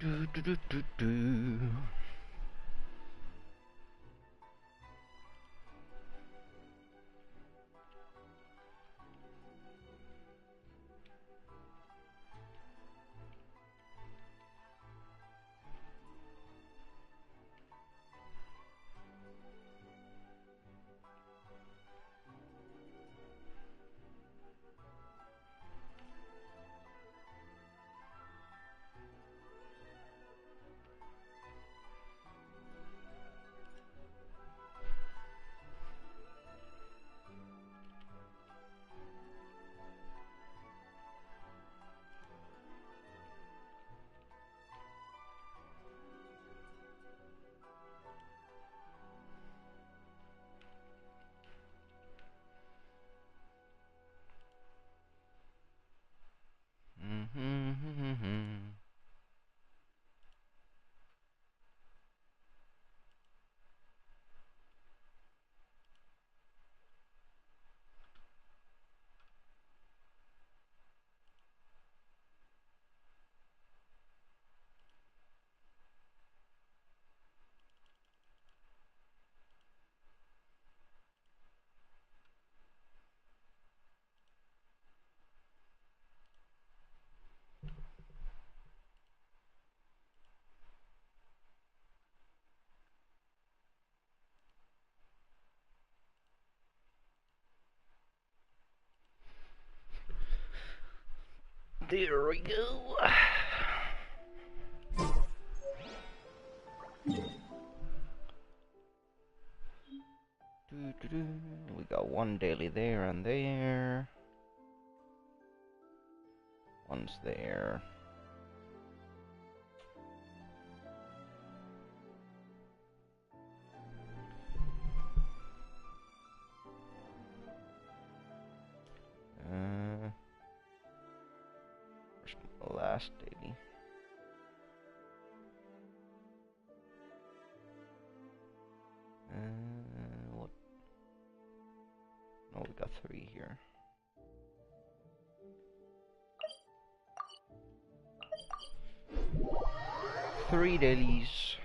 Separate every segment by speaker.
Speaker 1: Do do do do do. Mm-hmm. 'There we go. We got one daily there and there. One's there. Where's my last daily? What? No, we got 3 here. Three dailies.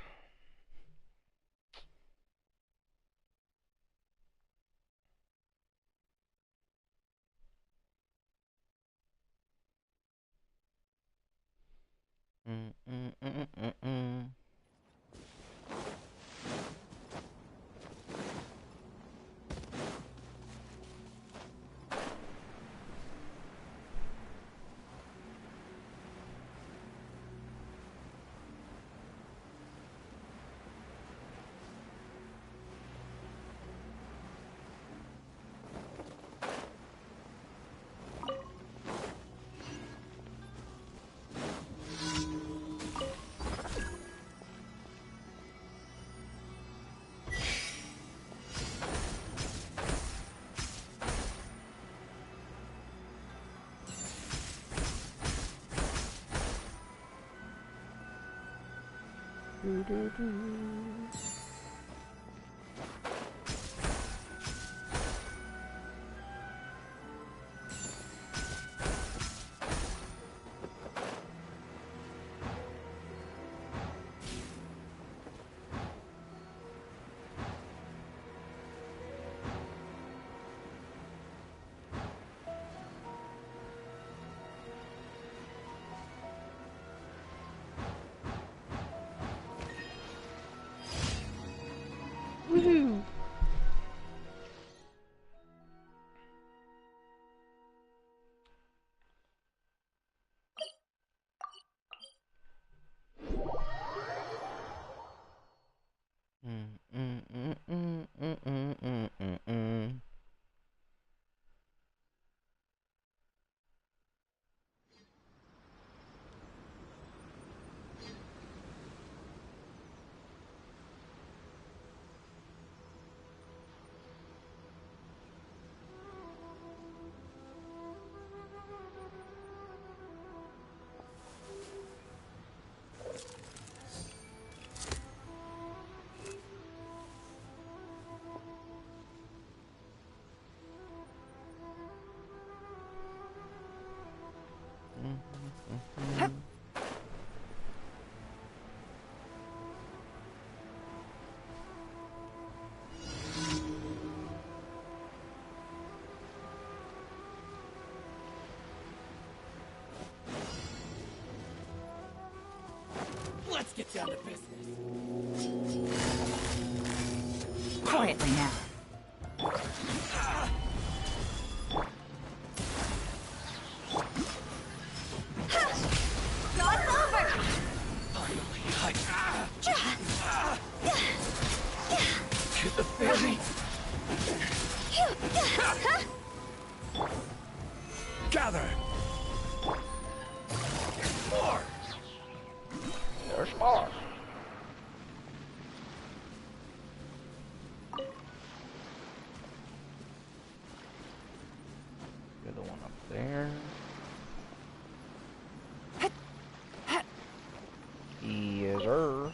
Speaker 2: Let's get down to business.
Speaker 3: Quietly now.
Speaker 4: No, it's over!
Speaker 2: Finally, to the ferry. Gather. More.
Speaker 1: There's more. The other one up there. Yes, sir.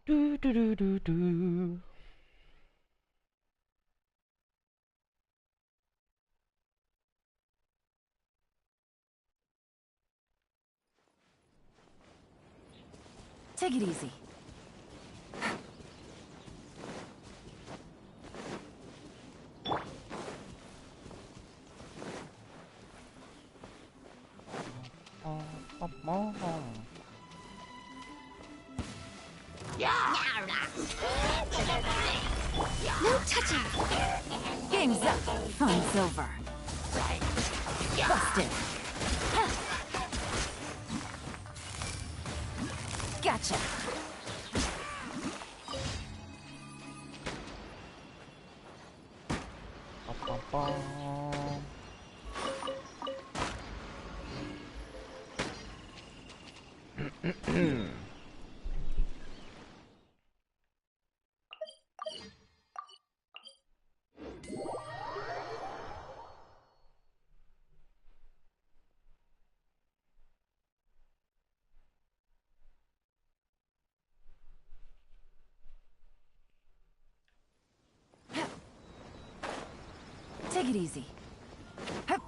Speaker 1: Do do do do do.
Speaker 3: Take it easy.
Speaker 4: No touching!
Speaker 3: Game's up. Fun's over. Busted. Gotcha. Take it easy. Hup.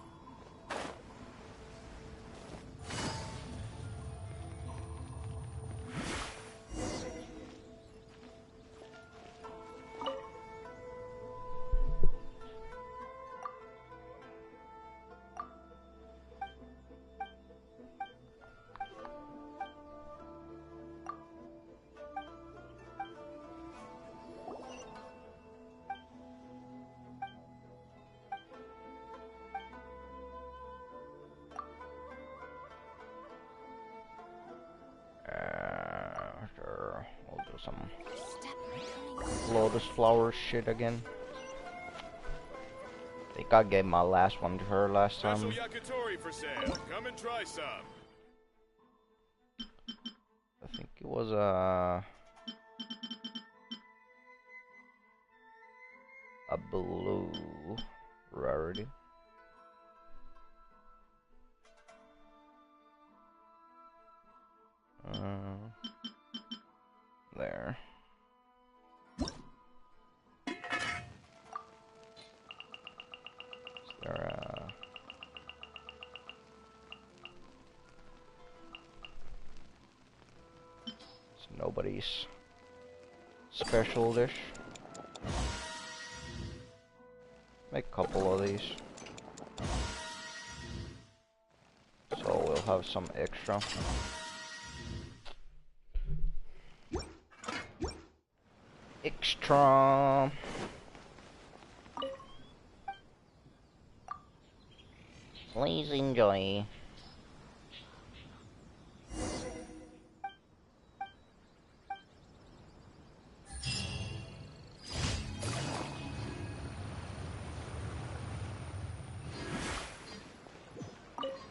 Speaker 1: Sure, we'll do some lotus flower shit again. I think I gave my last one to her last time.
Speaker 5: Special yakitori for sale. Come and try some.
Speaker 1: I think it was a blue rarity. There. Is there it's nobody's special dish. Make a couple of these. So we'll have some extra. Extra. Please enjoy.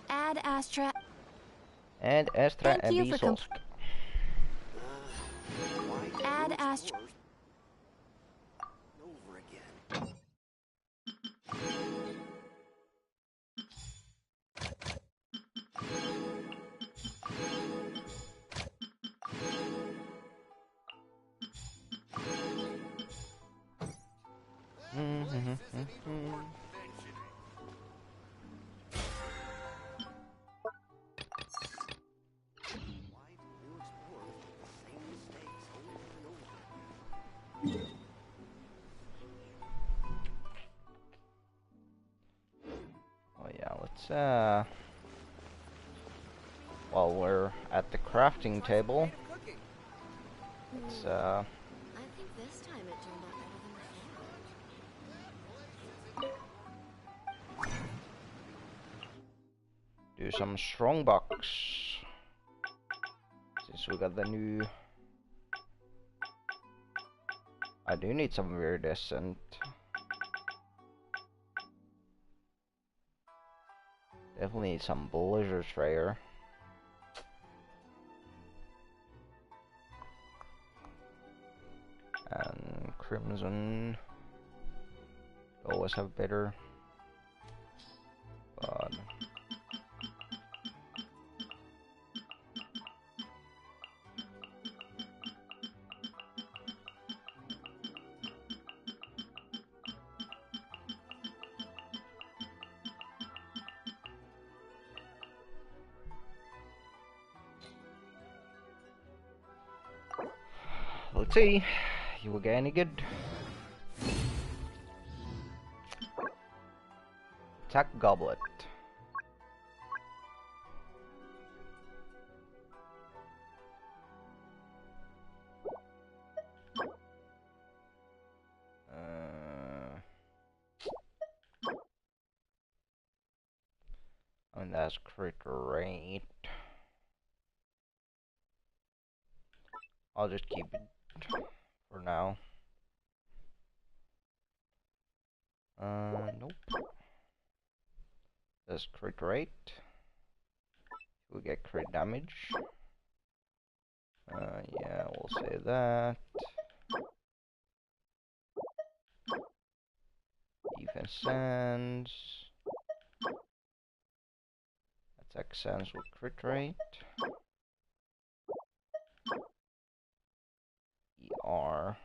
Speaker 4: Add Astra.
Speaker 1: And extra
Speaker 4: Thank you for
Speaker 1: Abyssal.
Speaker 4: Add Astra.
Speaker 2: Over again.
Speaker 1: Let's while we're at the crafting table, let's
Speaker 4: I think this time it turned out better than before.
Speaker 1: do some strongbox. Since we got the new, I do need some iridescent. Definitely need some blizzard sprayer. And crimson. Always have better. But let's see. You will get any good? Attack goblet. And that's crit rate. I'll just keep it for now. Nope. That's crit rate. We get crit damage. Yeah, we'll say that. Defense sands. Attack sands with crit rate. ER.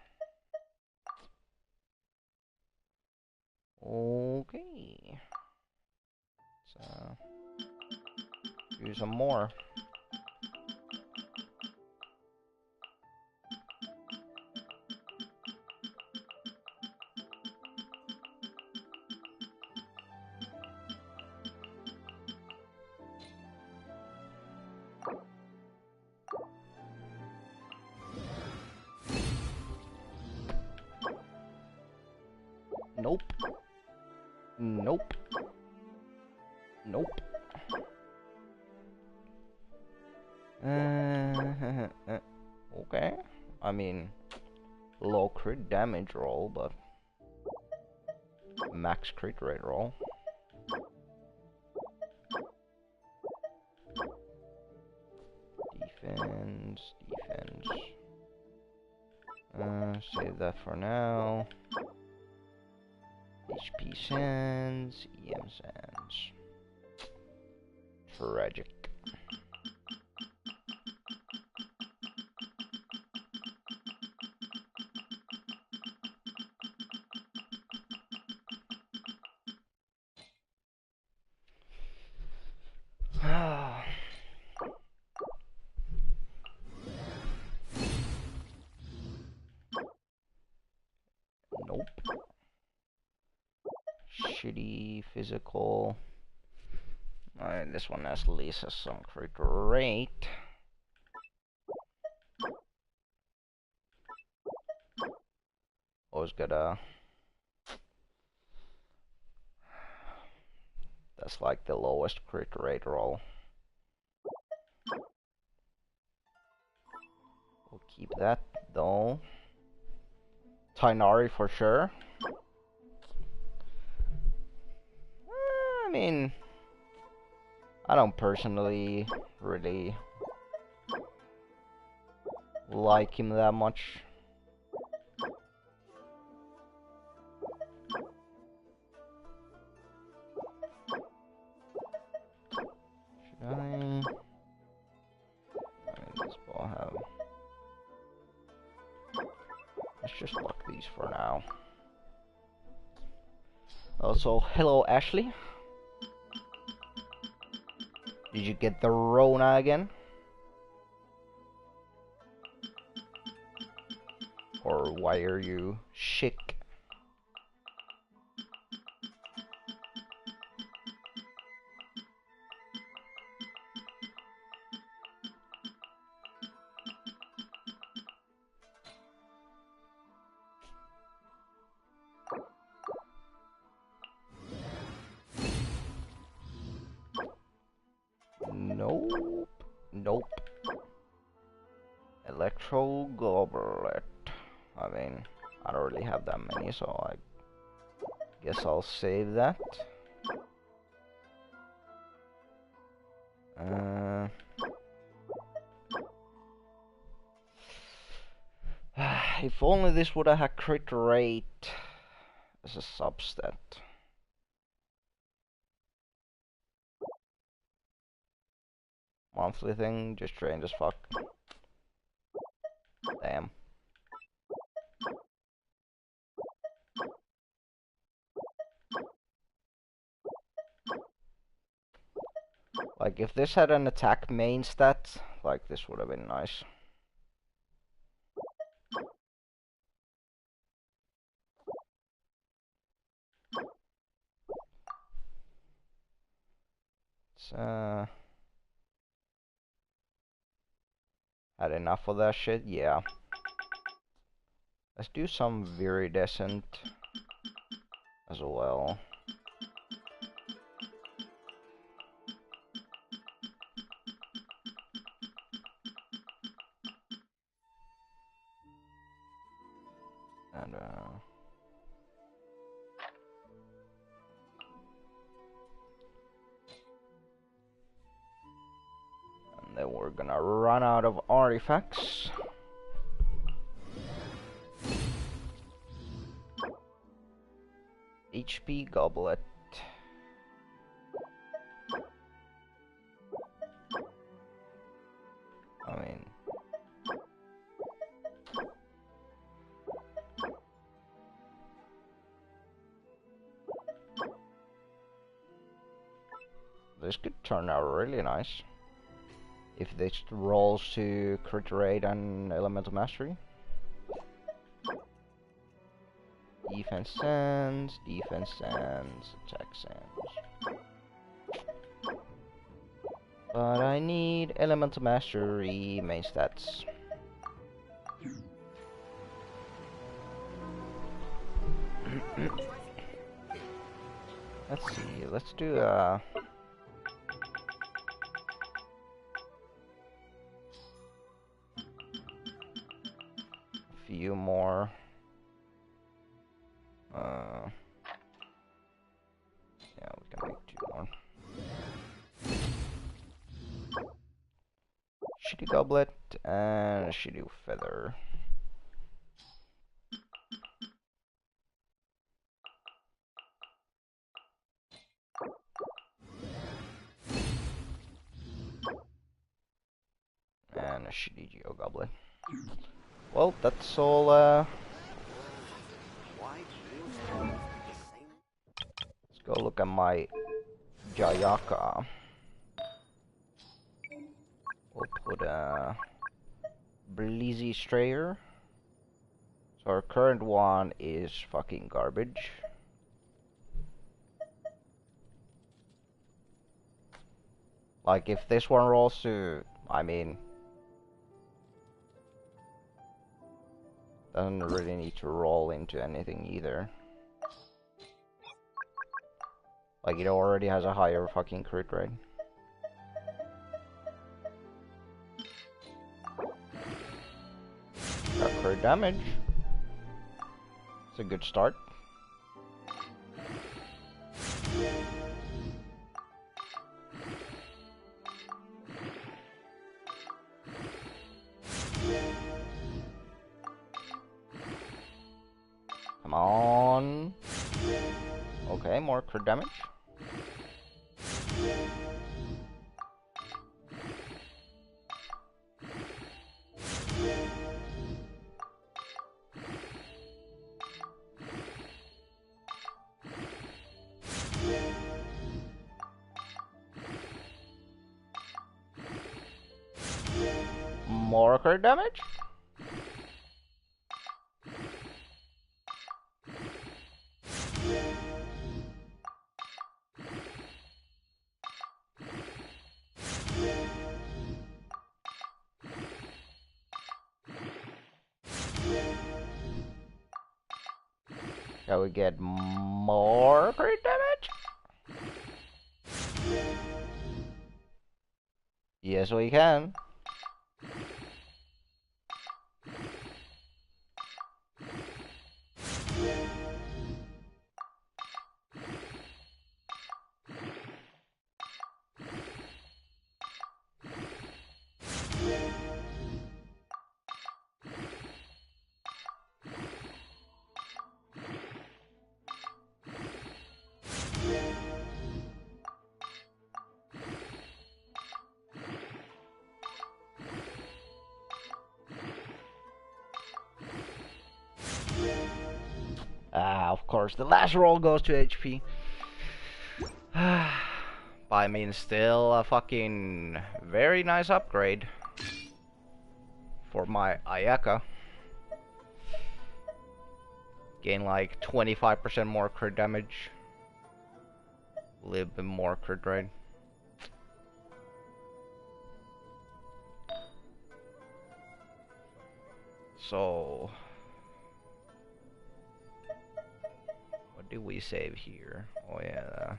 Speaker 1: Okay. So do some more. Nope. Nope. Nope. Okay. I mean, low crit damage roll, but max crit rate roll. Defense, defense. Save that for now. HP sands, EM sands. Tragic. Nope. Shitty physical. Alright, this one has at least some crit rate. Always gotta. That's like the lowest crit rate roll. We'll keep that though. Tainari for sure. I mean, I don't personally really like him that much. Should I mean, this ball have. Let's just lock these for now. Also, hello Ashley. Did you get the Rona again? Or why are you sick? Nope. Nope. Electro Goblet. I mean, I don't really have that many, so I guess I'll save that. If only this would have had crit rate as a substat. Monthly thing, just trained as fuck. Damn. Like, if this had an attack main stat, like, this would have been nice. It's, had enough of that shit? Yeah. Let's do some viridescent as well. And then we're gonna run out of artifacts. HP Goblet. I mean, this could turn out really nice if this rolls to crit rate and elemental mastery. Defense sands, attack sands. But I need elemental mastery main stats. Let's see, let's do a few more. Yeah, we can make 2 more. Shitty Goblet and a shitty Feather. And a shitty Geo Goblet. Well, that's all, let's go look at my Jayaka. We'll put a Bleezy Strayer. So our current one is fucking garbage. Like, if this one rolls to, I mean, doesn't really need to roll into anything either. Like, it already has a higher fucking crit rate. Got crit damage. It's a good start. Come on. Okay, more crit damage. More crit damage? Shall we get more crit damage? Yes, we can. Of course, the last roll goes to HP. But I mean, still a fucking very nice upgrade for my Ayaka. Gain like 25% more crit damage. A little bit more crit rate. So, what do we save here? Oh yeah,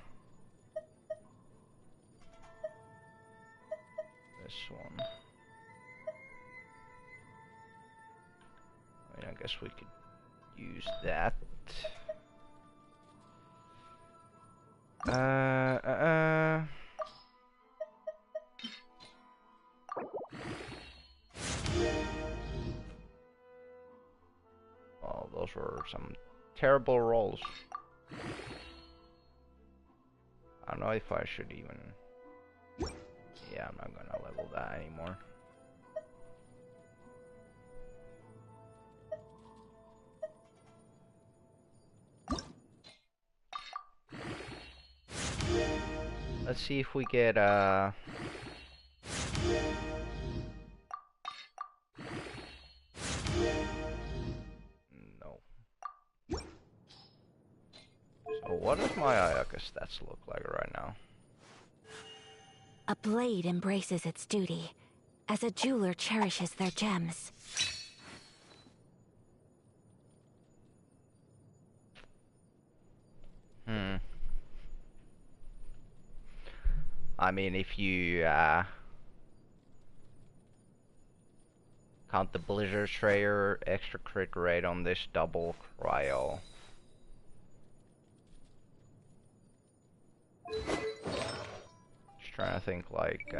Speaker 1: this one. I mean, I guess we could use that. Oh, those were some terrible rolls. I don't know if I should even... Yeah, I'm not gonna level that anymore. Let's see if we get no. So what does my Ayaka stats look like right now?
Speaker 6: A blade embraces its duty, as a jeweler cherishes their gems.
Speaker 1: I mean, if you count the Blizzard Strayer, extra crit rate on this double cryo. Just trying to think like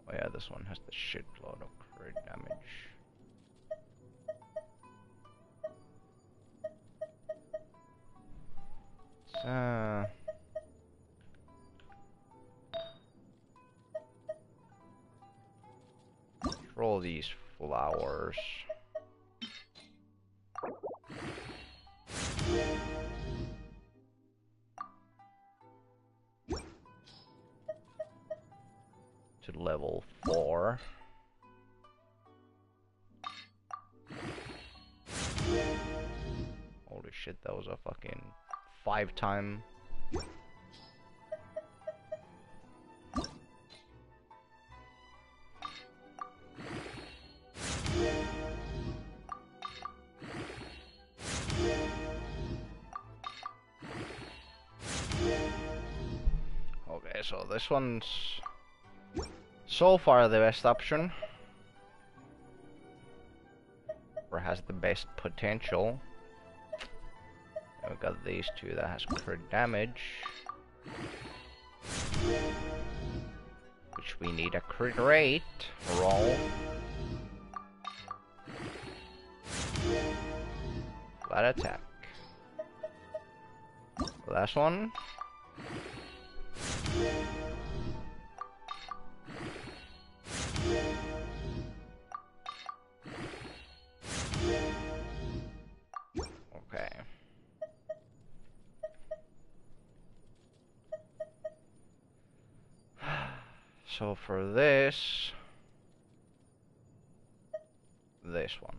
Speaker 1: oh yeah, this one has the shitload of crit damage. Roll these flowers. To level 4. Holy shit, that was a fucking 5-time. Okay, so this one's so far the best option, or has the best potential. And we got these two that has crit damage, which we need a crit rate roll. Flat attack. Last one. Okay. So for this one.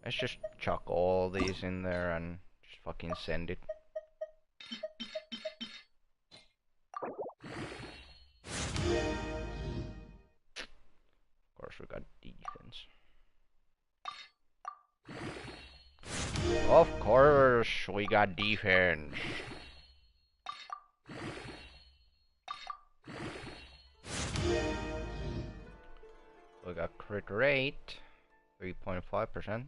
Speaker 1: Let's just chuck all these in there and fucking send it. Of course we got defense. Of course we got defense. We got crit rate 3.5%.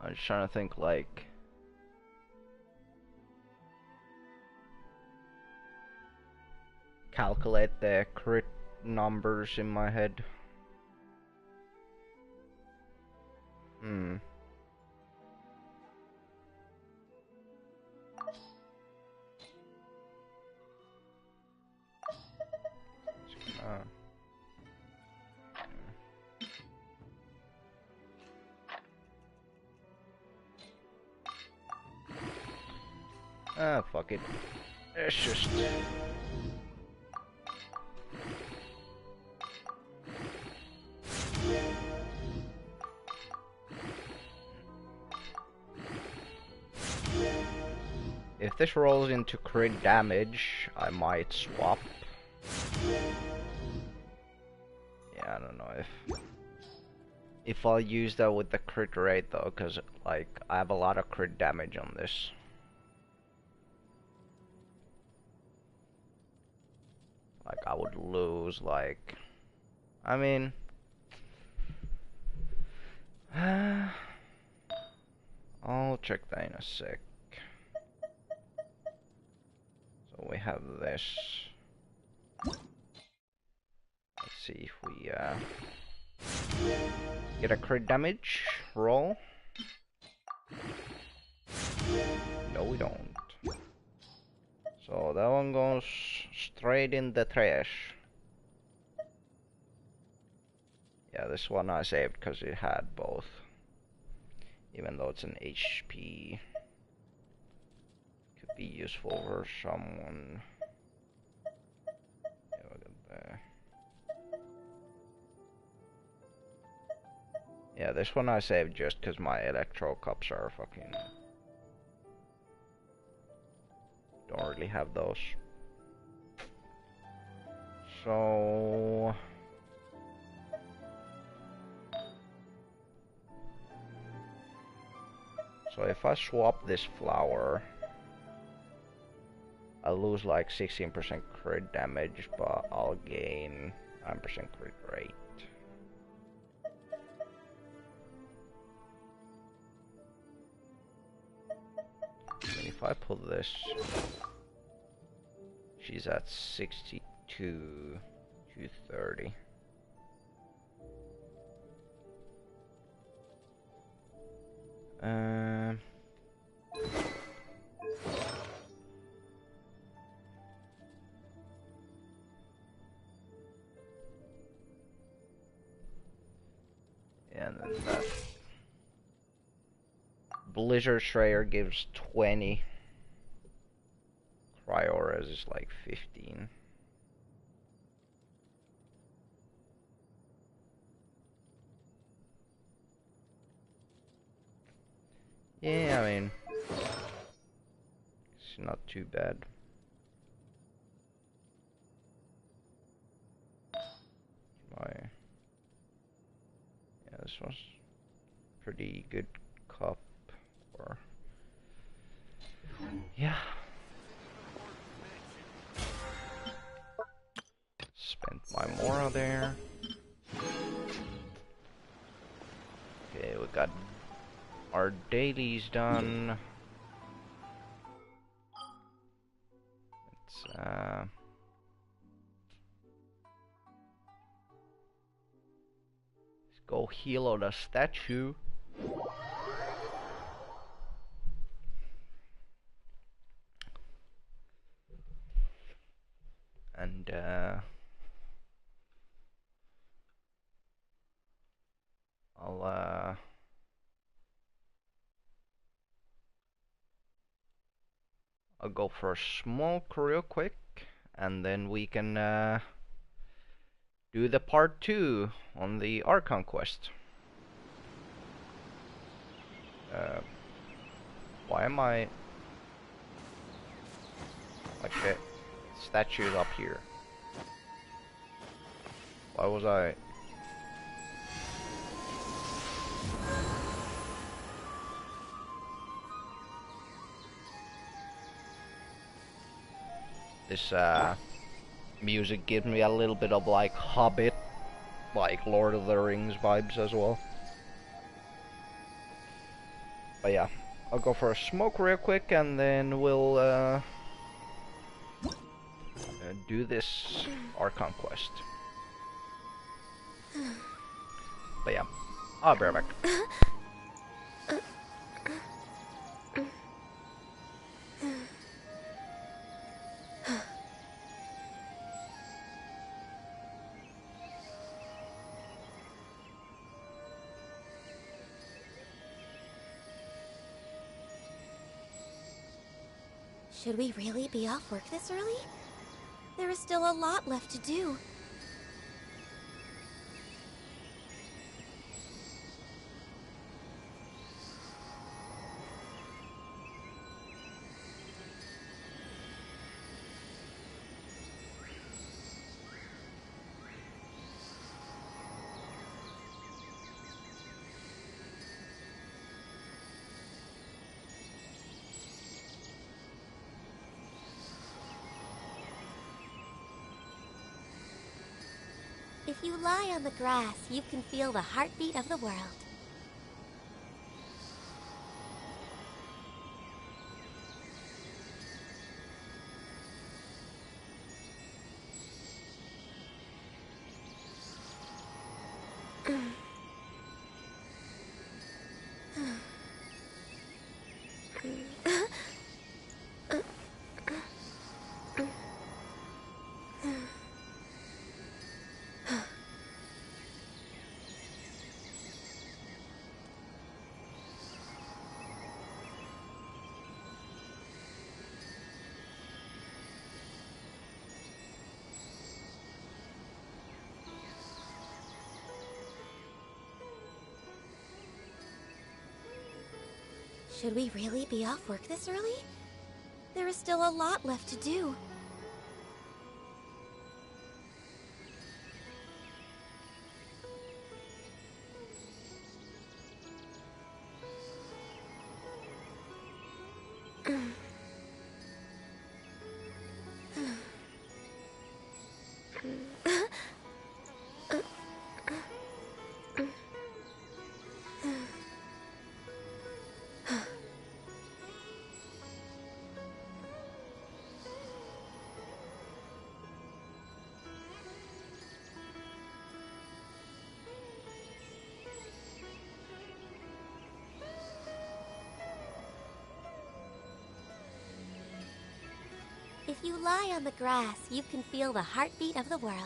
Speaker 1: I'm just trying to think, like, calculate the crit numbers in my head. Fuck it. It's just... If this rolls into crit damage, I might swap. Yeah, I don't know if I'll use that with the crit rate though, cause like I have a lot of crit damage on this. Like I would lose like, I mean, I'll check that in a sec. So we have this. Let's see if we get a crit damage roll. No, we don't. So that one goes straight in the trash. Yeah, this one I saved because it had both. Even though it's an HP. Could be useful for someone. Yeah, look at that. Yeah, this one I saved just because my electro cups are fucking... Don't really have those. So... So if I swap this flower, I'll lose like 16% crit damage, but I'll gain 9% crit rate. And if I pull this, she's at 62 to 30. And then that Blizzard Strayer gives 20. Cryoras is like 15. Yeah, I mean, it's not too bad. Yeah, this was pretty good cup. Or yeah. Spent my Mora there. Okay, we got our dailies done. Let's go heal on a statue. And I'll go for a smoke real quick, and then we can do the part 2 on the Archon quest. Why am I like a statue up here? Why was I? This music gives me a little bit of like Hobbit, like Lord of the Rings vibes as well. But yeah, I'll go for a smoke real quick, and then we'll do this Archon quest. But yeah, I'll be right back.
Speaker 4: Should we really be off work this early? There is still a lot left to do. If you lie on the grass, you can feel the heartbeat of the world. Should we really be off work this early? There is still a lot left to do. If you lie on the grass, you can feel the heartbeat of the world.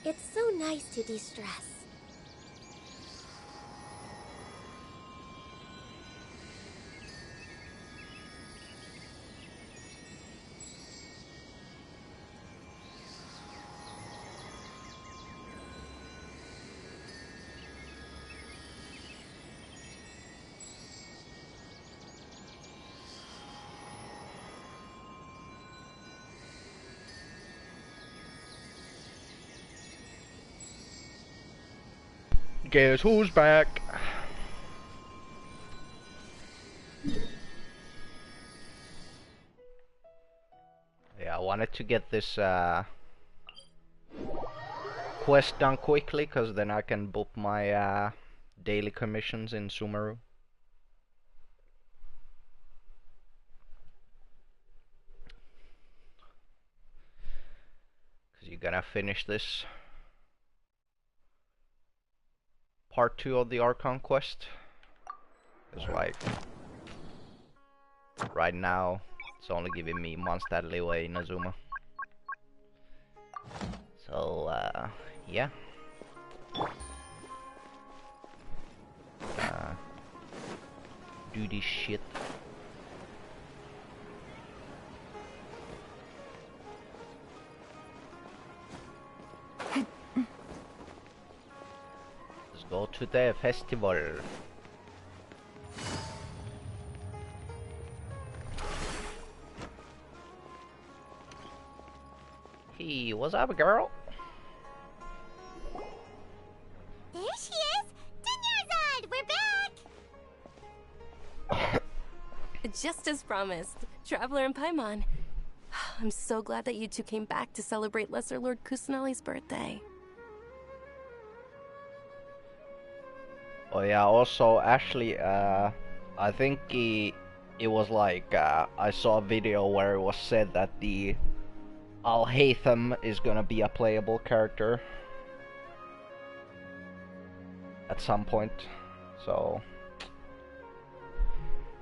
Speaker 4: It's so nice to de-stress.
Speaker 1: Guess who's back? wanted to get this quest done quickly, cause then I can book my daily commissions in Sumeru. Cause you gotta finish this part 2 of the Archon quest. It's like right now it's only giving me Mondstadt leeway in Azuma. So yeah. Do this shit. Let's go to the festival. Hey, what's up, girl?
Speaker 4: There she is! Dunyarzad! We're back!
Speaker 7: Just as promised, Traveler and Paimon. I'm so glad that you two came back to celebrate Lesser Lord Kusanali's birthday.
Speaker 1: Oh yeah, also Ashley, I think it was like, I saw a video where it was said that the Al-Haytham is gonna be a playable character at some point, so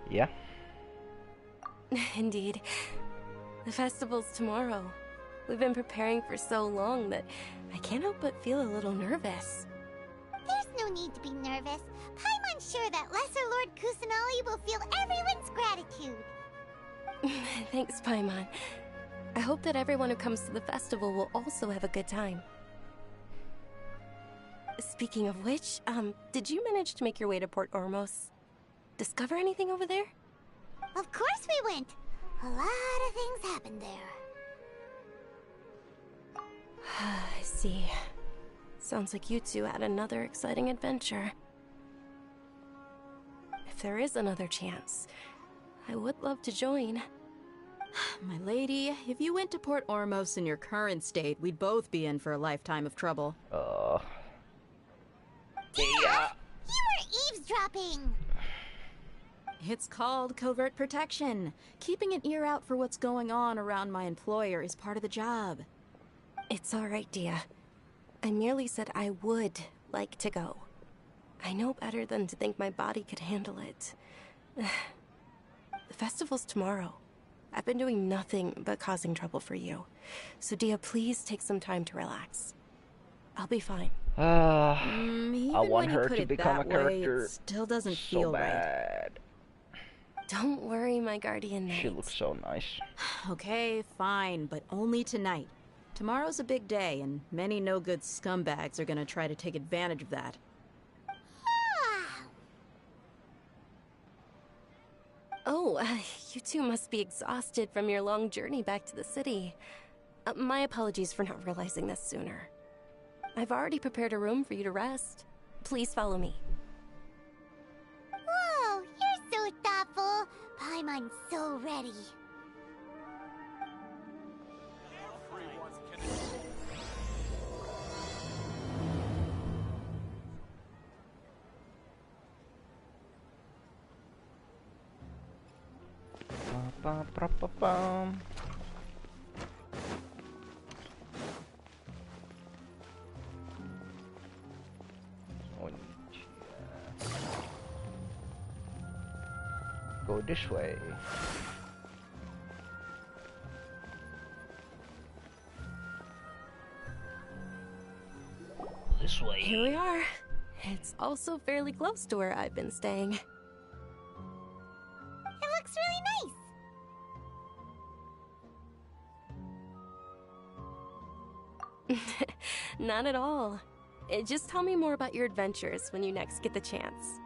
Speaker 1: yeah.
Speaker 7: Indeed. The festival's tomorrow. We've been preparing for so long that I can't help but feel a little nervous.
Speaker 4: There's no need to be nervous. Paimon's sure that Lesser Lord Kusanali will feel everyone's gratitude.
Speaker 7: Thanks, Paimon. I hope that everyone who comes to the festival will also have a good time. Speaking of which, did you manage to make your way to Port Ormos? Discover anything over there?
Speaker 4: Of course we went. A lot of things happened there.
Speaker 7: I see. Sounds like you two had another exciting adventure. If there is another chance, I would love to join.
Speaker 8: My lady, if you went to Port Ormos in your current state, we'd both be in for a lifetime of trouble.
Speaker 4: Yeah. You were eavesdropping!
Speaker 8: It's called covert protection. Keeping an ear out for what's going on around my employer is part of the job.
Speaker 7: It's alright, Dia. I merely said I would like to go. I know better than to think my body could handle it. The festival's tomorrow. I've been doing nothing but causing trouble for you. So Dia, please take some time to relax. I'll be fine.
Speaker 8: Even
Speaker 1: I want
Speaker 8: when you
Speaker 1: her
Speaker 8: put
Speaker 1: to
Speaker 8: it
Speaker 1: become a
Speaker 8: that way,
Speaker 1: character
Speaker 8: it still doesn't
Speaker 1: so
Speaker 8: feel right.
Speaker 1: bad.
Speaker 7: Don't worry, my guardian knight.
Speaker 1: She looks so nice.
Speaker 8: Okay, fine, but only tonight. Tomorrow's a big day, and many no-good scumbags are gonna try to take advantage of that.
Speaker 7: Oh, you two must be exhausted from your long journey back to the city. My apologies for not realizing this sooner. I've already prepared a room for you to rest. Please follow me.
Speaker 4: Whoa, you're so thoughtful. Paimon's so ready.
Speaker 1: Ba-ba-ba-ba-bum. Go this way. This way.
Speaker 7: Here we are. It's also fairly close to where I've been staying.
Speaker 4: It looks really nice.
Speaker 7: Not at all. Just tell me more about your adventures when you next get the chance.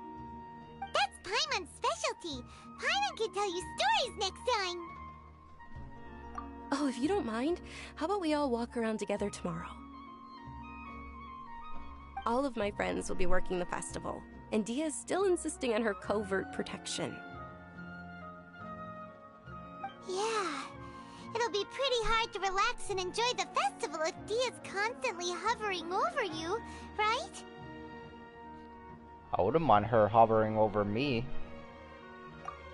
Speaker 4: That's Paimon's specialty. Paimon can tell you stories next time.
Speaker 7: Oh, if you don't mind, how about we all walk around together tomorrow? All of my friends will be working the festival, and Dia is still insisting on her covert protection.
Speaker 4: Yeah, It'll be pretty hard to relax and enjoy the festival if Dia's constantly hovering over you, right?
Speaker 1: I wouldn't mind her hovering over me.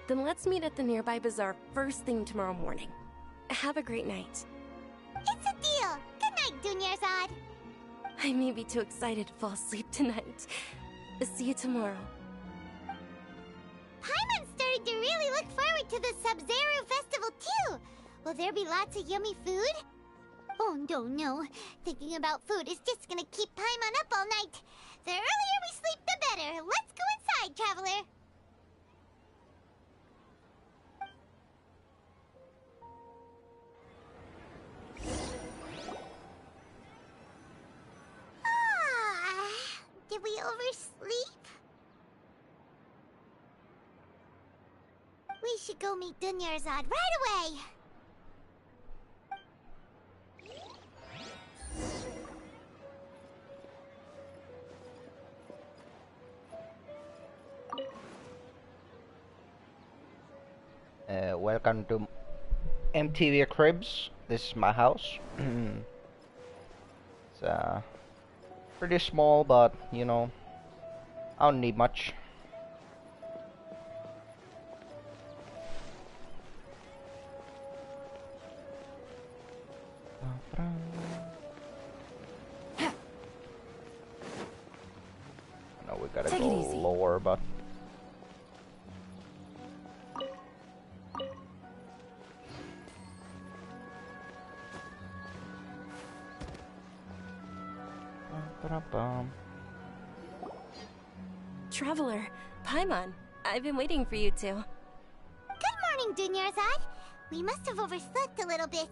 Speaker 7: Then let's meet at the nearby bazaar first thing tomorrow morning. Have a great night.
Speaker 4: It's a deal. Good night, Dunyarzad.
Speaker 7: I may be too excited to fall asleep tonight. See you tomorrow.
Speaker 4: Paimon's starting to really look forward to the Sub-Zero festival too. Will there be lots of yummy food? Oh no. Thinking about food is just gonna keep Paimon up all night. The earlier we sleep, the better. Let's go inside, Traveler. Did we oversleep? We should go meet Dunyarzad right away.
Speaker 1: Welcome to MTV Cribs. This is my house. It's pretty small, but you know, I don't need much. No, we gotta
Speaker 3: Take it
Speaker 1: go
Speaker 3: easy.
Speaker 1: lower, but
Speaker 7: Traveler, Paimon, I've been waiting for you two.
Speaker 4: Good morning, Dunyarzad. We must have overslept a little bit.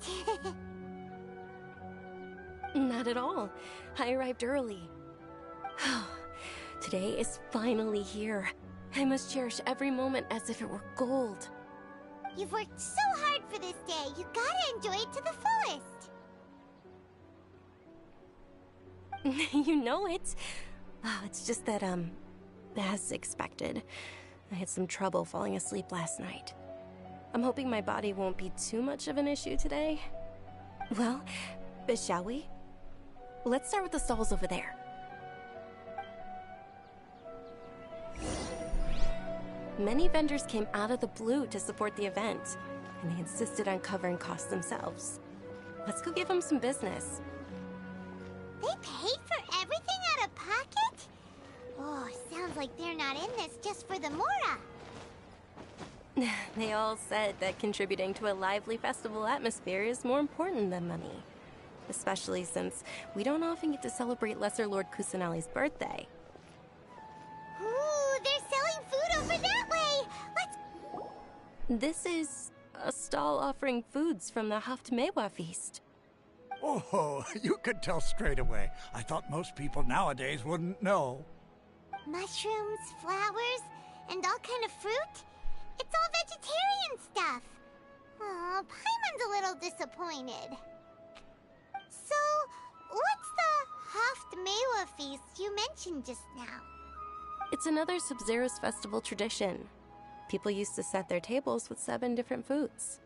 Speaker 7: Not at all. I arrived early. Today is finally here. I must cherish every moment as if it were gold.
Speaker 4: You've worked so hard for this day. You gotta enjoy it to the fullest.
Speaker 7: You know it. Oh, it's just that, as expected, I had some trouble falling asleep last night. I'm hoping my body won't be too much of an issue today. Well, shall we? Let's start with the stalls over there. Many vendors came out of the blue to support the event, and they insisted on covering costs themselves. Let's go give them some business.
Speaker 4: They paid for everything out of pocket? Oh, sounds like they're not in this just for the Mora.
Speaker 7: They all said that contributing to a lively festival atmosphere is more important than money. Especially since we don't often get to celebrate Lesser Lord Kusanali's birthday.
Speaker 4: Ooh, they're selling food over that way! Let's...
Speaker 7: This is a stall offering foods from the Haftmewa feast.
Speaker 2: Oh, you could tell straight away. I thought most people nowadays wouldn't know.
Speaker 4: Mushrooms, flowers, and all kind of fruit? It's all vegetarian stuff. Aw, Paimon's a little disappointed. So, what's the Haftmewa feast you mentioned just now?
Speaker 7: It's another Sub-Zero's festival tradition. People used to set their tables with 7 different foods.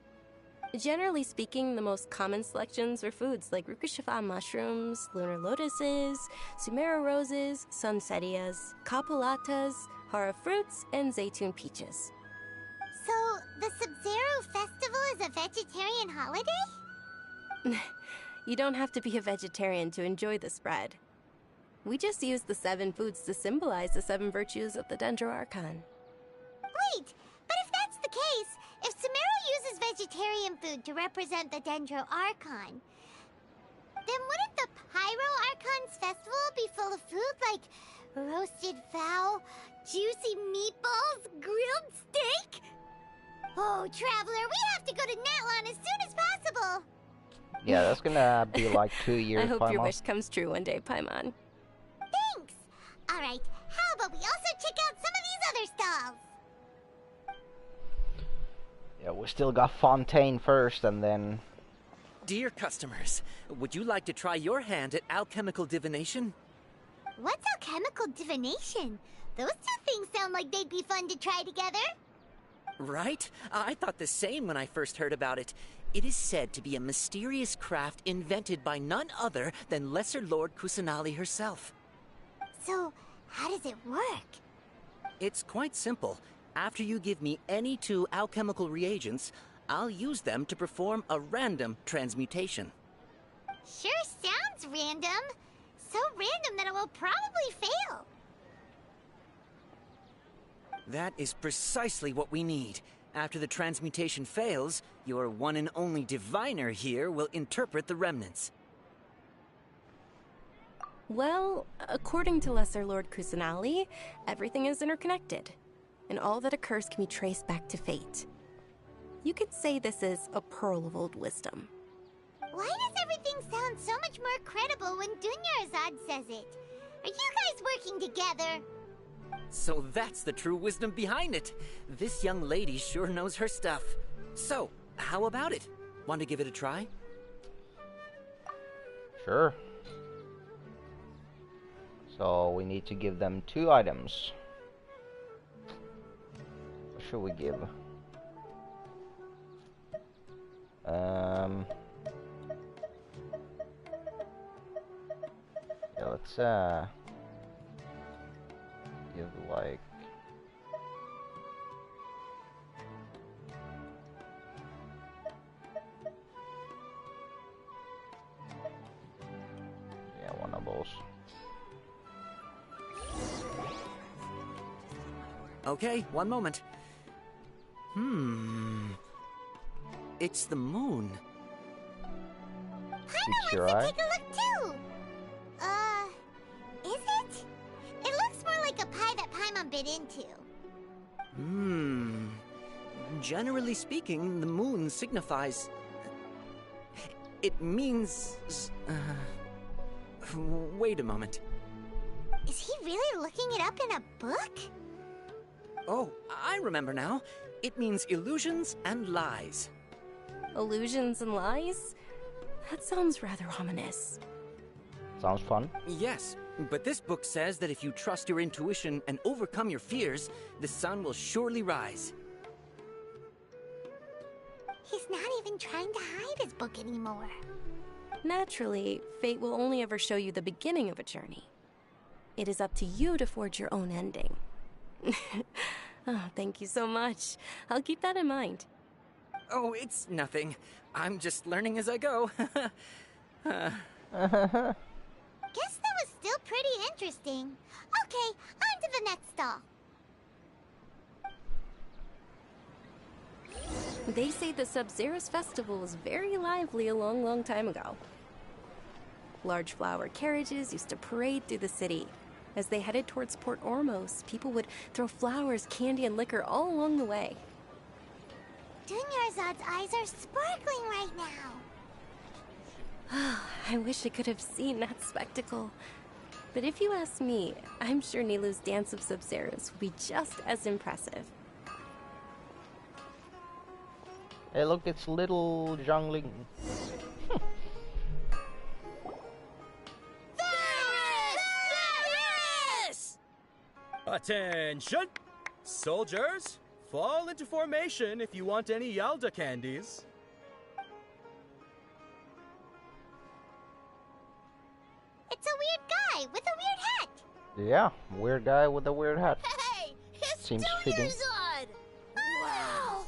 Speaker 7: Generally speaking, the most common selections were foods like Rukushifa mushrooms, lunar lotuses, Sumeru roses, sunsetias, capulatas, hara fruits, and zaytun peaches.
Speaker 4: So, the Sub-Zero festival is a vegetarian holiday?
Speaker 7: You don't have to be a vegetarian to enjoy the spread. We just use the 7 foods to symbolize the 7 virtues of the Dendro Archon.
Speaker 4: Wait, but if that's the case, if Sumeru uses vegetarian food to represent the Dendro Archon, then wouldn't the Pyro Archon's festival be full of food like roasted fowl, juicy meatballs, grilled steak? Oh, Traveler, we have to go to Natlan as soon as possible!
Speaker 1: yeah, that's gonna be like 2 years.
Speaker 7: I hope your
Speaker 1: Paimon.
Speaker 7: wish comes true one day, Paimon.
Speaker 4: Thanks! Alright, how about we also check out some of these other stalls?
Speaker 1: Yeah, we still got Fontaine first, and then
Speaker 9: Dear customers, would you like to try your hand at alchemical divination?
Speaker 4: What's alchemical divination? Those two things sound like they'd be fun to try together.
Speaker 9: Right? I thought the same when I first heard about it. It is said to be a mysterious craft invented by none other than Lesser Lord Kusanali herself.
Speaker 4: So, how does it work?
Speaker 9: It's quite simple. After you give me any 2 alchemical reagents, I'll use them to perform a random transmutation.
Speaker 4: Sure sounds random. So random that it will probably fail.
Speaker 9: That is precisely what we need. After the transmutation fails, your one and only diviner here will interpret the remnants.
Speaker 7: Well, according to Lesser Lord Kusanali, everything is interconnected, and all that occurs can be traced back to fate. You could say this is a pearl of old wisdom.
Speaker 4: Why does everything sound so much more credible when Dunyarzad says it? Are you guys working together?
Speaker 9: So that's the true wisdom behind it. This young lady sure knows her stuff. So, how about it? Want to give it a try?
Speaker 1: Sure. So we need to give them 2 items. What should we give? Yeah, let's give like one of those.
Speaker 9: Okay, one moment. It's the moon.
Speaker 1: Suits your
Speaker 4: Paimon
Speaker 1: eye.
Speaker 4: wants to take a look too. Is it? It looks more like a pie that Paimon bit into.
Speaker 9: Generally speaking, the moon signifies... It means... Wait a moment.
Speaker 4: Is he really looking it up in a book?
Speaker 9: Oh, I remember now. It means illusions and lies.
Speaker 7: Illusions and lies? That sounds rather ominous.
Speaker 1: Sounds fun.
Speaker 9: Yes, but this book says that if you trust your intuition and overcome your fears, the sun will surely rise.
Speaker 4: He's not even trying to hide his book anymore.
Speaker 7: Naturally, fate will only ever show you the beginning of a journey. It is up to you to forge your own ending. Oh, thank you so much. I'll keep that in mind.
Speaker 9: Oh, it's nothing. I'm just learning as I go.
Speaker 4: Guess that was still pretty interesting. Okay, on to the next stall.
Speaker 7: They say the Sub-Zerus festival was very lively a long, long time ago. Large flower carriages used to parade through the city. As they headed towards Port Ormos, people would throw flowers, candy, and liquor all along the way.
Speaker 4: Dunyarzad's eyes are sparkling right now.
Speaker 7: I wish I could have seen that spectacle. But if you ask me, I'm sure Nilu's Dance of Sub-Zerus would be just as impressive.
Speaker 1: Hey, look, it's little Zhangling.
Speaker 10: Attention! Soldiers, fall into formation if you want any Yalda candies.
Speaker 4: It's a weird guy with a weird hat.
Speaker 1: Yeah, weird guy with a weird hat.
Speaker 4: Hey, it's
Speaker 1: Seems fitting.
Speaker 4: Wow!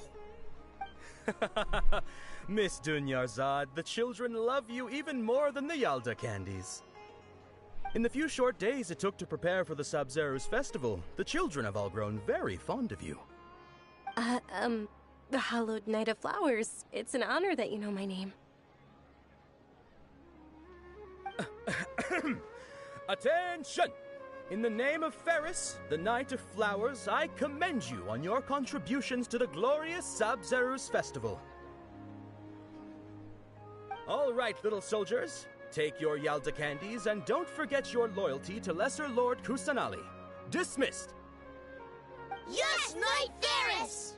Speaker 10: Miss Dunyarzad, the children love you even more than the Yalda candies. In the few short days it took to prepare for the Sub-Zerus festival, the children have all grown very fond of you.
Speaker 7: The Hallowed Night of Flowers. It's an honor that you know my name.
Speaker 10: Attention! In the name of Ferris, the Knight of Flowers, I commend you on your contributions to the glorious Sub-Zerus festival. All right, little soldiers. Take your Yalda candies and don't forget your loyalty to Lesser Lord Kusanali. Dismissed!
Speaker 4: Yes, Knight Ferris!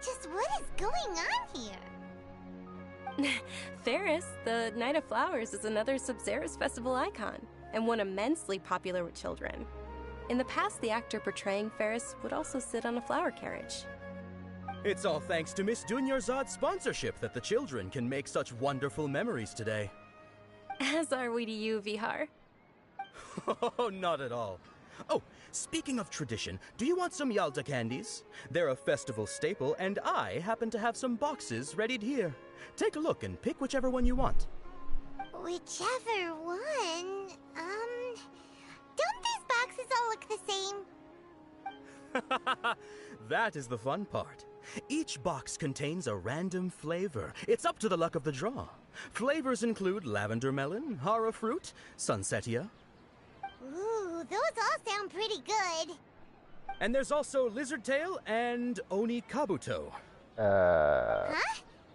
Speaker 4: Just what is going on here?
Speaker 7: Ferris, the Night of Flowers, is another Sub-Zerus festival icon, and one immensely popular with children. In the past, the actor portraying Ferris would also sit on a flower carriage.
Speaker 10: It's all thanks to Miss Dunyarzad's sponsorship that the children can make such wonderful memories today.
Speaker 7: As are we to you, Vihar.
Speaker 10: Oh, not at all. Oh, speaking of tradition, do you want some Yalta candies? They're a festival staple, and I happen to have some boxes readied here. Take a look and pick whichever one you want.
Speaker 4: Whichever one? Don't these boxes all look the same?
Speaker 10: That is the fun part. Each box contains a random flavor. It's up to the luck of the draw. Flavors include lavender melon, hara fruit, sunsetia.
Speaker 4: Ooh, those all sound pretty good.
Speaker 10: And there's also lizard tail and oni kabuto.
Speaker 4: Huh?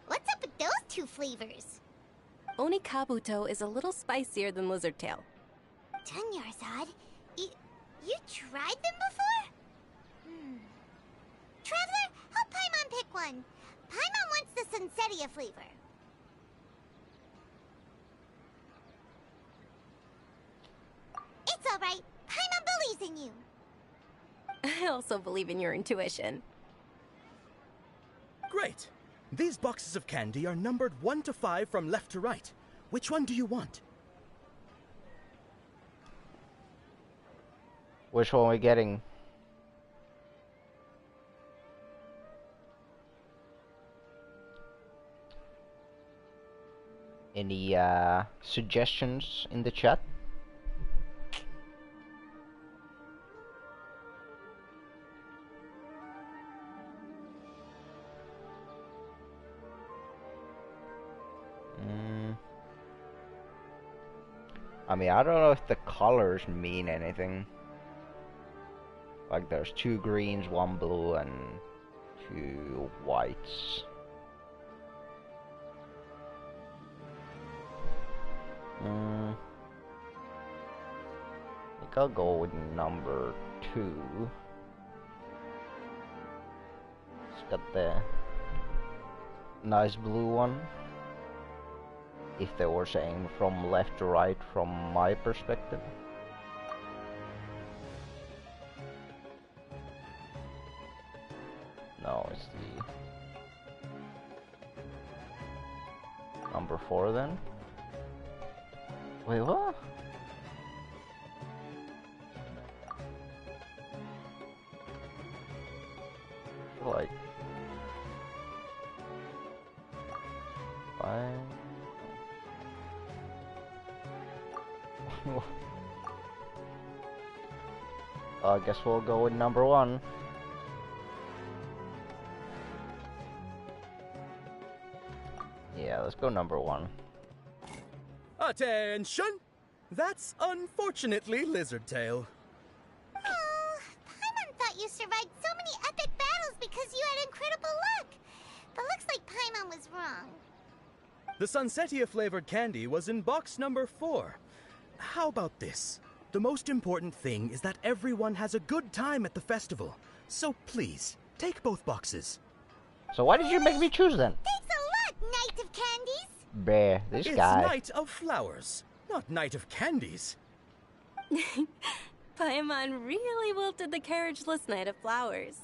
Speaker 4: What's up with those two flavors?
Speaker 7: Oni kabuto is a little spicier than lizard tail.
Speaker 4: Dunyarzad, you tried them before? Traveler, help Paimon pick one. Paimon wants the sunsetia flavor. It's all right. Paimon believes in you.
Speaker 7: I also believe in your intuition.
Speaker 10: Great. These boxes of candy are numbered 1 to 5 from left to right. Which one do you want?
Speaker 1: Which one are we getting? Any suggestions in the chat? I mean, I don't know if the colors mean anything. Like, there's 2 greens, 1 blue, and 2 whites. I think I'll go with number 2. It's got the nice blue one. If they were saying from left to right from my perspective. No, it's the number 4 then. Wait, what? Like 5. I guess we'll go with number 1. Yeah, let's go number 1.
Speaker 10: Attention! That's unfortunately lizard tail.
Speaker 4: Oh, Paimon thought you survived so many epic battles because you had incredible luck. But looks like Paimon was wrong.
Speaker 10: The sunsetia flavored candy was in box number 4. How about this? The most important thing is that everyone has a good time at the festival. So please, take both boxes.
Speaker 1: So why did you make me choose then?
Speaker 4: Thanks a lot, Knight of Candies.
Speaker 1: Bleh, this guy.
Speaker 10: It's Night of Flowers, not Night of Candies.
Speaker 7: Paimon really wilted the carriageless Night of Flowers.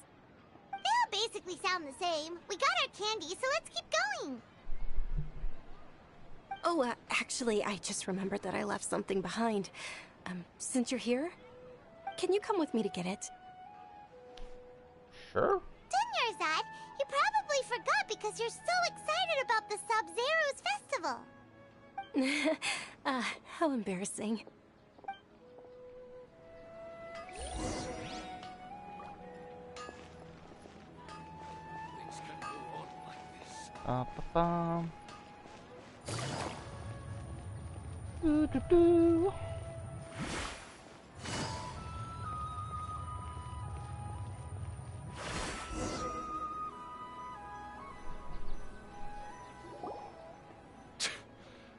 Speaker 4: They all basically sound the same. We got our candy, so let's keep going.
Speaker 7: Oh, actually, I just remembered that I left something behind. Since you're here, can you come with me to get it?
Speaker 1: Sure.
Speaker 4: Dunyarzad, you probably forgot because you're so excited about the Sub-Zero's festival.
Speaker 7: How embarrassing.
Speaker 1: Ba-bum. Do-do-do.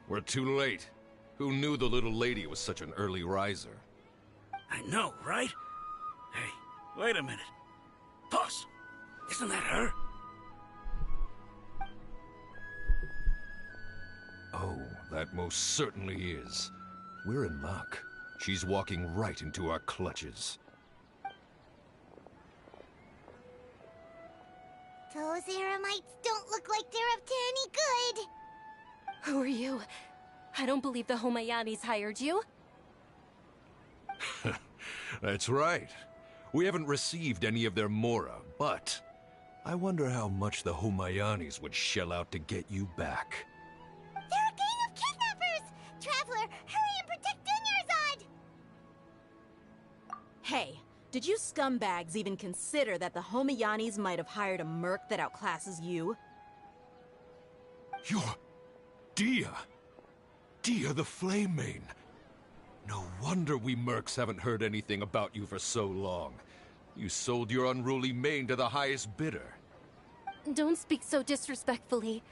Speaker 5: We're too late. Who knew the little lady was such an early riser?
Speaker 2: I know, right? Hey, wait a minute. Boss, isn't that her?
Speaker 5: Oh, that most certainly is. We're in luck. She's walking right into our clutches.
Speaker 4: Those Eremites don't look like they're up to any good.
Speaker 7: Who are you? I don't believe the Homayanis hired you.
Speaker 5: That's right. We haven't received any of their Mora, but I wonder how much the Homayanis would shell out to get you back.
Speaker 4: They're a gang of kidnappers! Traveler, hurry and protect Dunyarzad!
Speaker 8: Hey, did you scumbags even consider that the Homayanis might have hired a merc that outclasses you?
Speaker 5: You're... Dia! Dia the Flame Main! No wonder we mercs haven't heard anything about you for so long. You sold your unruly mane to the highest bidder.
Speaker 7: Don't speak so disrespectfully.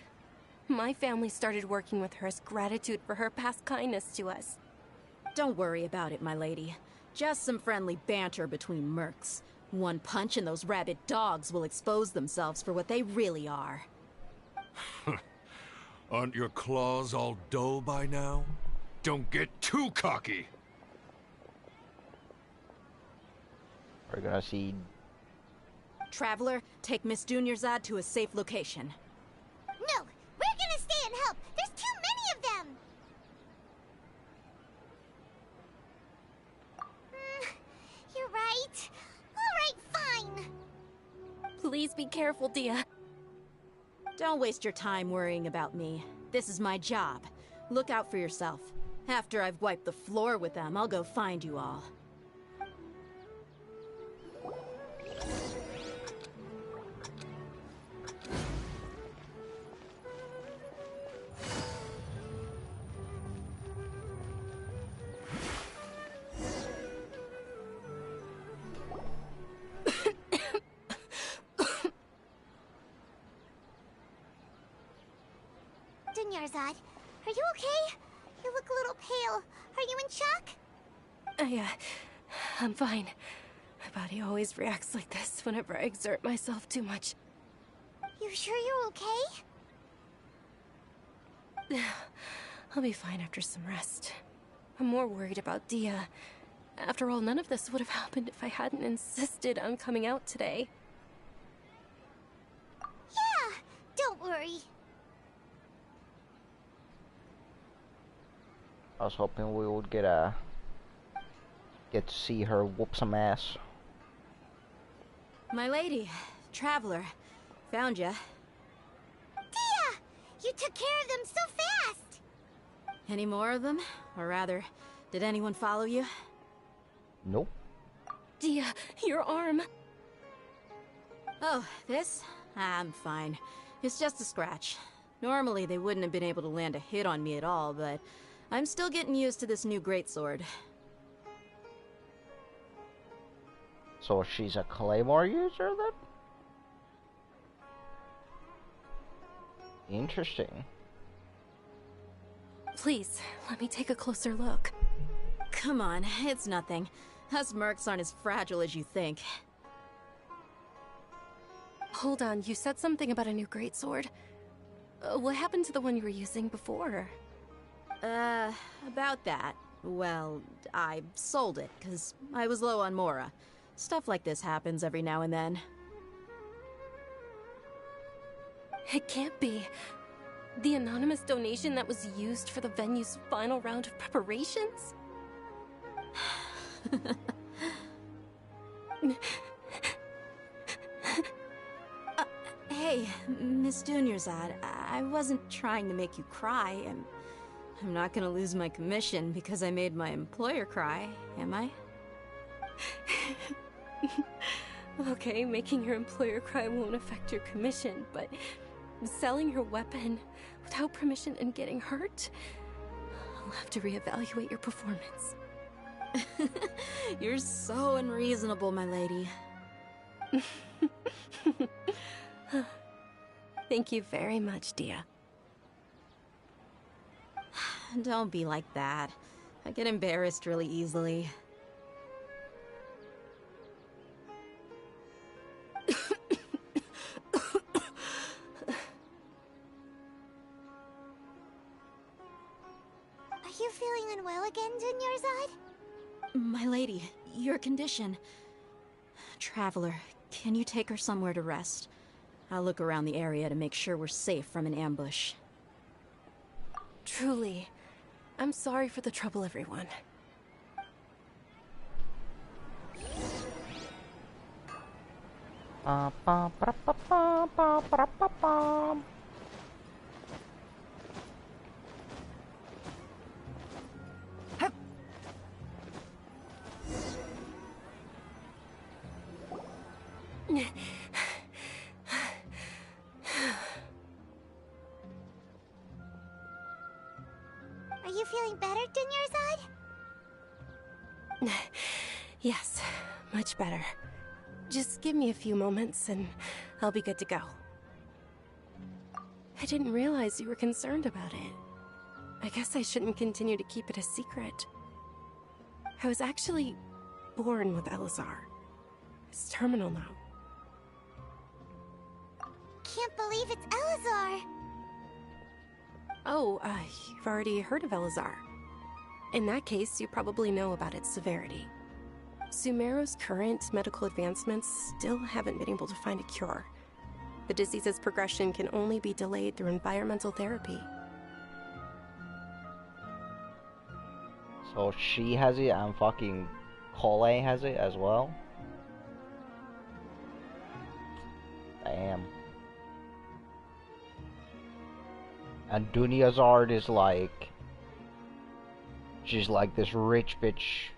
Speaker 7: My family started working with her as gratitude for her past kindness to us.
Speaker 8: Don't worry about it, my lady. Just some friendly banter between mercs. One punch and those rabid dogs will expose themselves for what they really are.
Speaker 5: Aren't your claws all dull by now? Don't get too cocky!
Speaker 1: We're gonna see...
Speaker 8: Traveler, take Miss Dunyarzad to a safe location.
Speaker 4: No! We're gonna stay and help! There's too many of them! You're right. Alright, fine.
Speaker 7: Please be careful, Dia.
Speaker 8: Don't waste your time worrying about me. This is my job. Look out for yourself. After I've wiped the floor with them, I'll go find you all.
Speaker 4: Dunyarzad, are you okay? You look a little pale. Are you in shock?
Speaker 7: I'm fine. My body always reacts like this whenever I exert myself too much.
Speaker 4: You sure you're okay?
Speaker 7: I'll be fine after some rest. I'm more worried about Dia. After all, none of this would have happened if I hadn't insisted on coming out today.
Speaker 4: Yeah, don't worry.
Speaker 1: I was hoping we would get to see her whoop some ass.
Speaker 8: My lady, Traveler, found ya.
Speaker 4: Dia! You took care of them so fast!
Speaker 8: Any more of them? Or rather, did anyone follow you?
Speaker 1: Nope.
Speaker 7: Dia, your arm!
Speaker 8: Oh, this? I'm fine. It's just a scratch. Normally they wouldn't have been able to land a hit on me at all, but I'm still getting used to this new greatsword.
Speaker 1: So she's a claymore user then? Interesting.
Speaker 7: Please, let me take a closer look.
Speaker 8: Come on, it's nothing. Us mercs aren't as fragile as you think.
Speaker 7: Hold on, you said something about a new greatsword. What happened to the one you were using before?
Speaker 8: About that. Well, I sold it, because I was low on Mora. Stuff like this happens every now and then.
Speaker 7: It can't be. The anonymous donation that was used for the venue's final round of preparations?
Speaker 8: Hey, Miss Dunyarzad, I wasn't trying to make you cry. I'm not gonna lose my commission because I made my employer cry, am I?
Speaker 7: Okay, making your employer cry won't affect your commission, but selling your weapon without permission and getting hurt? I'll have to reevaluate your performance.
Speaker 8: You're so unreasonable, my lady.
Speaker 7: Thank you very much, Dia.
Speaker 8: Don't be like that. I get embarrassed really easily.
Speaker 4: Are you feeling unwell again, Dunyarzad?
Speaker 8: My lady, your condition. Traveler, can you take her somewhere to rest? I'll look around the area to make sure we're safe from an ambush.
Speaker 7: Truly, I'm sorry for the trouble, everyone.
Speaker 4: Are you feeling better, Dunyarzad?
Speaker 7: Yes, much better. Just give me a few moments and I'll be good to go. I didn't realize you were concerned about it. I guess I shouldn't continue to keep it a secret. I was actually born with Elazar. It's terminal now.
Speaker 4: Can't believe it's Elazar!
Speaker 7: Oh, you've already heard of Elazar. In that case, you probably know about its severity. Sumeru's current medical advancements still haven't been able to find a cure. The disease's progression can only be delayed through environmental therapy.
Speaker 1: So she has it and fucking Cole has it as well? Damn. And Dunyarzad is like... she's like this rich bitch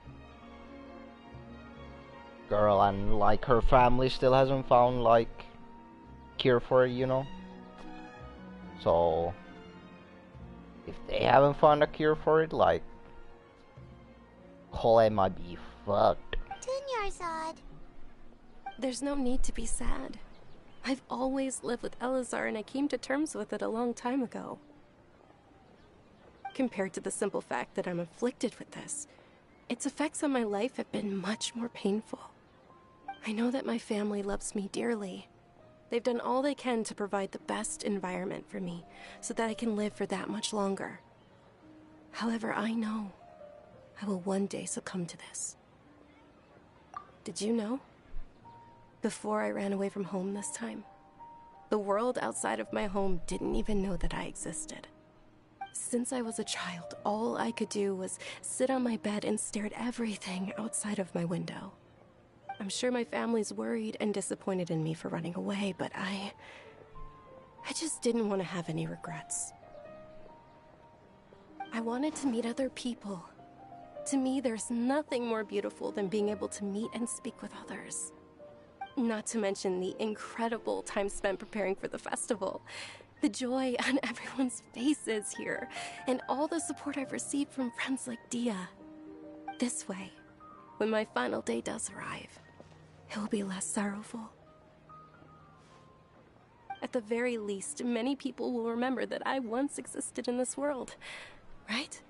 Speaker 1: girl, and like her family still hasn't found like cure for it, you know? So if they haven't found a cure for it, like Cole might be fucked.
Speaker 4: Dunyarzad.
Speaker 7: There's no need to be sad. I've always lived with Elazar and I came to terms with it a long time ago. Compared to the simple fact that I'm afflicted with this, its effects on my life have been much more painful. I know that my family loves me dearly. They've done all they can to provide the best environment for me so that I can live for that much longer. However, I know I will one day succumb to this. Did you know? Before I ran away from home this time, the world outside of my home didn't even know that I existed. Since I was a child, all I could do was sit on my bed and stare at everything outside of my window. I'm sure my family's worried and disappointed in me for running away, but I just didn't want to have any regrets. I wanted to meet other people. To me, there's nothing more beautiful than being able to meet and speak with others. Not to mention the incredible time spent preparing for the festival. The joy on everyone's faces here, and all the support I've received from friends like Dia. This way, when my final day does arrive, it will be less sorrowful. At the very least, many people will remember that I once existed in this world, right?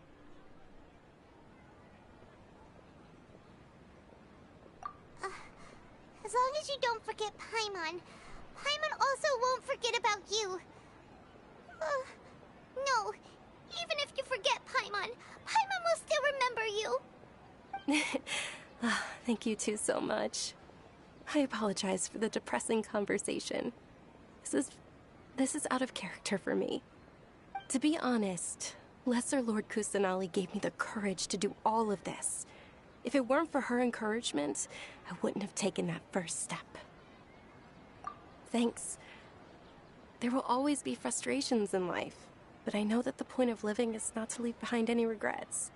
Speaker 4: As long as you don't forget Paimon, Paimon also won't forget about you. No, even if you forget Paimon, Paimon will still remember you.
Speaker 7: Thank you two so much. I apologize for the depressing conversation. This is out of character for me. To be honest, Lesser Lord Kusanali gave me the courage to do all of this. If it weren't for her encouragement, I wouldn't have taken that first step. Thanks. There will always be frustrations in life, but I know that the point of living is not to leave behind any regrets.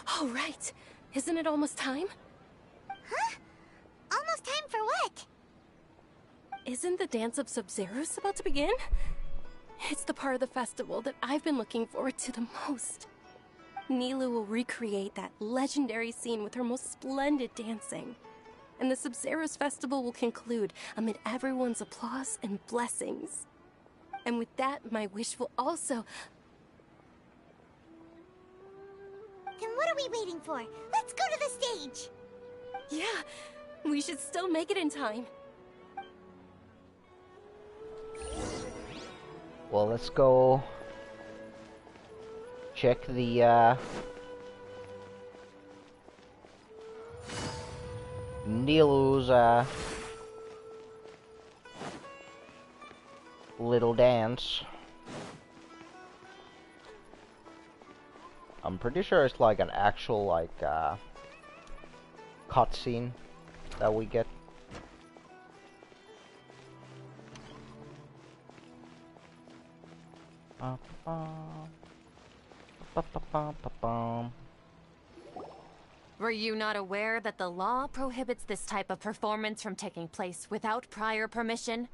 Speaker 7: Oh, right. Isn't it almost time?
Speaker 4: Huh? Almost time for what?
Speaker 7: Isn't the Dance of Sub-Zeros about to begin? It's the part of the festival that I've been looking forward to the most. Nilu will recreate that legendary scene with her most splendid dancing. And the Sub-Zeros festival will conclude amid everyone's applause and blessings. And with that, my wish will also...
Speaker 4: Then what are we waiting for? Let's go to the stage!
Speaker 7: Yeah, we should still make it in time.
Speaker 1: Well, let's go check the Nilu's little dance. I'm pretty sure it's like an actual like cutscene that we get.
Speaker 6: Were you not aware that the law prohibits this type of performance from taking place without prior permission?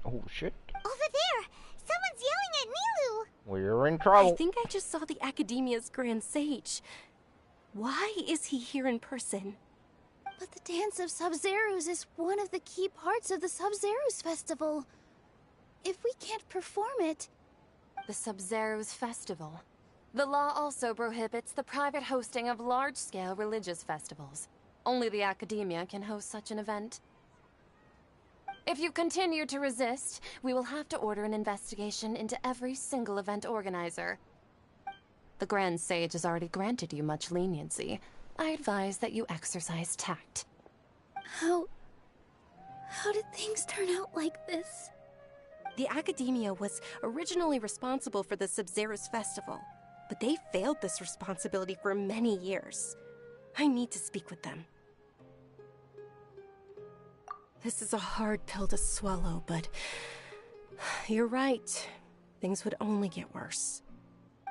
Speaker 1: Oh shit.
Speaker 4: Over there! Someone's yelling at Nilu!
Speaker 1: We're in trouble.
Speaker 7: I think I just saw the Academia's Grand Sage. Why is he here in person?
Speaker 11: But the Dance of Sub-Zerus is one of the key parts of the Sub-Zerus Festival. If we can't perform it...
Speaker 6: The Sub-Zerus Festival. The law also prohibits the private hosting of large-scale religious festivals. Only the Academia can host such an event. If you continue to resist, we will have to order an investigation into every single event organizer. The Grand Sage has already granted you much leniency. I advise that you exercise tact.
Speaker 11: How did things turn out like this?
Speaker 7: The Academia was originally responsible for the Sub-Zerus Festival, but they failed this responsibility for many years. I need to speak with them. This is a hard pill to swallow, but you're right. Things would only get worse.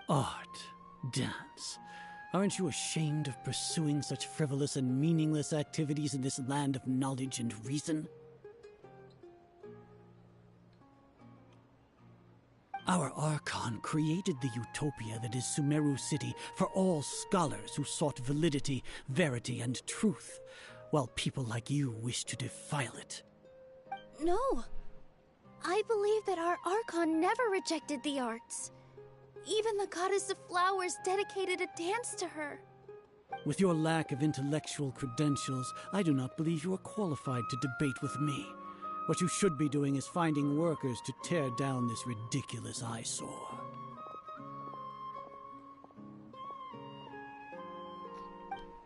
Speaker 2: Art, dance. Aren't you ashamed of pursuing such frivolous and meaningless activities in this land of knowledge and reason? Our Archon created the utopia that is Sumeru City for all scholars who sought validity, verity, and truth, while people like you wish to defile it.
Speaker 11: No. I believe that our Archon never rejected the arts. Even the goddess of flowers dedicated a dance to her.
Speaker 2: With your lack of intellectual credentials, I do not believe you are qualified to debate with me. What you should be doing is finding workers to tear down this ridiculous eyesore.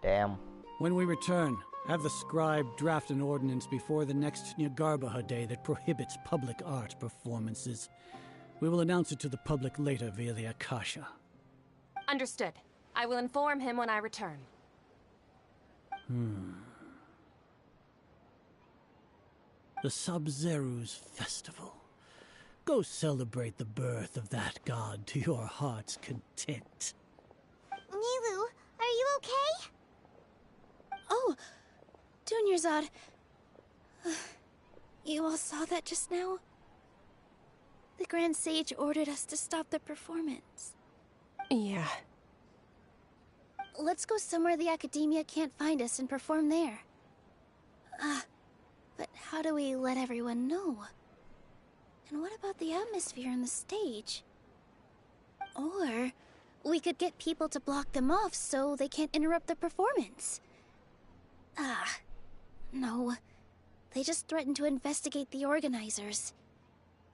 Speaker 1: Damn.
Speaker 2: When we return, have the scribe draft an ordinance before the next Nyargarbaha Day that prohibits public art performances. We will announce it to the public later via the Akasha.
Speaker 6: Understood. I will inform him when I return.
Speaker 2: The Sub-Zerus Festival. Go celebrate the birth of that god to your heart's content.
Speaker 4: Nilu, are you okay?
Speaker 11: Oh, Dunyarzad. You all saw that just now? The Grand Sage ordered us to stop the performance.
Speaker 7: Yeah.
Speaker 11: Let's go somewhere the Academia can't find us and perform there. But how do we let everyone know? And what about the atmosphere on the stage? Or we could get people to block them off so they can't interrupt the performance. No. They just threatened to investigate the organizers.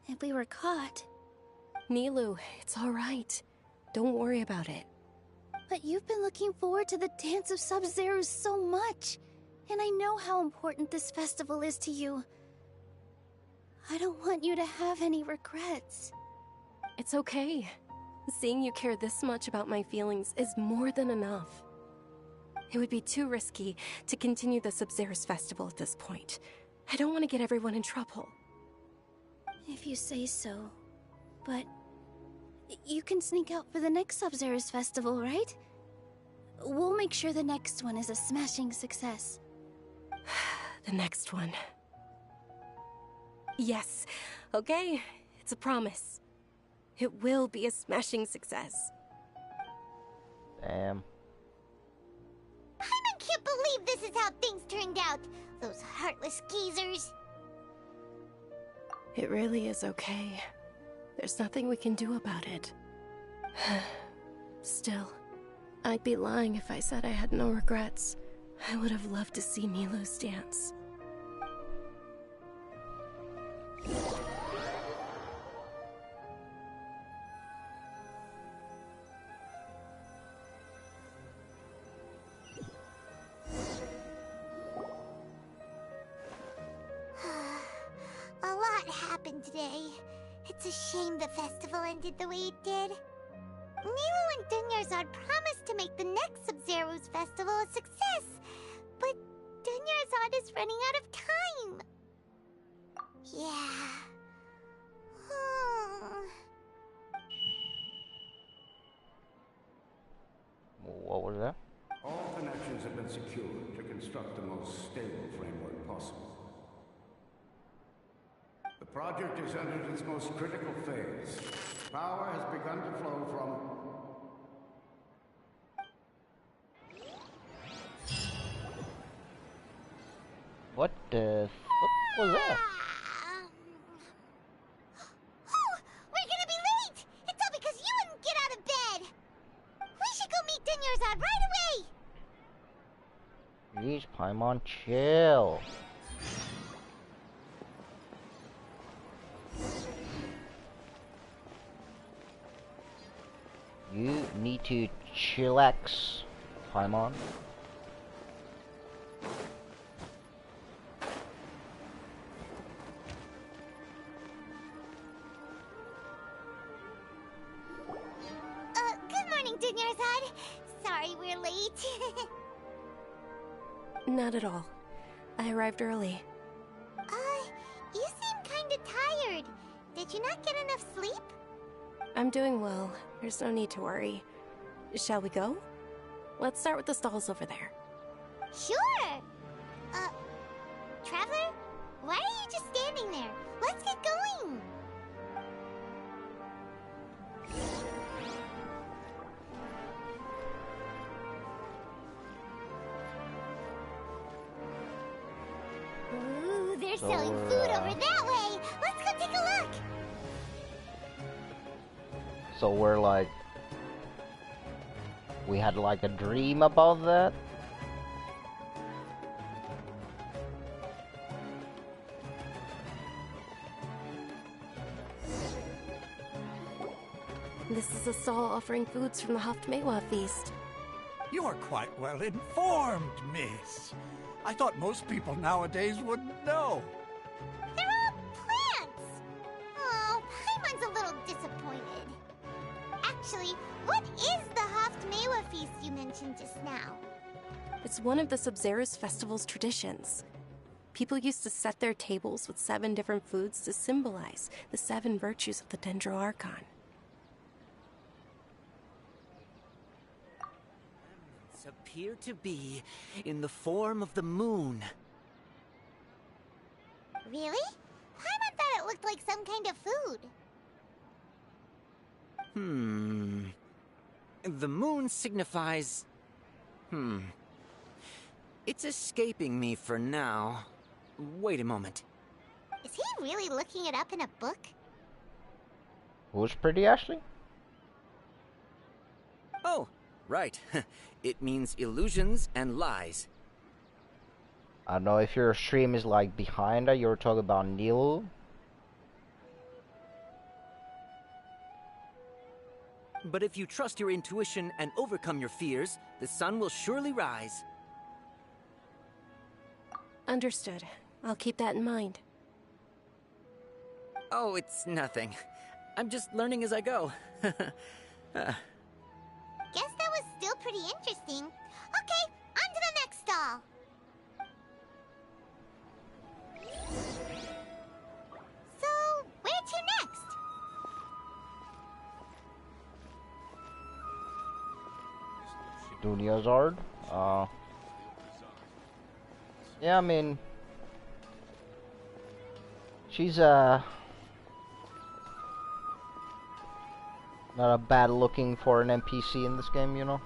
Speaker 11: If we were caught...
Speaker 7: Nilu, it's all right. Don't worry about it.
Speaker 11: But you've been looking forward to the Dance of Sub-Zerus so much. And I know how important this festival is to you. I don't want you to have any regrets.
Speaker 7: It's okay. Seeing you care this much about my feelings is more than enough. It would be too risky to continue the Sub-Zerus Festival at this point. I don't want to get everyone in trouble.
Speaker 11: If you say so. But you can sneak out for the next Sub-Zerus Festival, right? We'll make sure the next one is a smashing success.
Speaker 7: The next one. Yes. Okay, it's a promise. It will be a smashing success.
Speaker 1: Damn.
Speaker 4: I can't believe this is how things turned out. Those heartless geezers.
Speaker 7: It really is okay. There's nothing we can do about it. Still, I'd be lying if I said I had no regrets. I would have loved to see Nilu's dance.
Speaker 4: A lot happened happened today. It's a shame the festival ended the way it did. Nero and Dunyarzad promised to make the next Sub-Zero's festival a success, but Dunyarzad is running out of time. Yeah.
Speaker 1: What was that?
Speaker 12: All connections have been secured to construct the most stable framework possible. The project has entered its most critical phase. Power has begun to flow from...
Speaker 1: What the fuck was that?
Speaker 4: Oh, we're gonna be late! It's all because you wouldn't get out of bed! We should go meet Dunyarzad right away!
Speaker 1: Jeez, Paimon, chill. You need to chillax, Paimon.
Speaker 4: Good morning, Dunyarzad. Sorry we're late.
Speaker 7: Not at all. I arrived early.
Speaker 4: You seem kinda tired. Did you not get enough sleep?
Speaker 7: I'm doing well. There's no need to worry. Shall we go? Let's start with the stalls over there.
Speaker 4: Sure! Traveler? Why are you just standing there? Let's get going! Ooh, they're selling food over that way! Let's go take a look!
Speaker 1: So we're like... We had like a dream about that?
Speaker 7: This is a stall offering foods from the Haftmewa feast.
Speaker 13: You're quite well informed, miss. I thought most people nowadays wouldn't know.
Speaker 4: They're all plants! Oh, Paimon's a little disappointed. Actually, what is the Haftmewa feast you mentioned just now?
Speaker 7: It's one of the Sub-Zero's festival's traditions. People used to set their tables with 7 different foods to symbolize the 7 virtues of the Dendro Archon.
Speaker 9: Appear to be in the form of the moon.
Speaker 4: Really? Paimon thought it looked like some kind of food.
Speaker 9: The moon signifies... It's escaping me for now. Wait a moment.
Speaker 4: Is he really looking it up in a book?
Speaker 1: Who's pretty, Ashley?
Speaker 9: Oh, right. It means illusions and lies.
Speaker 1: I don't know if your stream is like behind that. You were talking about Nilu.
Speaker 9: But if you trust your intuition and overcome your fears, the sun will surely rise.
Speaker 7: Understood. I'll keep that in mind.
Speaker 9: Oh, it's nothing. I'm just learning as I go.
Speaker 4: Guess that was still pretty interesting. Okay, on to the next stall. So, where to next?
Speaker 1: Dunyarzad. Yeah, I mean, she's not a bad looking for an NPC in this game, you know.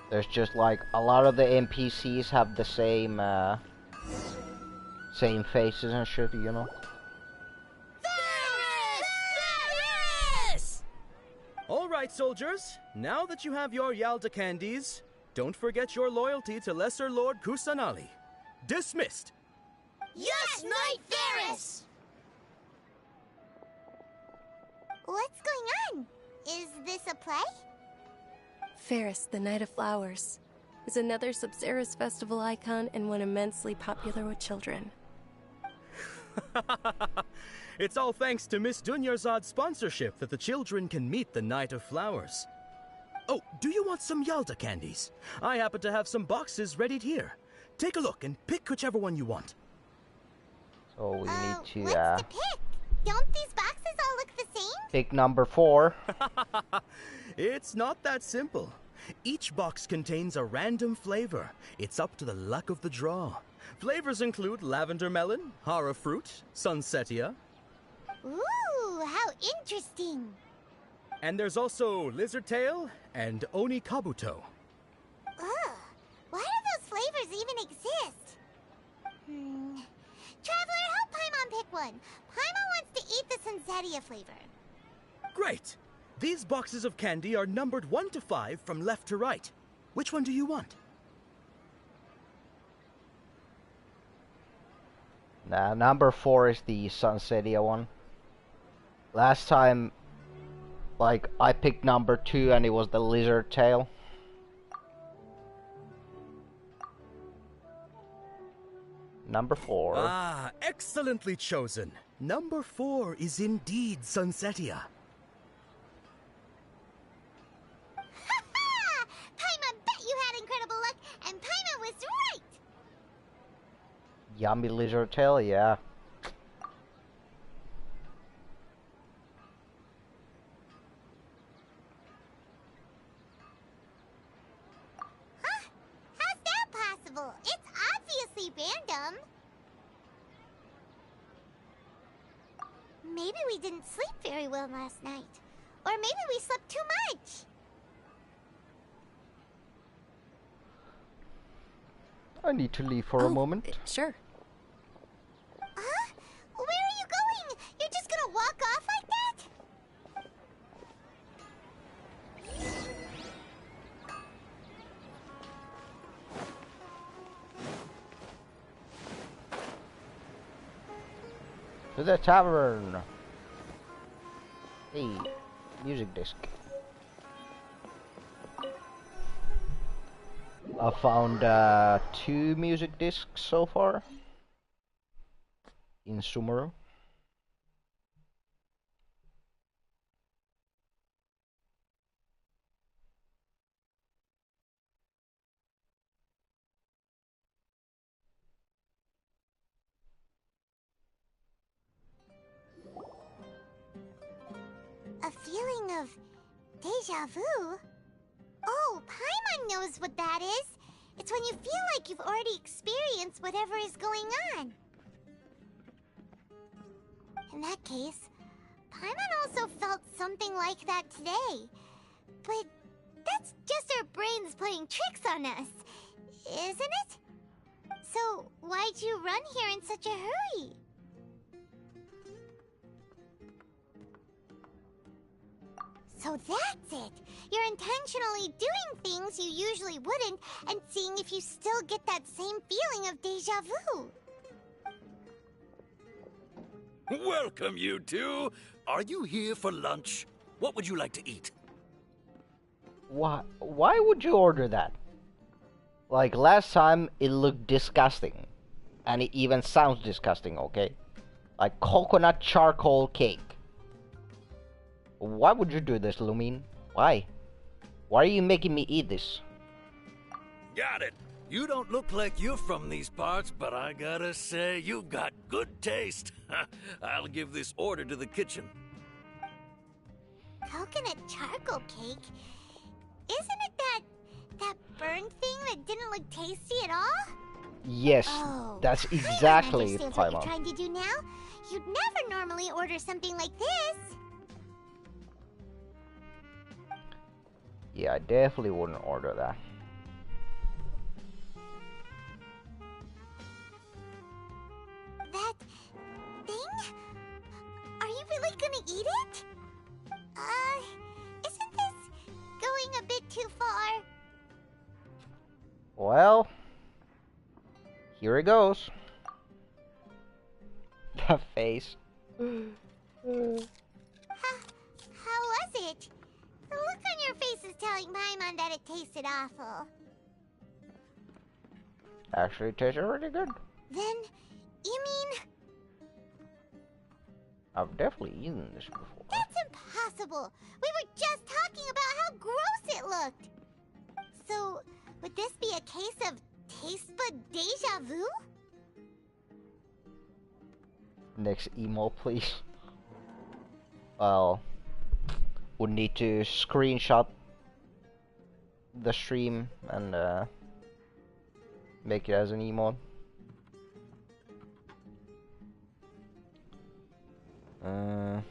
Speaker 1: There's just like a lot of the NPCs have the same same faces and shit, you know.
Speaker 10: All right, soldiers. Now that you have your Yalda candies, don't forget your loyalty to Lesser Lord Kusanali. Dismissed.
Speaker 4: Yes, Knight Varys! What's going on? Is this a play?
Speaker 7: Ferris, the Knight of Flowers, is another Sub-Zero's festival icon and one immensely popular with children.
Speaker 10: It's all thanks to Miss Dunyarzad's sponsorship that the children can meet the Knight of Flowers. Oh, do you want some Yalda candies? I happen to have some boxes readied here. Take a look and pick whichever one you want.
Speaker 1: So we need to
Speaker 4: what's to pick? Don't these boxes all look the same?
Speaker 1: pick number 4.
Speaker 10: It's not that simple. Each box contains a random flavor. It's up to the luck of the draw. Flavors include lavender melon, hara fruit, sunsetia.
Speaker 4: Ooh, how interesting.
Speaker 10: And there's also lizard tail and oni kabuto.
Speaker 4: Ugh, why do those flavors even exist? Traveler, help Paimon pick one. Paimon wants to eat the sunsetia flavor.
Speaker 10: Great! These boxes of candy are numbered 1 to 5 from left to right. Which one do you want?
Speaker 1: Nah, number 4 is the Sunsetia one. Last time, like, I picked number 2 and it was the lizard tail. Number 4.
Speaker 10: Ah, excellently chosen. Number 4 is indeed Sunsetia.
Speaker 4: Paimon bet you had incredible luck, and Paimon was right!
Speaker 1: Yummy lizard tail, yeah.
Speaker 4: Huh? How's that possible? It's obviously random. Maybe we didn't sleep very well last night. Or maybe we slept too much.
Speaker 1: I need to leave for a moment.
Speaker 7: Sure.
Speaker 4: Huh? Where are you going? You're just gonna walk off like that?
Speaker 1: To the tavern. Hey, music disc. I found 2 music discs so far in Sumeru.
Speaker 4: A feeling of deja vu? Oh, Paimon knows what that is. It's when you feel like you've already experienced whatever is going on. In that case, Paimon also felt something like that today. But that's just our brains playing tricks on us, isn't it? So why'd you run here in such a hurry? So that's it! You're intentionally doing things you usually wouldn't and seeing if you still get that same feeling of deja vu.
Speaker 14: Welcome, you two! Are you here for lunch? What would you like to eat?
Speaker 1: Why would you order that? Like, last time it looked disgusting. And it even sounds disgusting, okay? Like coconut charcoal cake. Why would you do this, Lumine? Why? Why are you making me eat this?
Speaker 14: Got it! You don't look like you're from these parts, but I gotta say, you've got good taste. I'll give this order to the kitchen.
Speaker 4: Coconut charcoal cake? Isn't it that burned thing that didn't look tasty at all?
Speaker 1: Yes,
Speaker 4: Oh,
Speaker 1: that's
Speaker 4: Paimon
Speaker 1: exactly
Speaker 4: understands what you're
Speaker 1: Paimon.
Speaker 4: trying to do now. You'd never normally order something like this.
Speaker 1: Yeah, I definitely wouldn't order that.
Speaker 4: That thing? Are you really gonna eat it? Isn't this going a bit too far?
Speaker 1: Well, here it goes. The face.
Speaker 4: How was it? The look on your face is telling Paimon that it tasted awful.
Speaker 1: Actually, it tasted really good.
Speaker 4: Then, you mean...
Speaker 1: I've definitely eaten this before.
Speaker 4: That's impossible! We were just talking about how gross it looked! So, would this be a case of taste bud deja vu?
Speaker 1: Next email, please. Well, would need to screenshot the stream and make it as an emote.
Speaker 4: Paimon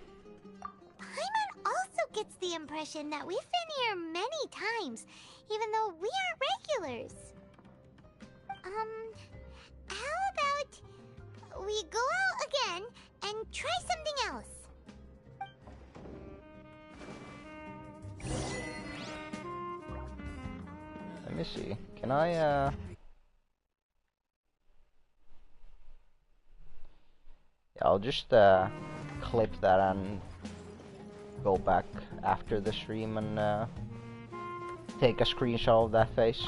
Speaker 4: also gets the impression that we've been here many times, even though we aren't regulars. How about we go out again and try something else?
Speaker 1: Let me see. Can I Yeah, I'll just clip that and go back after the stream and take a screenshot of that face.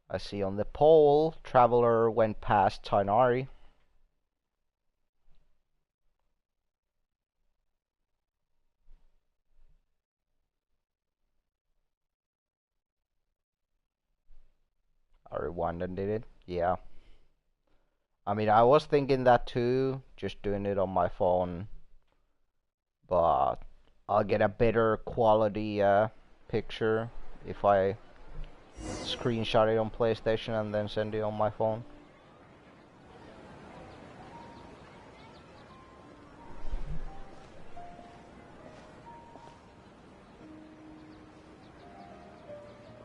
Speaker 1: I see on the poll, Traveler went past Tainari. I rewound and did it. Yeah. I mean, I was thinking that too, just doing it on my phone. But I'll get a better quality picture if I screenshot it on PlayStation and then send it on my phone.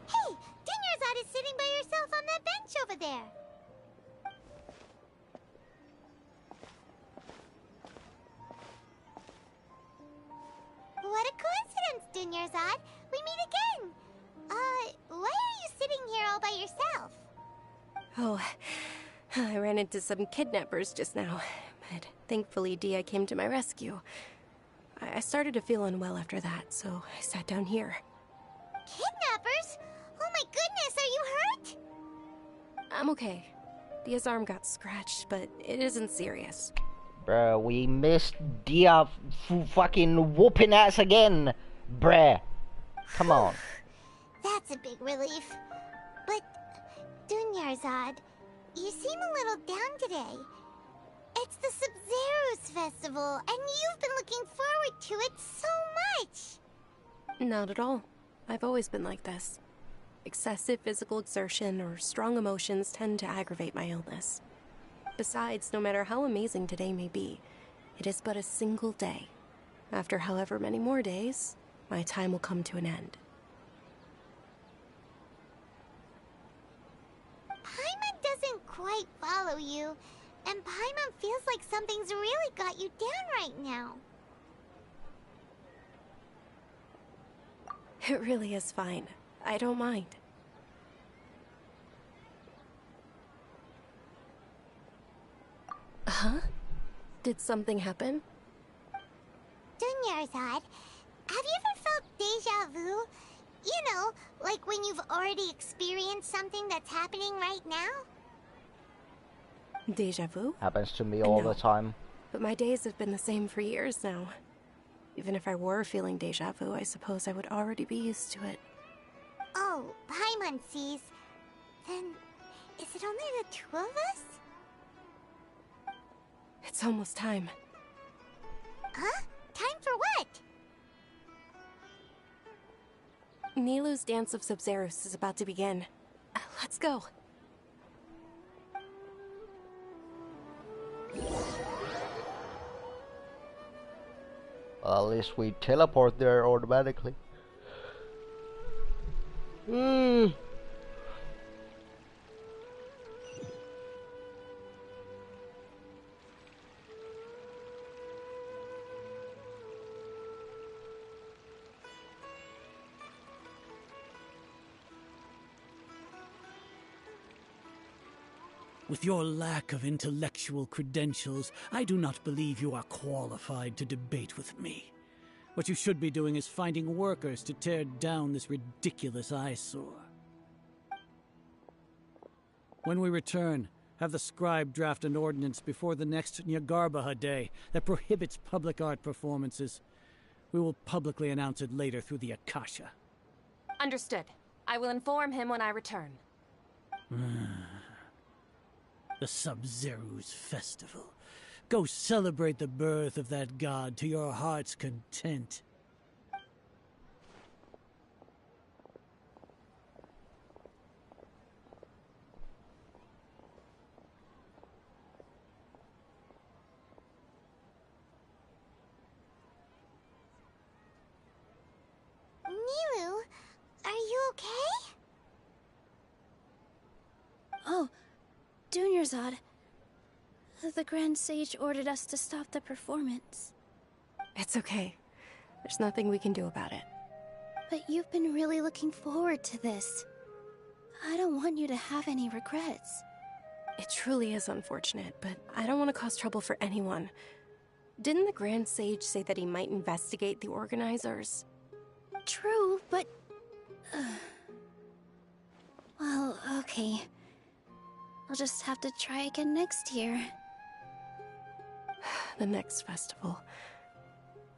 Speaker 4: Hey, Dinyarzad is sitting by herself on that bench over there. What a coincidence, Dinyarzad. We meet again. Why are you sitting here all by yourself?
Speaker 7: Oh, I ran into some kidnappers just now, but thankfully Dia came to my rescue. I started to feel unwell after that, so I sat down here.
Speaker 4: Kidnappers? Oh my goodness, are you hurt?
Speaker 7: I'm okay. Dia's arm got scratched, but it isn't serious.
Speaker 1: Bruh, we missed Dia fucking whooping ass again. Bruh. Come on.
Speaker 4: That's a big relief. But, Dunyarzad, you seem a little down today. It's the Sub-Zero's festival, and you've been looking forward to it so much.
Speaker 7: Not at all. I've always been like this. Excessive physical exertion or strong emotions tend to aggravate my illness. Besides, no matter how amazing today may be, it is but a single day. After however many more days, my time will come to an end.
Speaker 4: Paimon doesn't quite follow you, and Paimon feels like something's really got you down right now.
Speaker 7: It really is fine. I don't mind. Huh? Did something happen?
Speaker 4: Dunyarzad, have you ever felt deja vu? You know, like when you've already experienced something that's happening right now?
Speaker 7: Deja vu?
Speaker 1: Happens to me all the time.
Speaker 7: But my days have been the same for years now. Even if I were feeling deja vu, I suppose I would already be used to it.
Speaker 4: Oh, Paimon sees. Then, is it only the two of us?
Speaker 7: It's almost time.
Speaker 4: Huh? Time for what?
Speaker 7: Nilou's Dance of Subzerus is about to begin. Let's go.
Speaker 1: Well, at least we teleport there automatically.
Speaker 2: With your lack of intellectual credentials, I do not believe you are qualified to debate with me. What you should be doing is finding workers to tear down this ridiculous eyesore. When we return, have the scribe draft an ordinance before the next Nyargarbaha Day that prohibits public art performances. We will publicly announce it later through the Akasha.
Speaker 6: Understood. I will inform him when I return.
Speaker 2: The Sub-Zeru's festival. Go celebrate the birth of that god to your heart's content.
Speaker 4: Nilu, are you okay?
Speaker 11: Oh, Dunyarzad. The Grand Sage ordered us to stop the performance.
Speaker 7: It's okay. There's nothing we can do about it.
Speaker 11: But you've been really looking forward to this. I don't want you to have any regrets.
Speaker 7: It truly is unfortunate, but I don't want to cause trouble for anyone. Didn't the Grand Sage say that he might investigate the organizers?
Speaker 11: True, but... well, okay. I'll just have to try again next year.
Speaker 7: The next festival.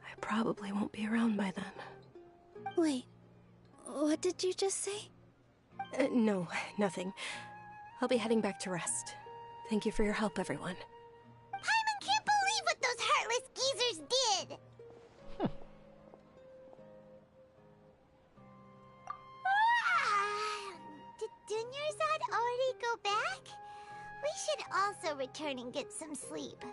Speaker 7: I probably won't be around by then.
Speaker 11: Wait, what did you just say?
Speaker 7: No, nothing. I'll be heading back to rest. Thank you for your help, everyone.
Speaker 4: Paimon can't believe what those heartless geezers did! Did Dunyarzad already go back? We should also return and get some sleep.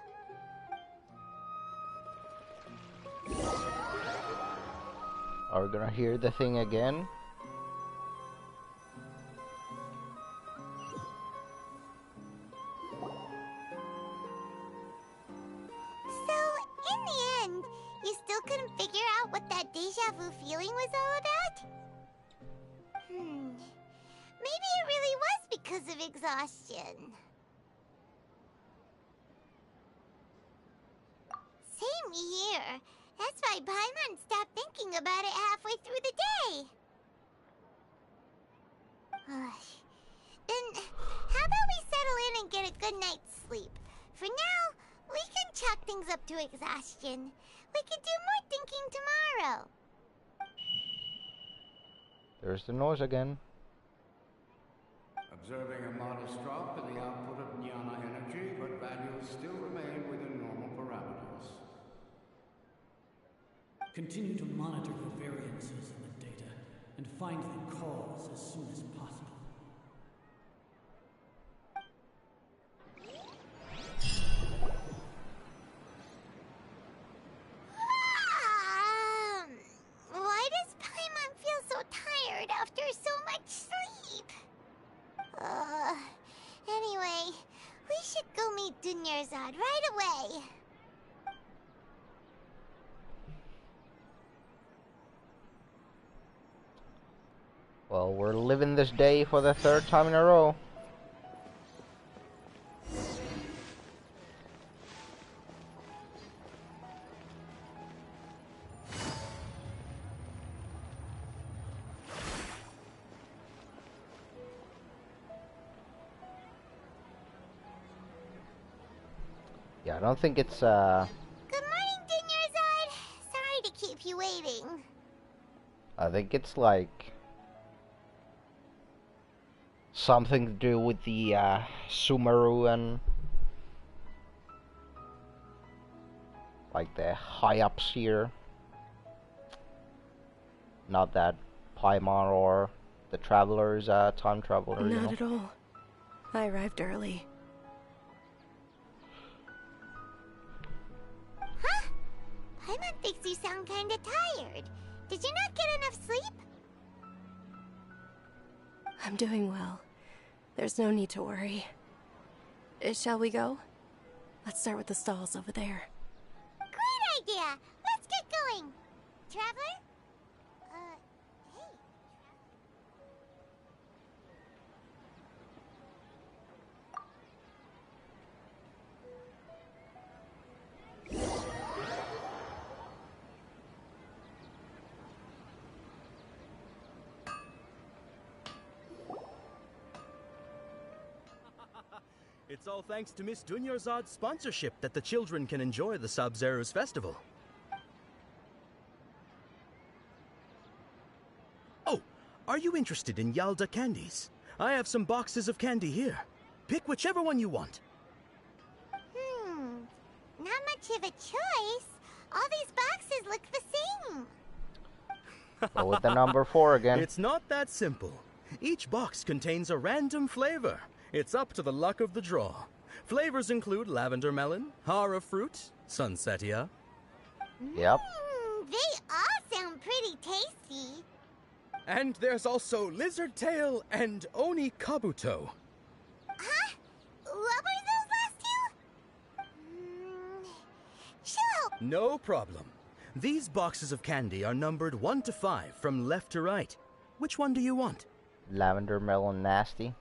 Speaker 1: Are we gonna hear the thing again?
Speaker 4: So, in the end, you still couldn't figure out what that deja vu feeling was all about? Maybe it really was because of exhaustion. Same here. That's why Paimon stopped thinking about it halfway through the day. Then, how about we settle in and get a good night's sleep? For now, we can chalk things up to exhaustion. We could do more thinking tomorrow.
Speaker 1: There's the noise again.
Speaker 12: Observing a modest drop in the output of Jnana energy, but values still remain within normal parameters.
Speaker 2: Continue to monitor for variances in the data and find the cause as soon as possible.
Speaker 4: Why does Paimon feel so tired after so much sleep? Anyway, we should go meet Dunyarzad right away.
Speaker 1: Well, we're living this day for the third time in a row. Yeah, I don't think it's,
Speaker 4: Good morning, Dunyarzad. Sorry to keep you waiting.
Speaker 1: I think it's like something to do with the Sumeru and like the high-ups here. Not that Paimon or the Traveler's time traveler, you know?
Speaker 7: Not at all. I arrived early.
Speaker 4: Huh? Paimon thinks you sound kinda tired. Did you not get enough sleep?
Speaker 7: I'm doing well. There's no need to worry. Shall we go? Let's start with the stalls over there.
Speaker 4: Great idea! Let's get going! Traveler? Hey.
Speaker 10: It's all thanks to Miss Dunyarzad's sponsorship that the children can enjoy the Sub-Zero's festival. Oh, are you interested in Yalda candies? I have some boxes of candy here. Pick whichever one you want.
Speaker 4: Not much of a choice. All these boxes look the same.
Speaker 1: Go with the number 4 again.
Speaker 10: It's not that simple. Each box contains a random flavor. It's up to the luck of the draw. Flavors include lavender melon, hara fruit, sunsetia.
Speaker 1: Yep.
Speaker 4: They all sound pretty tasty.
Speaker 10: And there's also lizard tail and oni kabuto.
Speaker 4: Huh? What were those last two? Chill.
Speaker 10: No problem. These boxes of candy are numbered 1 to 5 from left to right. Which one do you want?
Speaker 1: Lavender melon nasty.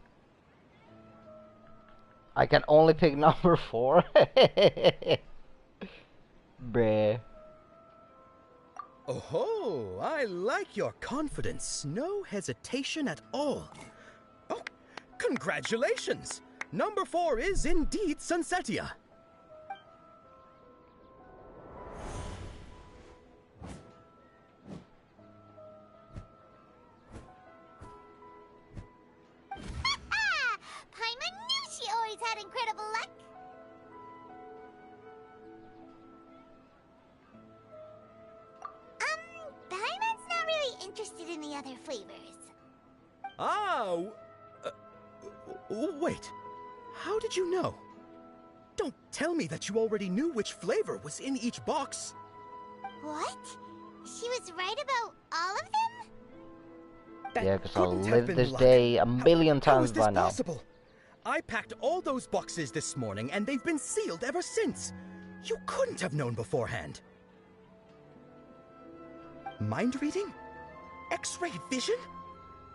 Speaker 1: I can only pick number 4. Bruh.
Speaker 10: Oh, I like your confidence. No hesitation at all. Oh, congratulations! Number 4 is indeed Sunsetia.
Speaker 4: Paimon knew she always had incredible luck. Paimon's not really interested in the other flavors.
Speaker 10: Wait. How did you know? Don't tell me that you already knew which flavor was in each box.
Speaker 4: What? She was right about all of them?
Speaker 10: That
Speaker 1: Yeah, because I'll
Speaker 10: couldn't have
Speaker 1: live
Speaker 10: been
Speaker 1: this
Speaker 10: luck.
Speaker 1: day a million
Speaker 10: How
Speaker 1: times
Speaker 10: is this
Speaker 1: by now.
Speaker 10: possible? I packed all those boxes this morning and they've been sealed ever since. You couldn't have known beforehand. Mind reading? X-ray vision?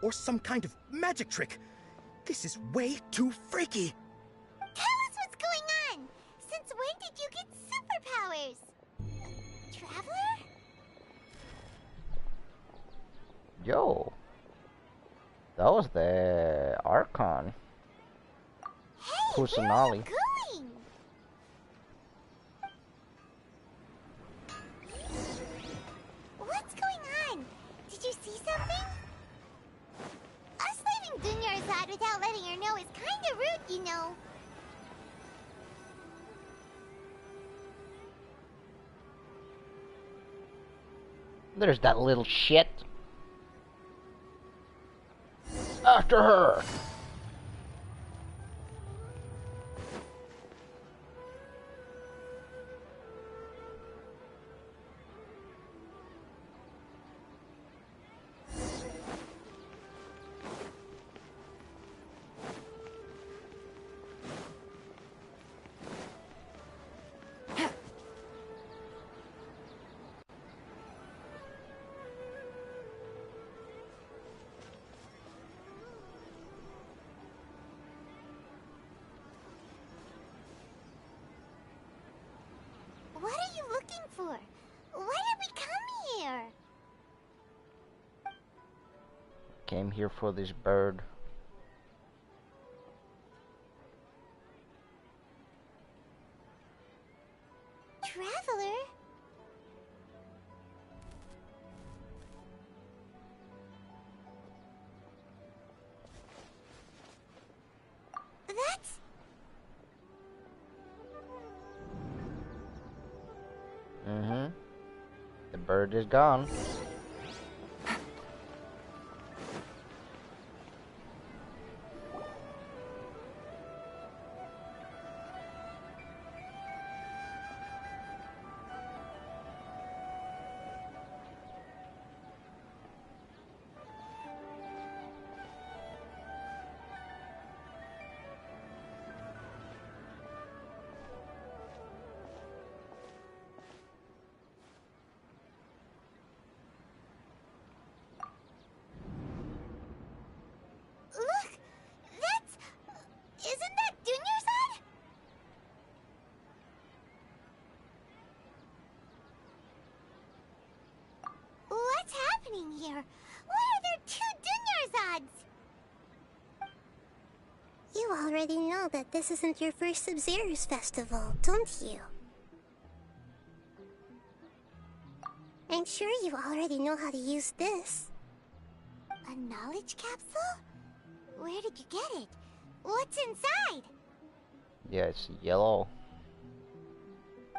Speaker 10: Or some kind of magic trick? This is way too freaky.
Speaker 4: Tell us what's going on. Since when did you get superpowers? Traveler?
Speaker 1: Yo. That was the Archon.
Speaker 4: Hey,
Speaker 1: Kusanali.
Speaker 4: where are you going? What's going on? Did you see something? Us leaving Dunyarzad without letting her know is kinda rude, you know.
Speaker 1: There's that little shit. After her.
Speaker 4: What are you looking for? Why did we come here?
Speaker 1: Came here for this bird.
Speaker 4: Traveler? That's...
Speaker 1: Mm-hmm. The bird is gone.
Speaker 4: Look! That's... Isn't that Dunyarzad? What's happening here? Why are there two Dunyarzads? You
Speaker 15: already know that this isn't your first Sub-Zero's festival, don't you? I'm sure you already know how to use this.
Speaker 4: A knowledge capsule? Where did you get it? What's inside?
Speaker 1: Yeah, it's yellow.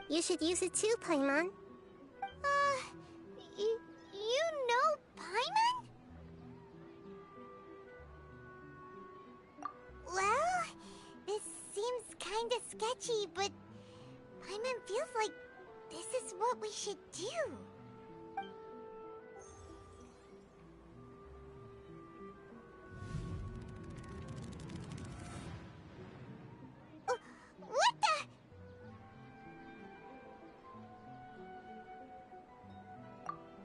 Speaker 15: You should use it too, Paimon.
Speaker 4: You know Paimon? Well, this seems kinda sketchy, but Paimon feels like this is what we should do. What the?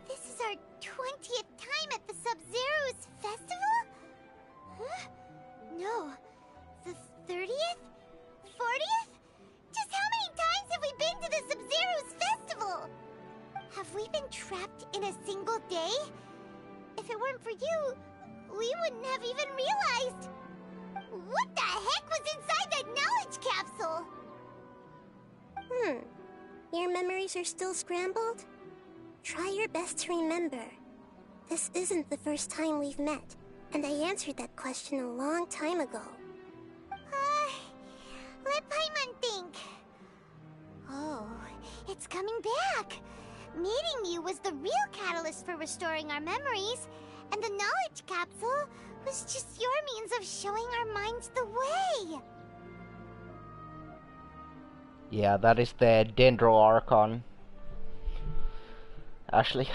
Speaker 4: This is our 20th time at the Sub-Zero's festival? Huh? No. The 30th? 40th? Just how many times have we been to the Sub-Zero's festival? Have we been trapped in a single day? If it weren't for you, we wouldn't have even realized. What the heck was inside that knowledge capsule?
Speaker 15: Your memories are still scrambled? Try your best to remember. This isn't the first time we've met, and I answered that question a long time ago.
Speaker 4: Let Paimon think. Oh, it's coming back. Meeting you was the real catalyst for restoring our memories, and the knowledge capsule was just your means of showing our minds the way.
Speaker 1: Yeah, that is the Dendro Archon. Actually.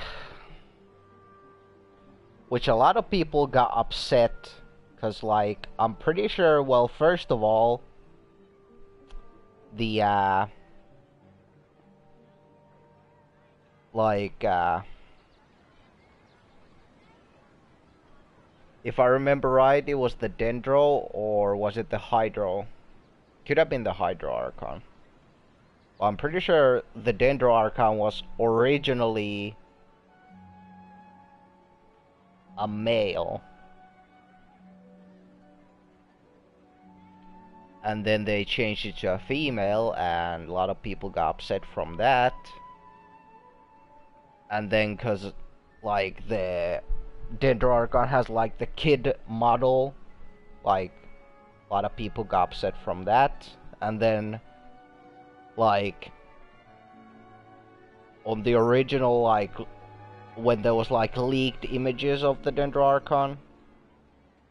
Speaker 1: Which a lot of people got upset. Because, like, I'm pretty sure, well, first of all, the, if I remember right, it was the Dendro, or was it the Hydro? Could have been the Hydro Archon. Well, I'm pretty sure the Dendro Archon was originally a male. And then they changed it to a female, and a lot of people got upset from that. And then, cause, like, the Dendro Archon has, like, the kid model, like, a lot of people got upset from that. And then, like, on the original, like, when there was, like, leaked images of the Dendro Archon,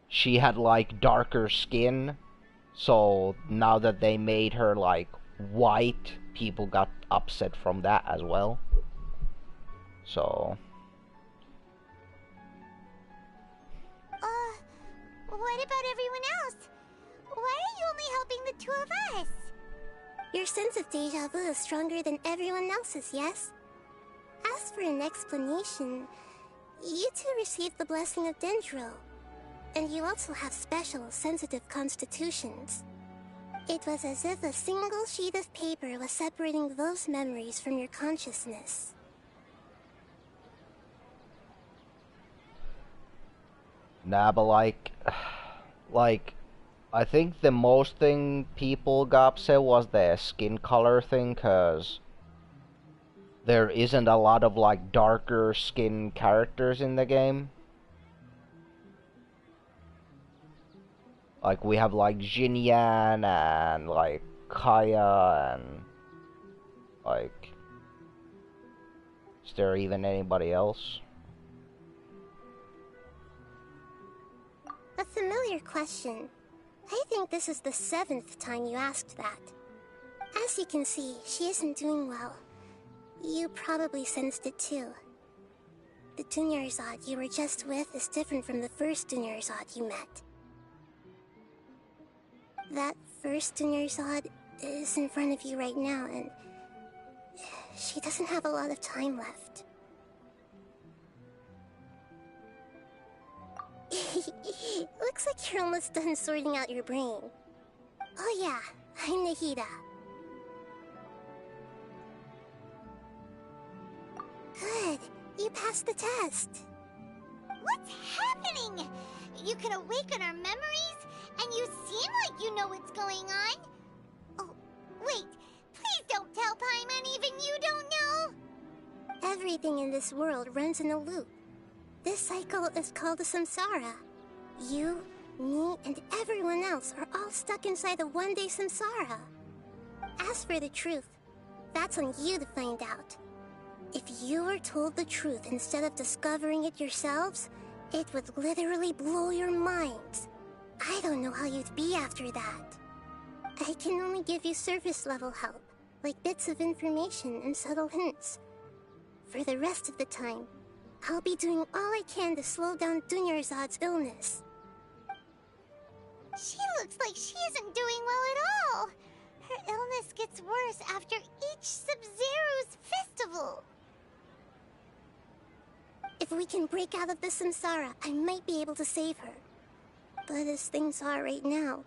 Speaker 1: she had, like, darker skin. So now that they made her, like, white, people got upset from that as well. So
Speaker 4: what about everyone else? Why are you only helping the two of us?
Speaker 15: Your sense of deja vu is stronger than everyone else's, yes? As for an explanation, you two received the blessing of Dendro. And you also have special, sensitive constitutions. It was as if a single sheet of paper was separating those memories from your consciousness.
Speaker 1: nah, but like, I think the most thing people got upset was the skin color thing, cause there isn't a lot of, like, darker skin characters in the game. Like, we have, like, Jinyan and, like, Kaya and, like, is there even anybody else?
Speaker 15: A familiar question. I think this is the 7th time you asked that. As you can see, she isn't doing well. You probably sensed it too. The Dunyarzad you were just with is different from the first Dunyarzad you met. That first Dunyarzad is in front of you right now, and she doesn't have a lot of time left. Looks like you're almost done sorting out your brain. Oh yeah, I'm Nahida. Good, you passed the test.
Speaker 4: What's happening? You can awaken our memories And you seem like you know what's going on. Oh, wait. Please don't tell Paimon even you don't know.
Speaker 15: Everything in this world runs in a loop. This cycle is called the samsara. You, me, and everyone else are all stuck inside the one-day samsara. As for the truth, that's on you to find out. If you were told the truth instead of discovering it yourselves, it would literally blow your minds. I don't know how you'd be after that. I can only give you surface-level help, like bits of information and subtle hints. For the rest of the time, I'll be doing all I can to slow down Dunyarzad's illness.
Speaker 4: She looks like she isn't doing well at all. Her illness gets worse after each Sub-Zero's festival.
Speaker 15: If we can break out of the samsara, I might be able to save her. But as things are right now,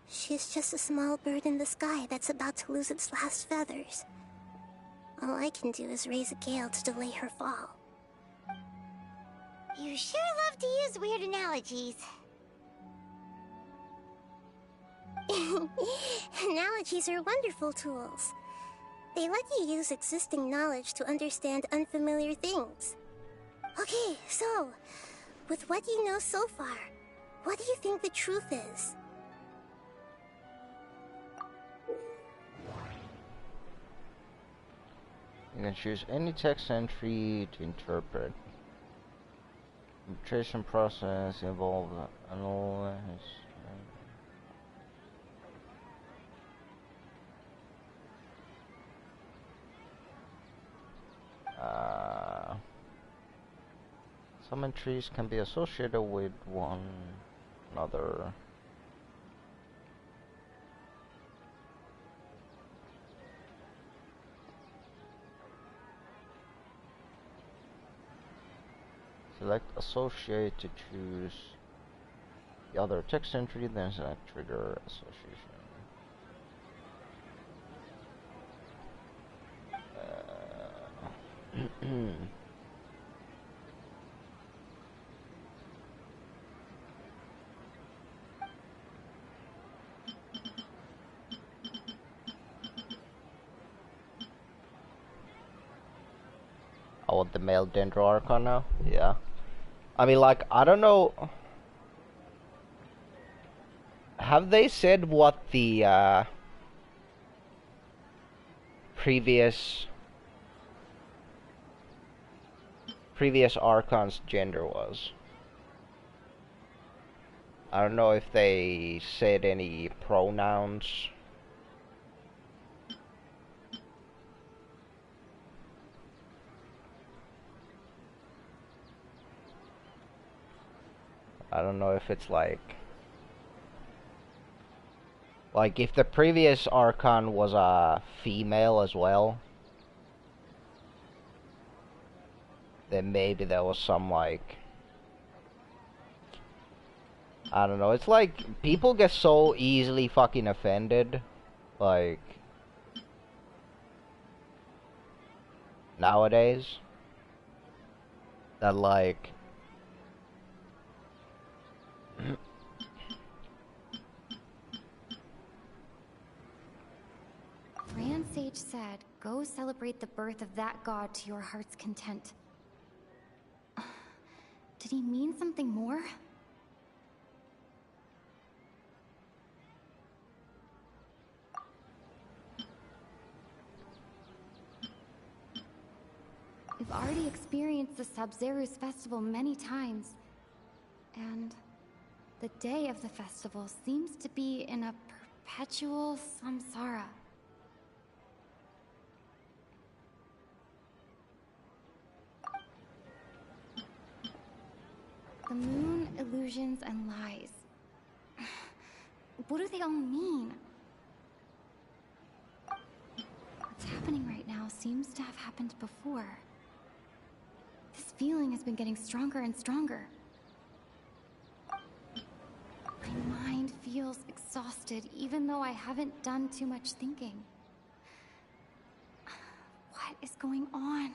Speaker 15: she's just a small bird in the sky that's about to lose its last feathers. All I can do is raise a gale to delay her fall.
Speaker 4: You sure love to use weird analogies.
Speaker 15: Analogies are wonderful tools. They let you use existing knowledge to understand unfamiliar things. Okay, so, with what you know so far, what do you think the truth is?
Speaker 1: You can choose any text entry to interpret. Interpretation process involves analysis. Some entries can be associated with one another. Select associate to choose the other text entry, then select trigger association. I want the male Dendro Archon now? Yeah. I mean, like, I don't know. Have they said what the previous Archon's gender was? I don't know if they said any pronouns. I don't know if it's like if the previous Archon was a female as well, then maybe there was some like, I don't know, it's like people get so easily fucking offended, like, nowadays, that like
Speaker 16: Grand Sage said, go celebrate the birth of that god to your heart's content. Did he mean something more? We've already experienced the Sub-Zeru's festival many times. And the day of the festival seems to be in a perpetual samsara. The moon, illusions, and lies. What do they all mean? What's happening right now seems to have happened before. This feeling has been getting stronger and stronger. My mind feels exhausted, even though I haven't done too much thinking. What is going on?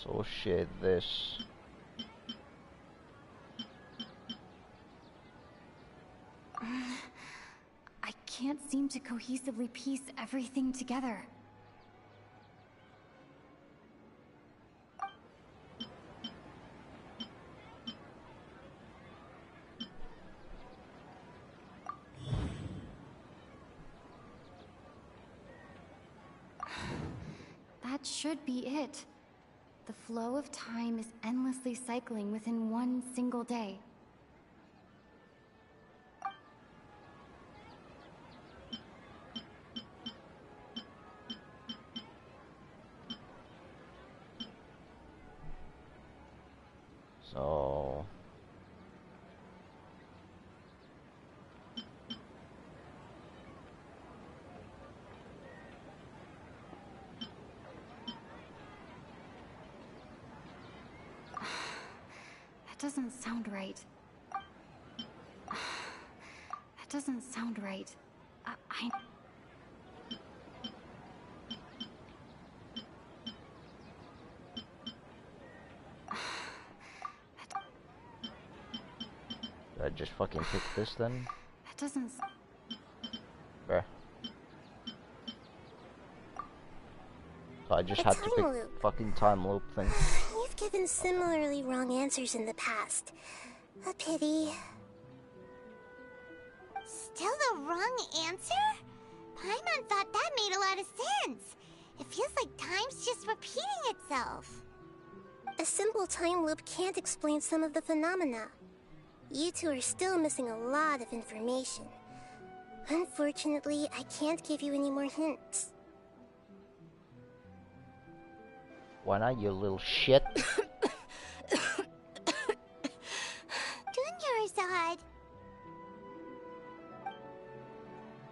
Speaker 1: So shit, this.
Speaker 16: I can't seem to cohesively piece everything together. That should be it. The flow of time is endlessly cycling within one single day.
Speaker 1: So...
Speaker 16: That doesn't sound right. That doesn't sound right. I...
Speaker 1: Did I just fucking pick this then?
Speaker 16: That doesn't...
Speaker 1: Okay. So I just
Speaker 15: A
Speaker 1: had to
Speaker 15: time
Speaker 1: pick
Speaker 15: loop.
Speaker 1: fucking time loop thing.
Speaker 15: You've given similarly wrong answers in the past. A pity.
Speaker 4: Still the wrong answer? Paimon thought that made a lot of sense. It feels like time's just repeating itself.
Speaker 15: A simple time loop can't explain some of the phenomena. You two are still missing a lot of information. Unfortunately, I can't give you any more hints.
Speaker 1: Why not, you little shit?
Speaker 4: Dunyarzad.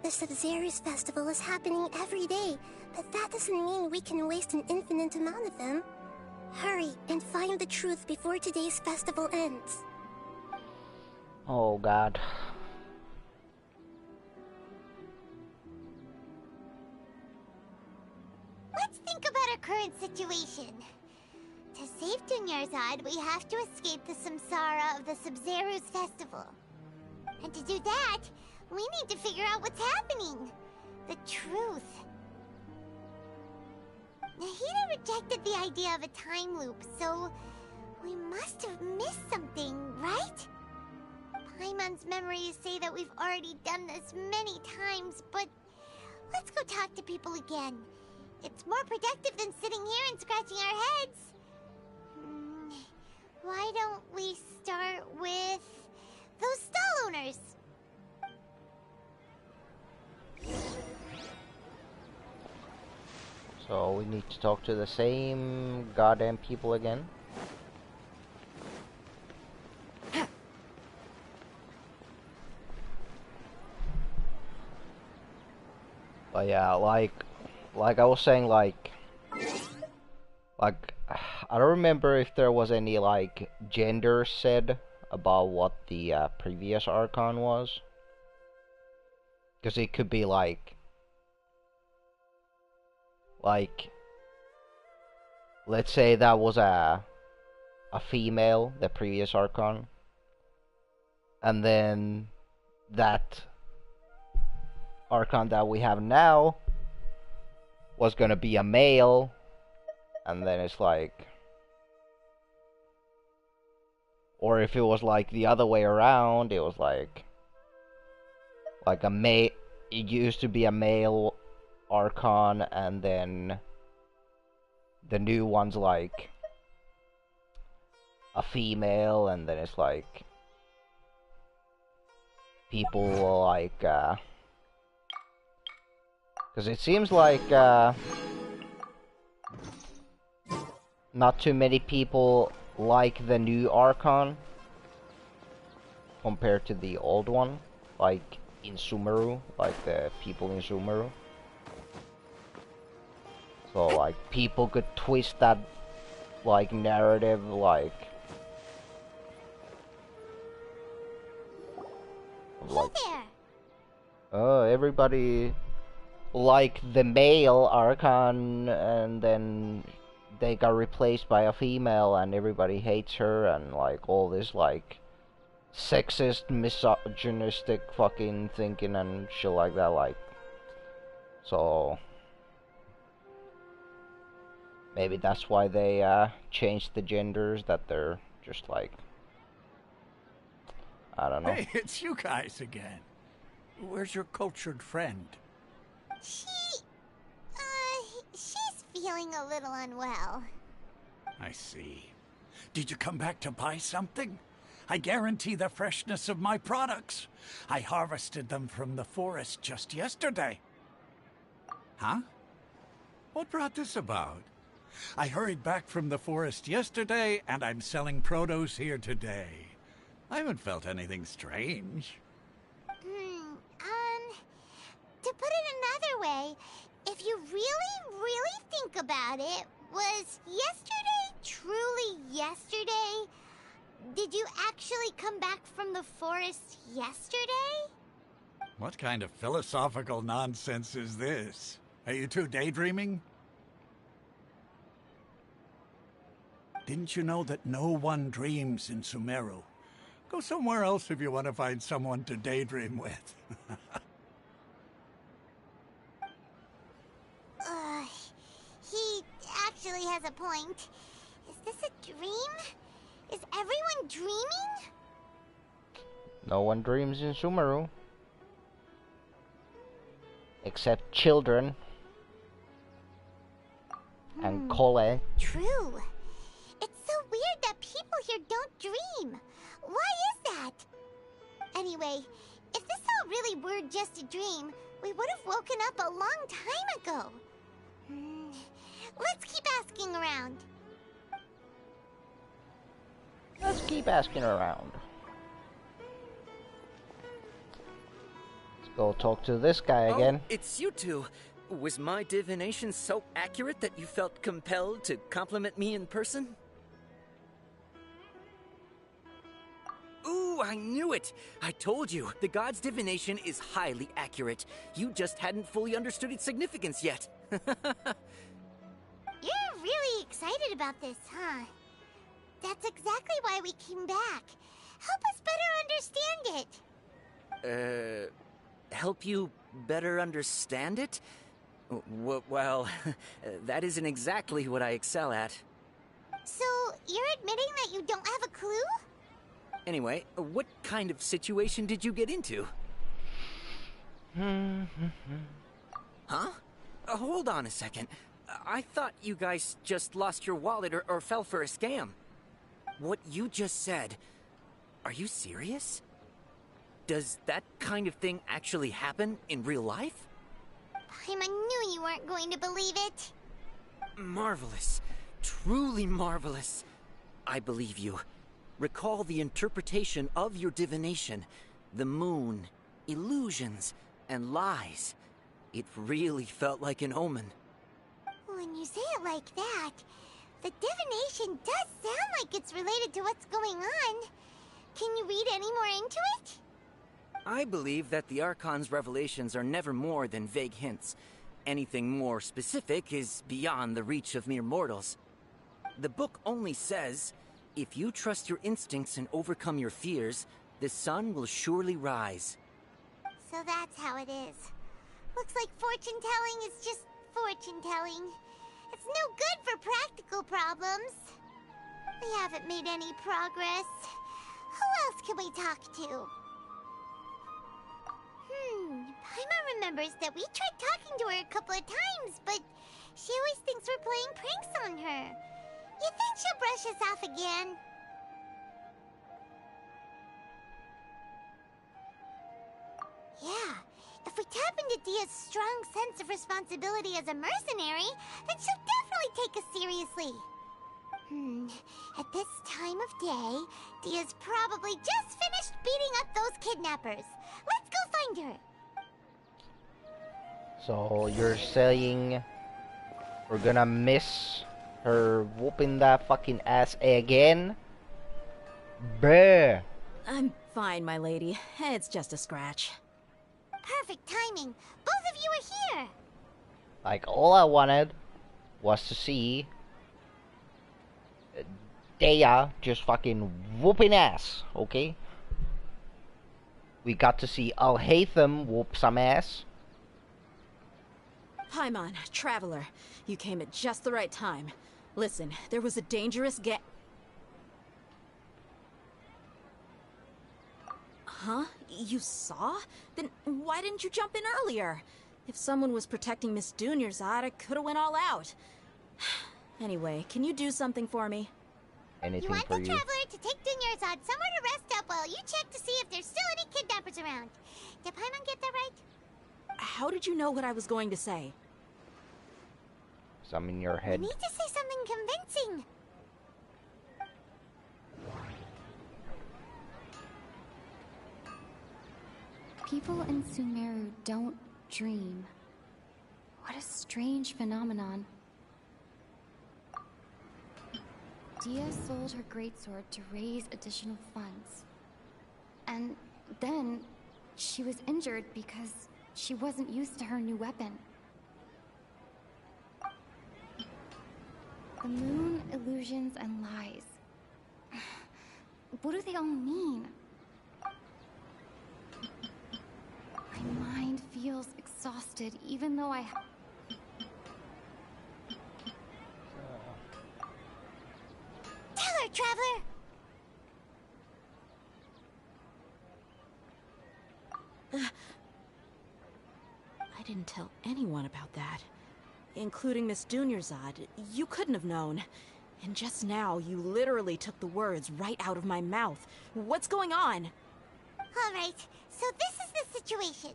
Speaker 15: The Sub-Zero's festival is happening every day, but that doesn't mean we can waste an infinite amount of them. Hurry and find the truth before today's festival ends.
Speaker 1: Oh god.
Speaker 4: Let's think about our current situation. To save Dunyarzad, we have to escape the samsara of the Sub-Zero's festival. And to do that, we need to figure out what's happening. The truth. Nahida rejected the idea of a time loop, so we must have missed something, right? Paimon's memories say that we've already done this many times, but let's go talk to people again. It's more productive than sitting here and scratching our heads. Why don't we start with those stall owners?
Speaker 1: So we need to talk to the same goddamn people again. But yeah, like I was saying, like I don't remember if there was any like gender said about what the previous Archon was, because it could be like let's say that was a female, the previous Archon, and then that Archon that we have now was gonna be a male, and then it's like, or if it was like the other way around, it was like a male. It used to be a male Archon, and then the new one's like a female, and then it's like people will like because it seems like not too many people like the new Archon compared to the old one, like in Sumeru, like the people in Sumeru. So like people could twist that like narrative, like everybody like the male Archon, and then they got replaced by a female and everybody hates her and like all this like sexist, misogynistic fucking thinking and shit like that, like, so maybe that's why they changed the genders, that they're just like, I don't know.
Speaker 13: Hey, it's you guys again. Where's your cultured friend?
Speaker 4: She's feeling a little unwell.
Speaker 13: I see. Did you come back to buy something? I guarantee the freshness of my products. I harvested them from the forest just yesterday. Huh? What brought this about? I hurried back from the forest yesterday, and I'm selling produce here today. I haven't felt anything strange.
Speaker 4: To put it another way, if you really think about it, was yesterday truly yesterday? Did you actually come back from the forest yesterday?
Speaker 13: What kind of philosophical nonsense is this? Are you two daydreaming? Didn't you know that no one dreams in Sumeru? Go somewhere else if you want to find someone to daydream with.
Speaker 4: He actually has a point. Is this a dream? Is everyone dreaming?
Speaker 1: No one dreams in Sumeru. Except children. And Cole.
Speaker 4: True. It's so weird that people here don't dream. Why is that? Anyway, if this all really were just a dream, we would have woken up a long time ago. Let's keep asking around.
Speaker 1: Let's keep asking around. Let's go talk to this guy again.
Speaker 9: Oh, it's you two. Was my divination so accurate that you felt compelled to compliment me in person? Ooh, I knew it! I told you, the god's divination is highly accurate. You just hadn't fully understood its significance yet.
Speaker 4: You're really excited about this, huh? That's exactly why we came back. Help us better understand it.
Speaker 9: Help you better understand it? Well, that isn't exactly what I excel at.
Speaker 4: So, you're admitting that you don't have a clue?
Speaker 9: Anyway, what kind of situation did you get into? Huh? Hold on a second. I thought you guys just lost your wallet or fell for a scam. What you just said, are you serious? Does that kind of thing actually happen in real life?
Speaker 4: Paimon knew you weren't going to believe it.
Speaker 9: Marvelous. Truly marvelous. I believe you. Recall the interpretation of your divination. The moon, illusions, and lies. It really felt like an omen.
Speaker 4: When you say it like that, the divination does sound like it's related to what's going on. Can you read any more into it?
Speaker 9: I believe that the Archon's revelations are never more than vague hints. Anything more specific is beyond the reach of mere mortals. The book only says, if you trust your instincts and overcome your fears, the sun will surely rise.
Speaker 4: So that's how it is. Looks like fortune-telling is just fortune-telling. It's no good for practical problems. We haven't made any progress. Who else can we talk to? Paimon remembers that we tried talking to her a couple of times, but she always thinks we're playing pranks on her. You think she'll brush us off again? Yeah, if we tap into Dia's strong sense of responsibility as a mercenary, then she'll definitely take us seriously. At this time of day, Dia's probably just finished beating up those kidnappers. Let's go find her.
Speaker 1: So you're saying we're gonna miss her whooping that fucking ass again? Bruh.
Speaker 8: I'm fine, my lady. It's just a scratch.
Speaker 4: Perfect timing. Both of you are here.
Speaker 1: Like, all I wanted was to see Dea just fucking whooping ass, okay? We got to see Al-Haytham whoop some ass.
Speaker 8: Paimon, Traveler, you came at just the right time. Listen, there was a dangerous Huh? You saw? Then why didn't you jump in earlier? If someone was protecting Miss Dunyarzad, I could've went all out. Anyway, can you do something for me?
Speaker 1: Anything
Speaker 4: you want
Speaker 1: for
Speaker 4: the
Speaker 1: you?
Speaker 4: Traveler to take Dunyarzad somewhere to rest up while you check to see if there's still any kidnappers around. Did Paimon get that right?
Speaker 8: How did you know what I was going to say?
Speaker 1: Some in your head.
Speaker 4: You need to say something convincing.
Speaker 16: People in Sumeru don't dream. What a strange phenomenon. Dia sold her greatsword to raise additional funds. And then she was injured because she wasn't used to her new weapon. The moon, illusions, and lies. What do they all mean? My mind feels exhausted, even though I...
Speaker 4: Tell her, Traveler!
Speaker 8: I didn't tell anyone about that. Including Miss Dunyarzad. You couldn't have known. And just now, you literally took the words right out of my mouth. What's going on?
Speaker 4: Alright, so this is the situation.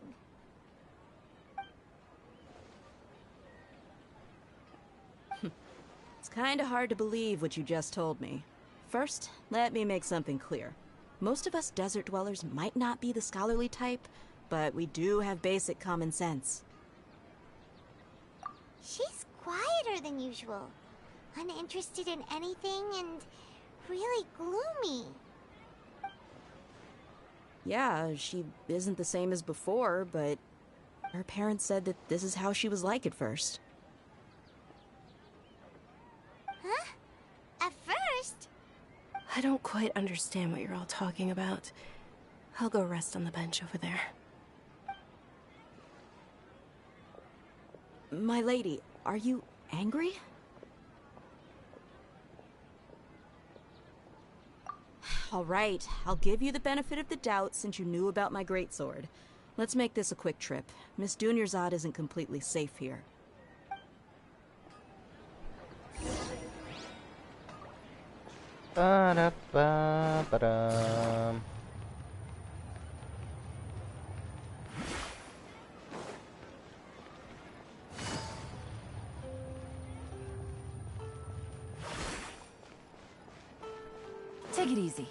Speaker 8: It's kinda hard to believe what you just told me. First, let me make something clear. Most of us desert dwellers might not be the scholarly type, but we do have basic common sense.
Speaker 4: She's quieter than usual. Uninterested in anything and really gloomy.
Speaker 8: Yeah, she isn't the same as before, but her parents said that this is how she was like at first.
Speaker 4: Huh? At first?
Speaker 7: I don't quite understand what you're all talking about. I'll go rest on the bench over there.
Speaker 8: My lady, are you angry? All right, I'll give you the benefit of the doubt since you knew about my greatsword. Let's make this a quick trip. Miss Dunyarzad isn't completely safe here.
Speaker 1: Ba-da-ba-ba-dum.
Speaker 3: Take it easy.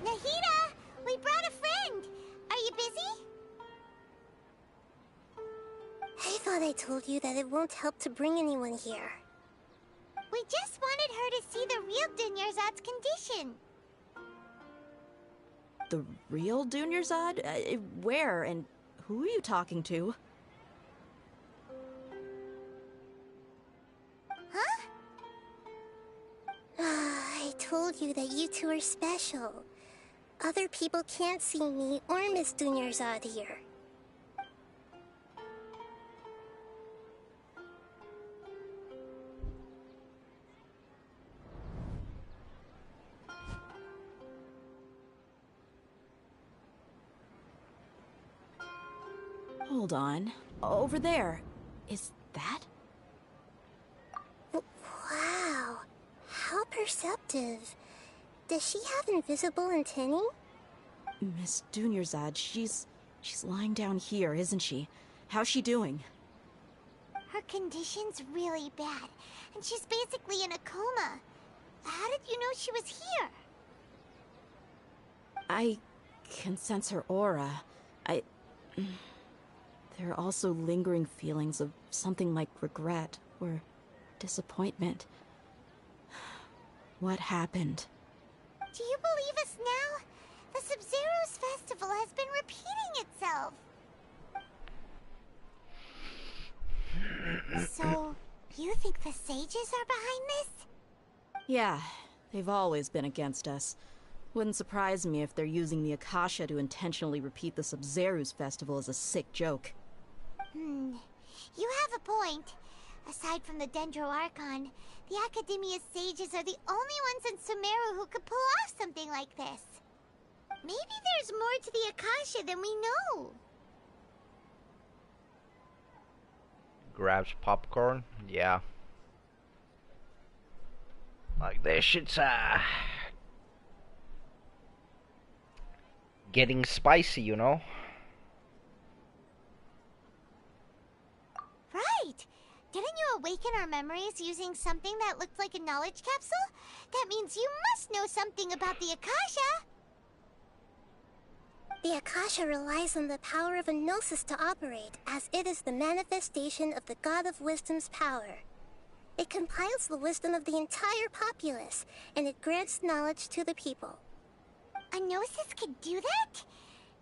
Speaker 4: Nahida! We brought a friend! Are you busy?
Speaker 15: I thought I told you that it won't help to bring anyone here.
Speaker 4: We just wanted her to see the real Dunyarzad's condition.
Speaker 8: The real Dunyarzad? Where and who are you talking to?
Speaker 4: Huh?
Speaker 15: I told you that you two are special. Other people can't see me or Miss Dunyarzad here.
Speaker 8: Hold on. Over there. Is that?
Speaker 15: Wow. How perceptive. Does she have invisible antennae?
Speaker 8: Miss Dunyarzad, she's lying down here, isn't she? How's she doing?
Speaker 4: Her condition's really bad, and she's basically in a coma. How did you know she was here?
Speaker 8: I can sense her aura. There are also lingering feelings of something like regret or disappointment. What happened?
Speaker 4: Do you believe us now? The Sub-Zero's festival has been repeating itself. So, you think the sages are behind this?
Speaker 8: Yeah, they've always been against us. Wouldn't surprise me if they're using the Akasha to intentionally repeat the Sub-Zeru's festival as a sick joke.
Speaker 4: You have a point. Aside from the Dendro Archon, the Academia's sages are the only ones in Sumeru who could pull off something like this. Maybe there's more to the Akasha than we know.
Speaker 1: Grabs popcorn? Yeah. Like this shit's getting spicy, you know?
Speaker 4: Right! Didn't you awaken our memories using something that looked like a knowledge capsule? That means you must know something about the Akasha!
Speaker 15: The Akasha relies on the power of a gnosis to operate, as it is the manifestation of the God of Wisdom's power. It compiles the wisdom of the entire populace, and it grants knowledge to the people.
Speaker 4: A gnosis could do that?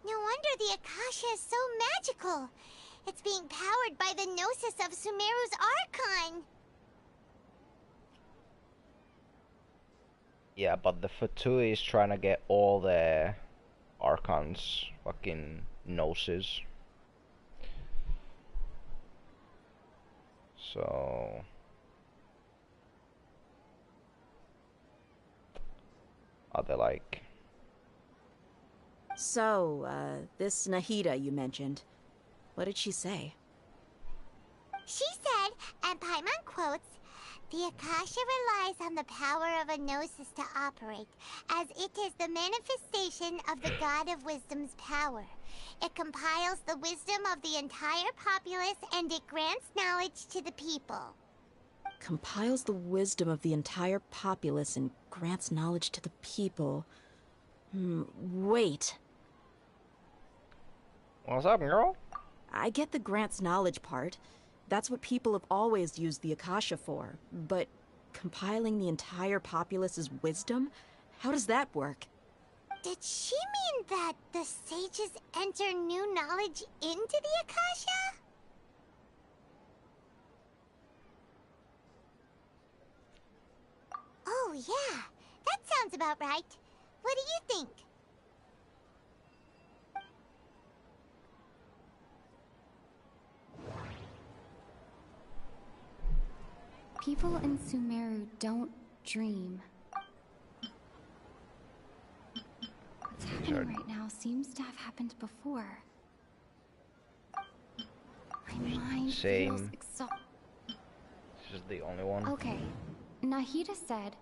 Speaker 4: No wonder the Akasha is so magical. It's being powered by the gnosis of Sumeru's Archon.
Speaker 1: Yeah, but the Fatui is trying to get all the Archon's fucking gnosis. So... are they like...
Speaker 8: So, this Nahida you mentioned, what did she say?
Speaker 4: She said, and Paimon quotes, "The Akasha relies on the power of a gnosis to operate, as it is the manifestation of the God of Wisdom's power. It compiles the wisdom of the entire populace, and it grants knowledge to the people."
Speaker 8: Compiles the wisdom of the entire populace and grants knowledge to the people. Wait.
Speaker 1: What's up, girl?
Speaker 8: I get the grants knowledge part. That's what people have always used the Akasha for. But compiling the entire populace's wisdom? How does that work?
Speaker 4: Did she mean that the sages enter new knowledge into the Akasha? Oh yeah, that sounds about right. What do you think?
Speaker 16: People in Sumeru don't dream. What's happening right now seems to have happened before. My mind feels exhausted.
Speaker 1: This is the only one.
Speaker 16: Okay. Nahida said,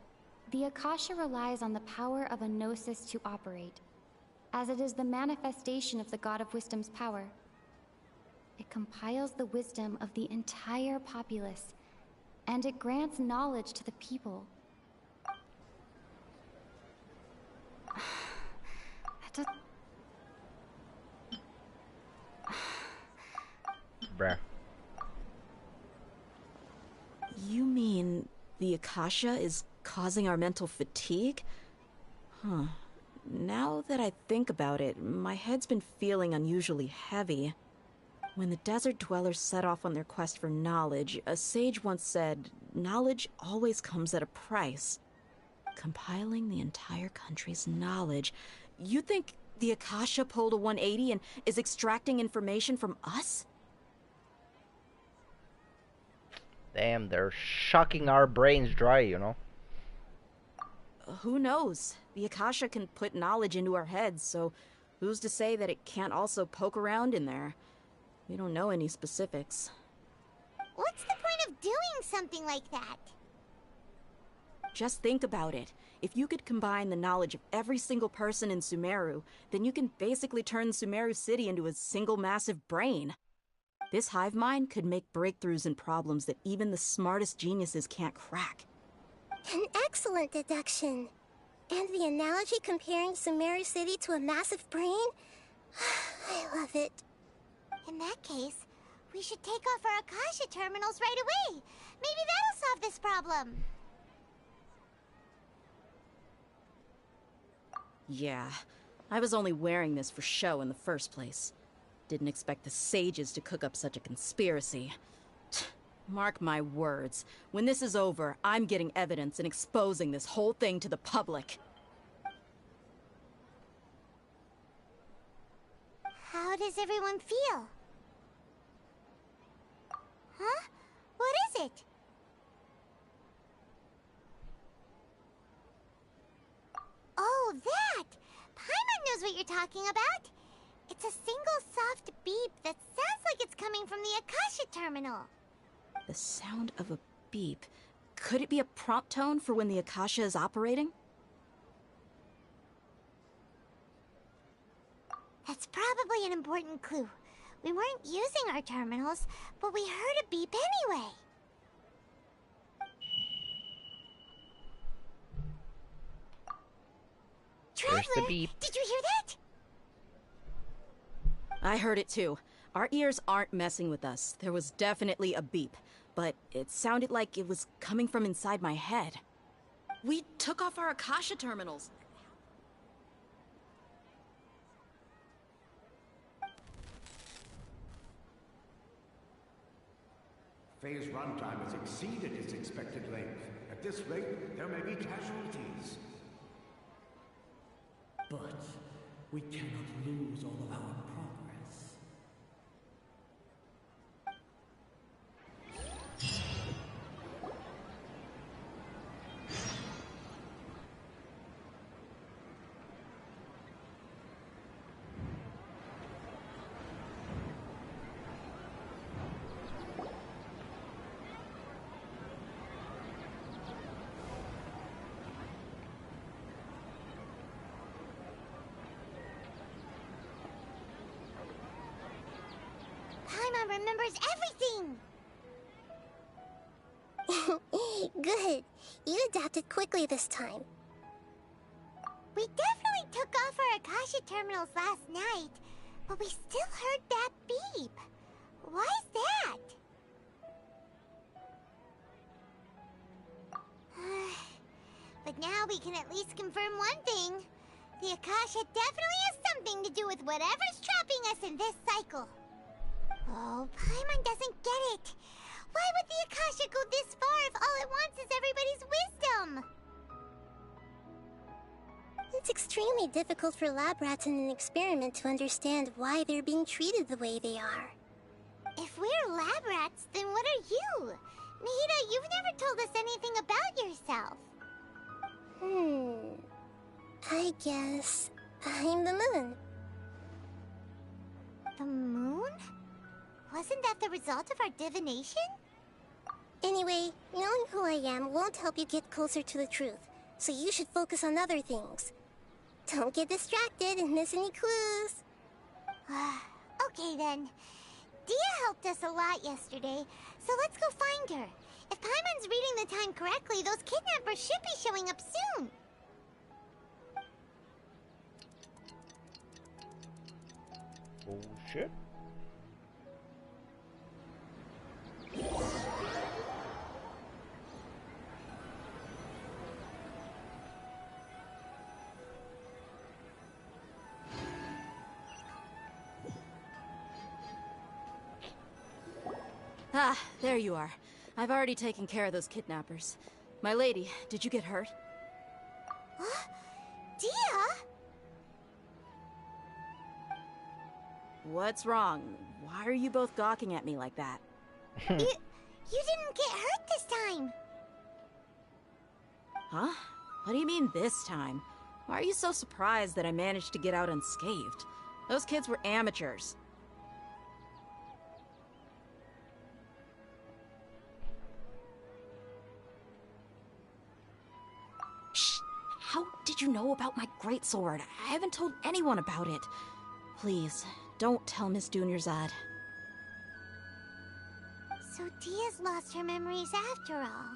Speaker 16: "The Akasha relies on the power of a gnosis to operate, as it is the manifestation of the God of Wisdom's power. It compiles the wisdom of the entire populace, and it grants knowledge to the people." That does...
Speaker 1: Bruh.
Speaker 8: You mean the Akasha is causing our mental fatigue? Huh. Now that I think about it, my head's been feeling unusually heavy. When the desert dwellers set off on their quest for knowledge, a sage once said, "Knowledge always comes at a price." Compiling the entire country's knowledge. You think the Akasha pulled a 180 and is extracting information from us?
Speaker 1: Damn, they're shocking our brains dry, you know?
Speaker 8: Who knows? The Akasha can put knowledge into our heads, so who's to say that it can't also poke around in there? We don't know any specifics.
Speaker 4: What's the point of doing something like that?
Speaker 8: Just think about it. If you could combine the knowledge of every single person in Sumeru, then you can basically turn Sumeru City into a single massive brain. This hive mind could make breakthroughs in problems that even the smartest geniuses can't crack.
Speaker 15: An excellent deduction. And the analogy comparing Sumeru City to a massive brain? I love it.
Speaker 4: In that case, we should take off our Akasha terminals right away. Maybe that'll solve this problem.
Speaker 8: Yeah, I was only wearing this for show in the first place. Didn't expect the sages to cook up such a conspiracy. Mark my words, when this is over, I'm getting evidence and exposing this whole thing to the public.
Speaker 4: How does everyone feel? Huh? What is it? Oh, that! Paimon knows what you're talking about. It's a single soft beep that sounds like it's coming from the Akasha terminal.
Speaker 8: The sound of a beep. Could it be a prompt tone for when the Akasha is operating?
Speaker 4: That's probably an important clue. We weren't using our terminals, but we heard a beep anyway. Traveler, did you hear that?
Speaker 8: I heard it too. Our ears aren't messing with us. There was definitely a beep, but it sounded like it was coming from inside my head. We took off our Akasha terminals.
Speaker 12: Phase runtime has exceeded its expected length. At this rate, there may be casualties.
Speaker 2: But we cannot lose all of our progress.
Speaker 4: Paimon remembers everything!
Speaker 15: Good. You adapted quickly this time.
Speaker 4: We definitely took off our Akasha terminals last night, but we still heard that beep. Why is that? But now we can at least confirm one thing. The Akasha definitely has something to do with whatever's trapping us in this cycle. Oh, Paimon doesn't get it. Why would the Akasha go this far if all it wants is everybody's wisdom?
Speaker 15: It's extremely difficult for lab rats in an experiment to understand why they're being treated the way they are.
Speaker 4: If we're lab rats, then what are you? Mihita, you've never told us anything about yourself.
Speaker 15: I guess I'm the moon.
Speaker 4: The moon? Wasn't that the result of our divination?
Speaker 15: Anyway, knowing who I am won't help you get closer to the truth, so you should focus on other things. Don't get distracted and miss any clues.
Speaker 4: Okay then. Dia helped us a lot yesterday, so let's go find her. If Paimon's reading the time correctly, those kidnappers should be showing up soon.
Speaker 1: Oh shit.
Speaker 8: Ah, there you are. I've already taken care of those kidnappers. My lady, did you get hurt?
Speaker 4: Dia?
Speaker 8: What's wrong? Why are you both gawking at me like that?
Speaker 4: You didn't get hurt this time.
Speaker 8: Huh? What do you mean this time? Why are you so surprised that I managed to get out unscathed? Those kids were amateurs. Shh! How did you know about my greatsword? I haven't told anyone about it. Please, don't tell Miss Dunyarzad.
Speaker 4: So Dia's lost her memories after all.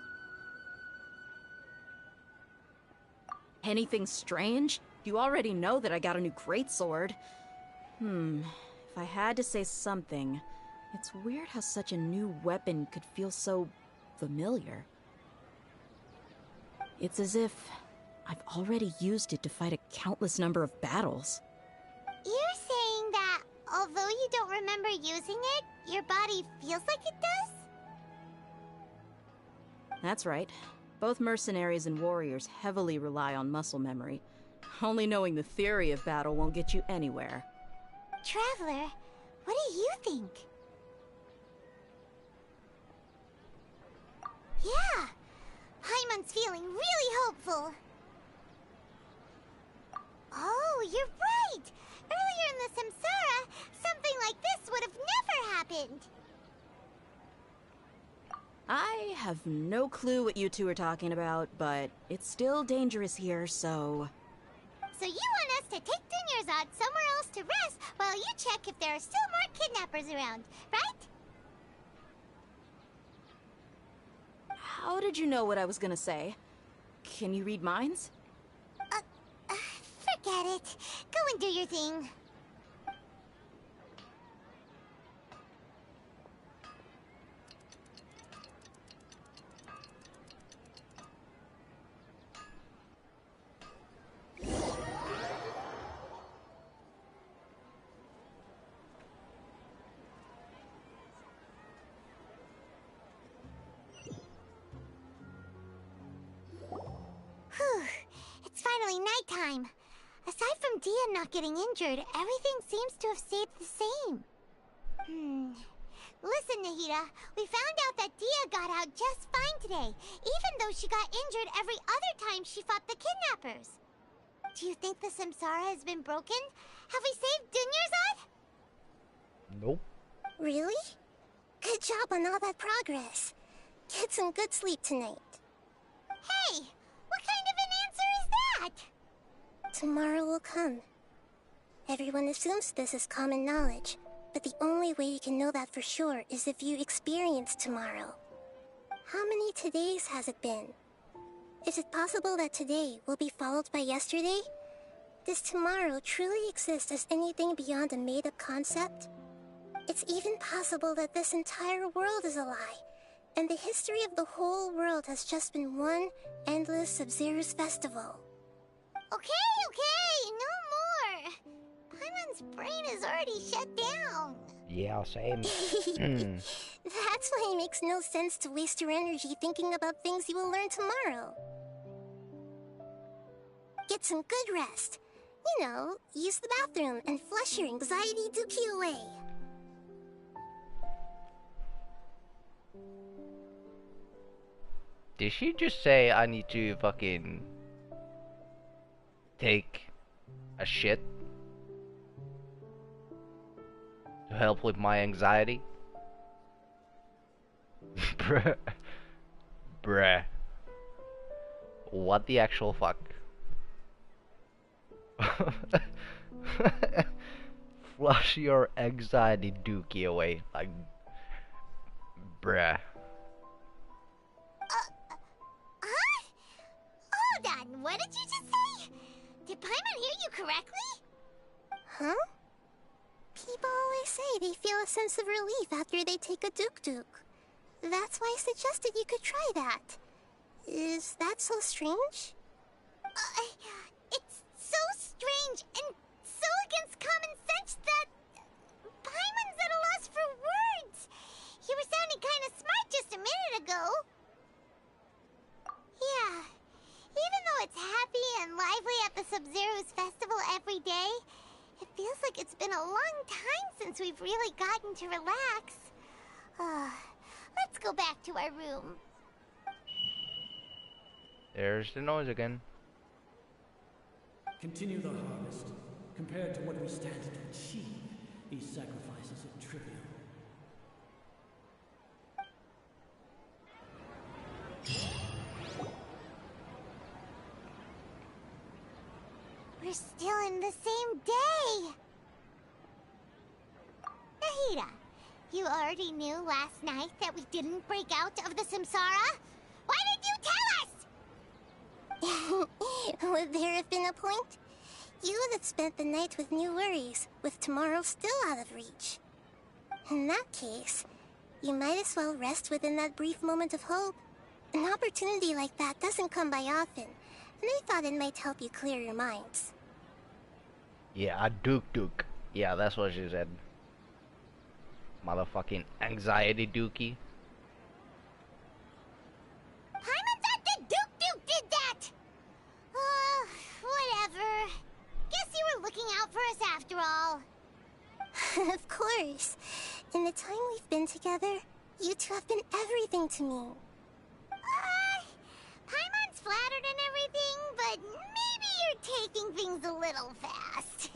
Speaker 8: Anything strange? You already know that I got a new greatsword. If I had to say something, it's weird how such a new weapon could feel so familiar. It's as if I've already used it to fight a countless number of battles.
Speaker 4: You're saying that although you don't remember using it, your body feels like it does?
Speaker 8: That's right. Both mercenaries and warriors heavily rely on muscle memory. Only knowing the theory of battle won't get you anywhere.
Speaker 4: Traveler, what do you think? Yeah, Paimon's feeling really hopeful. Oh, you're right! Earlier in the Samsara, something like this would have never happened.
Speaker 8: I have no clue what you two are talking about, but it's still dangerous here, so...
Speaker 4: So you want us to take Dunyarzad somewhere else to rest while you check if there are still more kidnappers around, right?
Speaker 8: How did you know what I was gonna say? Can you read minds?
Speaker 4: Forget it. Go and do your thing. Whew. It's finally nighttime. Aside from Dia not getting injured, everything seems to have stayed the same. Listen, Nahida, we found out that Dia got out just fine today, even though she got injured every other time she fought the kidnappers. Do you think the Samsara has been broken? Have we saved Dunyarzad?
Speaker 1: Nope.
Speaker 15: Really? Good job on all that progress. Get some good sleep tonight.
Speaker 4: Hey, what kind of an answer is that?
Speaker 15: Tomorrow will come. Everyone assumes this is common knowledge, but the only way you can know that for sure is if you experience tomorrow. How many todays has it been? Is it possible that today will be followed by yesterday? Does tomorrow truly exist as anything beyond a made-up concept? It's even possible that this entire world is a lie, and the history of the whole world has just been one endless Sub-Zero's festival.
Speaker 4: Okay, no more. Paimon's brain is already shut down.
Speaker 1: Yeah, same.
Speaker 15: That's why it makes no sense to waste your energy thinking about things you will learn tomorrow. Get some good rest. You know, use the bathroom and flush your anxiety dookie away.
Speaker 1: Did she just say I need to fucking take a shit to help with my anxiety? Bruh. Bruh. What the actual fuck? Flush your anxiety dookie away. Like, bruh.
Speaker 4: Hold on, what did you just say? Did Paimon hear you correctly?
Speaker 15: Huh? People always say they feel a sense of relief after they take a duk-duk. That's why I suggested you could try that. Is that so strange?
Speaker 4: It's so strange and so against common sense that Paimon's at a loss for words. You were sounding kind of smart just a minute ago. Yeah, even though it's happy and lively at the Sub-Zero's festival every day, it feels like it's been a long time since we've really gotten to relax. Let's go back to our room.
Speaker 1: There's the noise again.
Speaker 2: Continue the harvest. Compared to what we stand to achieve, these sacrifices are trivial.
Speaker 4: We're still in the same day. Nahida, you already knew last night that we didn't break out of the Samsara? Why did you tell us?
Speaker 15: Would there have been a point? You would have spent the night with new worries, with tomorrow still out of reach. In that case, you might as well rest within that brief moment of hope. An opportunity like that doesn't come by often, and I thought it might help you clear your minds.
Speaker 1: Yeah, a Duke. Yeah, that's what she said. Motherfucking anxiety dookie.
Speaker 4: Paimon thought the Duke did that! Whatever. Guess you were looking out for us after all.
Speaker 15: Of course. In the time we've been together, you two have been everything to me.
Speaker 4: Paimon's flattered and everything, but maybe you're taking things a little fast.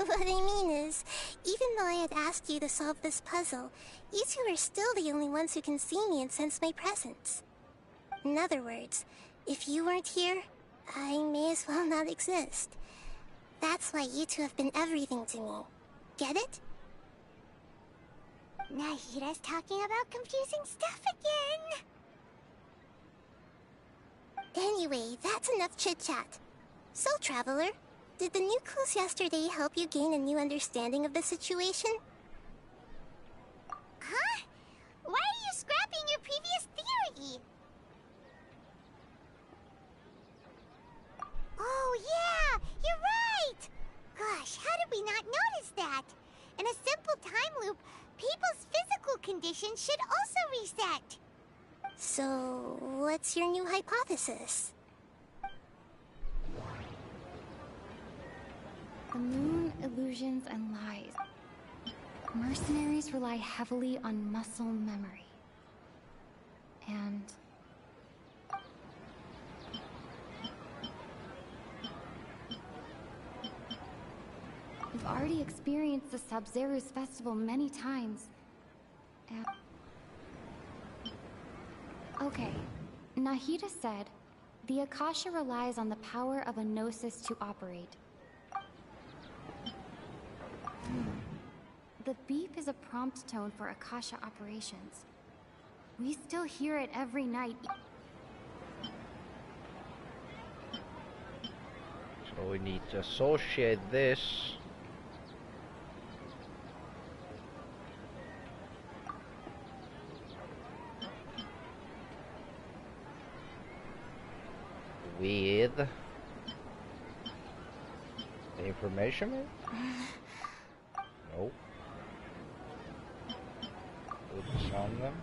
Speaker 15: What I mean is, even though I had asked you to solve this puzzle, you two are still the only ones who can see me and sense my presence. In other words, if you weren't here, I may as well not exist. That's why you two have been everything to me. Get it?
Speaker 4: Nahida's talking about confusing stuff again.
Speaker 15: Anyway, that's enough chit-chat. So, Traveler, did the new clues yesterday help you gain a new understanding of the situation?
Speaker 4: Huh? Why are you scrapping your previous theory? Oh yeah, you're right! Gosh, how did we not notice that? In a simple time loop, people's physical conditions should also reset.
Speaker 15: So, what's your new hypothesis?
Speaker 16: The moon, illusions, and lies. Mercenaries rely heavily on muscle memory. And... we've already experienced the Sub-Zeru's festival many times. And... okay, Nahida said, the Akasha relies on the power of a gnosis to operate. The beep is a prompt tone for Akasha operations. We still hear it every night.
Speaker 1: So we need to associate this. With the information? Nope. Focus on them.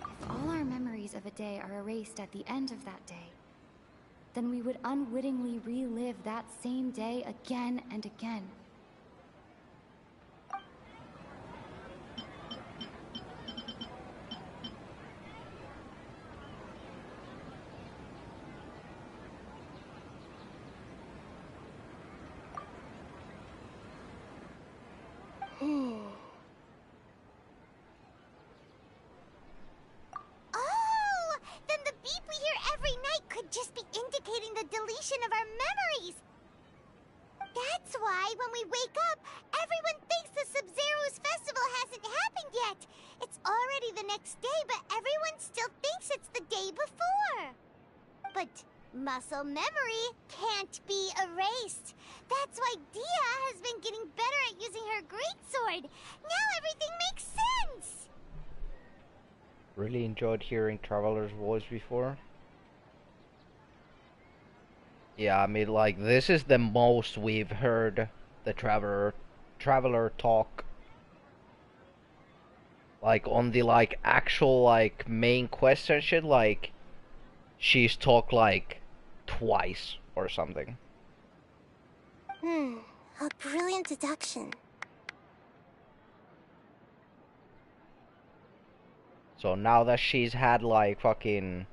Speaker 16: If all our memories of a day are erased at the end of that day, then we would unwittingly relive that same day again and again.
Speaker 4: Oh! Then the beep we hear every night could just be indicating the deletion of our memories! That's why when we wake up, everyone thinks the Sub-Zeru's festival hasn't happened yet! It's already the next day, but everyone still thinks it's the day before! But muscle memory can't be erased. That's why Dia has been getting better at using her greatsword. Now everything makes sense!
Speaker 1: Really enjoyed hearing Traveler's voice before. Yeah, I mean, like, this is the most we've heard the Traveler talk. Like, on the, like, actual, like, main quest and shit, like, she's talked, like, twice or something.
Speaker 15: A brilliant deduction.
Speaker 1: So now that she's had, like, fucking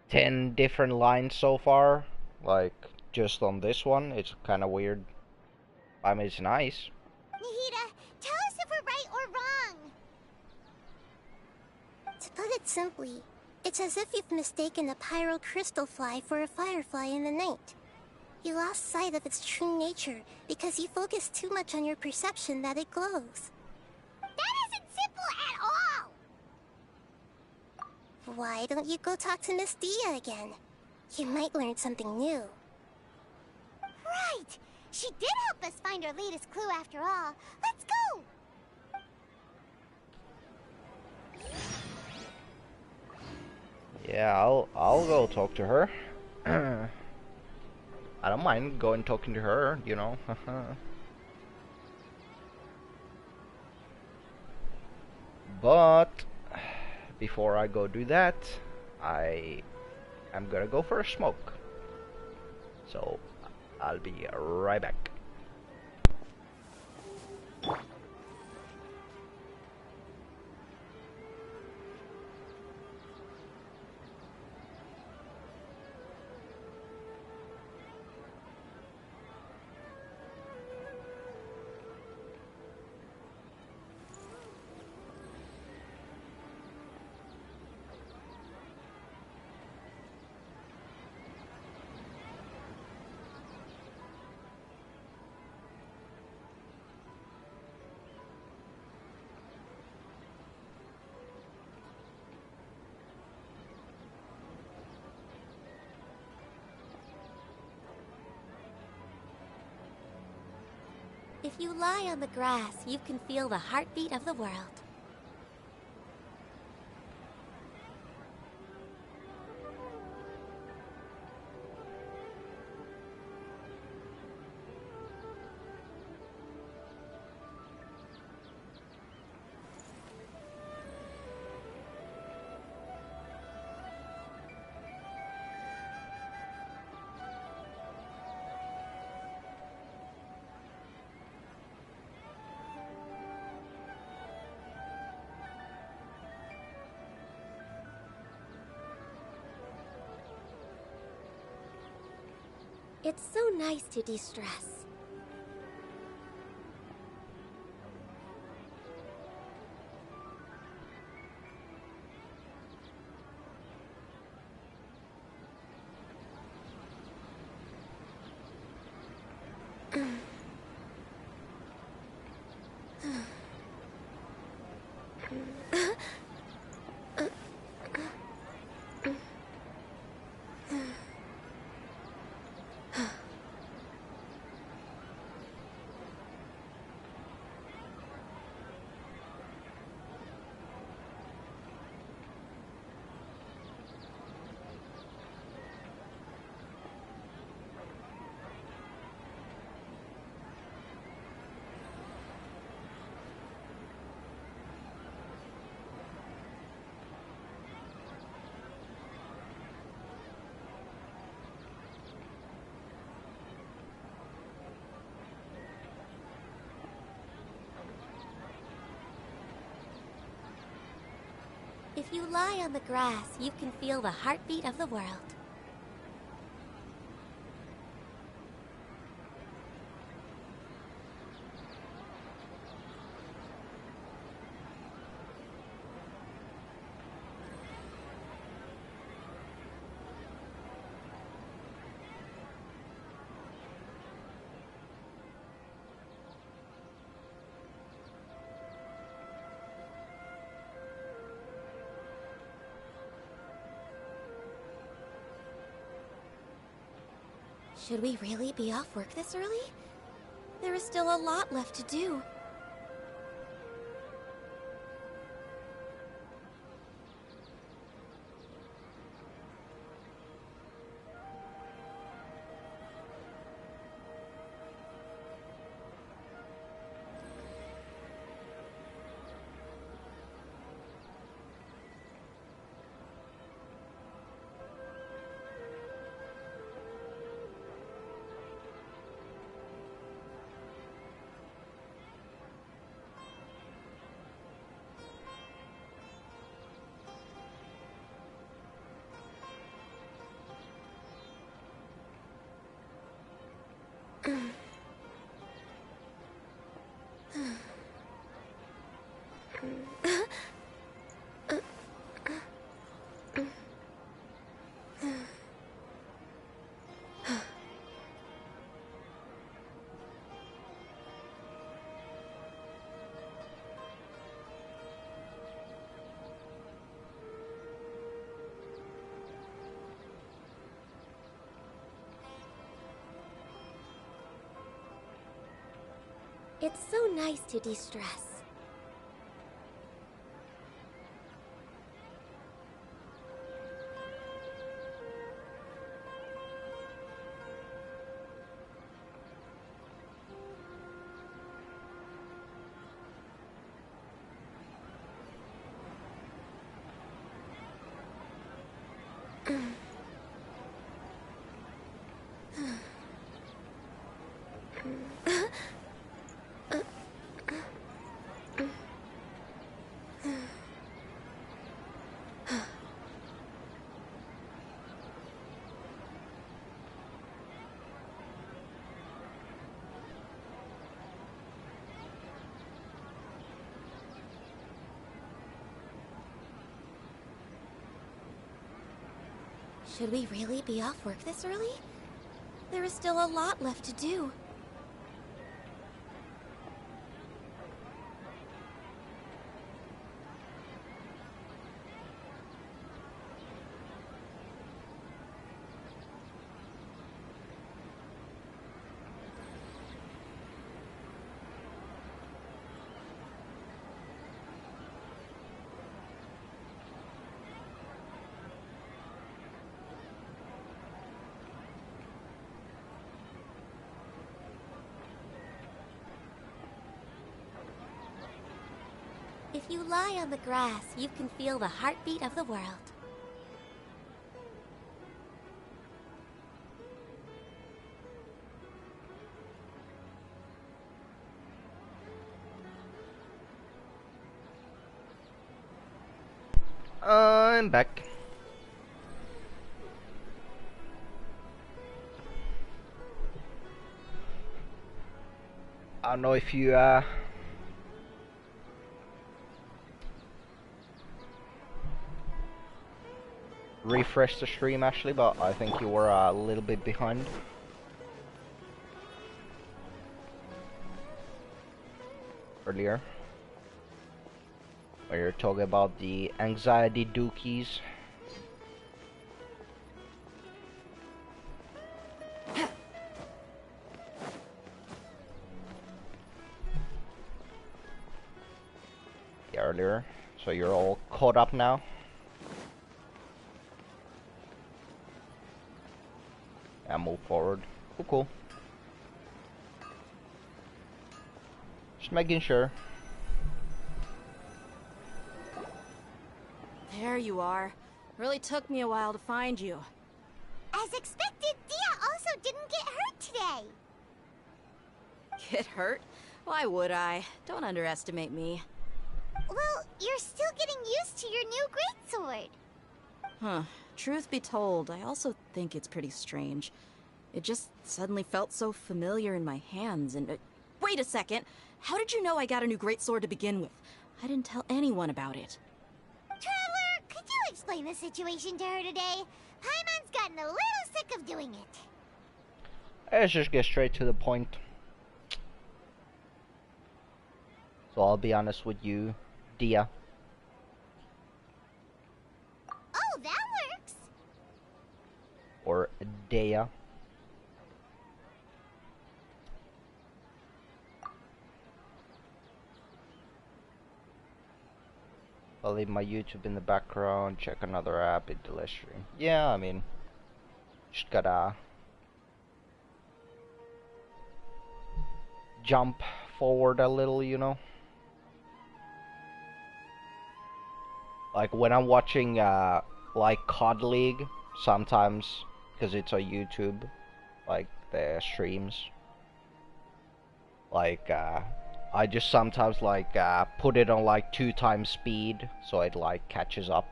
Speaker 1: 10 different lines so far, like, just on this one, it's kind of weird. I mean, it's nice.
Speaker 4: Nahida, tell us if we're right or wrong!
Speaker 15: To put it simply, it's as if you've mistaken a pyro crystal fly for a firefly in the night. You lost sight of its true nature because you focused too much on your perception that it glows.
Speaker 4: That isn't simple at all!
Speaker 15: Why don't you go talk to Miss Dia again? You might learn something new.
Speaker 4: Right! She did help us find our latest clue after all. Let's go!
Speaker 1: Yeah, I'll go talk to her. I don't mind going talking to her, you know. But before I go do that, I am gonna go for a smoke. So I'll be right back.
Speaker 15: If you lie on the grass, you can feel the heartbeat of the world. It's so nice to de-stress. If you lie on the grass, you can feel the heartbeat of the world. Should we really be off work this early? There is still a lot left to do. It's so nice to de-stress.
Speaker 7: Should we really be off work this early? There is still a lot left to do. If you lie on the grass, you can feel the heartbeat of the world.
Speaker 1: I'm back. I don't know if you refreshed the stream actually, but I think you were a little bit behind. Earlier. Where you're talking about the anxiety dookies. Yeah, earlier. So you're all caught up now. Yeah, move forward. Cool, cool. Just making sure.
Speaker 8: There you are. Really took me a while to find you.
Speaker 4: As expected, Dia also didn't get hurt today.
Speaker 8: Get hurt? Why would I? Don't underestimate me.
Speaker 4: Well, you're still getting used to your new greatsword.
Speaker 8: Huh. Truth be told, I also think it's pretty strange. It just suddenly felt so familiar in my hands and... wait a second! How did you know I got a new greatsword to begin with? I didn't tell anyone about it.
Speaker 4: Traveler, could you explain the situation to her today? Paimon's gotten a little sick of doing it.
Speaker 1: Let's just get straight to the point. So I'll be honest with you, Dia.
Speaker 4: Oh, that works.
Speaker 1: Or Dea. I'll leave my YouTube in the background, check another app in the live stream. Yeah, I mean, just gotta jump forward a little, you know? Like when I'm watching like COD League, sometimes, because it's on YouTube, like the streams, like I just sometimes like put it on like 2 times speed so it like catches up.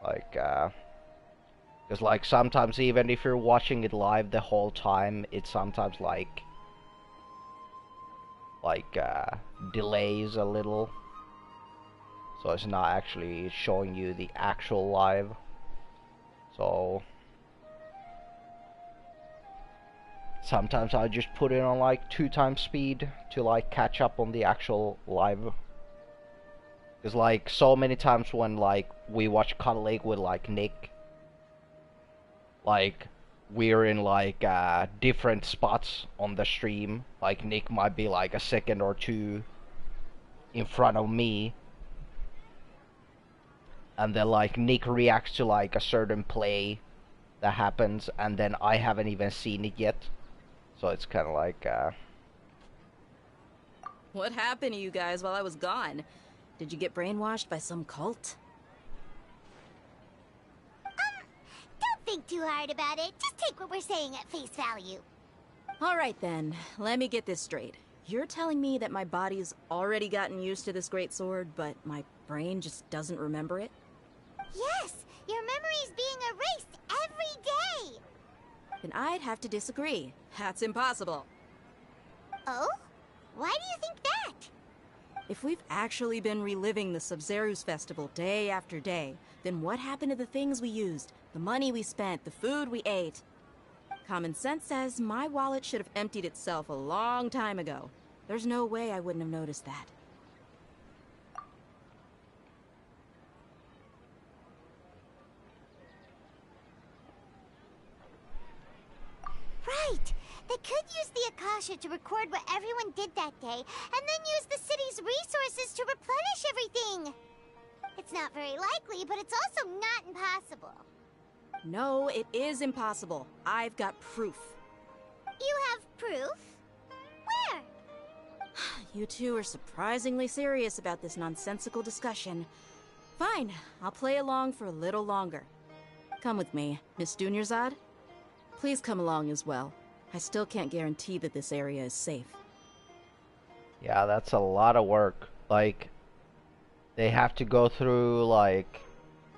Speaker 1: Like because like sometimes even if you're watching it live the whole time, it sometimes like delays a little. So it's not actually showing you the actual live. So sometimes I just put it on like 2 times speed to like catch up on the actual live. Cause like so many times when like we watch COD League with like Nick, like we're in like different spots on the stream. Like Nick might be like a second or 2 in front of me. And then like Nick reacts to like a certain play that happens and then I haven't even seen it yet. So it's kind of like
Speaker 8: What happened to you guys while I was gone? Did you get brainwashed by some cult?
Speaker 4: think too hard about it. Just take what we're saying at face value.
Speaker 8: Alright then, let me get this straight. You're telling me that my body's already gotten used to this great sword, but my brain just doesn't remember it?
Speaker 4: Yes, your memory's being erased every day.
Speaker 8: Then I'd have to disagree. That's impossible.
Speaker 4: Oh? Why do you think that?
Speaker 8: If we've actually been reliving the Sabzeruz festival day after day, then what happened to the things we used, the money we spent, the food we ate? Common sense says my wallet should have emptied itself a long time ago. There's no way I wouldn't have noticed that.
Speaker 4: Right! They could use the Akasha to record what everyone did that day, and then use the city's resources to replenish everything! It's not very likely, but it's also not impossible.
Speaker 8: No, it is impossible. I've got proof.
Speaker 4: You have proof? Where?
Speaker 8: You two are surprisingly serious about this nonsensical discussion. Fine, I'll play along for a little longer. Come with me, Miss Dunyarzad. Please come along as well. I still can't guarantee that this area is safe.
Speaker 1: Yeah, that's a lot of work. Like, they have to go through, like,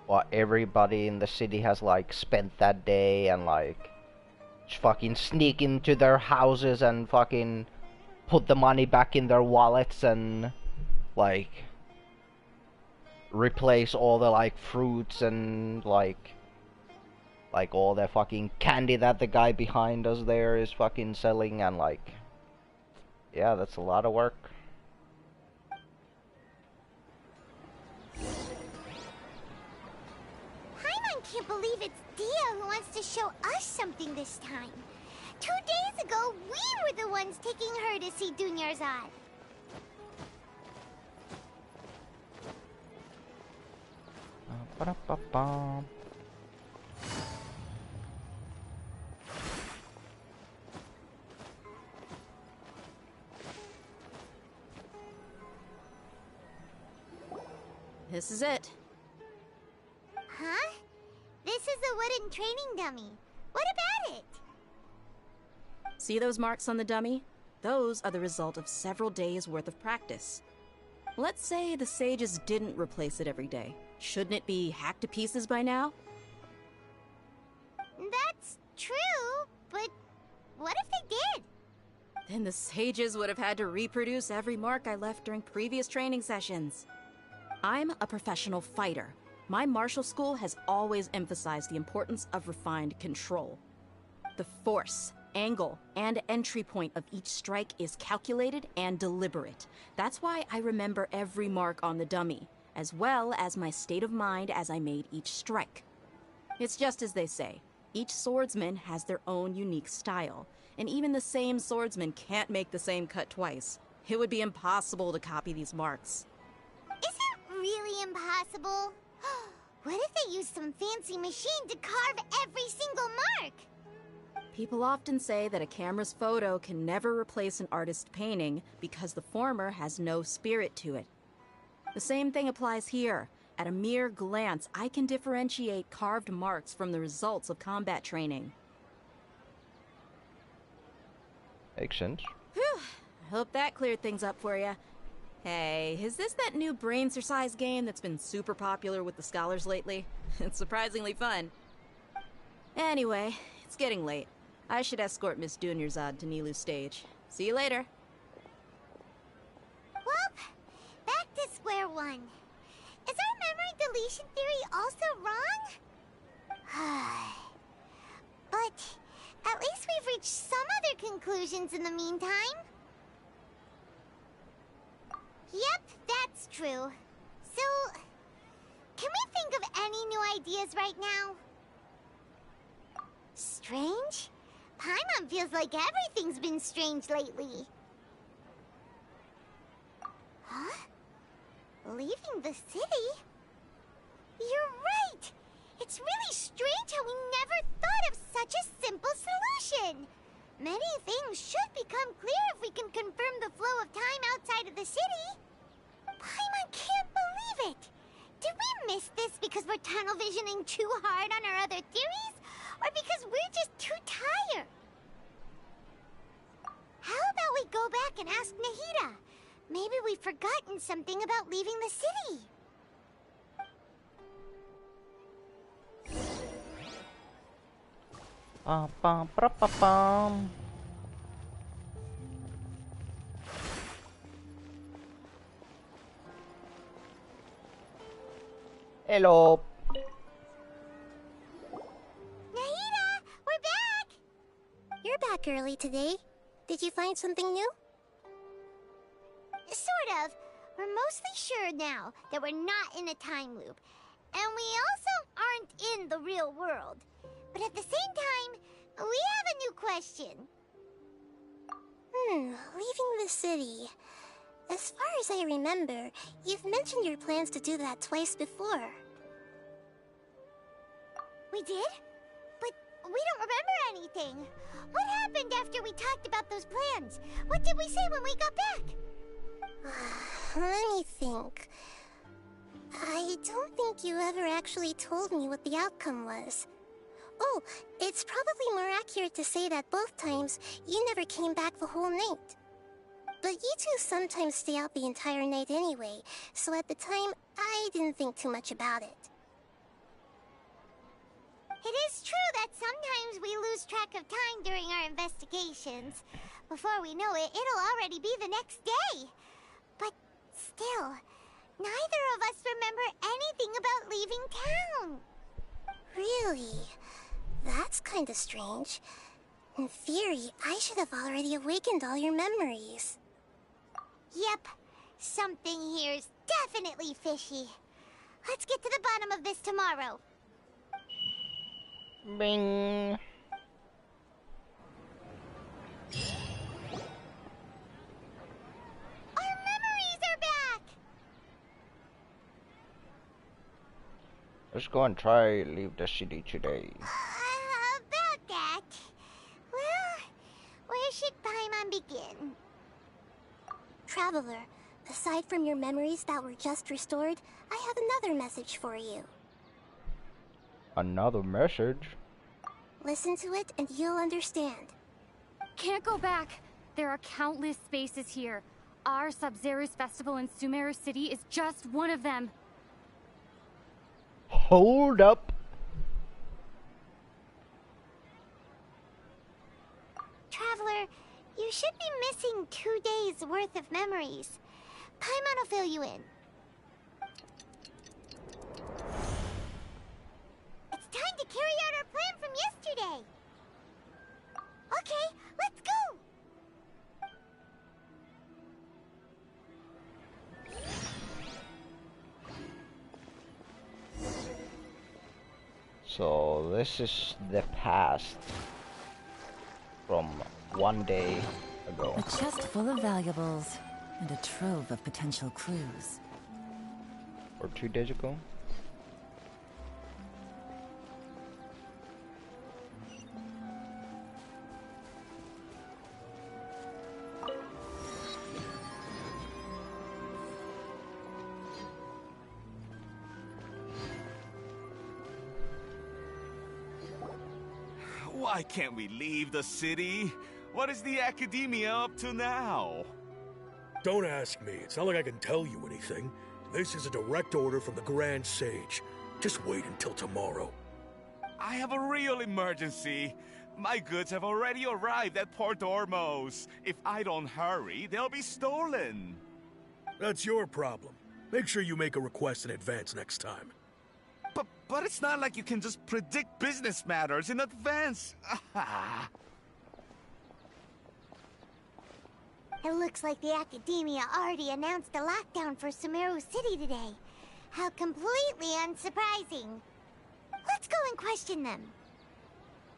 Speaker 1: what everybody in the city has, like, spent that day, and, like, fucking sneak into their houses and fucking put the money back in their wallets and, like, replace all the, like, fruits and, like all the fucking candy that the guy behind us there is fucking selling, and, like, yeah, that's a lot of work.
Speaker 4: Paimon can't believe it's Dia who wants to show us something this time. 2 days ago, we were the ones taking her to see Dunyarzad.
Speaker 1: Ba-da-ba-bum.
Speaker 8: This is it.
Speaker 4: Huh? This is a wooden training dummy. What about it?
Speaker 8: See those marks on the dummy? Those are the result of several days' worth of practice. Let's say the sages didn't replace it every day. Shouldn't it be hacked to pieces by now?
Speaker 4: That's true, but what if they did?
Speaker 8: Then the sages would have had to reproduce every mark I left during previous training sessions. I'm a professional fighter. My martial school has always emphasized the importance of refined control. The force, angle, and entry point of each strike is calculated and deliberate. That's why I remember every mark on the dummy, as well as my state of mind as I made each strike. It's just as they say, each swordsman has their own unique style, and even the same swordsman can't make the same cut twice. It would be impossible to copy these marks.
Speaker 4: Is it really impossible? What if they use some fancy machine to carve every single mark?
Speaker 8: People often say that a camera's photo can never replace an artist's painting because the former has no spirit to it. The same thing applies here. At a mere glance, I can differentiate carved marks from the results of combat training.
Speaker 1: Makes sense.
Speaker 8: Whew. I hope that cleared things up for you. Hey, is this that new brain exercise game that's been super popular with the scholars lately? It's surprisingly fun. Anyway, it's getting late. I should escort Miss Dunyarzad to Nilu's stage. See you later.
Speaker 4: Well, back to square one. Is our memory deletion theory also wrong? But at least we've reached some other conclusions in the meantime. Yep, that's true. So, can we think of any new ideas right now? Strange? Paimon feels like everything's been strange lately. Huh? Leaving the city? You're right! It's really strange how we never thought of such a simple solution! Many things should become clear if we can confirm the flow of time outside of the city. Paimon can't believe it! Did we miss this because we're tunnel visioning too hard on our other theories? or because we're just too tired. How about we go back and ask Nahida? Maybe we've forgotten something about leaving the city.
Speaker 1: Hello.
Speaker 4: Nahida, we're back!
Speaker 15: You're back early today. Did you find something new?
Speaker 4: Sort of. We're mostly sure now that we're not in a time loop. And we also aren't in the real world. But at the same time, we have a new question.
Speaker 15: Leaving the city. As far as I remember, you've mentioned your plans to do that twice before.
Speaker 4: We did? But we don't remember anything. What happened after we talked about those plans? What did we say when we got back?
Speaker 15: Let me think. I don't think you ever actually told me what the outcome was. Oh, it's probably more accurate to say that both times you never came back the whole night. But you two sometimes stay out the entire night anyway, so at the time, I didn't think too much about it.
Speaker 4: It is true that sometimes we lose track of time during our investigations. Before we know it, it'll already be the next day. But still, neither of us remember anything about leaving town.
Speaker 15: Really? That's kinda strange. In theory, I should have already awakened all your memories.
Speaker 4: Yep, something here's definitely fishy. Let's get to the bottom of this tomorrow.
Speaker 1: Bing.
Speaker 4: Our memories are back!
Speaker 1: Let's go and try leave the city today.
Speaker 4: About that. Well, where should Paimon begin?
Speaker 15: Traveler, aside from your memories that were just restored, I have another message for you.
Speaker 1: Another message?
Speaker 15: Listen to it and you'll understand.
Speaker 16: Can't go back. There are countless spaces here. Our Sub-Zero's festival in Sumeru City is just one of them.
Speaker 1: Hold up.
Speaker 4: Traveler, you should be missing 2 days worth of memories. Paimon will fill you in. It's time to carry out our plan from yesterday. Okay, let's go!
Speaker 1: So this is the past from 1 day ago.
Speaker 3: A chest full of valuables and a trove of potential clues.
Speaker 1: Or 2 days ago.
Speaker 17: Why can't we leave the city? What is the Academia up to now?
Speaker 18: Don't ask me. It's not like I can tell you anything. This is a direct order from the Grand Sage. Just wait until tomorrow.
Speaker 17: I have a real emergency. My goods have already arrived at Port Ormos. If I don't hurry, they'll be stolen.
Speaker 18: That's your problem. Make sure you make a request in advance next time.
Speaker 17: But it's not like you can just predict business matters in advance.
Speaker 4: It looks like the Academia already announced a lockdown for Sumeru City today. How completely unsurprising. Let's go and question them.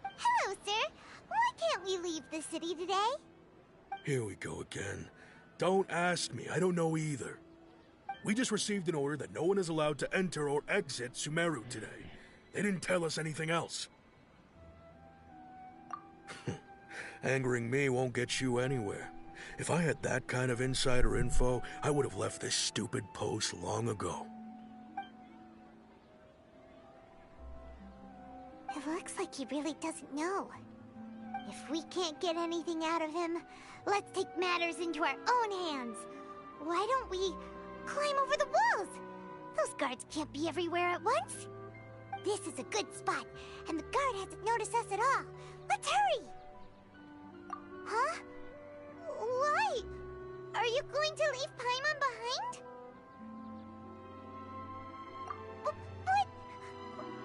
Speaker 4: Hello, sir. Why can't we leave the city today?
Speaker 18: Here we go again. Don't ask me. I don't know either. We just received an order that no one is allowed to enter or exit Sumeru today. They didn't tell us anything else. Angering me won't get you anywhere. If I had that kind of insider info, I would have left this stupid post long ago.
Speaker 4: If Looks like he really doesn't know. If we can't get anything out of him, let's take matters into our own hands. Why don't we climb over the walls? Those guards can't be everywhere at once. This is a good spot, and the guard hasn't noticed us at all. Let's hurry! Huh? Why? Are you going to leave Paimon behind? But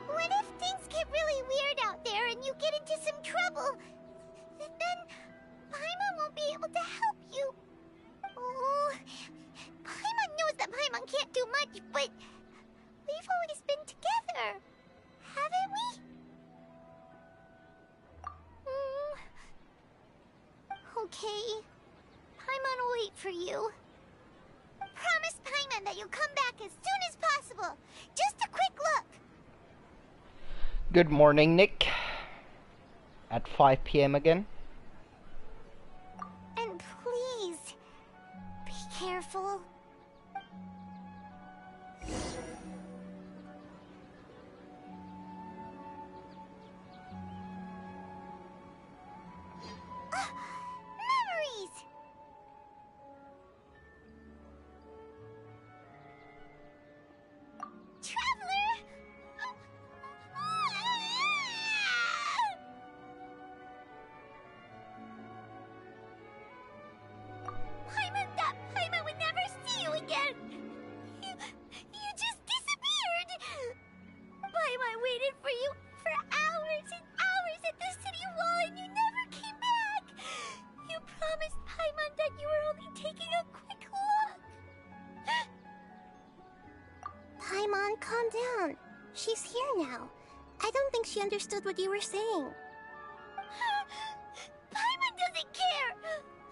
Speaker 4: what if things get really weird out there and you get into some trouble? Then Paimon won't be able to help you. Oh, Paimon knows that Paimon can't do much, but we've always been together, haven't we? Okay. Paimon will wait for you. Promise Paimon that you'll come back as soon as possible. Just a quick look.
Speaker 1: Good morning, Nick. At 5 p.m. again.
Speaker 4: And please, be careful. Memories! Traveler! Paimon would never see you again! You just disappeared! Paimon waited for you for hours and hours at the city wall and you never came back! You promised Paimon that you were only taking a quick look!
Speaker 15: Paimon, calm down. She's here now. I don't think she understood what you were saying.
Speaker 4: Paimon doesn't care!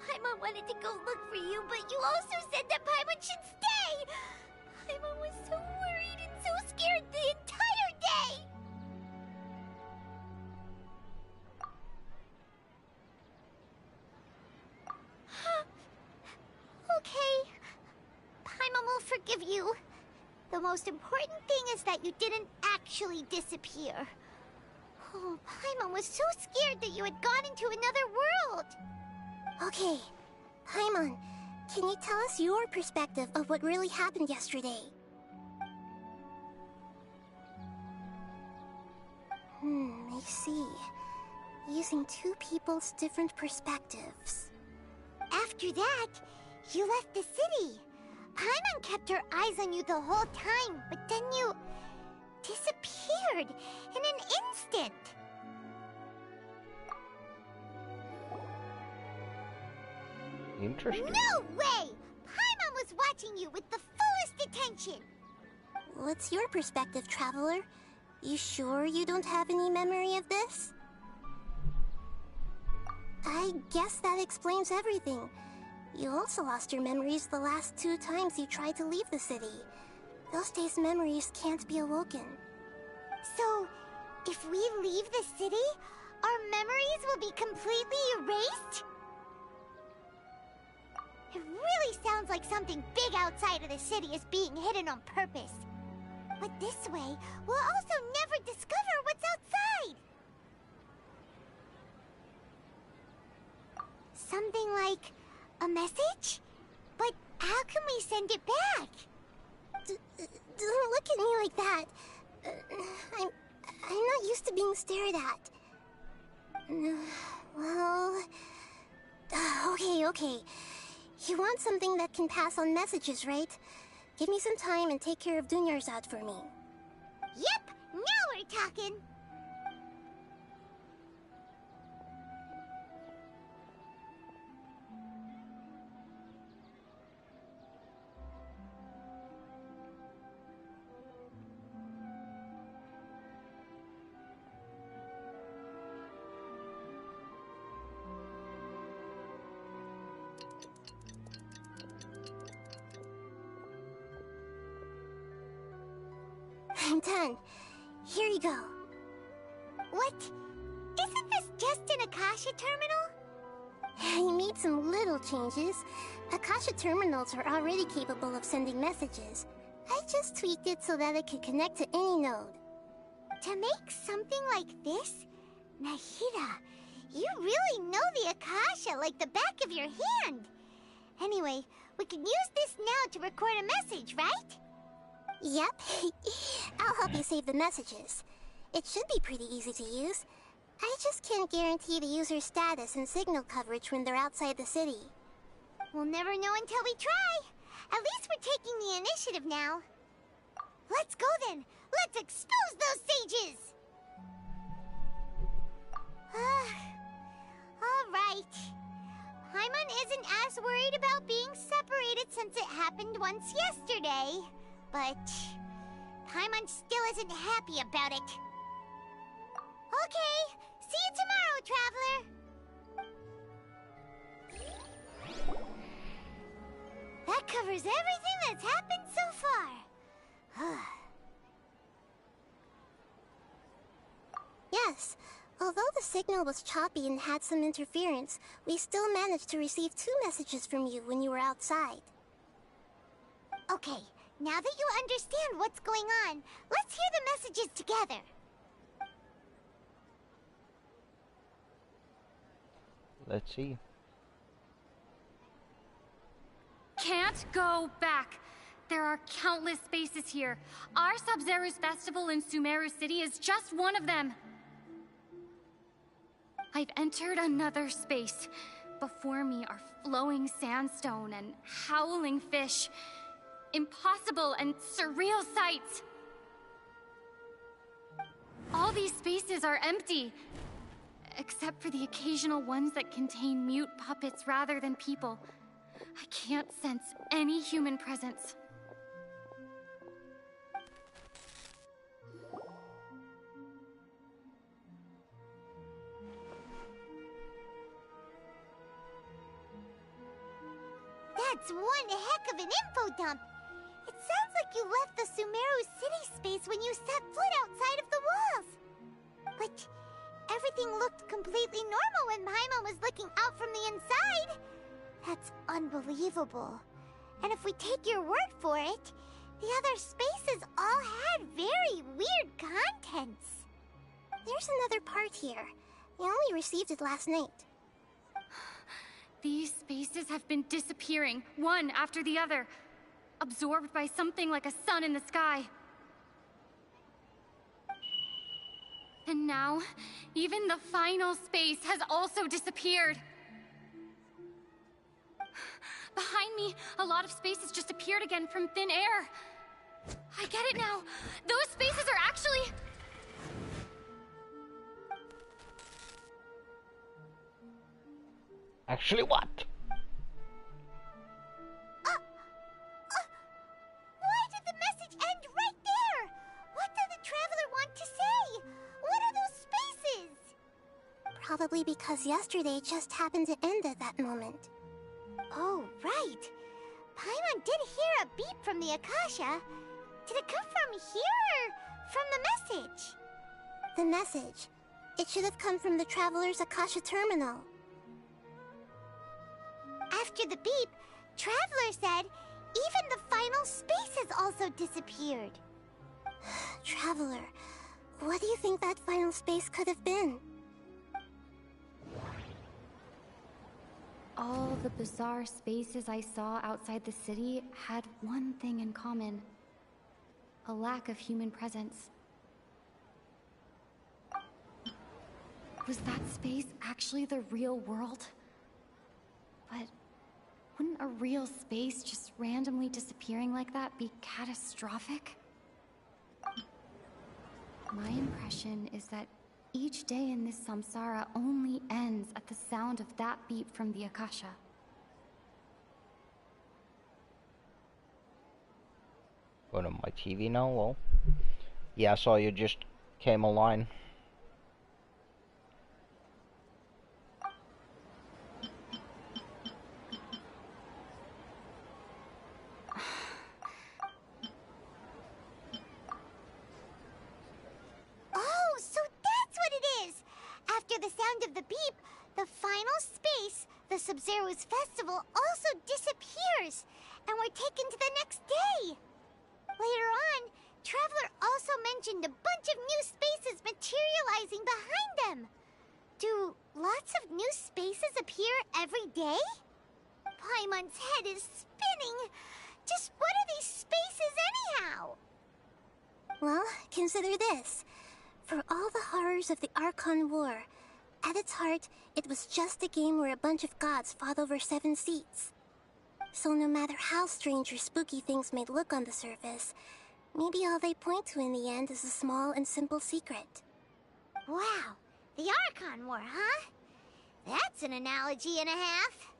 Speaker 4: Paimon wanted to go look for you, but you also said that Paimon should stay! Paimon was so worried and so scared the entire day! Okay. Paimon will forgive you. The most important thing is that you didn't actually disappear. Oh, Paimon was so scared that you had gone into another world!
Speaker 15: Okay, Paimon, can you tell us your perspective of what really happened yesterday? I see. Using two people's different perspectives.
Speaker 4: After that, you left the city. Paimon kept her eyes on you the whole time, but then you disappeared in an instant.
Speaker 1: Interesting.
Speaker 4: No way! Paimon was watching you with the fullest attention.
Speaker 15: What's your perspective, Traveler? You sure you don't have any memory of this? I guess that explains everything. You also lost your memories the last 2 times you tried to leave the city. Those days' memories can't be awoken.
Speaker 4: So, if we leave the city, our memories will be completely erased? It really sounds like something big outside of the city is being hidden on purpose. But this way, we'll also never discover what's outside! Something like a message? But how can we send it back?
Speaker 15: Don't look at me like that. I'm not used to being stared at. Well... Okay. You want something that can pass on messages, right? Give me some time and take care of Dunyarzad for me.
Speaker 4: Yep! Now we're talking!
Speaker 15: I'm done. Here you go.
Speaker 4: What? Isn't this just an Akasha terminal?
Speaker 15: I made some little changes. Akasha terminals are already capable of sending messages. I just tweaked it so that it could connect to any node.
Speaker 4: To make something like this? Nahida, you really know the Akasha like the back of your hand. Anyway, we can use this now to record a message, right?
Speaker 15: Yep. I'll help you save the messages. It should be pretty easy to use. I just can't guarantee the user's status and signal coverage when they're outside the city.
Speaker 4: We'll never know until we try. At least we're taking the initiative now. Let's go then. Let's expose those sages! Alright. Paimon isn't as worried about being separated since it happened once yesterday. But Paimon still isn't happy about it. Okay, see you tomorrow, Traveler! That covers everything that's happened so far.
Speaker 15: Yes, although the signal was choppy and had some interference, we still managed to receive 2 messages from you when you were outside.
Speaker 4: Okay, now that you understand what's going on, let's hear the messages together.
Speaker 1: Let's see.
Speaker 16: Can't go back. There are countless spaces here. Our Sub-Zero's festival in Sumeru City is just one of them. I've entered another space. Before me are flowing sandstone and howling fish. Impossible and surreal sights. All these spaces are empty, except for the occasional ones that contain mute puppets rather than people. I can't sense any human presence.
Speaker 4: That's one heck of an info dump. It sounds like you left the Sumeru city space when you set foot outside of the walls. But everything looked completely normal when Paimon was looking out from the inside. That's unbelievable. And if we take your word for it, the other spaces all had very weird contents.
Speaker 15: There's another part here. We only received it last night.
Speaker 16: These spaces have been disappearing, one after the other, absorbed by something like a sun in the sky. And now, even the final space has also disappeared. Behind me, a lot of spaces just appeared again from thin air. I get it now. Those spaces are actually...
Speaker 1: Actually what?
Speaker 4: Why did the message end right there? What did the Traveler want to say? What are those spaces?
Speaker 15: Probably because yesterday just happened to end at that moment.
Speaker 4: Oh, right. Paimon did hear a beep from the Akasha. Did it come from here or from the message?
Speaker 15: The message. It should have come from the Traveler's Akasha terminal.
Speaker 4: After the beep, Traveler said even the final space has also disappeared.
Speaker 15: Traveler, what do you think that final space could have been?
Speaker 16: All the bizarre spaces I saw outside the city had one thing in common. A lack of human presence. Was that space actually the real world? But wouldn't a real space just randomly disappearing like that be catastrophic? My impression is that each day in this samsara only ends at the sound of that beep from the Akasha.
Speaker 1: Go to my TV now, well. Yeah, I saw you just came online.
Speaker 4: The sound of the beep, the final space, the Sub-Zero's festival, also disappears, and we're taken to the next day. Later on, Traveler also mentioned a bunch of new spaces appear every day? Paimon's head is spinning. Just what are these spaces anyhow?
Speaker 15: Well, consider this. For all the horrors of the Archon War, at its heart, it was just a game where a bunch of gods fought over 7 seats. So no matter how strange or spooky things may look on the surface, maybe all they point to in the end is a small and simple secret.
Speaker 4: Wow, the Archon War, huh? That's an analogy and a half.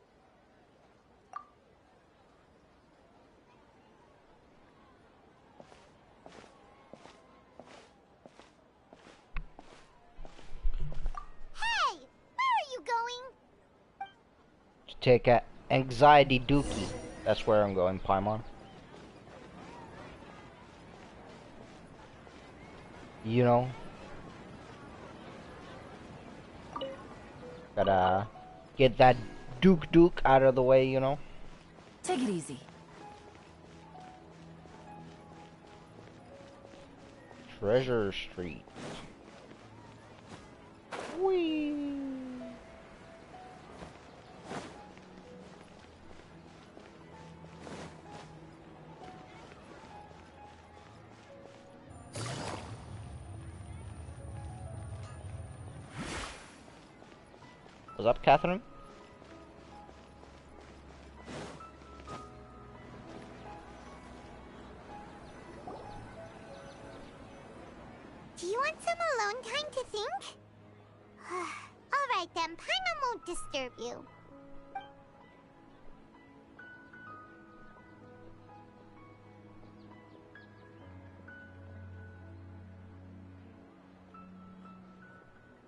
Speaker 4: Hey, where are you going?
Speaker 1: To take a anxiety dookie. That's where I'm going, Paimon. You know? Gotta get that Duke out of the way, you know?
Speaker 3: Take it easy.
Speaker 1: Treasure Street. Whee! What's up, Catherine?
Speaker 4: Do you want some alone time to think? Alright then, Paimon won't disturb you.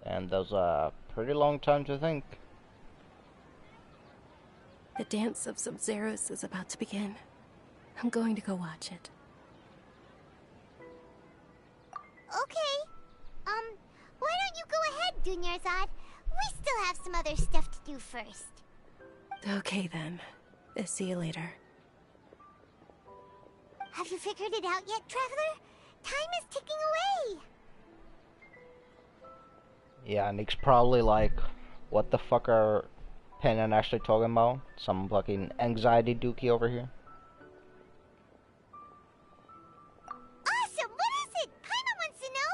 Speaker 1: And that was a pretty long time to think.
Speaker 7: The dance of Sub-Zeros is about to begin. I'm going to go watch it.
Speaker 4: Okay. Why don't you go ahead, Dunyarzad? We still have some other stuff to do first.
Speaker 7: Okay then. See you later.
Speaker 4: Have you figured it out yet, Traveler? Time is ticking away.
Speaker 1: Yeah, Nick's probably like, what the fuck are Pen and Ashley talking about? Some fucking anxiety dookie over here.
Speaker 4: Awesome! What is it? Paimon wants to know.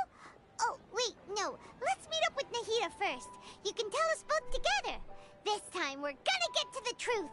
Speaker 4: Oh, wait, no. Let's meet up with Nahida first. You can tell us both together. This time, we're gonna get to the truth.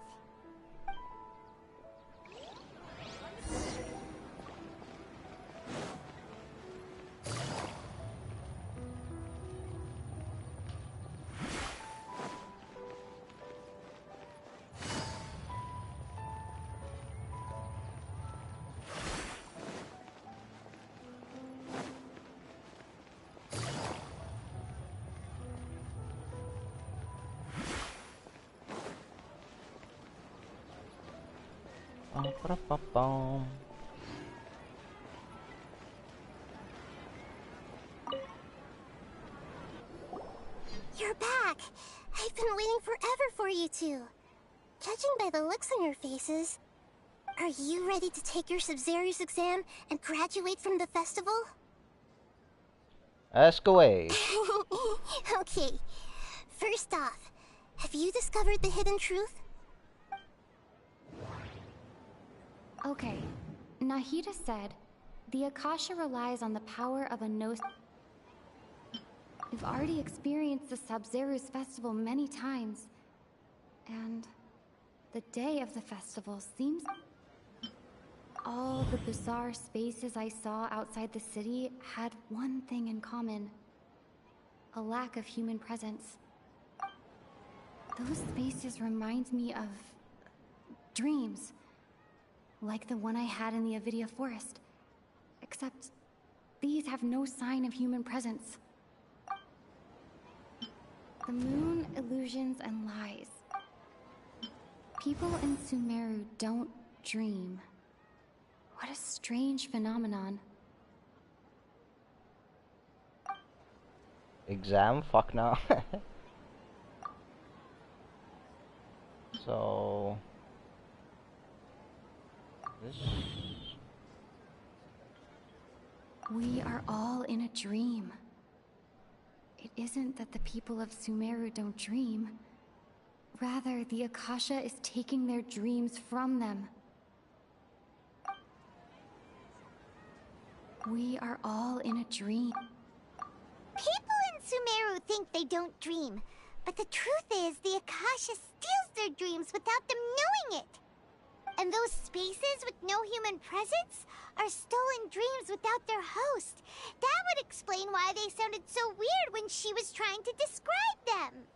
Speaker 4: You're back. I've been waiting forever for you two. Judging by the looks on your faces, are you ready to take your Sub-Zero's exam and graduate from the festival?
Speaker 1: Ask away.
Speaker 4: Okay. First off, have you discovered the hidden truth?
Speaker 16: Okay. Nahida said, the Akasha relies on the power of a no... We've already experienced the Sub-Zero's festival many times. And the day of the festival seems... All the bizarre spaces I saw outside the city had one thing in common. A lack of human presence. Those spaces remind me of... dreams. Like the one I had in the Avidia Forest. Except, these have no sign of human presence. The moon, illusions, and lies. People in Sumeru don't dream. What a strange phenomenon.
Speaker 1: Exam? Fuck no. So... this...
Speaker 16: We are all in a dream. It isn't that the people of Sumeru don't dream. Rather, the Akasha is taking their dreams from them. We are all in a dream.
Speaker 4: People in Sumeru think they don't dream, but the truth is the Akasha steals their dreams without them knowing it. And those spaces with no human presence are stolen dreams without their host. That would explain why they sounded so weird when she was trying to describe them.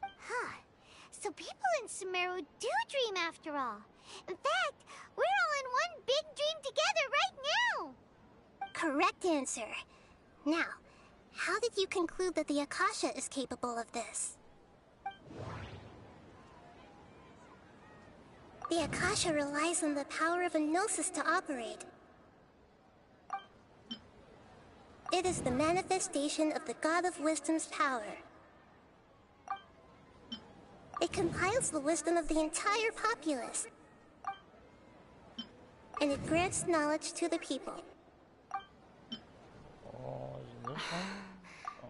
Speaker 4: Huh. So people in Sumeru do dream after all. In fact, we're all in one big dream together right now.
Speaker 15: Correct answer. Now, how did you conclude that the Akasha is capable of this? The Akasha relies on the power of a gnosis to operate. It is the manifestation of the God of Wisdom's power. It compiles the wisdom of the entire populace. And it grants knowledge to the people.
Speaker 1: Oh, is this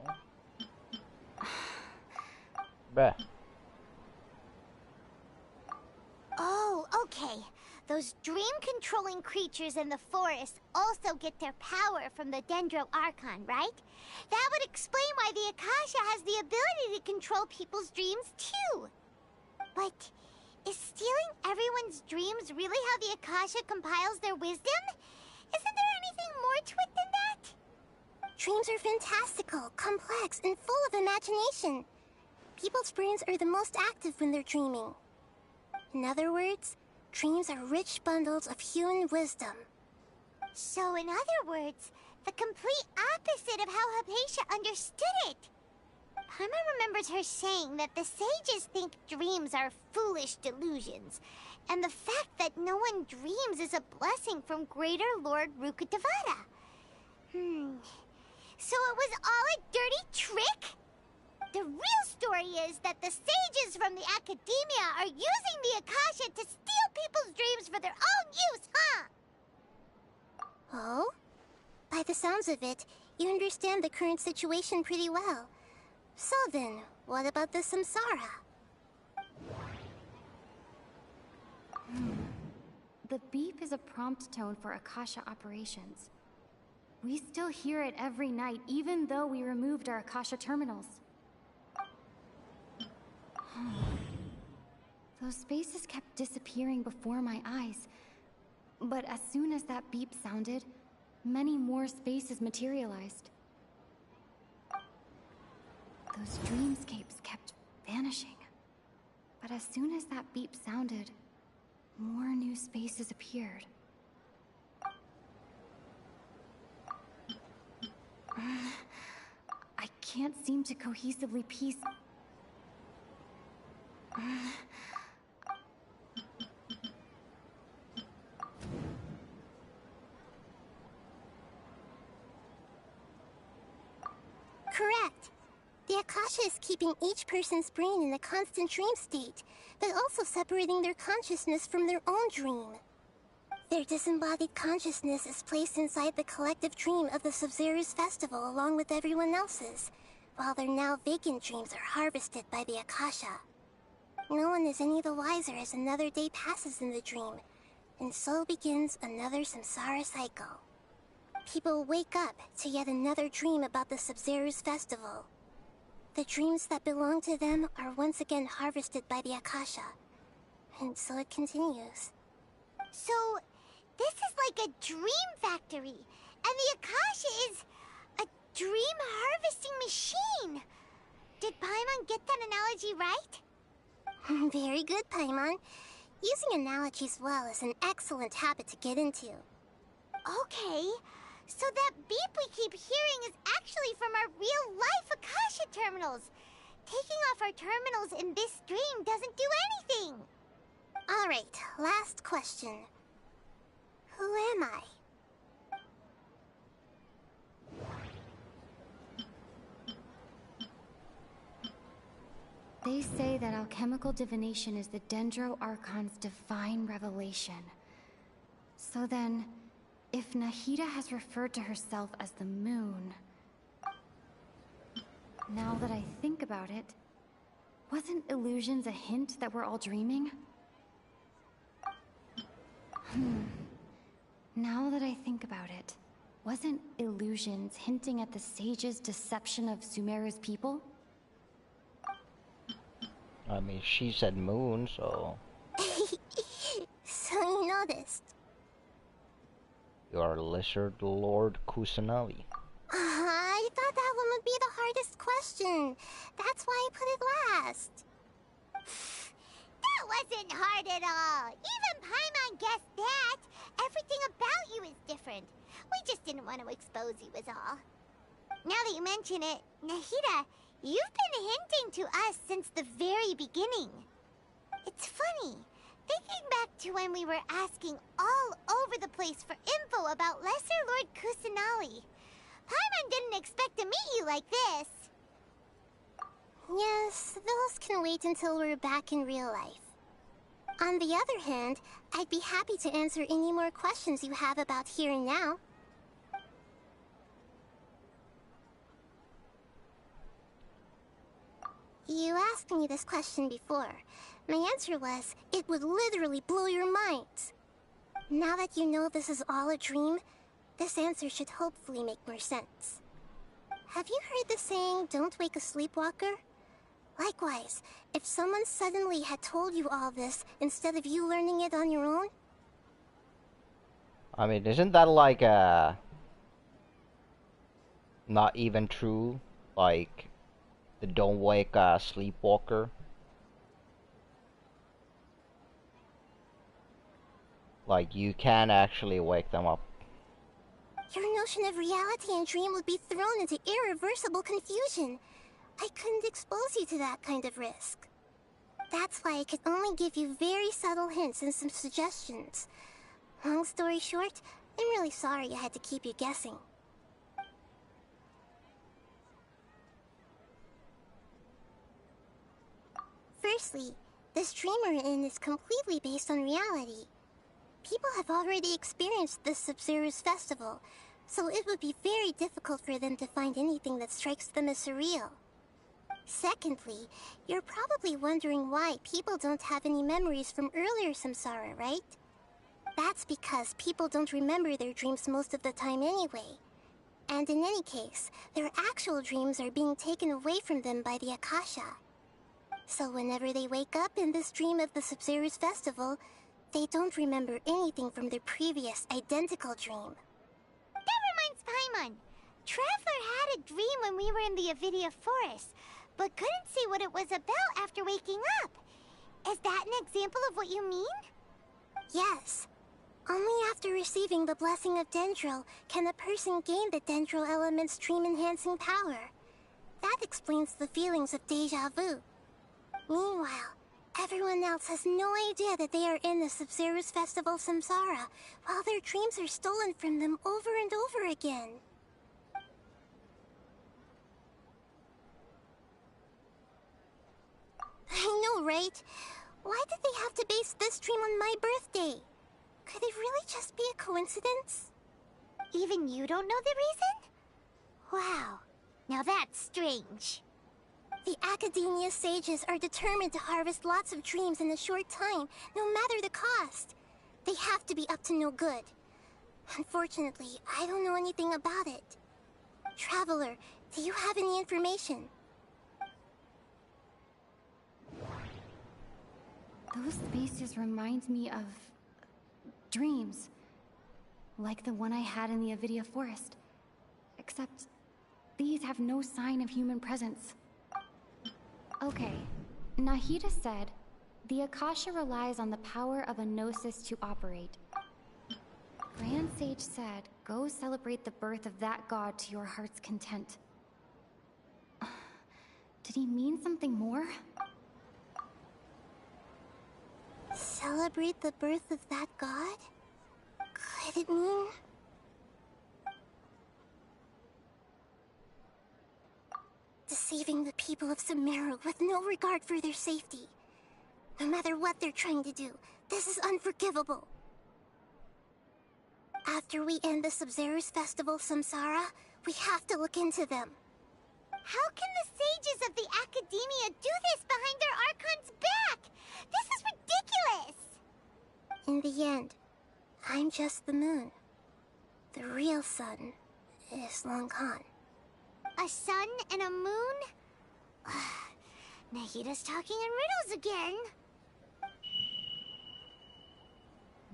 Speaker 1: one? Oh. Bah.
Speaker 4: Oh, okay. Those dream-controlling creatures in the forest also get their power from the Dendro Archon, right? That would explain why the Akasha has the ability to control people's dreams, too. But is stealing everyone's dreams really how the Akasha compiles their wisdom? Isn't there anything more to it than that?
Speaker 15: Dreams are fantastical, complex, and full of imagination. People's brains are the most active when they're dreaming. In other words, dreams are rich bundles of human wisdom.
Speaker 4: So in other words, the complete opposite of how Hypatia understood it. Paimon remembers her saying that the sages think dreams are foolish delusions, and the fact that no one dreams is a blessing from Greater Lord Rukkhadevata. So it was all a dirty trick? The real story is that the sages from the Academia are using the Akasha to steal people's dreams for their own use, huh?
Speaker 15: Oh? By the sounds of it, you understand the current situation pretty well. So then, what about the Samsara?
Speaker 16: The beep is a prompt tone for Akasha operations. We still hear it every night, even though we removed our Akasha terminals. Those spaces kept disappearing before my eyes. But as soon as that beep sounded, many more spaces materialized. Those dreamscapes kept vanishing. But as soon as that beep sounded, more new spaces appeared. I can't seem to cohesively piece...
Speaker 15: Correct. The Akasha is keeping each person's brain in a constant dream state, but also separating their consciousness from their own dream. Their disembodied consciousness is placed inside the collective dream of the Sub-Zero's festival along with everyone else's, while their now vacant dreams are harvested by the Akasha. No one is any the wiser as another day passes in the dream, and so begins another samsara cycle. People wake up to yet another dream about the Sub-Zero's festival. The dreams that belong to them are once again harvested by the Akasha, and so it continues.
Speaker 4: So, this is like a dream factory, and the Akasha is a dream harvesting machine. Did Paimon get that analogy right?
Speaker 15: Very good, Paimon. Using analogies well is an excellent habit to get into.
Speaker 4: Okay, so that beep we keep hearing is actually from our real-life Akasha terminals. Taking off our terminals in this dream doesn't do anything.
Speaker 15: Alright, last question. Who am I?
Speaker 16: They say that alchemical divination is the Dendro Archon's divine revelation. So then, if Nahida has referred to herself as the moon... Now that I think about it, Wasn't illusions a hint that we're all dreaming? Now that I think about it, wasn't illusions hinting at the sage's deception of Sumeru's people?
Speaker 1: I mean, she said moon, so...
Speaker 15: So you noticed.
Speaker 1: You are Lizard Lord Kusanagi.
Speaker 15: I thought that one would be the hardest question. That's why I put it last.
Speaker 4: That wasn't hard at all. Even Paimon guessed that. Everything about you is different. We just didn't want to expose you is all. Now that you mention it, Nahida, you've been hinting to us since the very beginning. It's funny, thinking back to when we were asking all over the place for info about Lesser Lord Kusanagi. Paimon didn't expect to meet you like this.
Speaker 15: Yes, those can wait until we're back in real life. On the other hand, I'd be happy to answer any more questions you have about here and now. You asked me this question before. My answer was, it would literally blow your minds. Now that you know this is all a dream, this answer should hopefully make more sense. Have you heard the saying, don't wake a sleepwalker? Likewise, if someone suddenly had told you all this instead of you learning it on your own?
Speaker 1: I mean, isn't that like not even true? Like, the don't wake a sleepwalker? Like, you can actually wake them up.
Speaker 15: Your notion of reality and dream would be thrown into irreversible confusion. I couldn't expose you to that kind of risk. That's why I could only give you very subtle hints and some suggestions. Long story short, I'm really sorry I had to keep you guessing. Firstly, this dream we're in is completely based on reality. People have already experienced this Sub-Zero's festival, so it would be very difficult for them to find anything that strikes them as surreal. Secondly, you're probably wondering why people don't have any memories from earlier samsara, right? That's because people don't remember their dreams most of the time anyway. And in any case, their actual dreams are being taken away from them by the Akasha. So whenever they wake up in this dream of the Sub-Zero's festival, they don't remember anything from their previous identical dream.
Speaker 4: That reminds Paimon. Traveler had a dream when we were in the Avidia Forest, but couldn't see what it was about after waking up. Is that an example of what you mean?
Speaker 15: Yes. Only after receiving the blessing of Dendro can a person gain the Dendro element's dream-enhancing power. That explains the feelings of déjà vu. Meanwhile, everyone else has no idea that they are in the Sub-Zero's festival samsara, while their dreams are stolen from them over and over again. I know, right? Why did they have to base this dream on my birthday? Could it really just be a coincidence?
Speaker 4: Even you don't know the reason? Wow, now that's strange.
Speaker 15: The Academia sages are determined to harvest lots of dreams in a short time, no matter the cost. They have to be up to no good. Unfortunately, I don't know anything about it. Traveler, do you have any information?
Speaker 16: Those spaces remind me of dreams, like the one I had in the Avidia Forest. Except these have no sign of human presence. Okay, Nahida said, the Akasha relies on the power of a gnosis to operate. Grand Sage said, go celebrate the birth of that god to your heart's content. Did he mean something more?
Speaker 15: Celebrate the birth of that god? Could it mean... deceiving the people of Sumeru with no regard for their safety? No matter what they're trying to do, this is unforgivable. After we end the Sub-Zero's festival samsara, we have to look into them.
Speaker 4: How can the sages of the Academia do this behind their Archon's back? This is ridiculous!
Speaker 15: In the end, I'm just the moon. The real sun is long gone.
Speaker 4: A sun and a moon? Nahida's talking in riddles again.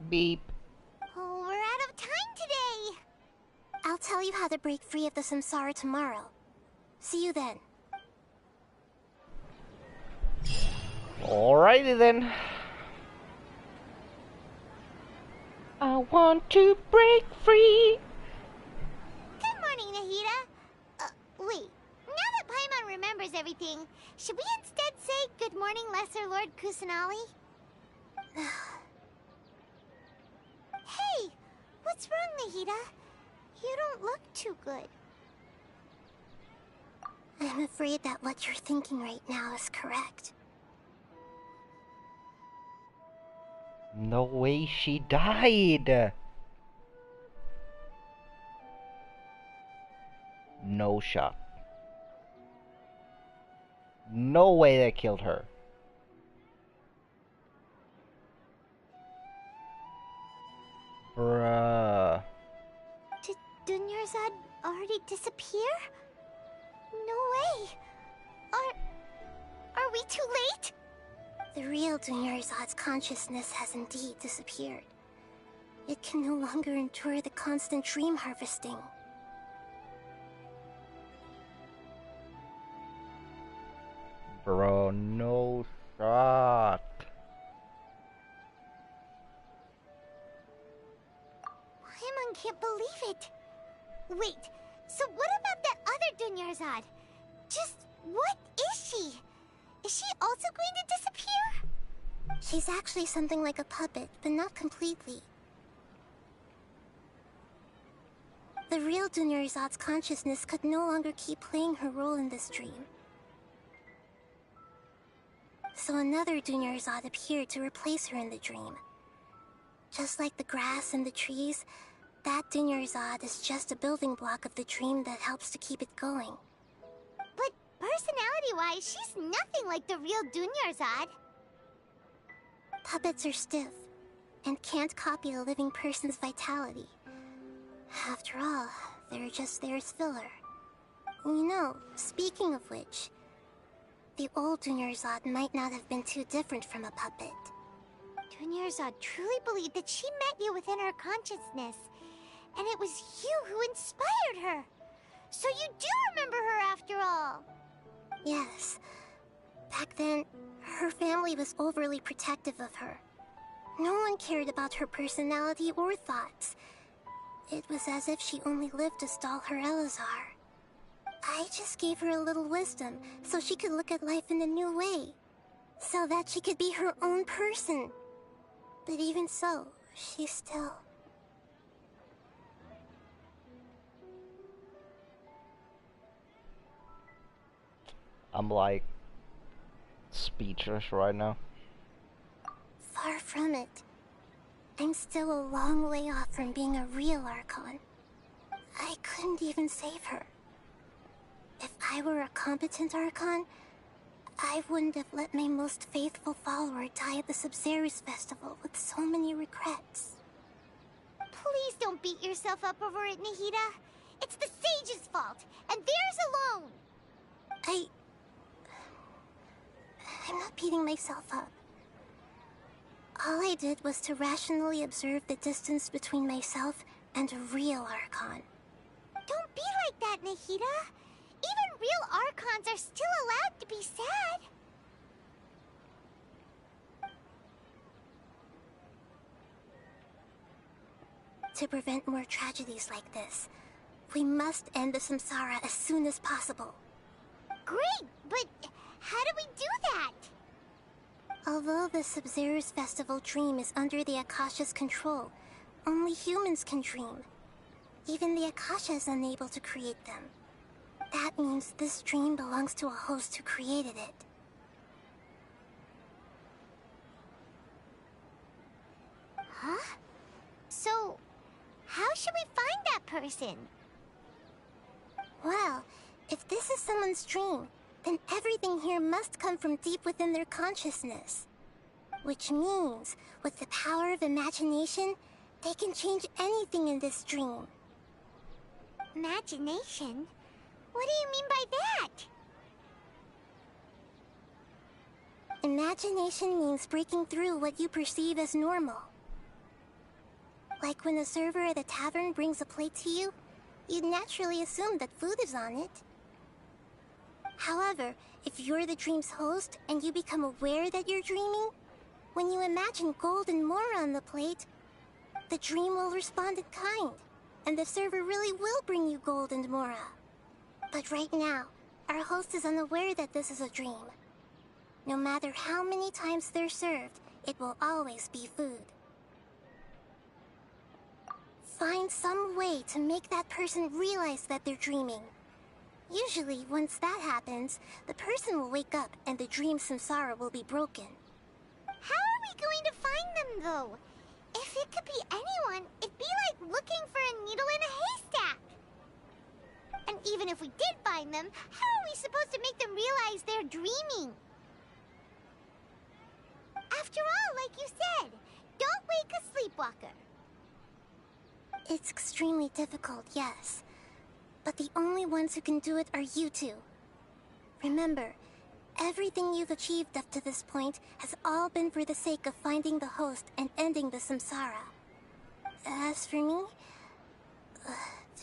Speaker 1: Beep.
Speaker 4: Oh, we're out of time today.
Speaker 15: I'll tell you how to break free of the samsara tomorrow. See you then.
Speaker 1: Alrighty then. I want to break free.
Speaker 4: Good morning, Nahida. Wait. Now that Paimon remembers everything, should we instead say good morning, Lesser Lord Kusanali? Hey! What's wrong, Nahida? You don't look too good.
Speaker 15: I'm afraid that what you're thinking right now is correct.
Speaker 1: No way she died. No shot. No way they killed her. Bruh.
Speaker 4: Did Dunyarzad already disappear? No way. Are we too late?
Speaker 15: The real Dunyarzad's consciousness has indeed disappeared. It can no longer endure the constant dream harvesting.
Speaker 1: Bro, no shot.
Speaker 4: Paimon can't believe it. Wait, so what about that other Dunyarzad? Just what is she? Is she also going to disappear?
Speaker 15: She's actually something like a puppet, but not completely. The real Dunyarzad's consciousness could no longer keep playing her role in this dream. So another Dunyarzad appeared to replace her in the dream. Just like the grass and the trees, that Dunyarzad is just a building block of the dream that helps to keep it going.
Speaker 4: But personality-wise, she's nothing like the real Dunyarzad.
Speaker 15: Puppets are stiff, and can't copy a living person's vitality. After all, they're just there as filler. You know, speaking of which, the old Dunyarzad might not have been too different from a puppet.
Speaker 4: Dunyarzad truly believed that she met you within her consciousness, and it was you who inspired her. So you do remember her after all.
Speaker 15: Yes. Back then, her family was overly protective of her. No one cared about her personality or thoughts. It was as if she only lived to stall her Elazar. I just gave her a little wisdom so she could look at life in a new way. So that she could be her own person. But even so, she still...
Speaker 1: I'm like speechless right now.
Speaker 15: Far from it. I'm still a long way off from being a real Archon. I couldn't even save her. If I were a competent Archon, I wouldn't have let my most faithful follower die at the Subzerus Festival with so many regrets.
Speaker 4: Please don't beat yourself up over it, Nahida. It's the sage's fault, and theirs alone.
Speaker 15: I'm not beating myself up. All I did was to rationally observe the distance between myself and a real Archon.
Speaker 4: Don't be like that, Nahida. Even real Archons are still allowed to be sad.
Speaker 15: To prevent more tragedies like this, we must end the samsara as soon as possible.
Speaker 4: Great, but how do we do that?
Speaker 15: Although the Subzerus Festival dream is under the Akasha's control, only humans can dream. Even the Akasha is unable to create them. That means this dream belongs to a host who created it.
Speaker 4: Huh? So, how should we find that person?
Speaker 15: Well, If this is someone's dream, then everything here must come from deep within their consciousness. Which means, with the power of imagination, they can change anything in this dream.
Speaker 4: Imagination? What do you mean by that?
Speaker 15: Imagination means breaking through what you perceive as normal. Like when a server at a tavern brings a plate to you, you'd naturally assume that food is on it. However, if you're the dream's host and you become aware that you're dreaming, when you imagine gold and more on the plate, the dream will respond in kind, and the server really will bring you gold and mora. But right now, our host is unaware that this is a dream. No matter how many times they're served, it will always be food. Find some way to make that person realize that they're dreaming. Usually, once that happens, the person will wake up and the dream samsara will be broken.
Speaker 4: How are we going to find them, though? If it could be anyone, it'd be like looking for a needle in a haystack. And even if we did find them, how are we supposed to make them realize they're dreaming? After all, like you said, don't wake a sleepwalker.
Speaker 15: It's extremely difficult, yes. But the only ones who can do it are you two. Remember, everything you've achieved up to this point has all been for the sake of finding the host and ending the samsara. As for me,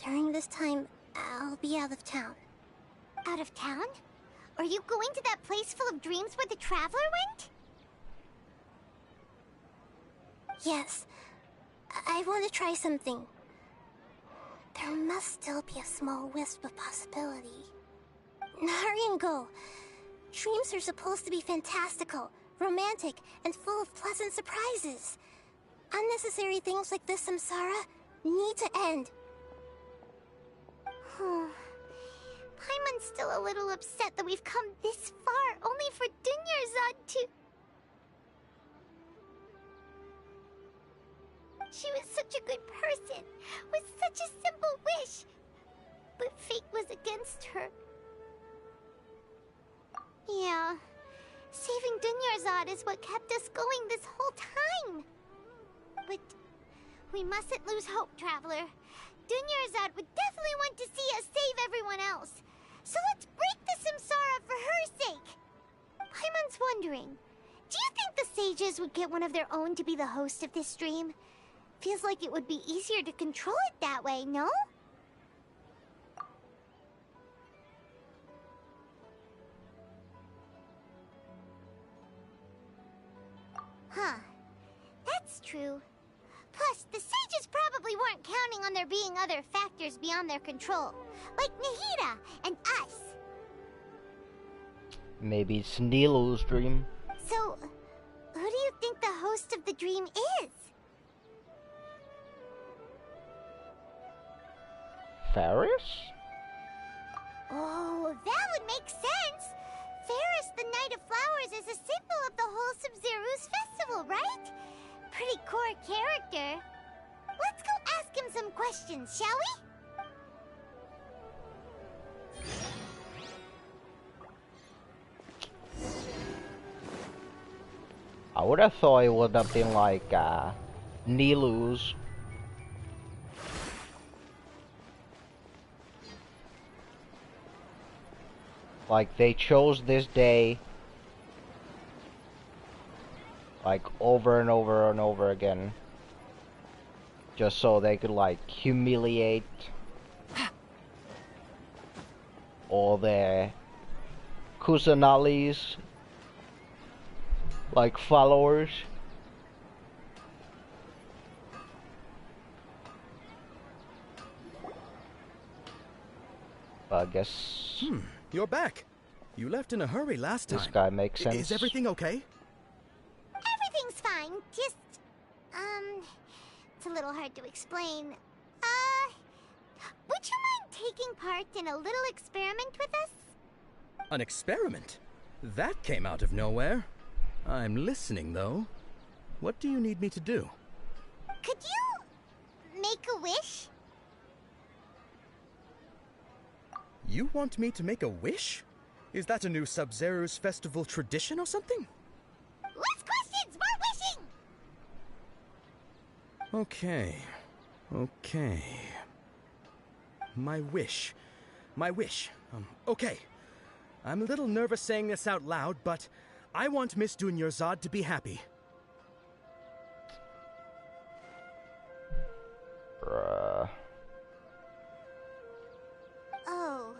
Speaker 15: during this time, I'll be out of town.
Speaker 4: Out of town? Are you going to that place full of dreams where the traveler went?
Speaker 15: Yes. I want to try something. There must still be a small wisp of possibility. Hurry and go. Dreams are supposed to be fantastical, romantic, and full of pleasant surprises. Unnecessary things like this samsara need to end.
Speaker 4: Paimon's still a little upset that we've come this far only for Dunyarzad to... She was such a good person, with such a simple wish. But fate was against her. Yeah, saving Dunyarzad is what kept us going this whole time. But we mustn't lose hope, Traveler. Dunyarzad would definitely want to see us save everyone else. So let's break the samsara for her sake. Paimon's wondering, do you think the sages would get one of their own to be the host of this dream? Feels like it would be easier to control it that way, no? Huh. That's true. Plus, the sages probably weren't counting on there being other factors beyond their control, like Nahida and us.
Speaker 1: Maybe it's Nilu's dream.
Speaker 4: So, who do you think the host of the dream is?
Speaker 1: Ferris?
Speaker 4: Oh, that would make sense. Ferris, the Knight of Flowers, is a symbol of the whole Sumeru's festival, right? Pretty core character. Let's go ask him some questions, shall we?
Speaker 1: I would have thought it would have been like Nilu's. Like they chose this day like over and over and over again just so they could like humiliate all their Kusanali's like followers. But I guess
Speaker 10: You're back. You left in a hurry last time.
Speaker 1: This guy makes sense.
Speaker 10: Is everything okay?
Speaker 4: Everything's fine. Just, it's a little hard to explain. Would you mind taking part in a little experiment with us?
Speaker 10: An experiment? That came out of nowhere. I'm listening, though. What do you need me to do?
Speaker 4: Could you make a wish?
Speaker 10: You want me to make a wish? Is that a new Sub-Zero's festival tradition or something?
Speaker 4: Less questions, more wishing!
Speaker 10: Okay. Okay. My wish. Okay. I'm a little nervous saying this out loud, but I want Miss Dunyarzad to be happy.
Speaker 1: Bruh.
Speaker 4: Oh.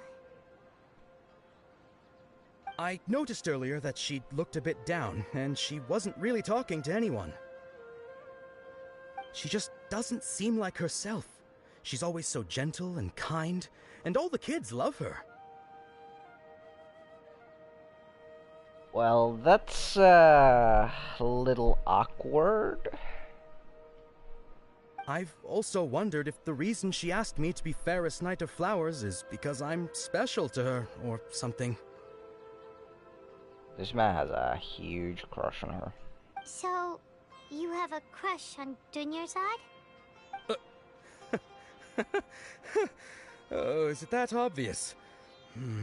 Speaker 10: I noticed earlier that she looked a bit down, and she wasn't really talking to anyone. She just doesn't seem like herself. She's always so gentle and kind, and all the kids love her.
Speaker 1: Well, that's a little awkward.
Speaker 10: I've also wondered if the reason she asked me to be Fairest Knight of Flowers is because I'm special to her, or something.
Speaker 1: This man has a huge crush on her.
Speaker 4: So, you have a crush on Dunyarzad?
Speaker 10: Oh, is it that obvious?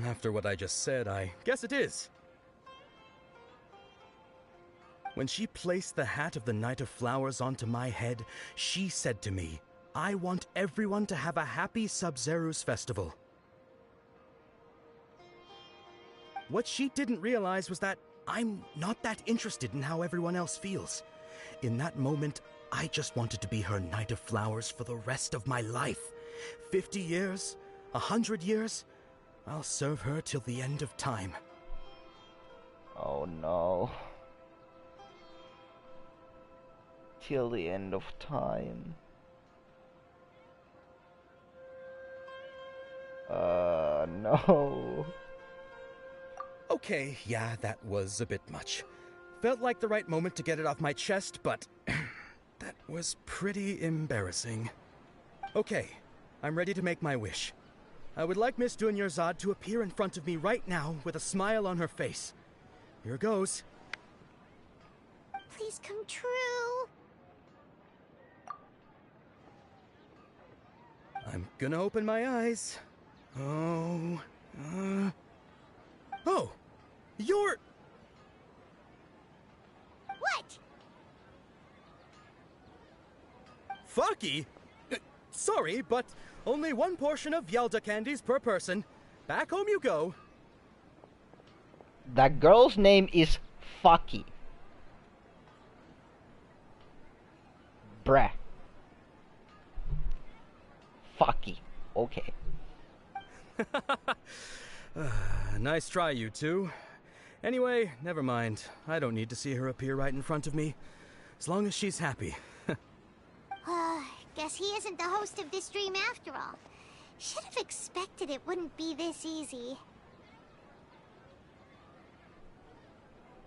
Speaker 10: After what I just said, I guess it is. When she placed the hat of the Knight of Flowers onto my head, she said to me, I want everyone to have a happy Sub-Zero's festival. What she didn't realize was that I'm not that interested in how everyone else feels. In that moment, I just wanted to be her Knight of Flowers for the rest of my life. 50 years, 100 years, I'll serve her till the end of time.
Speaker 1: Oh no. Till the end of time. No.
Speaker 10: Okay, yeah, that was a bit much. Felt like the right moment to get it off my chest, but that was pretty embarrassing. Okay, I'm ready to make my wish. I would like Miss Dunyarzad to appear in front of me right now with a smile on her face. Here goes.
Speaker 4: Please come true.
Speaker 10: I'm gonna open my eyes. Oh, you're...
Speaker 4: What?
Speaker 10: Fucky? Sorry, but only one portion of Yalda candies per person. Back home you go.
Speaker 1: That girl's name is Fucky. Bruh. Fucky. Okay.
Speaker 10: Nice try, you two. Anyway, never mind. I don't need to see her appear right in front of me. As long as she's happy.
Speaker 4: Guess he isn't the host of this dream after all. Should have expected it wouldn't be this easy.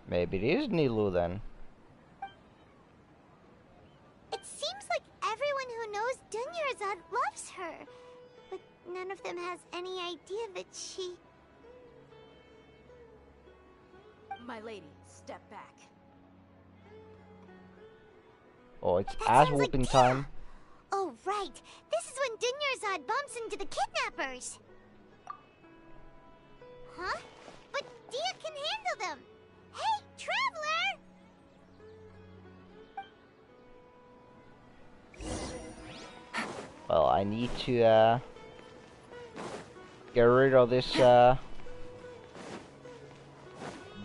Speaker 1: Maybe it is Nilu then.
Speaker 4: It seems like everyone who knows Dunyarzad loves her. But none of them has any idea that she...
Speaker 8: My lady, step back.
Speaker 1: Oh, it's ass whooping time.
Speaker 4: Oh, right. This is when Dunyarzad bumps into the kidnappers. Huh? But Dia can handle them. Hey, Traveler!
Speaker 1: Well, I need to get rid of this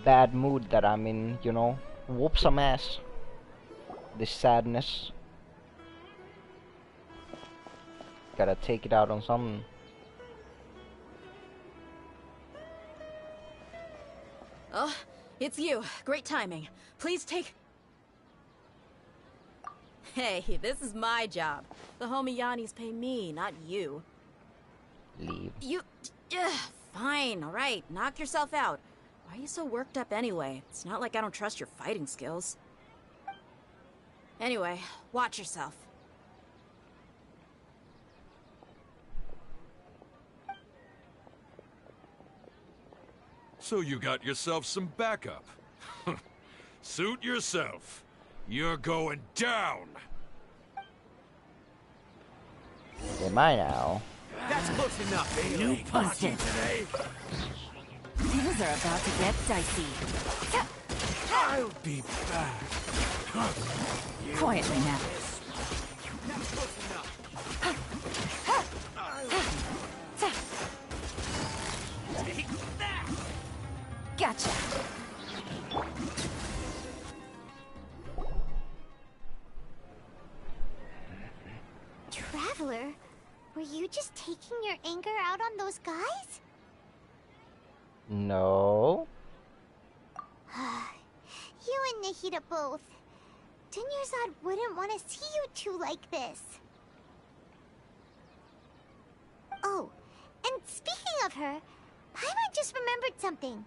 Speaker 1: bad mood that I'm in, you know. Whoop some ass. This sadness. Gotta take it out on something.
Speaker 8: Oh, it's you. Great timing. Please take... Hey, this is my job. The homie Yannis pay me, not you.
Speaker 1: Leave.
Speaker 8: You... fine, alright. Knock yourself out. Why are you so worked up anyway? It's not like I don't trust your fighting skills. Anyway, watch yourself.
Speaker 5: So you got yourself some backup. Suit yourself. You're going down.
Speaker 1: Am I now?
Speaker 9: That's close enough, eh?
Speaker 3: You punched it.
Speaker 9: Today.
Speaker 3: Things are about to get dicey.
Speaker 13: I'll be back.
Speaker 3: Quietly now.
Speaker 9: That's close enough.
Speaker 3: Gotcha.
Speaker 4: Traveler, were you just taking your anger out on those guys?
Speaker 1: No.
Speaker 4: You and Nahida both. Dunyarzad wouldn't want to see you two like this. Oh, and speaking of her, Paimon just remembered something.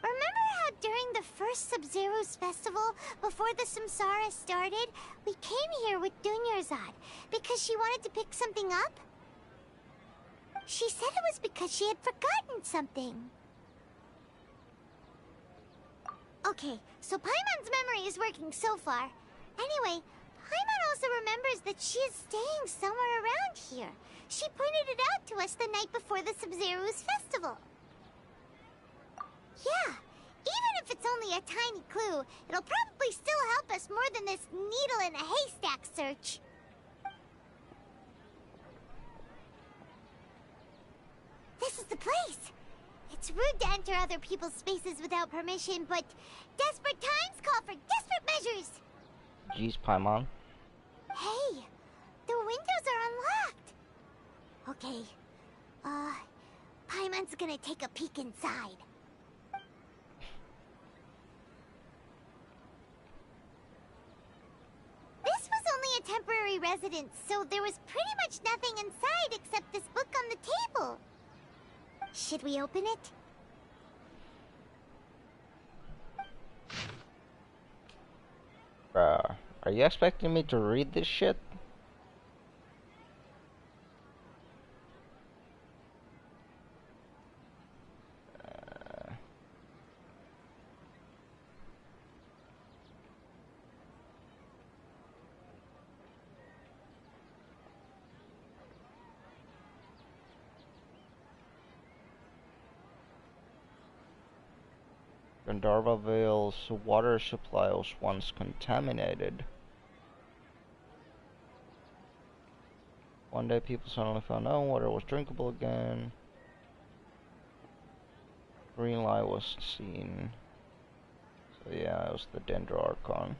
Speaker 4: Remember how during the first Sub-Zero's festival, before the Samsara started, we came here with Dunyarzad because she wanted to pick something up? She said it was because she had forgotten something. Okay, so Paimon's memory is working so far. Anyway, Paimon also remembers that she is staying somewhere around here. She pointed it out to us the night before the Sub-Zero's festival. Yeah, even if it's only a tiny clue, it'll probably still help us more than this needle in a haystack search. This is the place. It's rude to enter other people's spaces without permission, but desperate times call for desperate measures.
Speaker 1: Jeez, Paimon.
Speaker 4: Hey, the windows are unlocked. Okay, Paimon's gonna take a peek inside. This was only a temporary residence, so there was pretty much nothing inside except this book on the table. Should we open it?
Speaker 1: Bruh, are you expecting me to read this shit? Gandharva Vale's water supply was once contaminated. One day people suddenly found out water was drinkable again. Green light was seen. So yeah, it was the Dendro Archon.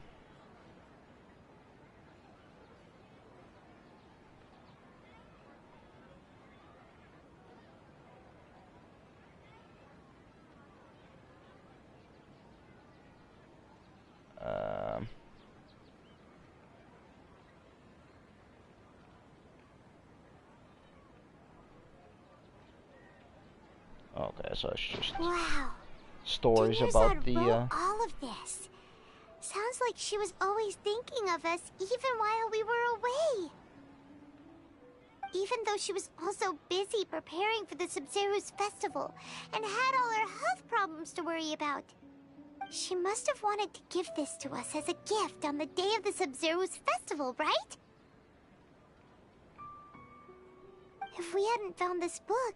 Speaker 1: Okay, so it's just stories about the
Speaker 4: wrote all of this. Sounds like she was always thinking of us even while we were away. Even though she was also busy preparing for the Sub-Zero's festival and had all her health problems to worry about. She must have wanted to give this to us as a gift on the day of the Sub-Zero's festival, right? If we hadn't found this book,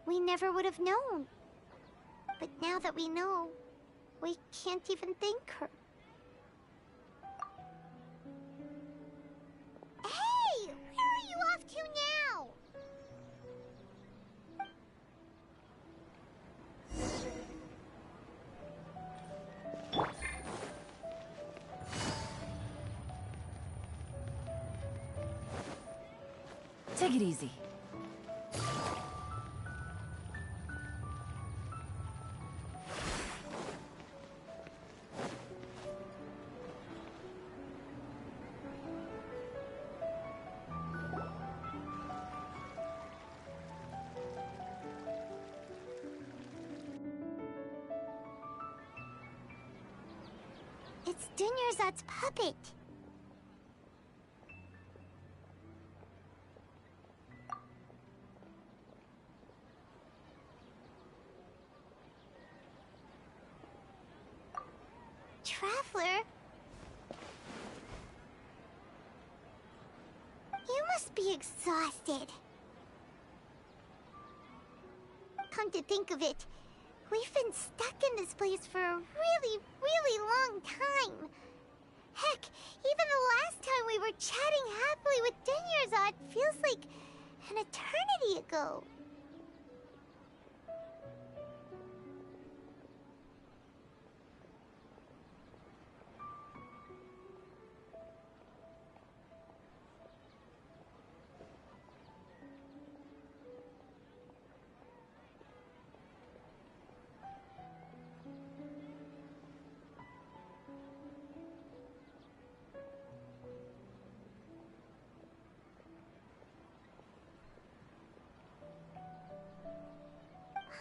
Speaker 4: we never would have known. But now that we know, we can't even thank her. Hey! Where are you off to now?
Speaker 3: Take it easy.
Speaker 4: It's Dunyarzad's puppet. Traveler? You must be exhausted. come to think of it, we've been stuck in this place for a really, really long time. Heck, even the last time we were chatting happily with Denyarzad feels like an eternity ago.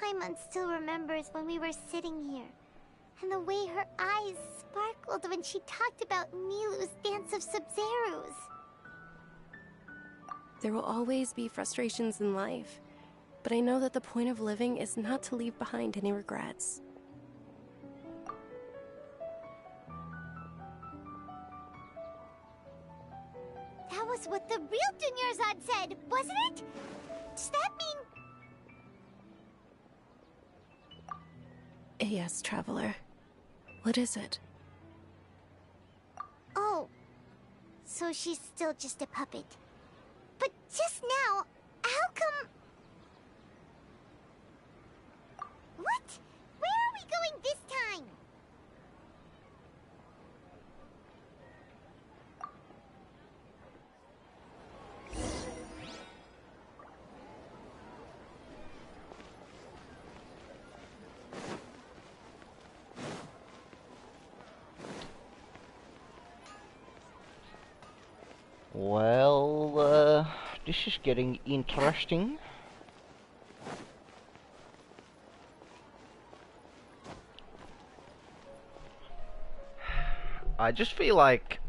Speaker 4: Paimon still remembers when we were sitting here, and the way her eyes sparkled when she talked about Nilu's dance of Sub-Zerus.
Speaker 7: There will always be frustrations in life, but I know that the point of living is not to leave behind any regrets.
Speaker 4: That was what the real Dunyarzad said, wasn't it? Does that mean...
Speaker 7: Yes, Traveler. What is it?
Speaker 4: Oh, so she's still just a puppet. But just now, how come... What? Where are we going this time?
Speaker 1: Well, this is getting interesting. I just feel like...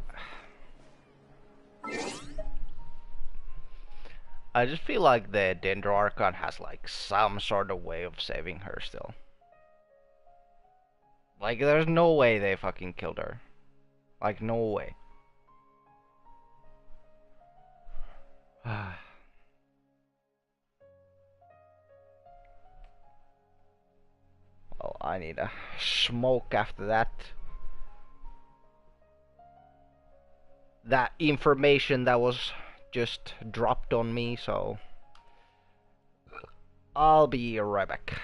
Speaker 1: the Dendro Archon has like some sort of way of saving her still. Like there's no way they fucking killed her. Like no way. Well, I need a smoke after that. That information that was just dropped on me, so I'll be right back.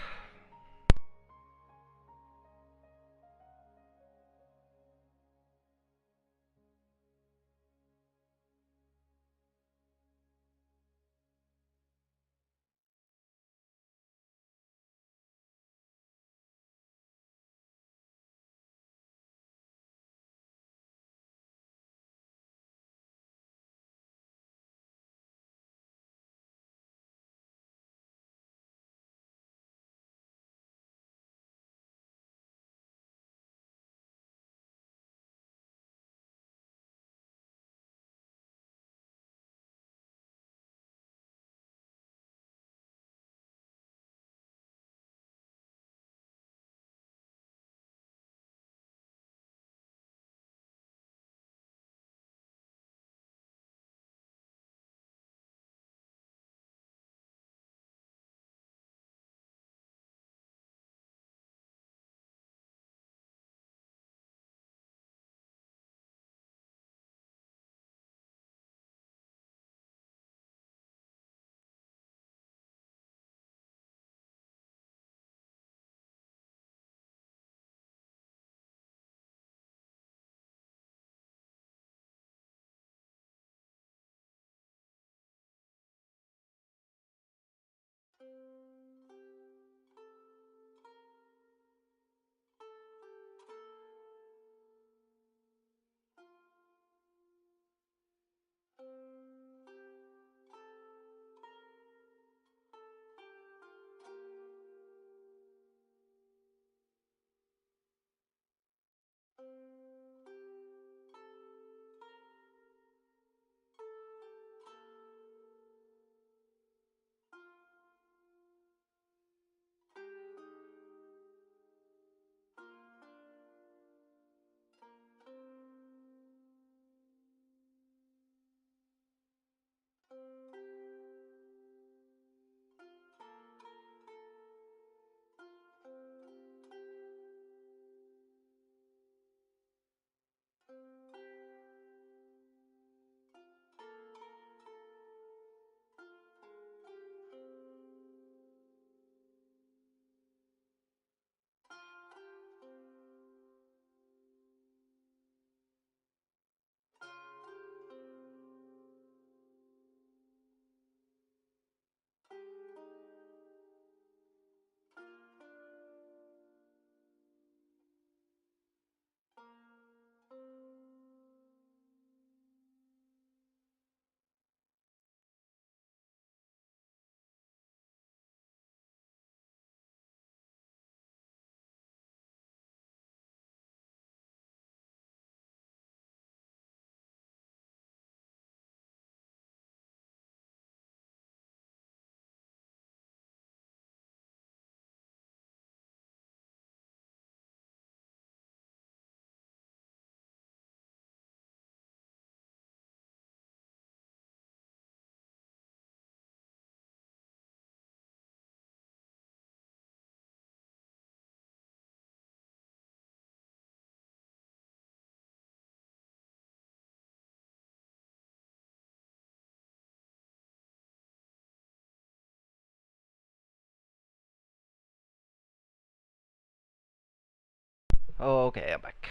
Speaker 1: Okay, I'm back.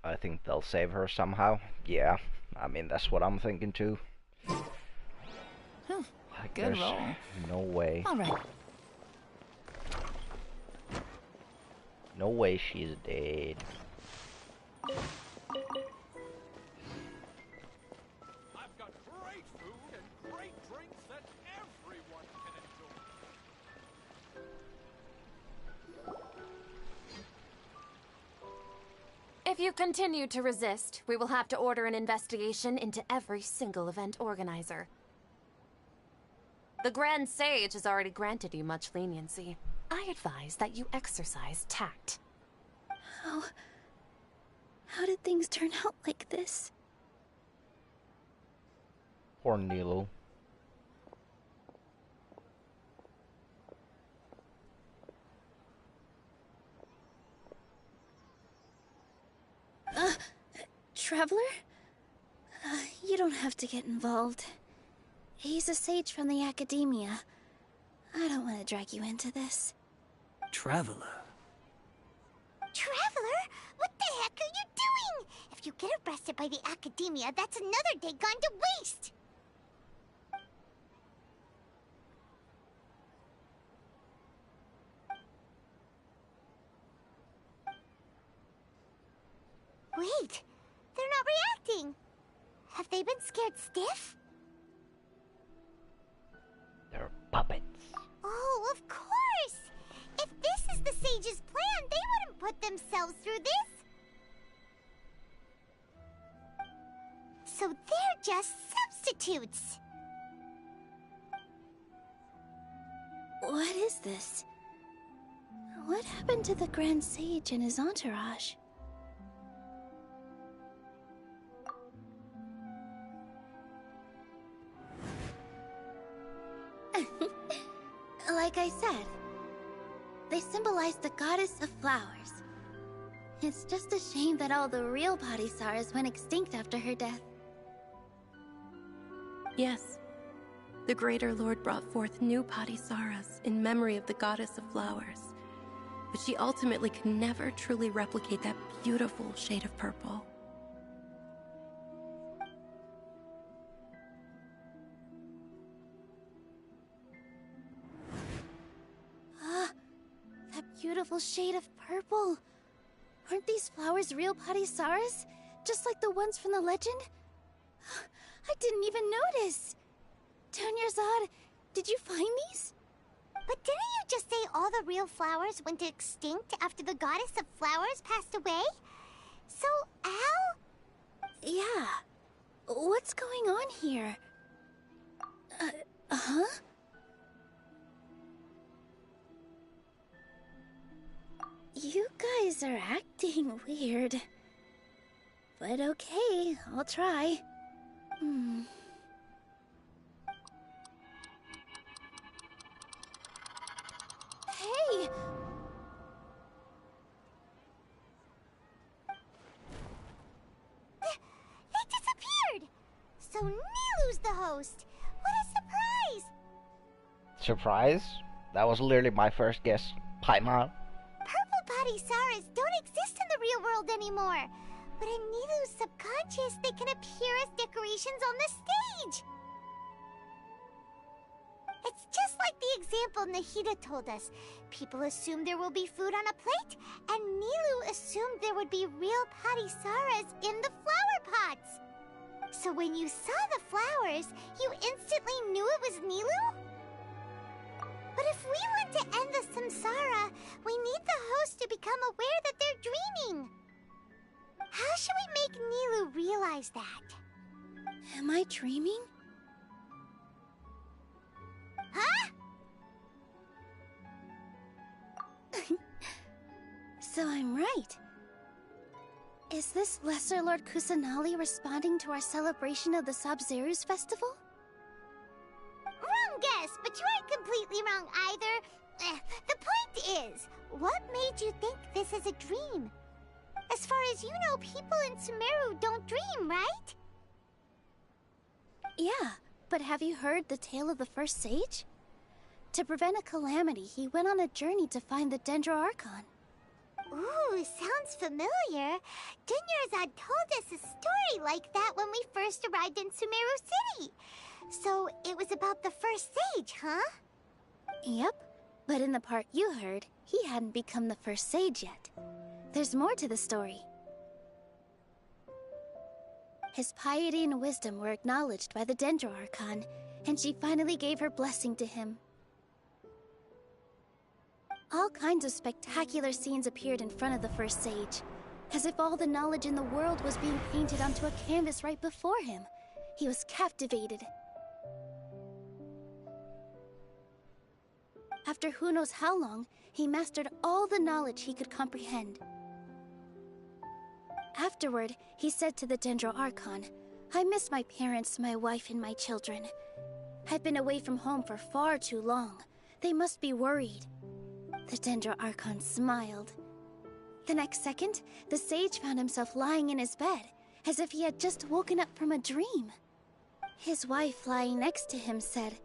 Speaker 1: I think they'll save her somehow. Yeah, I mean, that's what I'm thinking too. Like,
Speaker 3: Good
Speaker 1: there's
Speaker 3: roll.
Speaker 1: no way.
Speaker 3: All right.
Speaker 1: No way she's dead.
Speaker 5: I've got great food and great drinks that everyone can enjoy.
Speaker 6: If you continue to resist, we will have to order an investigation into every single event organizer. The Grand Sage has already granted you much leniency. I advise that you exercise tact.
Speaker 11: How did things turn out like this?
Speaker 1: Poor Nilu.
Speaker 11: Traveler? You don't have to get involved. He's a sage from the academia. I don't want to drag you into this.
Speaker 2: Traveler?
Speaker 4: Traveler? What the heck are you doing? If you get arrested by the academia, that's another day gone to waste! Wait, they're not reacting. Have they been scared stiff?
Speaker 1: They're puppets.
Speaker 4: Oh, of course! If this is the sage's plan, they wouldn't put themselves through this. So they're just substitutes.
Speaker 11: What is this? What happened to the Grand Sage and his entourage? Like I said, they symbolize the goddess of flowers. It's just a shame that all the real Padisaras went extinct after her death.
Speaker 7: Yes. The Greater Lord brought forth new Padisaras in memory of the goddess of flowers. But she ultimately could never truly replicate that beautiful shade of purple.
Speaker 11: That beautiful shade of purple. Aren't these flowers real Padisaras? Just like the ones from the legend? I didn't even notice. Dunyarzad, did you find these?
Speaker 4: But didn't you just say all the real flowers went extinct after the goddess of flowers passed away? So, Al?
Speaker 11: Yeah. What's going on here? Huh? You guys are acting weird. But okay, I'll try. Hey!
Speaker 4: They disappeared! So Nilu's the host! What a surprise!
Speaker 1: Surprise? That was literally my first guess. Paimon.
Speaker 4: Purple Padisaras don't exist in the real world anymore. But in Nilu's subconscious, they can appear as decorations on the stage. It's just like the example Nahida told us. People assume there will be food on a plate, and Nilu assumed there would be real Padisaras in the flower pots. So when you saw the flowers, you instantly knew it was Nilu? But if we want to end the samsara, we need the host to become aware that they're dreaming. How should we make Nilu realize that?
Speaker 11: Am I dreaming?
Speaker 4: Huh?
Speaker 11: So I'm right. Is this Lesser Lord Kusanali responding to our celebration of the Sabzeruz festival?
Speaker 4: Wrong guess, but you aren't completely wrong either. The point is, what made you think this is a dream? As far as you know, people in Sumeru don't dream, right?
Speaker 11: Yeah, but have you heard the tale of the first sage? To prevent a calamity, he went on a journey to find the Dendro Archon.
Speaker 4: Ooh, sounds familiar. Dunyarzad told us a story like that when we first arrived in Sumeru City. So it was about the first sage, huh?
Speaker 11: Yep, but in the part you heard, he hadn't become the first sage yet. There's more to the story. His piety and wisdom were acknowledged by the Dendro Archon, and she finally gave her blessing to him. All kinds of spectacular scenes appeared in front of the first sage, as if all the knowledge in the world was being painted onto a canvas right before him. He was captivated. After who knows how long, he mastered all the knowledge he could comprehend. Afterward, he said to the Dendro Archon, "I miss my parents, my wife, and my children. I've been away from home for far too long. They must be worried." The Dendro Archon smiled. The next second, the sage found himself lying in his bed, as if he had just woken up from a dream. His wife, lying next to him, said,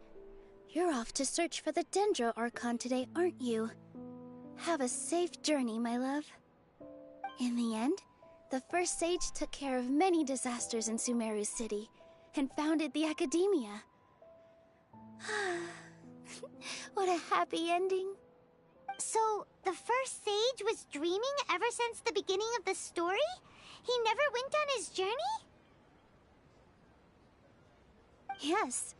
Speaker 11: "You're off to search for the Dendro Archon today, aren't you? Have a safe journey, my love." In the end, the first sage took care of many disasters in Sumeru City, and founded the Academia. What a happy ending.
Speaker 4: So, the first sage was dreaming ever since the beginning of the story? He never went on his journey?
Speaker 11: Yes,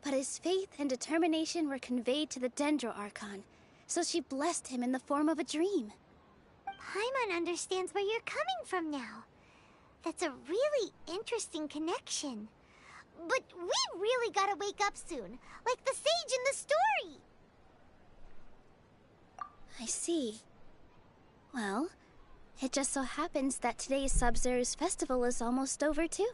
Speaker 11: but his faith and determination were conveyed to the Dendro Archon, so she blessed him in the form of a dream.
Speaker 4: Paimon understands where you're coming from now. That's a really interesting connection. But we really gotta wake up soon, like the sage in the story!
Speaker 11: I see. Well, it just so happens that today's Sub-Zero's festival is almost over too.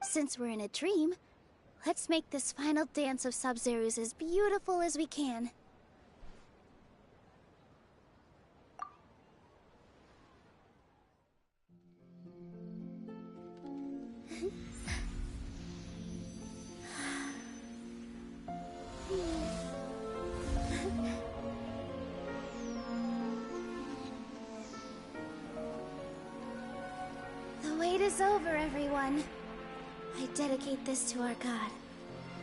Speaker 11: Since we're in a dream, let's make this final dance of Sub-Zero's as beautiful as we can. The wait is over, everyone. I dedicate this to our god,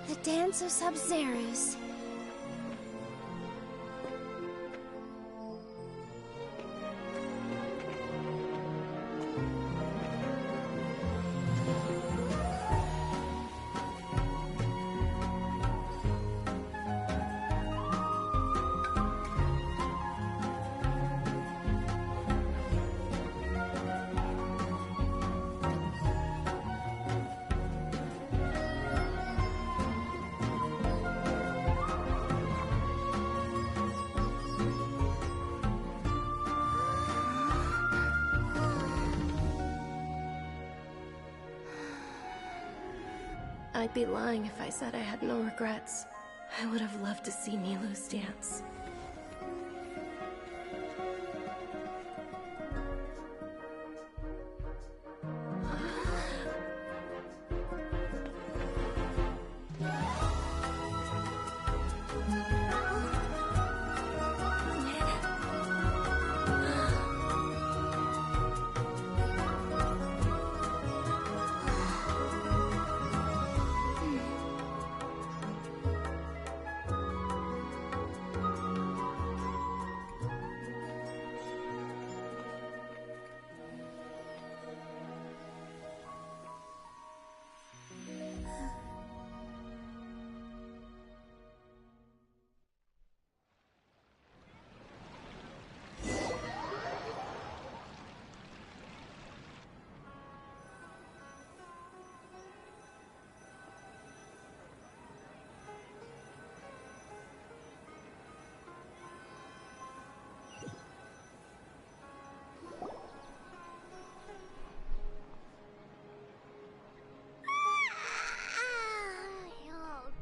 Speaker 11: the Dance of Sub-Zeros.
Speaker 7: I'd be lying if I said I had no regrets. I would have loved to see Milu's dance.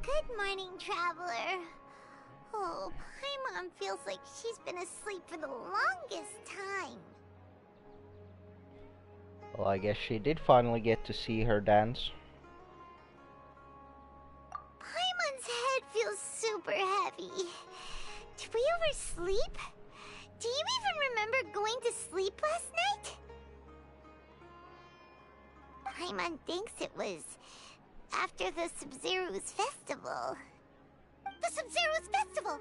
Speaker 4: Good morning, traveler. Oh, Paimon feels like she's been asleep for the longest time.
Speaker 1: Well, I guess she did finally get to see her dance.
Speaker 4: Paimon's head feels super heavy. Did we oversleep? Do you even remember going to sleep last night? Paimon thinks it was after the Sub-Zero's festival. The Sub-Zero's festival!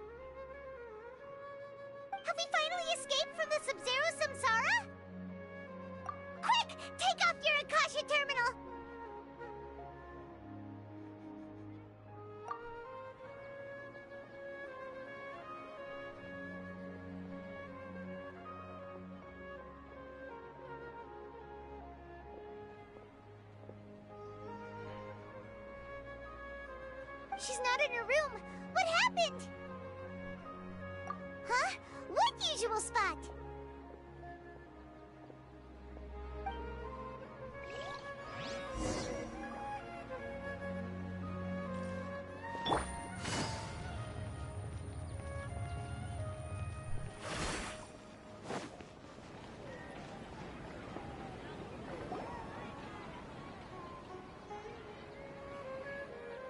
Speaker 4: Have we finally escaped from the Sub-Zero Samsara? Quick! Take off your Akasha terminal! She's not in her room. What happened? Huh? What usual spot?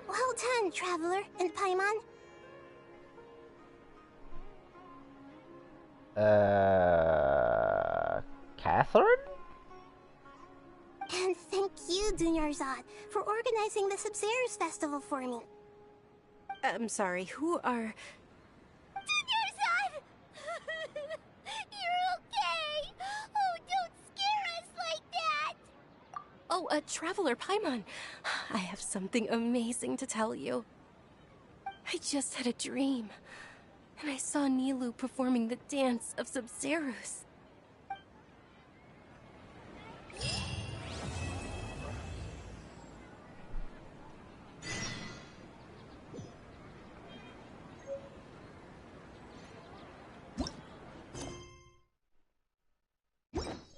Speaker 4: Well done, Traveler and Paimon.
Speaker 1: Catherine?
Speaker 15: And thank you, Dunyarzad, for organizing the Sub-Zero's festival for me.
Speaker 7: I'm sorry, who are...
Speaker 4: Dunyarzad! You're okay! Oh, don't scare us like that!
Speaker 7: Oh, Traveler Paimon. I have something amazing to tell you. I just had a dream, and I saw Nilou performing the dance of Sub-Zero's.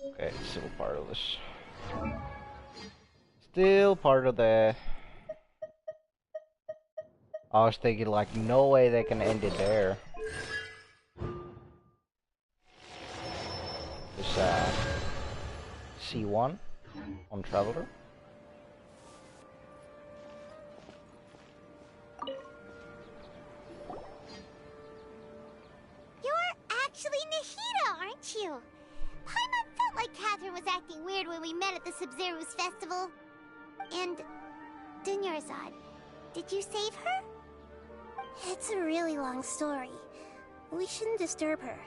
Speaker 1: Okay, still part of this. Still part of the... I was thinking, like, no way they can end it there. This, C1 on Traveler.
Speaker 4: You're actually Nahida, aren't you? Paimon felt like Catherine was acting weird when we met at the Sub-Zero's festival. And... Dunyarzad, did you save her?
Speaker 15: It's a really long story. We shouldn't disturb her.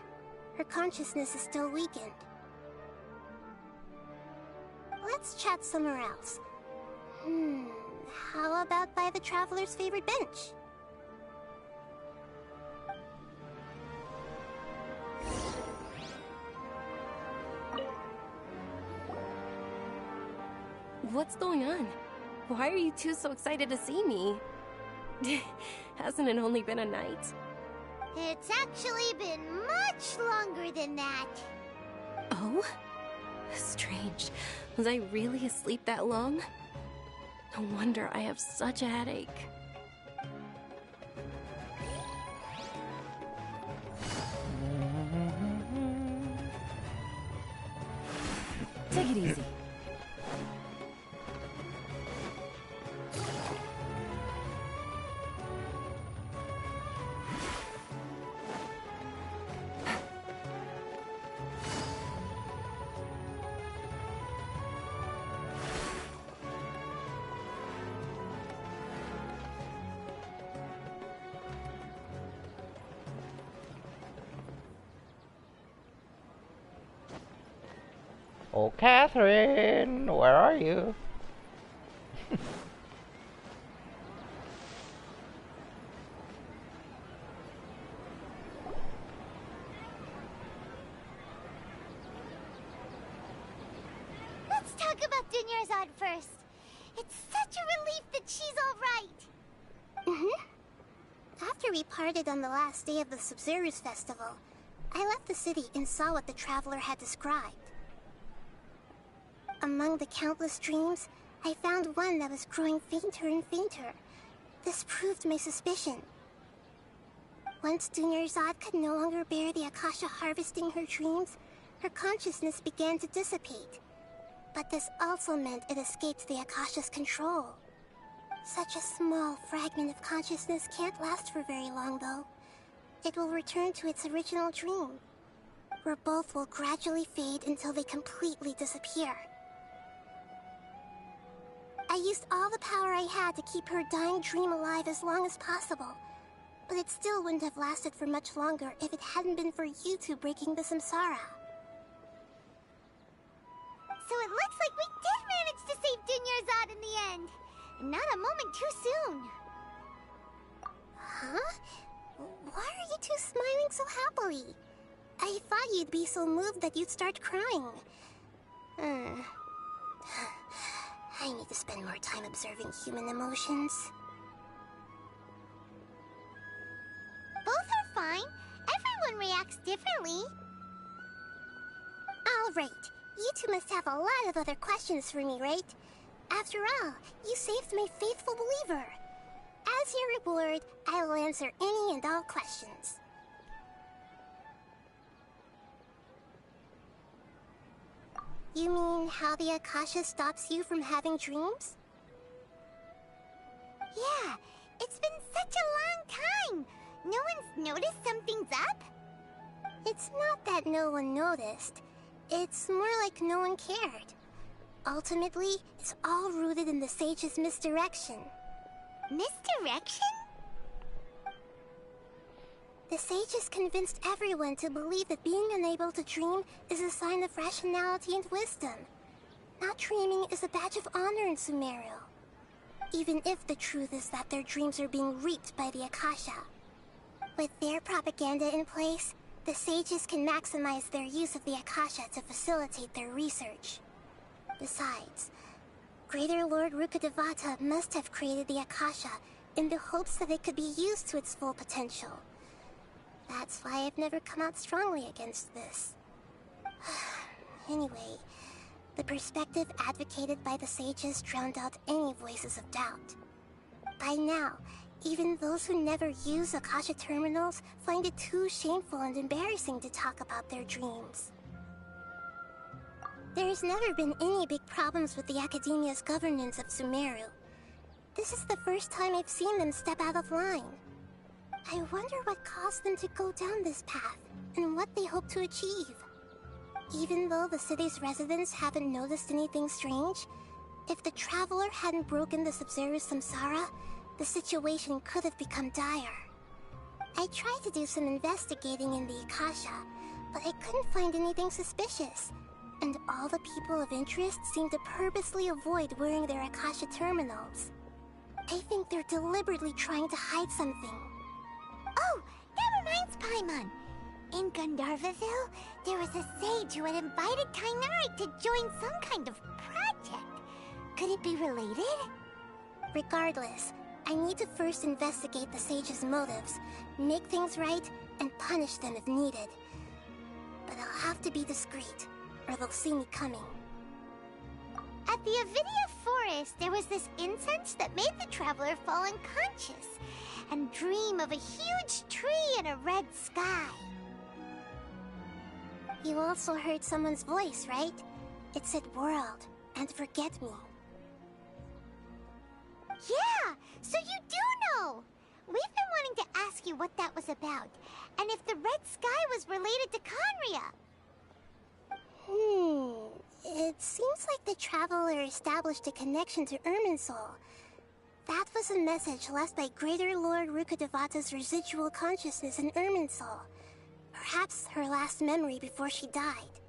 Speaker 15: Her consciousness is still weakened. Let's chat somewhere else. How about by the Traveler's favorite bench?
Speaker 7: What's going on? Why are you two so excited to see me? Hasn't it only been a night?
Speaker 4: It's actually been much longer than that.
Speaker 7: Oh? Strange. Was I really asleep that long? No wonder I have such a headache.
Speaker 3: Take it easy.
Speaker 1: Oh, Catherine, where are you?
Speaker 4: Let's talk about Dunyarzad first. It's such a relief that she's alright.
Speaker 15: After we parted on the last day of the Sub-Zero's festival, I left the city and saw what the Traveler had described. Among the countless dreams, I found one that was growing fainter and fainter. This proved my suspicion. Once Dunyarzad could no longer bear the Akasha harvesting her dreams, her consciousness began to dissipate. But this also meant it escaped the Akasha's control. Such a small fragment of consciousness can't last for very long, though. It will return to its original dream, where both will gradually fade until they completely disappear. I used all the power I had to keep her dying dream alive as long as possible, but it still wouldn't have lasted for much longer if it hadn't been for you two breaking the samsara.
Speaker 4: So it looks like we did manage to save Dunyarzad in the end. Not a moment too soon.
Speaker 15: Huh? Why are you two smiling so happily? I thought you'd be so moved that you'd start crying. I need to spend more time observing human emotions.
Speaker 4: Both are fine. Everyone reacts differently.
Speaker 15: All right. You two must have a lot of other questions for me, right? After all, you saved my faithful believer. As your reward, I will answer any and all questions. You mean how the Akasha stops you from having dreams?
Speaker 4: Yeah, it's been such a long time. No one's noticed something's up?
Speaker 15: It's not that no one noticed. It's more like no one cared. Ultimately, it's all rooted in the sage's misdirection.
Speaker 4: Misdirection?
Speaker 15: The sages convinced everyone to believe that being unable to dream is a sign of rationality and wisdom. Not dreaming is a badge of honor in Sumeru. Even if the truth is that their dreams are being reaped by the Akasha. With their propaganda in place, the sages can maximize their use of the Akasha to facilitate their research. Besides, Greater Lord Rukkhadevata must have created the Akasha in the hopes that it could be used to its full potential. That's why I've never come out strongly against this. Anyway, the perspective advocated by the sages drowned out any voices of doubt. By now, even those who never use Akasha terminals find it too shameful and embarrassing to talk about their dreams. There's never been any big problems with the Academia's governance of Sumeru. This is the first time I've seen them step out of line. I wonder what caused them to go down this path, and what they hope to achieve. Even though the city's residents haven't noticed anything strange, if the Traveler hadn't broken the Sub-Zero's samsara, the situation could have become dire. I tried to do some investigating in the Akasha, but I couldn't find anything suspicious. And all the people of interest seem to purposely avoid wearing their Akasha terminals. I think they're deliberately trying to hide something.
Speaker 4: Oh, that reminds Paimon. In Gandharvaville, there was a sage who had invited Kainari to join some kind of project. Could it be related?
Speaker 15: Regardless, I need to first investigate the sage's motives, make things right, and punish them if needed. But I'll have to be discreet, or they'll see me coming.
Speaker 4: At the Avidia Forest, there was this incense that made the Traveler fall unconscious and dream of a huge tree and a red sky.
Speaker 15: You also heard someone's voice, right? It said world and forget me.
Speaker 4: Yeah, so you do know! We've been wanting to ask you what that was about, and if the red sky was related to Khaenri'ah.
Speaker 15: It seems like the Traveler established a connection to Irminsul. That was a message left by Greater Lord Rukkhadevata's residual consciousness in Irminsul. Perhaps her last memory before she died.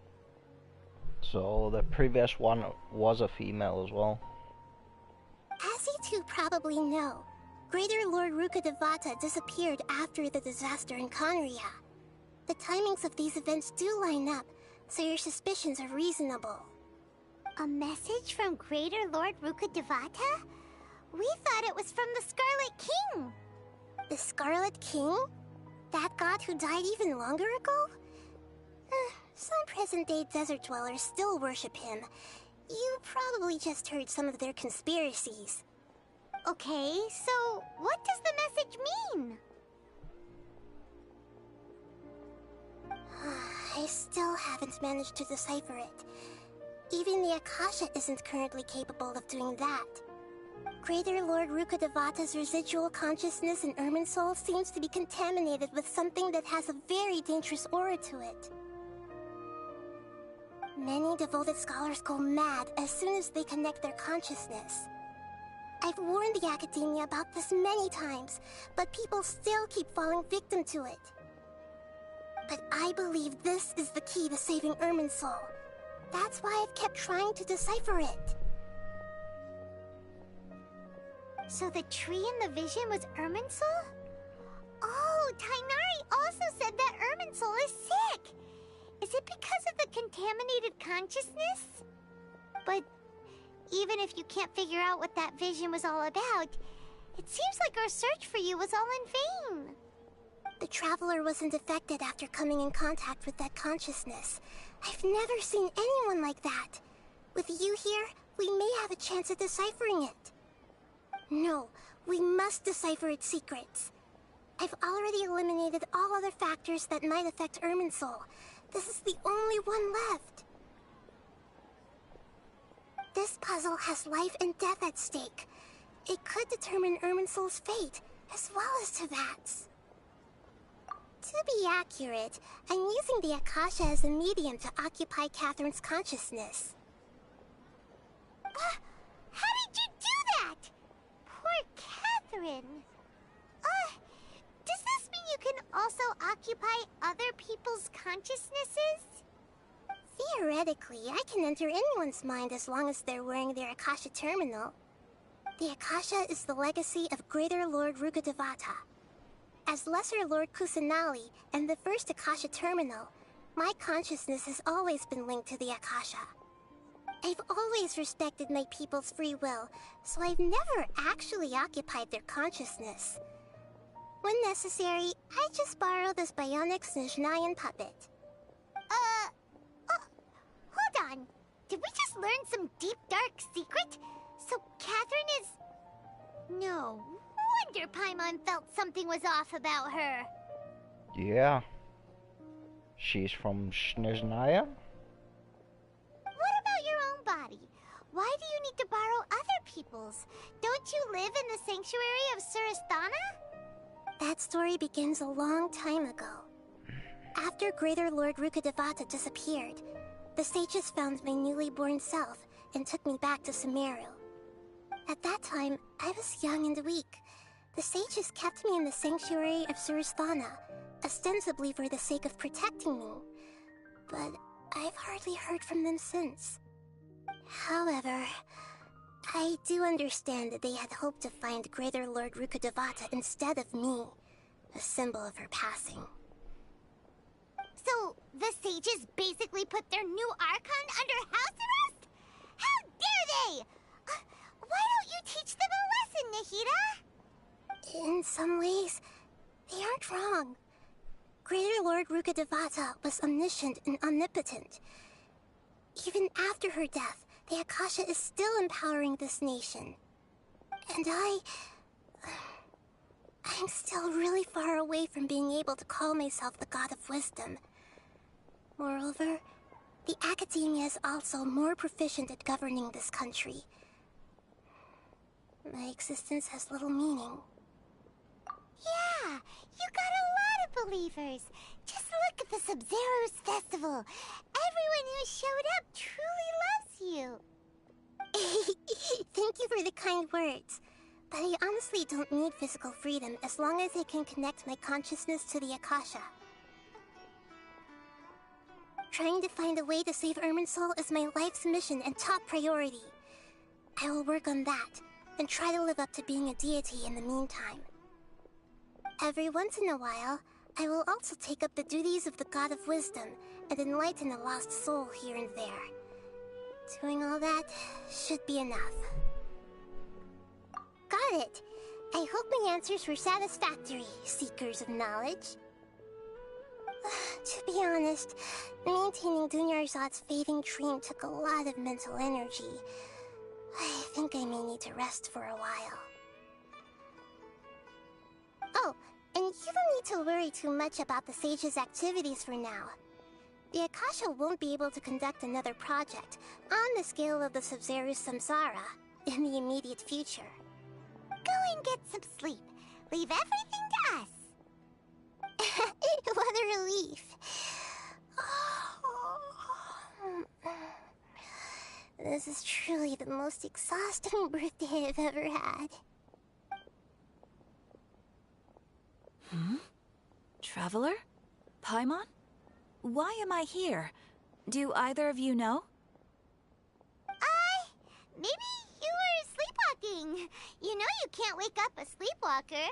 Speaker 1: So the previous one was a female as well.
Speaker 15: As you two probably know, Greater Lord Rukkhadevata disappeared after the disaster in Khaenri'ah. The timings of these events do line up, so your suspicions are reasonable.
Speaker 4: A message from Greater Lord Rukkhadevata? We thought it was from the Scarlet King.
Speaker 15: The Scarlet King? That god who died even longer ago? Some present-day desert dwellers still worship him. You probably just heard some of their conspiracies.
Speaker 4: Okay, so what does the message mean?
Speaker 15: I still haven't managed to decipher it. Even the Akasha isn't currently capable of doing that. Greater Lord Rukkhadevata's residual consciousness in Irminsul seems to be contaminated with something that has a very dangerous aura to it. Many devoted scholars go mad as soon as they connect their consciousness. I've warned the Academia about this many times, but people still keep falling victim to it. But I believe this is the key to saving Irminsul. That's why I've kept trying to decipher it.
Speaker 4: So the tree in the vision was Irminsul? Oh, Tainari also said that Irminsul is sick! Is it because of the contaminated consciousness? But even if you can't figure out what that vision was all about, it seems like our search for you was all in vain.
Speaker 15: The Traveler wasn't affected after coming in contact with that consciousness. I've never seen anyone like that. With you here, we may have a chance at deciphering it. No, we must decipher its secrets. I've already eliminated all other factors that might affect Irminsul. This is the only one left. This puzzle has life and death at stake. It could determine Irminsul's fate, as well as Teyvat's. To be accurate, I'm using the Akasha as a medium to occupy Catherine's consciousness.
Speaker 4: How did you do that? Poor Catherine. Does this mean you can also occupy other people's consciousnesses?
Speaker 15: Theoretically, I can enter anyone's mind as long as they're wearing their Akasha terminal. The Akasha is the legacy of Greater Lord Rukkhadevata. As Lesser Lord Kusanali and the first Akasha terminal, my consciousness has always been linked to the Akasha. I've always respected my people's free will, so I've never actually occupied their consciousness. When necessary, I just borrow this bionic Snezhnayan puppet.
Speaker 4: Hold on. Did we just learn some deep, dark secret? So Catherine is... No wonder Paimon felt something was off about her.
Speaker 1: Yeah. She's from Snezhnaya?
Speaker 4: What about your own body? Why do you need to borrow other people's? Don't you live in the sanctuary of Surasthana?
Speaker 15: That story begins a long time ago. After Greater Lord Rukkhadevata disappeared, the sages found my newly born self and took me back to Sumeru. At that time, I was young and weak. The sages kept me in the sanctuary of Surasthana, ostensibly for the sake of protecting me. But I've hardly heard from them since. However, I do understand that they had hoped to find Greater Lord Rukkhadevata instead of me, a symbol of her passing.
Speaker 4: So, the sages basically put their new Archon under house arrest? How dare they! Why don't you teach them a lesson, Nahida?
Speaker 15: In some ways, they aren't wrong. Greater Lord Rukkhadevata was omniscient and omnipotent. Even after her death, the Akasha is still empowering this nation. And I'm still really far away from being able to call myself the God of Wisdom. Moreover, the Academia is also more proficient at governing this country. My existence has little meaning.
Speaker 4: Yeah, you got a lot of believers. Just look at the Sub-Zero's festival. Everyone who showed up truly loves you.
Speaker 15: Thank you for the kind words. But I honestly don't need physical freedom as long as I can connect my consciousness to the Akasha. Trying to find a way to save Irminsul is my life's mission and top priority. I will work on that, and try to live up to being a deity in the meantime. Every once in a while, I will also take up the duties of the God of Wisdom and enlighten a lost soul here and there. Doing all that should be enough. Got it! I hope my answers were satisfactory, seekers of knowledge. To be honest, maintaining Dunyarzad's fading dream took a lot of mental energy. I think I may need to rest for a while. Oh, and you don't need to worry too much about the sage's activities for now. the Akasha won't be able to conduct another project on the scale of the Sub-Zero Samsara in the immediate future.
Speaker 4: Go and get some sleep. Leave everything to us.
Speaker 15: What a relief. This is truly the most exhausting birthday I've ever had.
Speaker 3: Traveler? Paimon? Why am I here? Do either of you know?
Speaker 4: Maybe you were sleepwalking. You know you can't wake up a sleepwalker.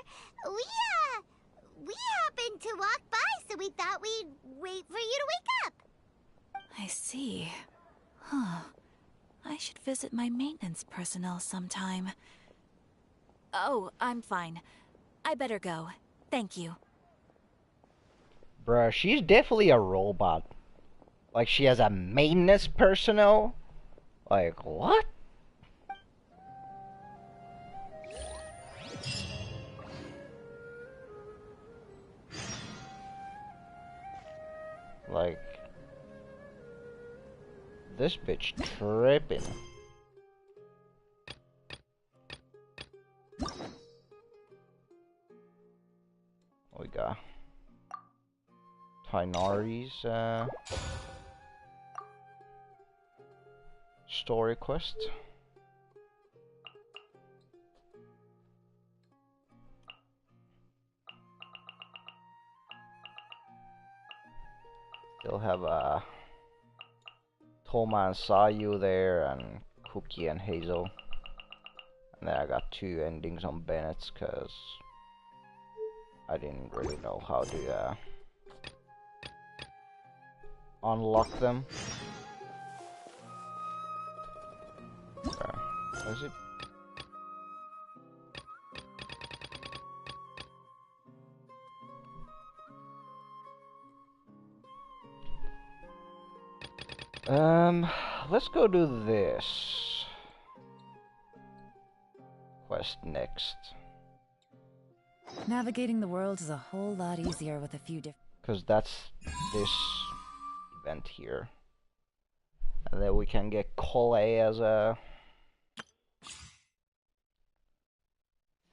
Speaker 4: We happened to walk by, so we thought we'd wait for you to wake up.
Speaker 3: I see. Huh. I should visit my maintenance personnel sometime. Oh, I'm fine. I better go. Thank you.
Speaker 1: Bruh, she's definitely a robot. Like, she has a maintenance personnel? Like, what? Like, this bitch tripping. We got Tainari's story quest. Still have Toma and Sayu there, and Cookie and Hazel. And then I got 2 endings on Bennett's because I didn't really know how to unlock them. Was it? Let's go do this quest next.
Speaker 3: Navigating the world is a whole lot easier with a few different...
Speaker 1: Because that's this event here. And then we can get Cole as a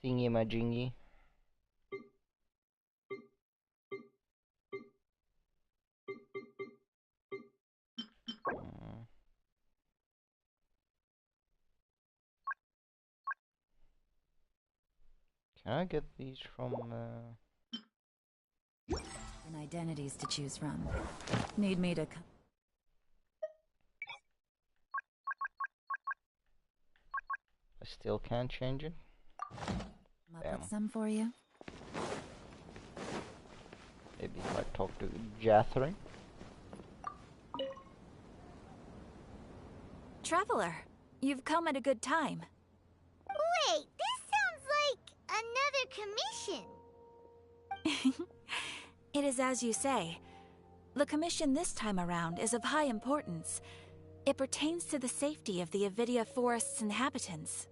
Speaker 1: thingy-majingy. Can I get these from
Speaker 3: and identities to choose from. Need me to...
Speaker 1: I still can't change it?
Speaker 3: I'll put some for you.
Speaker 1: Maybe if I talk to Jathrin.
Speaker 3: Traveler, you've come at a good time.
Speaker 4: Wait, this sounds like another commission.
Speaker 3: It is as you say. The commission this time around is of high importance. It pertains to the safety of the Avidia Forest's inhabitants.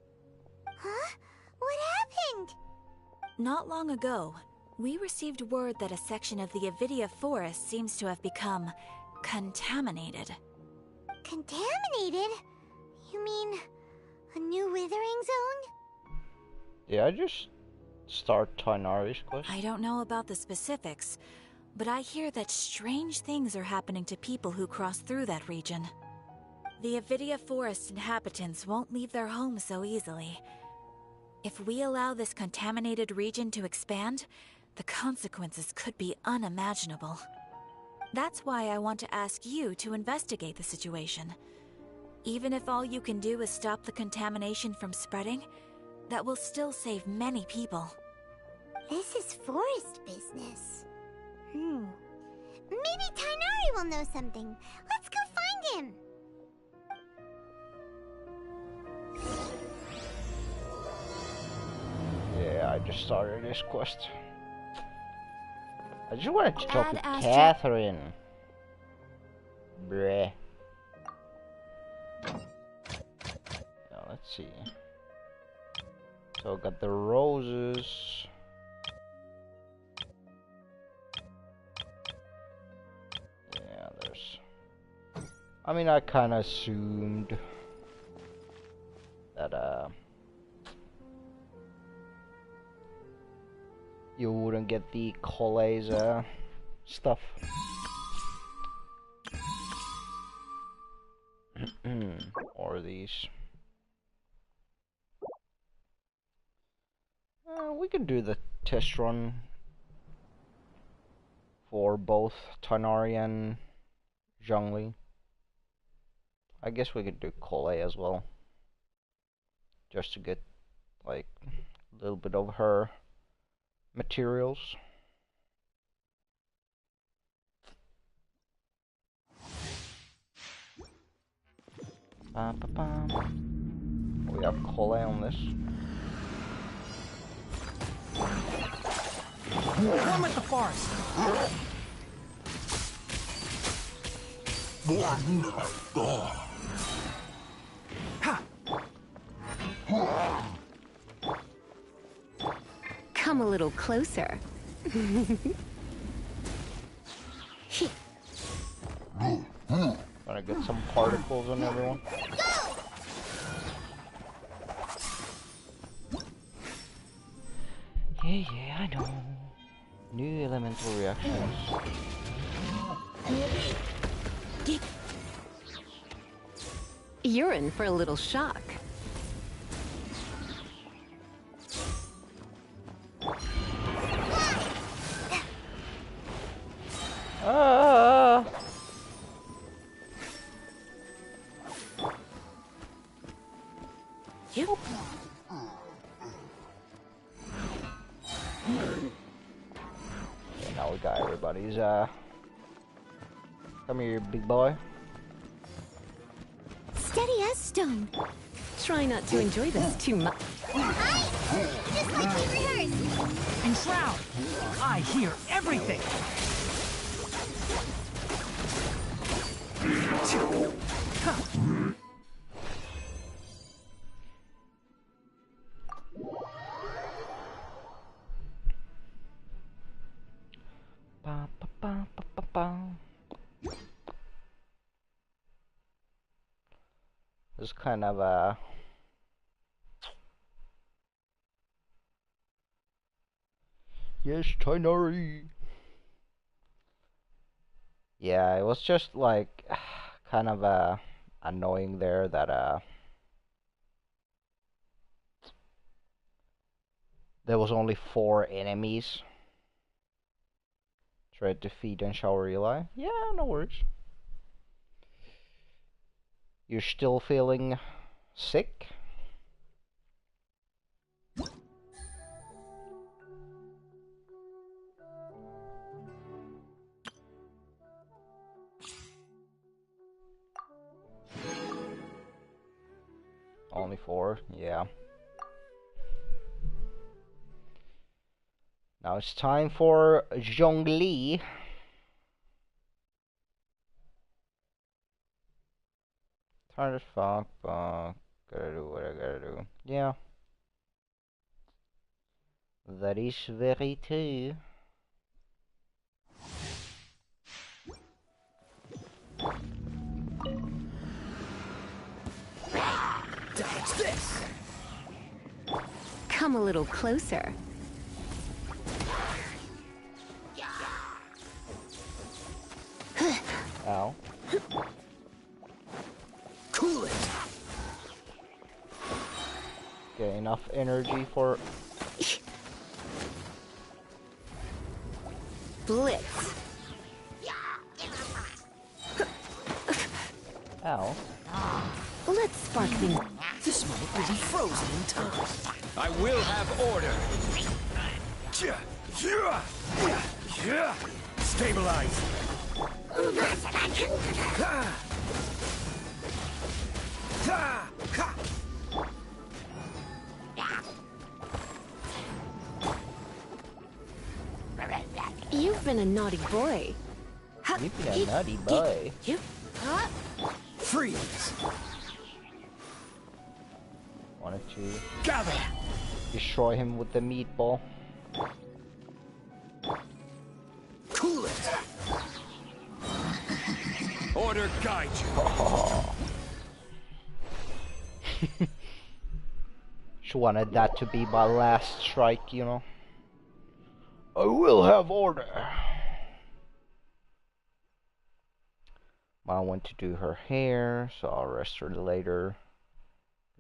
Speaker 4: Huh? What happened?
Speaker 3: Not long ago, we received word that a section of the Avidia Forest seems to have become contaminated.
Speaker 4: Contaminated? You mean a new withering zone?
Speaker 1: Did I just start Tainari's quest?
Speaker 3: I don't know about the specifics, but I hear that strange things are happening to people who cross through that region. The Avidia Forest inhabitants won't leave their homes so easily. If we allow this contaminated region to expand, the consequences could be unimaginable. That's why I want to ask you to investigate the situation. Even if all you can do is stop the contamination from spreading, that will still save many people.
Speaker 4: This is forest business. Maybe Tainari will know something. Let's go find him.
Speaker 1: Yeah, I just started this quest. I just wanted to talk to
Speaker 3: Add
Speaker 1: Catherine. Bleh. Now let's see. So got the roses. Yeah, there's I mean, I kind of assumed that you wouldn't get the Cole's stuff. Or these. We can do the test run for both Tighnari and Zhongli. I guess we could do Cole as well. Just to get, like, a little bit of her materials. We have Cole on this.
Speaker 2: One with the forest.
Speaker 19: Come a little closer.
Speaker 1: Wanna get some particles on everyone? Yeah, I know. New elemental reactions.
Speaker 19: You're in for a little shock.
Speaker 1: You. Okay, now we got everybody's come here, big boy.
Speaker 19: Steady as stone. Try not to enjoy this too much.
Speaker 4: Just like we rehearsed.
Speaker 2: And Shroud, I hear everything.
Speaker 1: This kind of a yes, Tighnari. Yeah, it was just like kind of annoying there that there was only 4 enemies. Tried to feed and shower Eli. Yeah, no worries. You're still feeling sick? Only 4, yeah. Now it's time for Zhongli. Trying to fuck, gotta do what I gotta do. Yeah. That is very true.
Speaker 19: Dodge this. Come a little closer.
Speaker 1: Ow.
Speaker 2: Cool it.
Speaker 1: Get enough energy for
Speaker 19: Blitz.
Speaker 1: Ow.
Speaker 19: Let's spark things.
Speaker 2: This might be frozen in time.
Speaker 5: I will have order.
Speaker 2: Stabilize.
Speaker 19: You've been a naughty boy.
Speaker 1: You've been a naughty boy.
Speaker 2: Freeze.
Speaker 1: Wanted to
Speaker 2: gather.
Speaker 1: Destroy him with the meatball.
Speaker 2: Cool it.
Speaker 5: Order guide you.
Speaker 1: She wanted that to be my last strike, you know. I will have order. I want to do her hair, so I'll rest her later.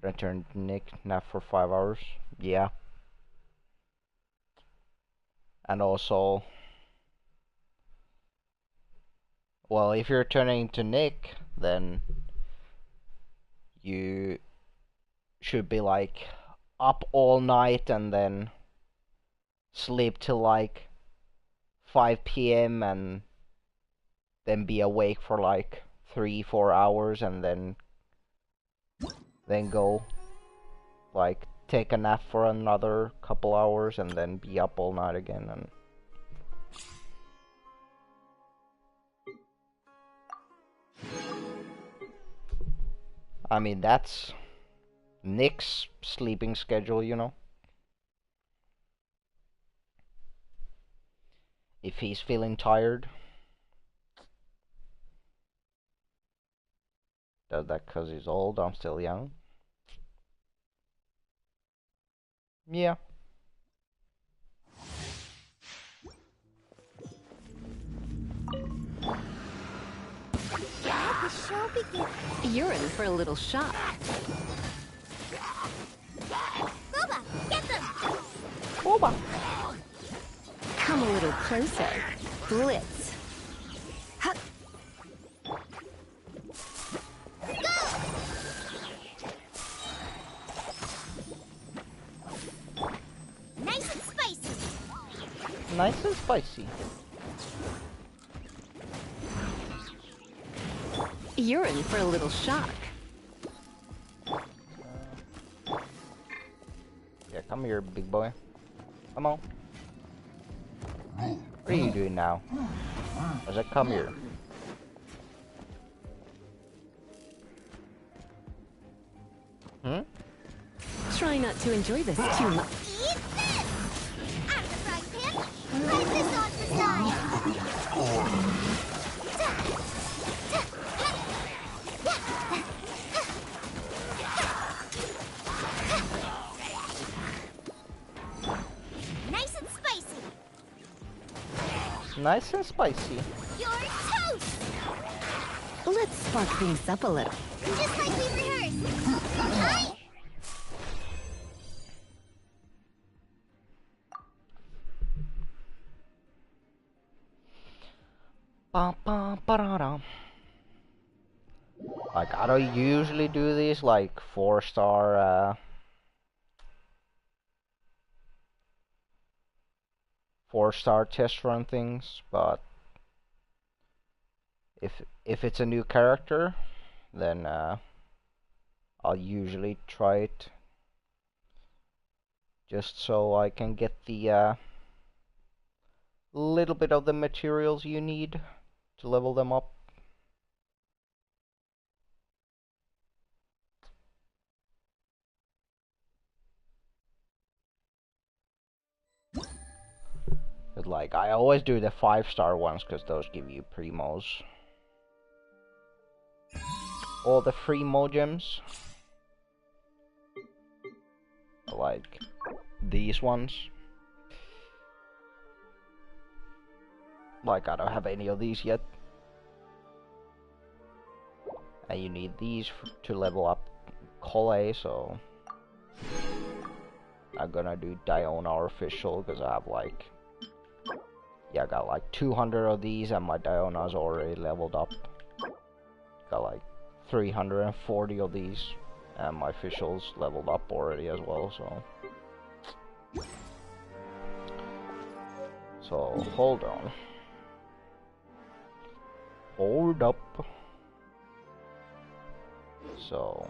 Speaker 1: Return to Nick, nap for 5 hours. Yeah. And also, well, if you're turning to Nick, then you should be like up all night and then sleep till like 5 p.m. and then be awake for like 3-4 hours and then go like take a nap for another couple hours and then be up all night again. And I mean, that's Nick's sleeping schedule, you know. If he's feeling tired. Does that cause he's old? I'm still young. Yeah.
Speaker 4: The show begins.
Speaker 19: You're in for a little shock.
Speaker 4: Boba, get them!
Speaker 1: Boba!
Speaker 19: Come a little closer. Blitz. Hup.
Speaker 4: Nice and spicy.
Speaker 1: Nice and spicy.
Speaker 19: You're in for a little shock.
Speaker 1: Yeah, come here, big boy. Come on. What are you doing now? I said, come here. Hmm?
Speaker 19: Try not to enjoy this too much.
Speaker 4: Eat this! Out of the frying pan, place this on the side. Nice and spicy.
Speaker 1: Nice and spicy.
Speaker 4: You're toast!
Speaker 19: Let's spark things up a little.
Speaker 4: Just like we rehearsed. Aye.
Speaker 1: Like, I don't usually do these, like, 4-star, 4-star test run things, but if it's a new character, then, I'll usually try it just so I can get the, little bit of the materials you need to level them up. But like, I always do the 5-star ones because those give you primos. All the free mogems. Like these ones. Like, I don't have any of these yet. And you need these to level up Cole, so I'm gonna do Diona official because I have like, yeah, I got like 200 of these and my Diona's already leveled up. Got like 340 of these and my official's leveled up already as well, so hold on. Hold up. So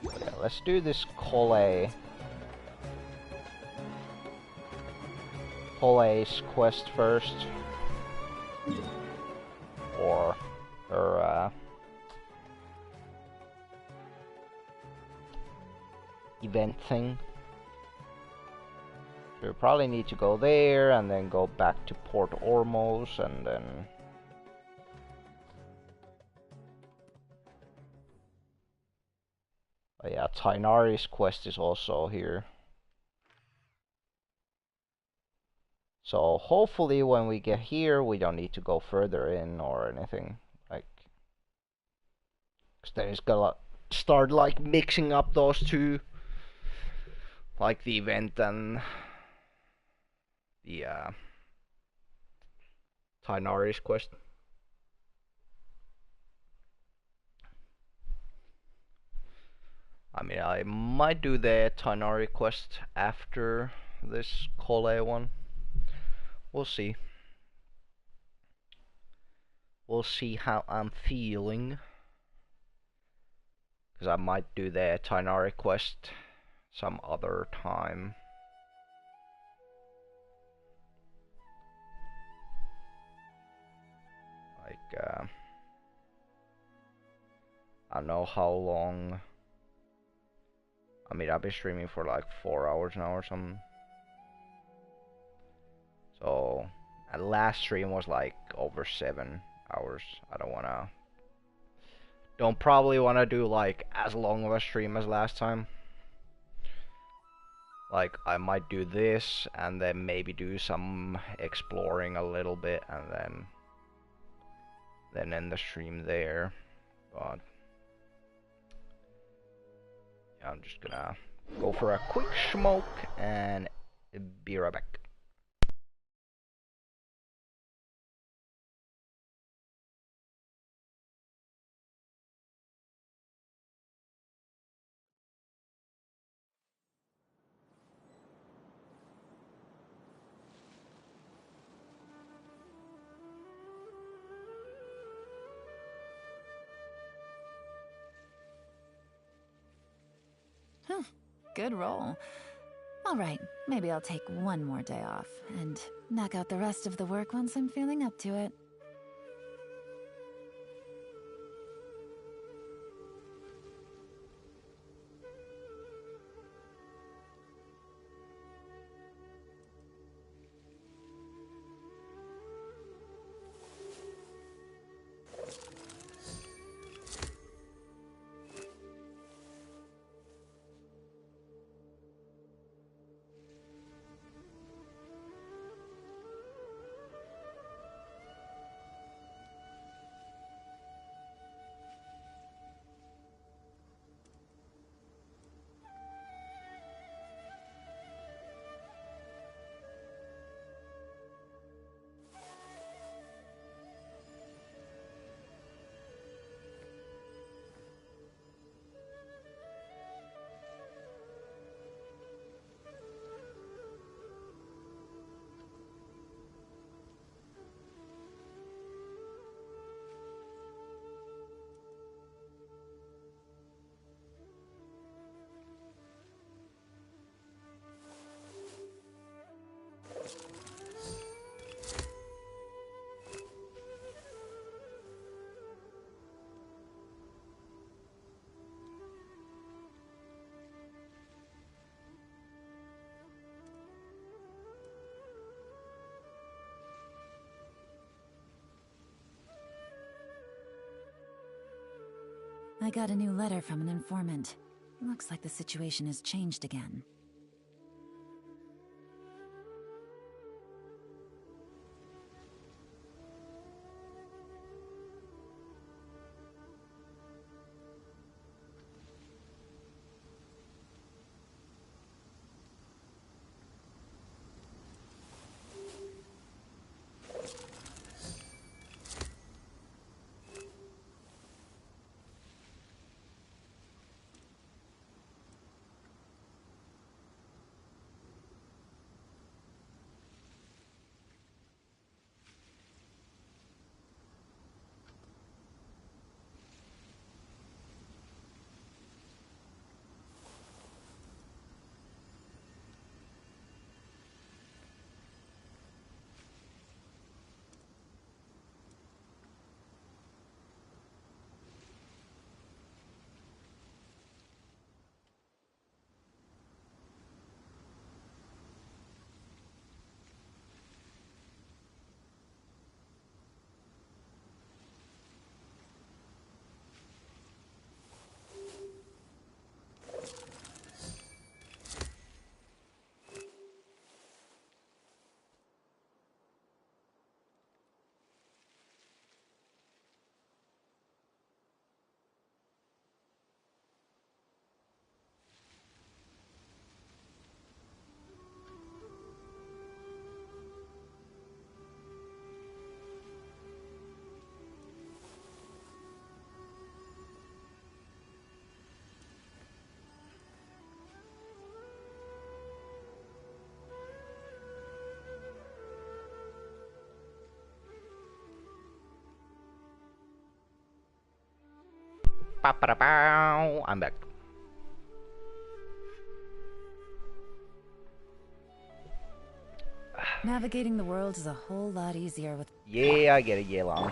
Speaker 1: yeah, let's do this Cole's quest first. event thing. So we probably need to go there and then go back to Port Ormos and then... Oh yeah, Tainari's quest is also here. So hopefully when we get here, we don't need to go further in or anything. Like, cause then it's gonna start like mixing up those two, like the event and the Tainari's quest. I mean, I might do the Tainari quest after this Kole one. We'll see. We'll see how I'm feeling. Because I might do the Tainari quest some other time. Like, I don't know how long. I mean, I've been streaming for like 4 hours now or something. So, and last stream was like over 7 hours. I don't probably wanna do like as long of a stream as last time. Like, I might do this and then maybe do some exploring a little bit and then end the stream there. But yeah, I'm just gonna go for a quick smoke and be right back.
Speaker 3: Good roll. All right, maybe I'll take one more day off and knock out the rest of the work once I'm feeling up to it. I got a new letter from an informant. Looks like the situation has changed again.
Speaker 1: I'm back.
Speaker 20: Navigating the world is a whole lot easier with...
Speaker 1: Yeah, I get it, Yelong.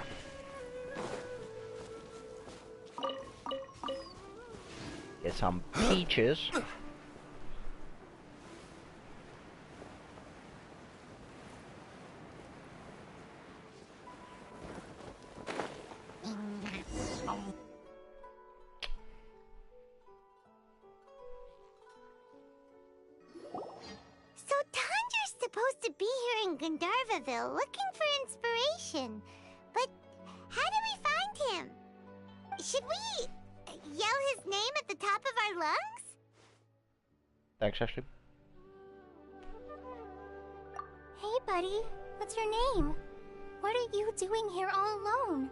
Speaker 1: Get some peaches.
Speaker 4: So Tandra's supposed to be here in Gandharvaville looking for inspiration. But how do we find him? Should we yell his name at the top of our lungs?
Speaker 1: Thanks, Ashley.
Speaker 11: Hey, buddy. What's your name? What are you doing here all alone?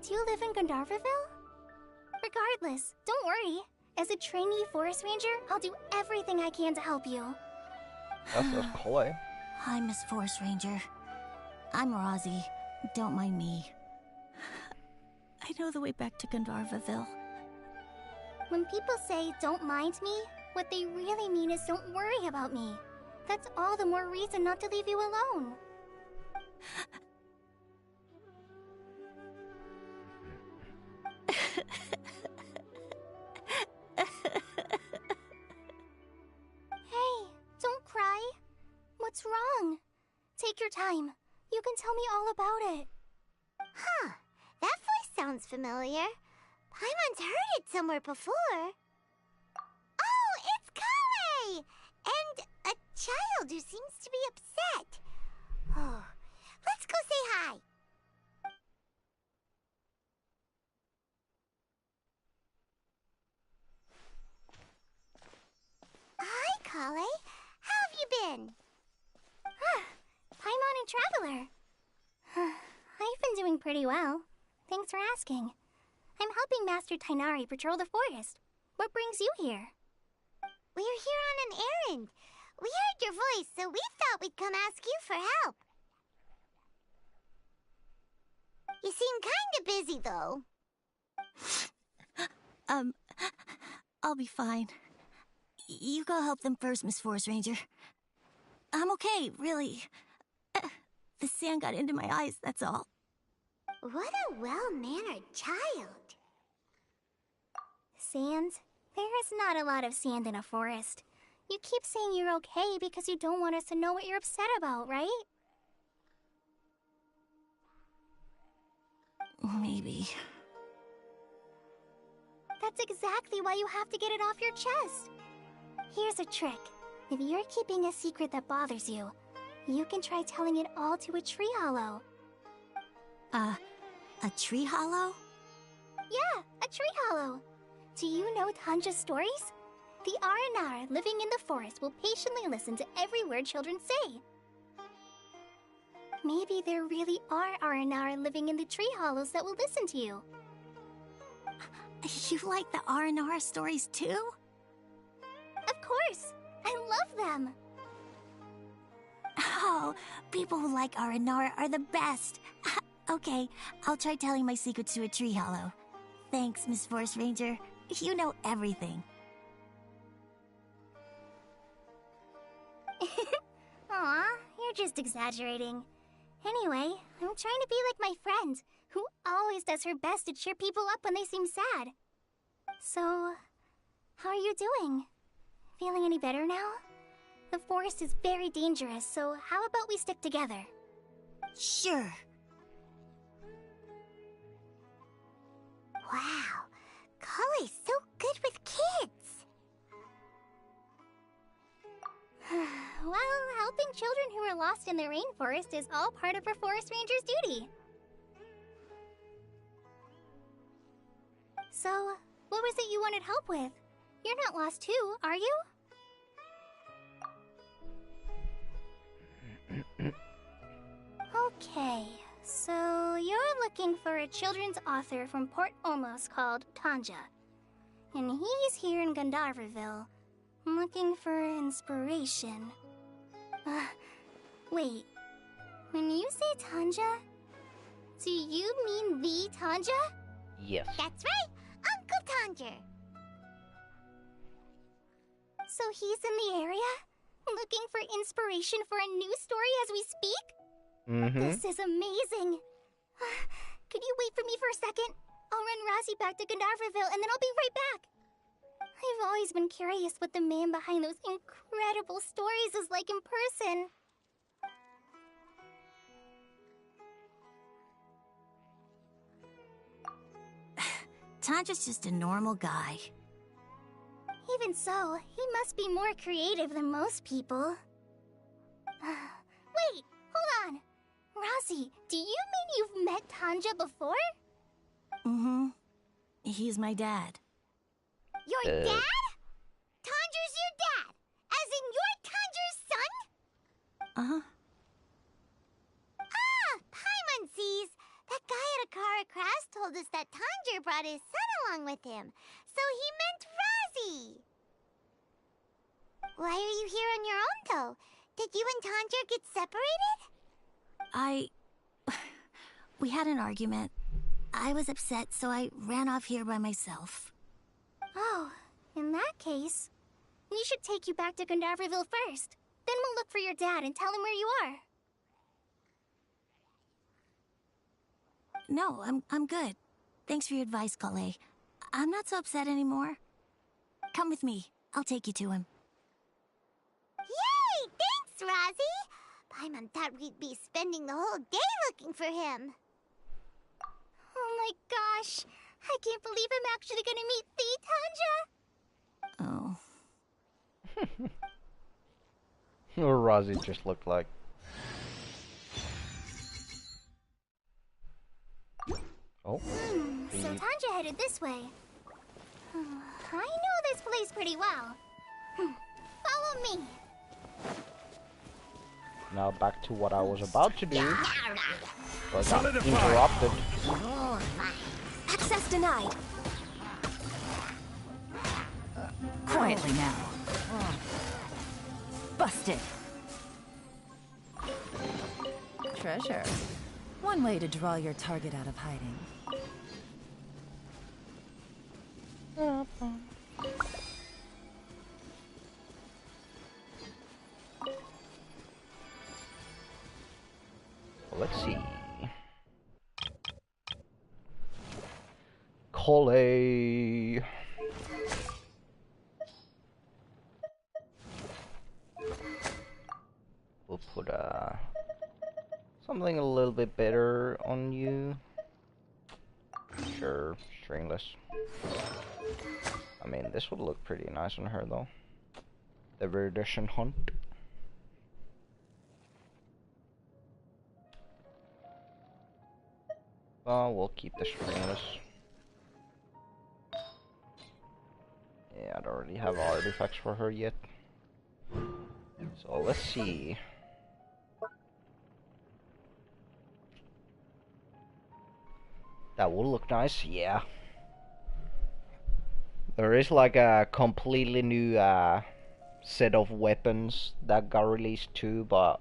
Speaker 11: Do you live in Gandharvaville? Regardless, don't worry. As a trainee forest ranger, I'll do everything I can to help you.
Speaker 1: That's cool.
Speaker 21: Hi, Miss Forest Ranger. I'm Rosie. Don't mind me. I know the way back to Gandharvaville.
Speaker 11: When people say, don't mind me, what they really mean is don't worry about me. That's all the more reason not to leave you alone. Hey, don't cry. What's wrong? Take your time. You can tell me all about it.
Speaker 4: Huh. That voice sounds familiar. Paimon's heard it somewhere before. Oh, it's Kale! And a child who seems to be upset. Oh, let's go say hi. Hi, Kale. How have you been?
Speaker 11: Paimon and Traveler. I've been doing pretty well. Thanks for asking. I'm helping Master Tainari patrol the forest. What brings you here?
Speaker 4: We're here on an errand. We heard your voice, so we thought we'd come ask you for help. You seem kinda busy, though.
Speaker 21: I'll be fine. You go help them first, Miss Forest Ranger. I'm okay, really. The sand got into my eyes, that's all.
Speaker 4: What a well-mannered child.
Speaker 11: Sand? There is not a lot of sand in a forest. You keep saying you're okay because you don't want us to know what you're upset about, right?
Speaker 21: Maybe.
Speaker 11: That's exactly why you have to get it off your chest. Here's a trick. If you're keeping a secret that bothers you, you can try telling it all to a tree hollow.
Speaker 21: A tree hollow?
Speaker 11: Yeah, a tree hollow. Do you know Tanja's stories? The Aranar living in the forest will patiently listen to every word children say. Maybe there really are Aranar living in the tree hollows that will listen to you.
Speaker 21: You like the R&R stories too?
Speaker 11: Of course! I love them!
Speaker 21: Oh, people who like R&R are the best! Okay, I'll try telling my secrets to a tree hollow. Thanks, Miss Forest Ranger. You know everything.
Speaker 11: Aw, you're just exaggerating. Anyway, I'm trying to be like my friend, who always does her best to cheer people up when they seem sad. So, how are you doing? Feeling any better now? The forest is very dangerous, so how about we stick together?
Speaker 21: Sure.
Speaker 4: Wow, Kale's so good with kids.
Speaker 11: Well, helping children who are lost in the rainforest is all part of a forest ranger's duty. So, what was it you wanted help with? You're not lost too, are you? Okay, so you're looking for a children's author from Port Olmos called Tanja. And he's here in Gandharvaville, looking for inspiration. Wait. When you say Tanja, do you mean the Tanja?
Speaker 1: Yes.
Speaker 4: That's right! Uncle Tanger. So he's in the area? Looking for inspiration for a new story as we speak? This is amazing. Could you wait for me for a second? I'll run Rossi back to Gandharville and then I'll be right back. I've always been curious what the man behind those incredible stories is like in person.
Speaker 21: Tanja's just a normal guy.
Speaker 4: Even so, he must be more creative than most people. Wait, hold on. Rossi, do you mean you've met Tanja before?
Speaker 21: Mm-hmm. He's my dad.
Speaker 4: Your dad? Tanja's your dad? As in you're Tanja's son?
Speaker 21: Uh-huh.
Speaker 4: Ah, Paimon sees. That guy at Akara Crash told us that Tanja brought his son along with him. So he meant Rossi. Why are you here on your own, though? Did you and Tanja get separated?
Speaker 21: We had an argument. I was upset, so I ran off here by myself.
Speaker 4: Oh, in that case, we should take you back to Gandharville first. Then we'll look for your dad and tell him where you are.
Speaker 21: No, I'm good. Thanks for your advice, Kale. I'm not so upset anymore. Come with me. I'll take you to him.
Speaker 4: Yay! Thanks, Rossi! Paimon thought we'd be spending the whole day looking for him. Oh my gosh! I can't believe I'm actually gonna meet the Tanja!
Speaker 21: Oh.
Speaker 1: Or Rossi just looked like. Oh.
Speaker 4: So Tanja headed this way. I know this place pretty well. Follow me.
Speaker 1: Now back to what I was about to do. But I got interrupted.
Speaker 21: Access denied. Quietly now. Busted.
Speaker 20: Treasure. One way to draw your target out of hiding.
Speaker 1: Let's see. Kale. We'll put something a little bit better on you. Sure, stringless. I mean, this would look pretty nice on her though. The Verdation Hunt. We'll keep the stringless. Yeah, I don't really have artifacts for her yet. So let's see. That will look nice, yeah. There is like a completely new set of weapons that got released too, but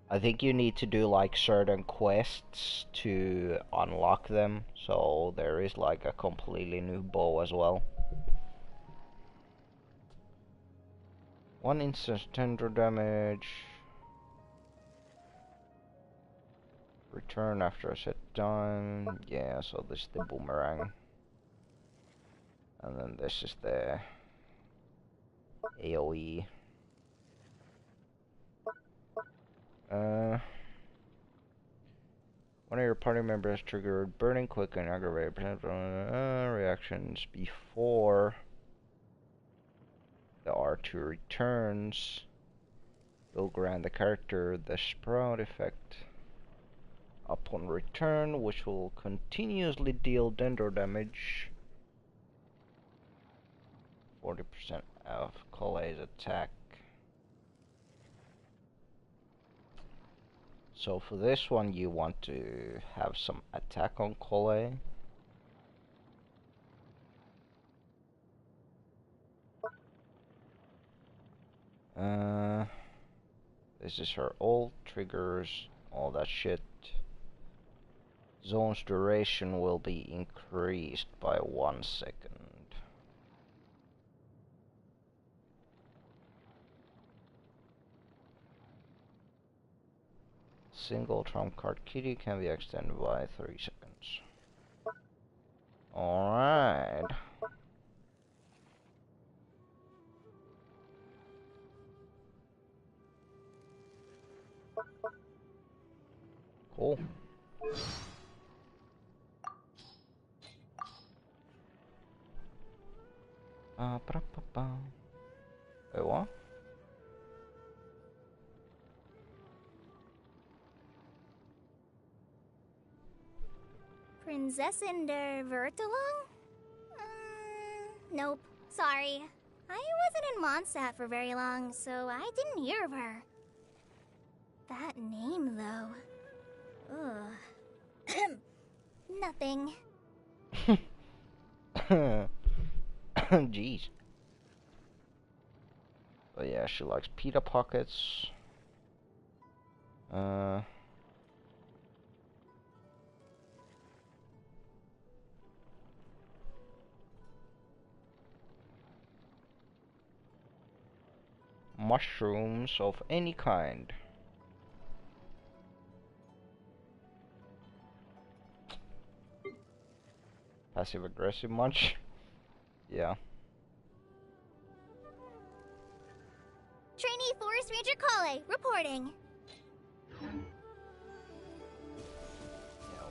Speaker 1: I think you need to do like certain quests to unlock them. So there is like a completely new bow as well. 1 instant tender damage. Return after a set time. Yeah, so this is the boomerang. And then this is the AoE. One of your party members triggered burning quick and aggravated reactions before the R2 returns. You'll grant the character the sprout effect upon return, which will continuously deal dendro damage. 40% of Kale's attack. So for this one you want to have some attack on Kale. This is her ult, triggers, all that shit. Zone's duration will be increased by 1 second. Single trump card kitty can be extended by 3 seconds. Alright. Cool. Wait, what?
Speaker 11: Prinzessin der Vertelong? Nope. Sorry. I wasn't in Mondstadt for very long, so I didn't hear of her. That name, though. Ugh. Nothing.
Speaker 1: Jeez. But yeah, she likes pita pockets. Mushrooms of any kind. Passive aggressive much? Yeah.
Speaker 11: Trainee Forest Ranger Kale, reporting.
Speaker 1: Yeah,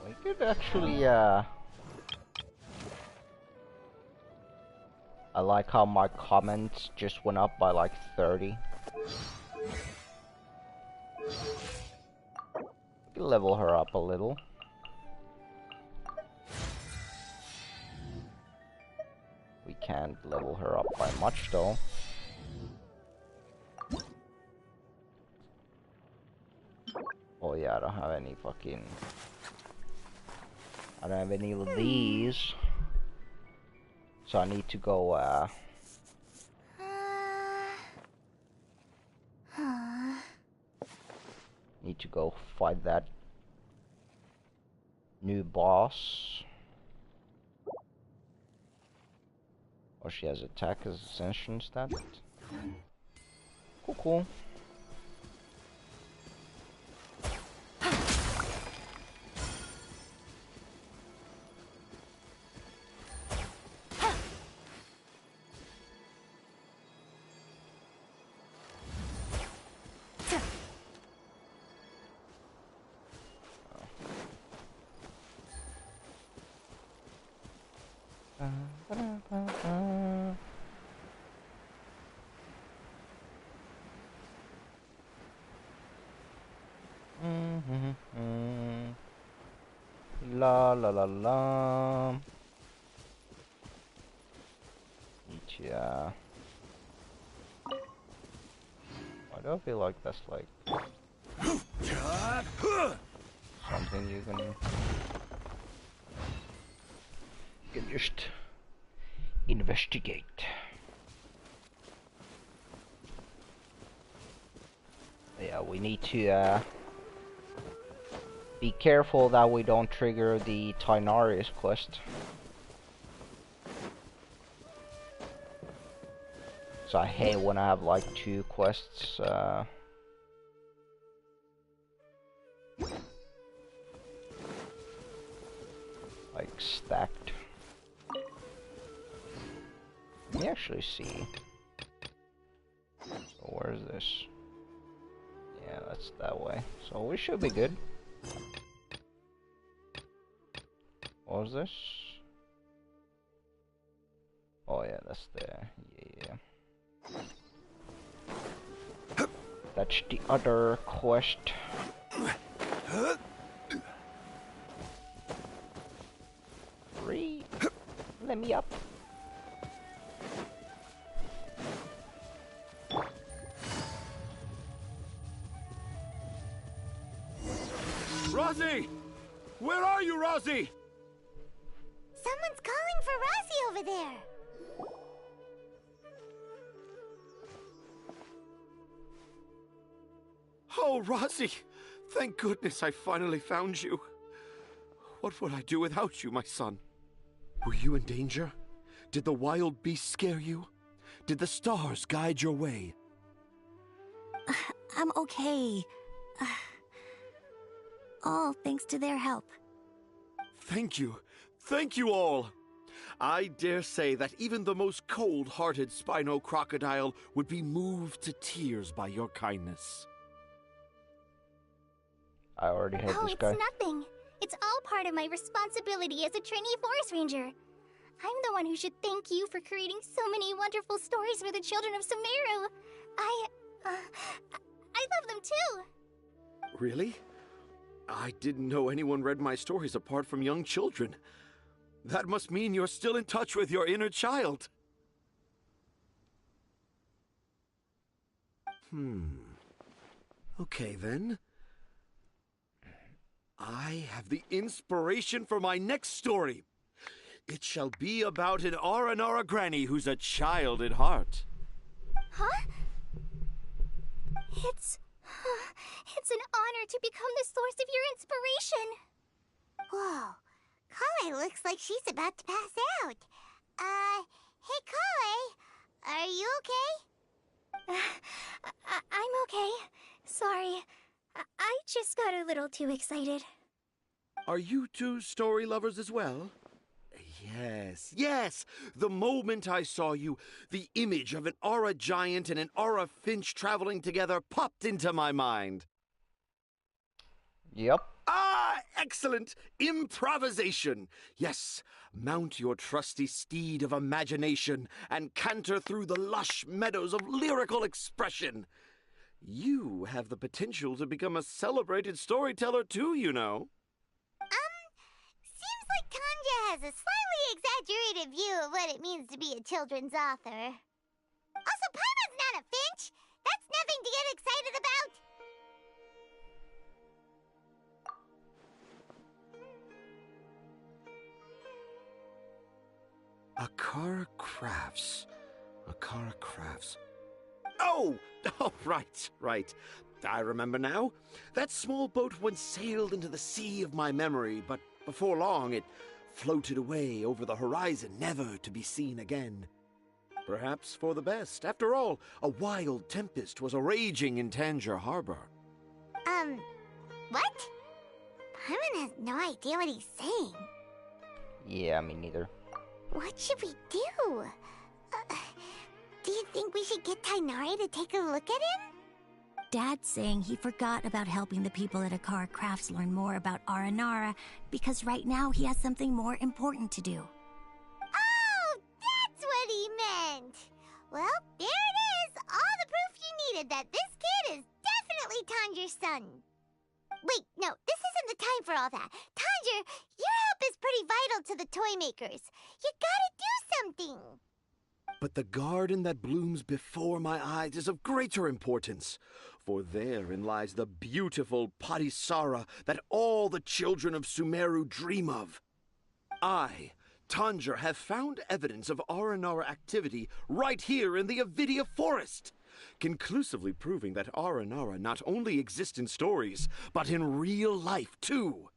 Speaker 1: we could actually, I like how my comments just went up by like 30. We can level her up a little. We can't level her up by much though. Oh yeah, I don't have any fucking... I don't have any of these. So I need to go, need to go fight that new boss. Oh, she has attack as ascension stat. Cool, cool. La la la la. Yeah. Why do I feel like that's like something you can just investigate? Yeah, we need to be careful that we don't trigger the Tinarius quest. So I hate when I have like 2 quests like stacked. Let me actually see. So where's this? Yeah, that's that way. So we should be good. What was this? Oh yeah, that's there. Yeah. That's the other quest. Let me up.
Speaker 5: Rosie! Where are you, Rosie?
Speaker 4: Someone's calling for Rosie over there.
Speaker 14: Oh, Rosie! Thank goodness I finally found you. What would I do without you, my son? Were you in danger? Did the wild beasts scare you? Did the stars guide your way?
Speaker 21: I'm okay. All thanks to their help.
Speaker 14: Thank you. Thank you all. I dare say that even the most cold-hearted Spino crocodile would be moved to tears by your kindness.
Speaker 1: I already hate this
Speaker 11: It's
Speaker 1: guy.
Speaker 11: nothing. It's all part of my responsibility as a trainee forest ranger. I'm the one who should thank you for creating so many wonderful stories for the children of Sumeru. I love them too.
Speaker 14: Really? I didn't know anyone read my stories apart from young children. That must mean you're still in touch with your inner child. Okay, then. I have the inspiration for my next story. It shall be about an Aranara granny who's a child at heart.
Speaker 11: Huh? It's an honor to become the source of your inspiration.
Speaker 4: Whoa. Kale looks like she's about to pass out. Hey Kale, are you okay?
Speaker 11: I'm okay. Sorry. I just got a little too excited.
Speaker 14: Are you two story lovers as well? Yes. The moment I saw you, the image of an aura giant and an aura finch traveling together popped into my mind.
Speaker 1: Yep.
Speaker 14: Ah, excellent! Improvisation! Yes, mount your trusty steed of imagination and canter through the lush meadows of lyrical expression. You have the potential to become a celebrated storyteller too, you know.
Speaker 4: Seems like Tanja has a slightly exaggerated view of what it means to be a children's author. Also, Paimon's not a finch! That's nothing to get excited about!
Speaker 14: Akara Crafts. Akara Crafts. Oh, right. I remember now. That small boat once sailed into the sea of my memory, but before long it floated away over the horizon, never to be seen again. Perhaps for the best. After all, a wild tempest was a-raging in Tangier Harbor.
Speaker 4: What? Paimon has no idea what he's saying.
Speaker 1: Yeah, me neither.
Speaker 4: What should we do? Do you think we should get Tainari to take a look at him?
Speaker 21: Dad's saying he forgot about helping the people at Akara Crafts learn more about Aranara because right now he has something more important to do.
Speaker 4: Oh, that's what he meant! Well, there it is! All the proof you needed that this kid is definitely Tanger's son. Wait, no, this isn't the time for all that. Tanger, your help is pretty vital to the toy makers. You gotta do something!
Speaker 14: But the garden that blooms before my eyes is of greater importance, for therein lies the beautiful Padisara that all the children of Sumeru dream of. I, Tanger, have found evidence of Aranara activity right here in the Avidia Forest, conclusively proving that Aranara not only exist in stories, but in real life too.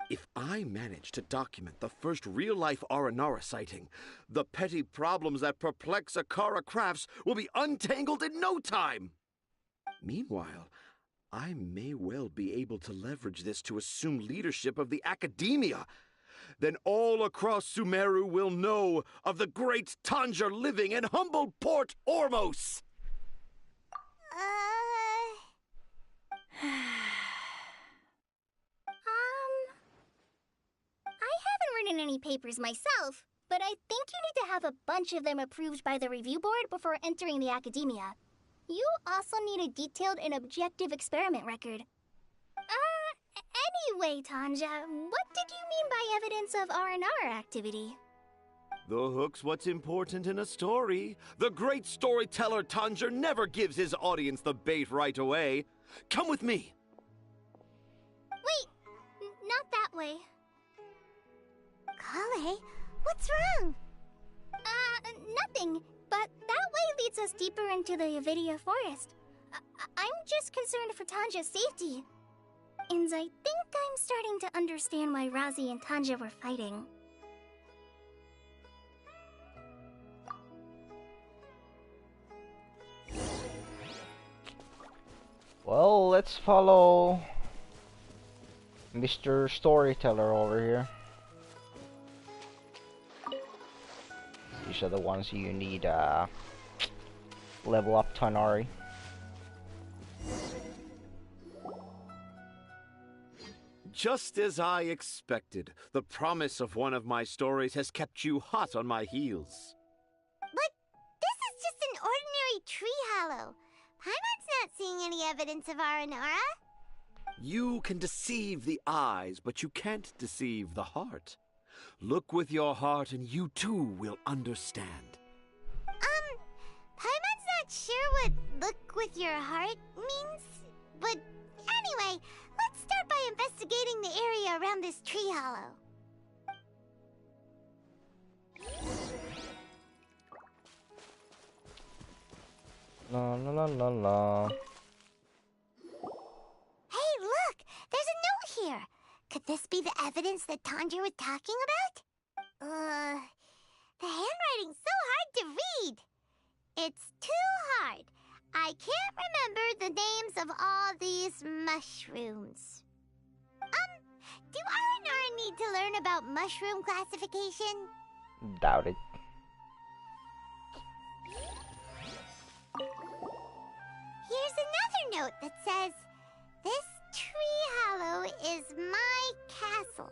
Speaker 14: If I manage to document the first real-life Aranara sighting, the petty problems that perplex Akara Crafts will be untangled in no time. Meanwhile, I may well be able to leverage this to assume leadership of the academia. Then all across Sumeru will know of the great Tanger living in humble Port Ormos.
Speaker 11: I haven't written any papers myself, but I think you need to have a bunch of them approved by the review board before entering the academia. You also need a detailed and objective experiment record. Anyway, Tanja, what did you mean by evidence of Aranara activity?
Speaker 14: The hook's what's important in a story. The great storyteller Tanger never gives his audience the bait right away. Come with me.
Speaker 11: Wait, not that way.
Speaker 4: Kale, what's wrong?
Speaker 11: Nothing, but that way leads us deeper into the Avidia Forest. I'm just concerned for Tanja's safety.
Speaker 15: And I think I'm starting to understand why Razi and Tanja were fighting.
Speaker 1: Well, let's follow Mr. Storyteller over here. These are the ones you need level up Tonari.
Speaker 14: Just as I expected, the promise of one of my stories has kept you hot on my heels.
Speaker 4: But this is just an ordinary tree hollow. Paimon's not seeing any evidence of Aranara.
Speaker 14: You can deceive the eyes, but you can't deceive the heart. Look with your heart and you too will understand.
Speaker 4: Paimon's not sure what look with your heart means. But anyway, let's start by investigating the area around this tree hollow.
Speaker 1: La la la la la.
Speaker 4: Hey, look! There's a note here! Could this be the evidence that Tanja was talking about? The handwriting's so hard to read. It's too hard. I can't remember the names of all these mushrooms. Do Aranara need to learn about mushroom classification?
Speaker 1: Doubt it.
Speaker 4: Here's another note that says, "This tree hollow is my castle."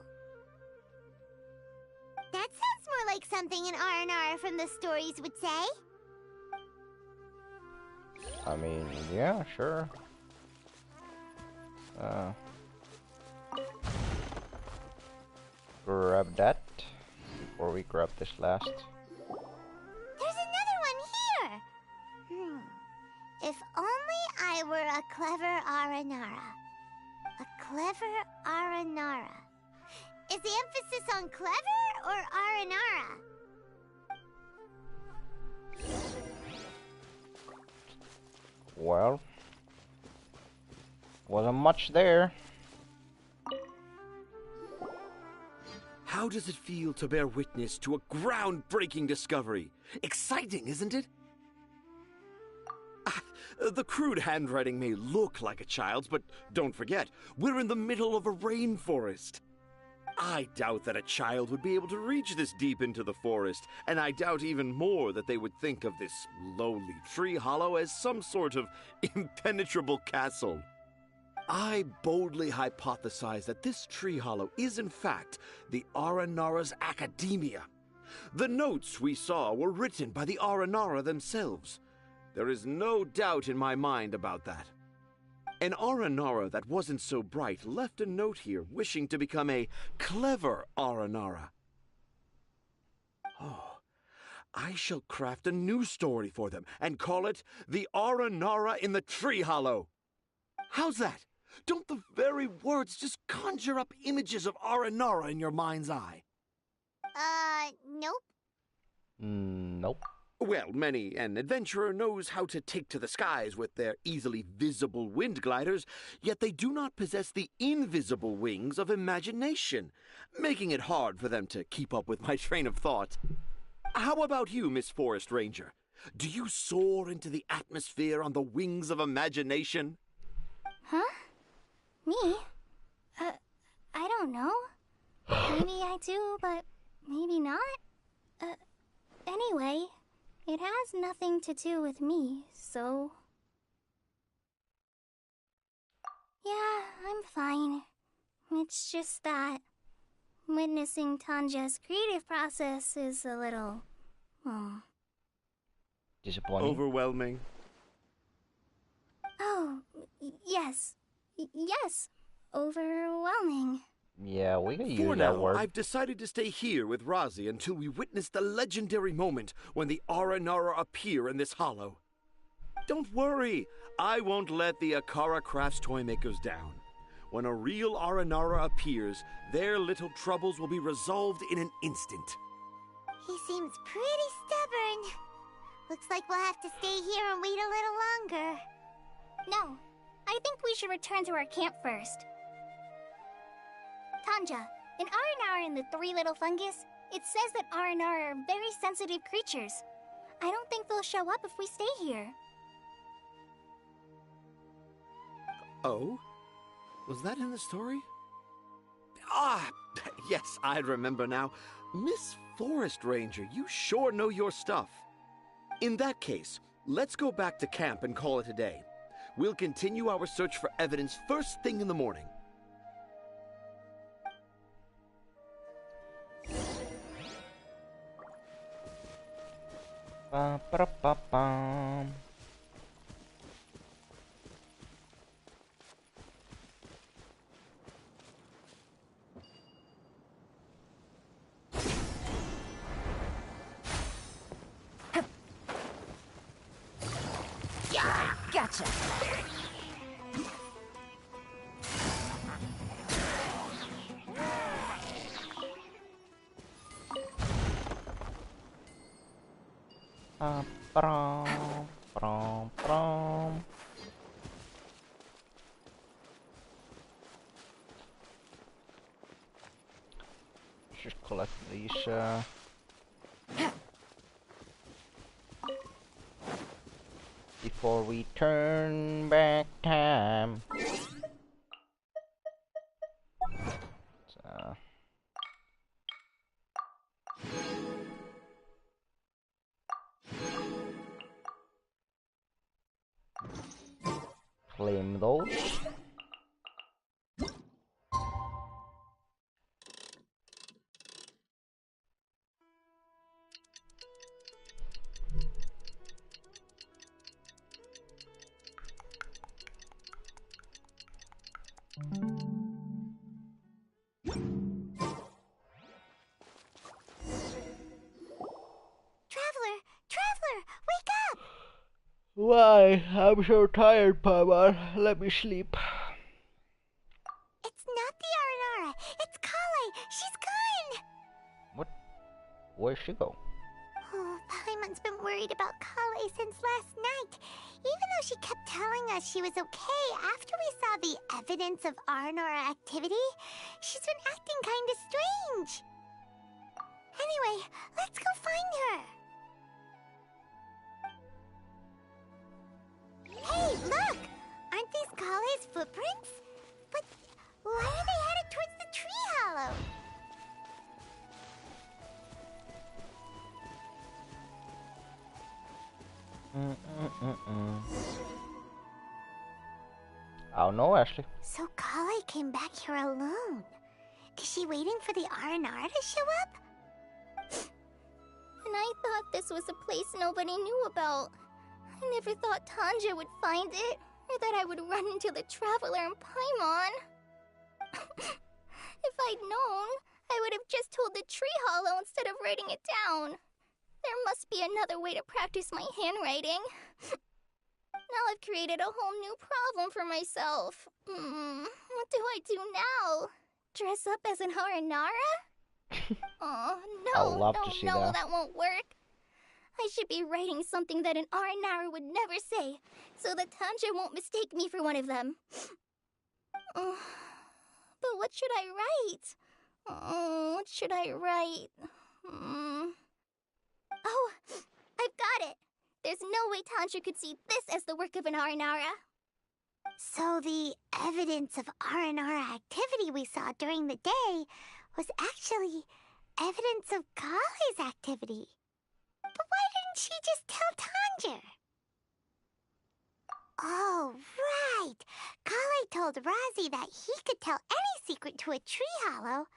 Speaker 4: That sounds more like something an Aranara from the stories would say.
Speaker 1: I mean, yeah, sure. Grab that before we grab this last.
Speaker 4: There's another one here! If only I were a clever Aranara. A clever Aranara. Is the emphasis on clever or Aranara?
Speaker 1: Well, wasn't much there.
Speaker 14: How does it feel to bear witness to a groundbreaking discovery? Exciting, isn't it? The crude handwriting may look like a child's, but don't forget, we're in the middle of a rainforest. I doubt that a child would be able to reach this deep into the forest, and I doubt even more that they would think of this lowly tree hollow as some sort of impenetrable castle. I boldly hypothesize that this tree hollow is in fact the Aranara's academia. The notes we saw were written by the Aranara themselves. There is no doubt in my mind about that. An Aranara that wasn't so bright left a note here wishing to become a clever Aranara. Oh, I shall craft a new story for them and call it The Aranara in the Tree Hollow. How's that? Don't the very words just conjure up images of Aranara in your mind's eye?
Speaker 4: Nope.
Speaker 1: Nope.
Speaker 14: Well, many an adventurer knows how to take to the skies with their easily visible wind gliders, yet they do not possess the invisible wings of imagination, making it hard for them to keep up with my train of thought. How about you, Miss Forest Ranger? Do you soar into the atmosphere on the wings of imagination?
Speaker 15: Huh? Me? I don't know. Maybe I do, but maybe not. Anyway, it has nothing to do with me, so... Yeah, I'm fine. It's just that witnessing Tanja's creative process is a little...
Speaker 1: disappointing.
Speaker 14: Overwhelming.
Speaker 15: Oh, yes. Yes. Overwhelming.
Speaker 1: Yeah, we can
Speaker 14: For
Speaker 1: use
Speaker 14: now,
Speaker 1: that word.
Speaker 14: I've decided to stay here with Razi until we witness the legendary moment when the Aranara appear in this hollow. Don't worry, I won't let the Akara Crafts toymakers down. When a real Aranara appears, their little troubles will be resolved in an instant.
Speaker 4: He seems pretty stubborn. Looks like we'll have to stay here and wait a little longer.
Speaker 15: No, I think we should return to our camp first.
Speaker 12: Tanja, in Aranara and the Three Little Fungus, it says that Aranara are very sensitive creatures. I don't think they'll show up if we stay here.
Speaker 14: Oh? Was that in the story? Ah, yes, I remember now. Miss Forest Ranger, you sure know your stuff. In that case, let's go back to camp and call it a day. We'll continue our search for evidence first thing in the morning.
Speaker 1: Ba-ba-da-ba-bum.
Speaker 20: Gotcha.
Speaker 1: Brum, brum, brum. Just collect these. Before we turn back time. So. Claim those.
Speaker 4: Traveler, wake up!
Speaker 1: Why? I'm so tired, Paimon. Let me sleep.
Speaker 4: It's not the Aranara. It's Kale. She's gone.
Speaker 1: What? Where'd she go?
Speaker 4: Oh, Paimon's been worried about Kale since last night. Even though she kept telling us she was okay after we saw the evidence of Aranara activity, she's been acting kinda strange. Anyway, let's go find her. Hey, look! Aren't these Kale's footprints? But why are they headed towards the tree hollow?
Speaker 1: I don't know, Ashley.
Speaker 4: So Kale came back here alone. Is she waiting for the Aranara to show up?
Speaker 12: And I thought this was a place nobody knew about. I never thought Tanja would find it, or that I would run into the Traveler and Paimon. If I'd known, I would have just told the tree hollow instead of writing it down. There must be another way to practice my handwriting. Now I've created a whole new problem for myself. What do I do now? Dress up as an Aranara? Oh,
Speaker 1: I'd love to see that.
Speaker 12: that won't work. I should be writing something that an Aranara would never say, so that Tanja won't mistake me for one of them. But what should I write? What should I write? Oh, I've got it! There's no way Tanja could see this as the work of an Aranara.
Speaker 4: So the evidence of Aranara activity we saw during the day was actually evidence of Kale's activity. But why didn't she just tell Tanja? Oh, right! Kale told Razi that he could tell any secret to a tree hollow.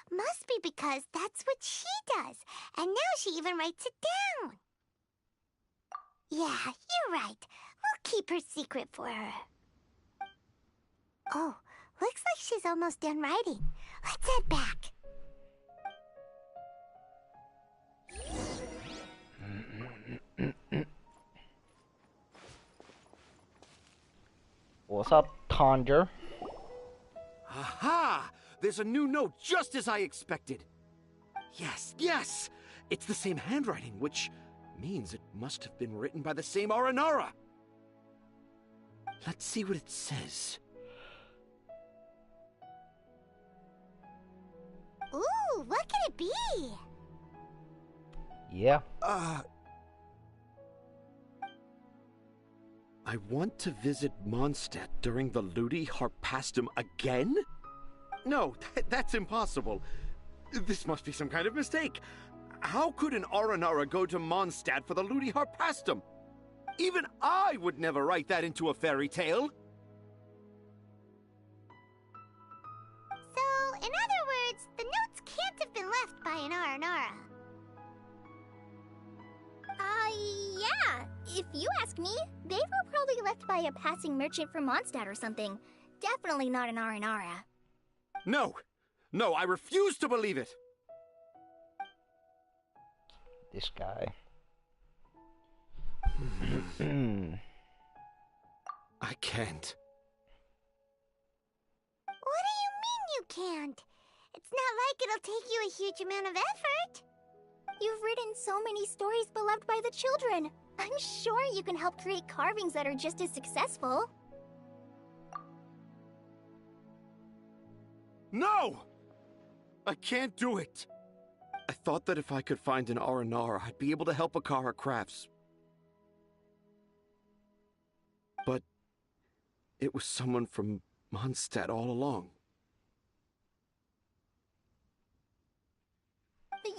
Speaker 4: Must be because that's what she does, and now she even writes it down. Yeah, you're right. We'll keep her secret for her. Oh, looks like she's almost done writing. Let's head back.
Speaker 1: What's up, Tanja?
Speaker 14: Aha! There's a new note just as I expected. Yes, yes! It's the same handwriting, which means it must have been written by the same Aranara. Let's see what it says.
Speaker 4: Ooh, what could it be?
Speaker 1: Yeah.
Speaker 14: I want to visit Mondstadt during the Ludi Harpastum again? No, that's impossible. This must be some kind of mistake. How could an Aranara go to Mondstadt for the Ludi Harpastum? Even I would never write that into a fairy tale.
Speaker 4: So, in other words, the notes can't have been left by an Aranara.
Speaker 12: Yeah. If you ask me, they were probably left by a passing merchant from Mondstadt or something. Definitely not an Aranara.
Speaker 14: No! No, I refuse to believe it!
Speaker 1: This guy.
Speaker 14: I can't.
Speaker 4: What do you mean you can't? It's not like it'll take you a huge amount of effort.
Speaker 12: You've written so many stories beloved by the children. I'm sure you can help create carvings that are just as successful.
Speaker 14: No! I can't do it. I thought that if I could find an Aranara, I'd be able to help Akara Crafts. But it was someone from Mondstadt all along.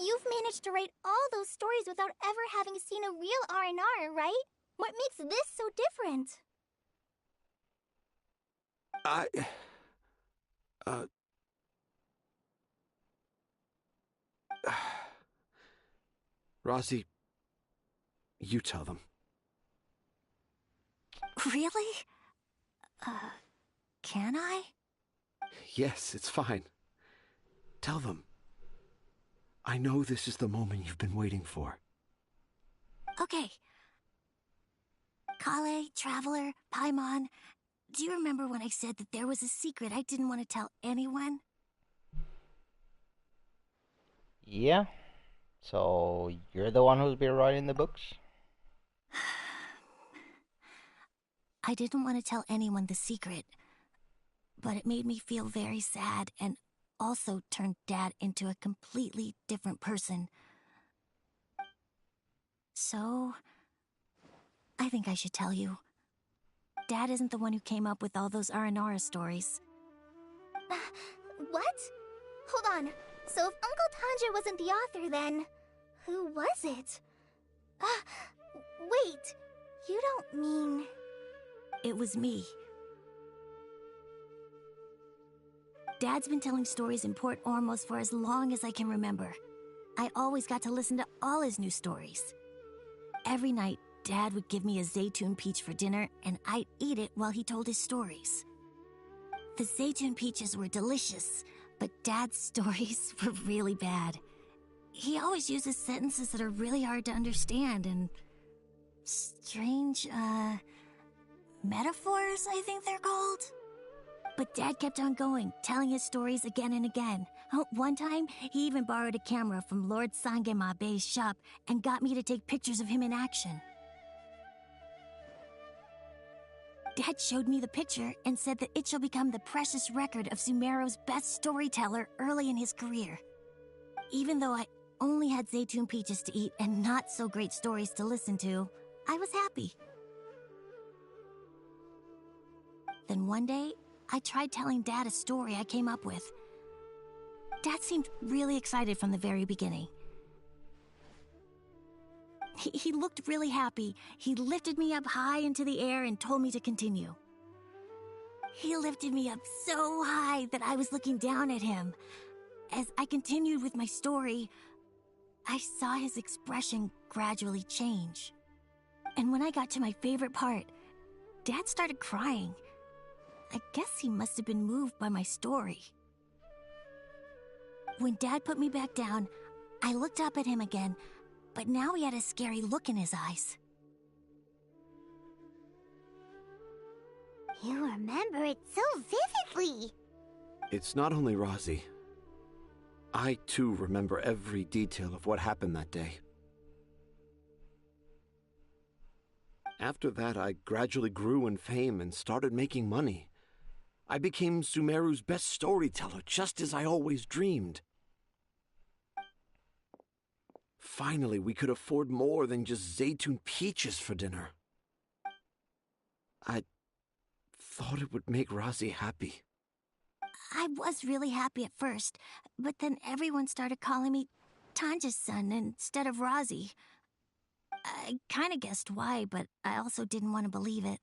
Speaker 12: You've managed to write all those stories without ever having seen a real Aranara, right? What makes this so different?
Speaker 14: Rosie, you tell them.
Speaker 21: Really? Can I?
Speaker 14: Yes, it's fine. Tell them. I know this is the moment you've been waiting for.
Speaker 21: Okay. Kale, Traveler, Paimon, do you remember when I said that there was a secret I didn't want to tell anyone?
Speaker 1: Yeah. So, you're the one who's been writing the books?
Speaker 21: I didn't want to tell anyone the secret, but it made me feel very sad and also turned Dad into a completely different person. So, I think I should tell you. Dad isn't the one who came up with all those Aranara stories.
Speaker 12: What? Hold on. So if Uncle Tanja wasn't the author, then who was it? Wait. You don't mean...
Speaker 21: It was me. Dad's been telling stories in Port Ormos for as long as I can remember. I always got to listen to all his new stories. Every night, Dad would give me a Zaytun peach for dinner, and I'd eat it while he told his stories. The Zaytun peaches were delicious, but Dad's stories were really bad. He always uses sentences that are really hard to understand and strange, metaphors, I think they're called. But Dad kept on going, telling his stories again and again. One time, he even borrowed a camera from Lord Sangema Bey's shop and got me to take pictures of him in action. Dad showed me the picture and said that it shall become the precious record of Sumeru's best storyteller early in his career. Even though I only had Zaytun peaches to eat and not so great stories to listen to, I was happy. Then one day, I tried telling Dad a story I came up with. Dad seemed really excited from the very beginning. He looked really happy. He lifted me up high into the air and told me to continue. He lifted me up so high that I was looking down at him. As I continued with my story, I saw his expression gradually change. And when I got to my favorite part, Dad started crying. I guess he must have been moved by my story. When Dad put me back down, I looked up at him again, but now he had a scary look in his eyes.
Speaker 4: You remember it so vividly.
Speaker 14: It's not only Rosie. I, too, remember every detail of what happened that day. After that, I gradually grew in fame and started making money. I became Sumeru's best storyteller, just as I always dreamed. finally we could afford more than just Zaytune peaches for dinner. I thought it would make Razi happy.
Speaker 21: I was really happy at first, but then everyone started calling me Tanja's son instead of Razi. I kinda guessed why, but I also didn't want to believe it.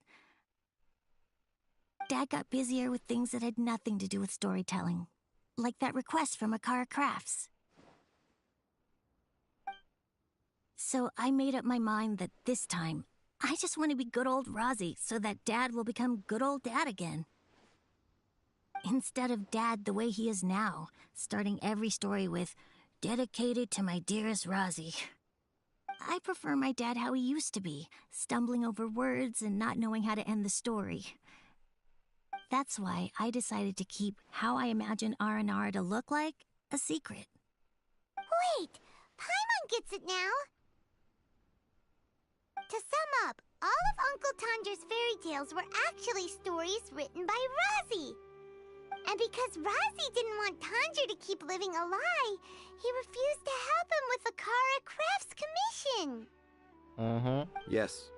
Speaker 21: Dad got busier with things that had nothing to do with storytelling, like that request from Akara Crafts. So I made up my mind that this time, I just want to be good old Razi so that Dad will become good old Dad again. Instead of Dad the way he is now, starting every story with, "Dedicated to my dearest Razi." I prefer my dad how he used to be, stumbling over words and not knowing how to end the story. That's why I decided to keep how I imagine Aranara to look like a secret.
Speaker 4: Wait, Paimon gets it now. To sum up, all of Uncle Tandra's fairy tales were actually stories written by Razi. And because Razi didn't want Tandra to keep living a lie, he refused to help him with the Kara Crafts commission.
Speaker 14: Yes.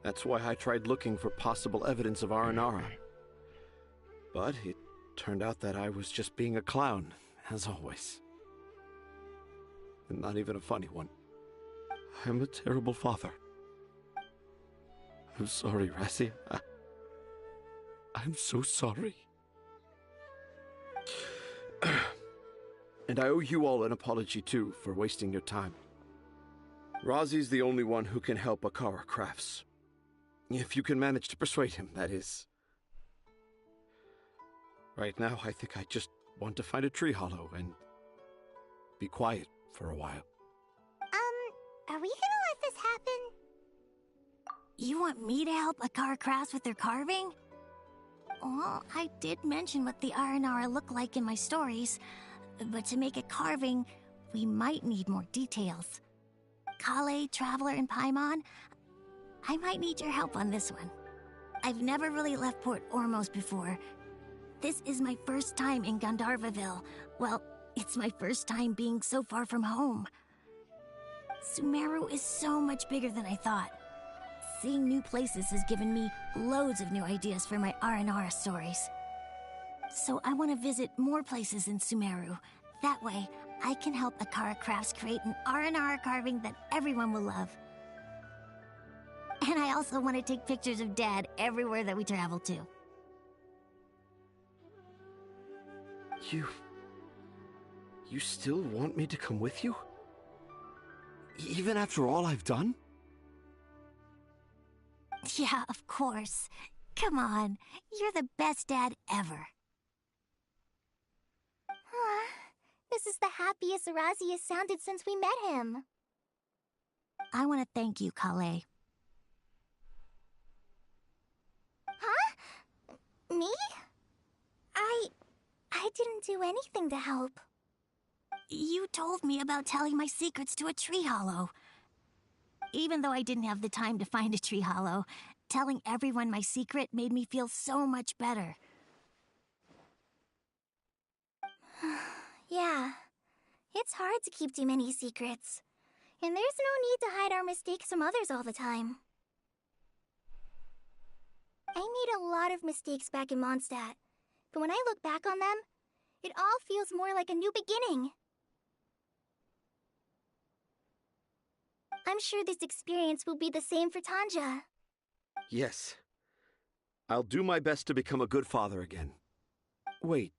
Speaker 14: That's why I tried looking for possible evidence of Aranara. But it turned out that I was just being a clown, as always. And not even a funny one. I'm a terrible father. I'm sorry, Razi. I'm so sorry. And I owe you all an apology, too, for wasting your time. Razi's the only one who can help Akara Crafts. If you can manage to persuade him, that is. Right now, I think I just want to find a tree hollow and be quiet for a while.
Speaker 4: Are we gonna let this happen?
Speaker 21: You want me to help Akara Crafts with their carving? Well, I did mention what the Aranara look like in my stories, but to make a carving, we might need more details. Kale, Traveler, and Paimon, I might need your help on this one. I've never really left Port Ormos before. This is my first time in Gandharvaville. Well, it's my first time being so far from home. Sumeru is so much bigger than I thought. Seeing new places has given me loads of new ideas for my Aranara stories. So I want to visit more places in Sumeru. That way, I can help Akara Crafts create an Aranara carving that everyone will love. And I also want to take pictures of Dad everywhere that we travel to.
Speaker 14: You still want me to come with you? Even after all I've done?
Speaker 21: Yeah, of course. Come on, you're the best dad ever.
Speaker 12: This is the happiest Razi has sounded since we met him.
Speaker 21: I want to thank you, Kale.
Speaker 12: Huh? Me? I didn't do anything to help.
Speaker 21: You told me about telling my secrets to a tree hollow. Even though I didn't have the time to find a tree hollow, telling everyone my secret made me feel so much better.
Speaker 12: Yeah. It's hard to keep too many secrets. And there's no need to hide our mistakes from others all the time. I made a lot of mistakes back in Mondstadt, but when I look back on them, it all feels more like a new beginning. I'm sure this experience will be the same for Tanja.
Speaker 14: Yes. I'll do my best to become a good father again. Wait.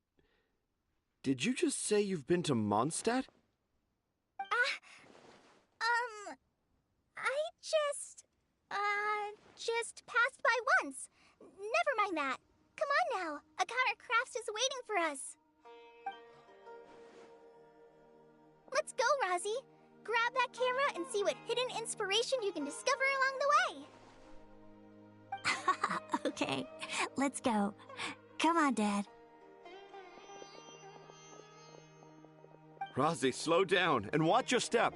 Speaker 14: Did you just say you've been to Mondstadt?
Speaker 12: I just passed by once. Never mind that. Come on now. Akara Crafts is waiting for us. Let's go, Razi. Grab that camera and see what hidden inspiration you can discover along the way.
Speaker 21: Okay, let's go. Come on, Dad.
Speaker 14: Razi, slow down and watch your step.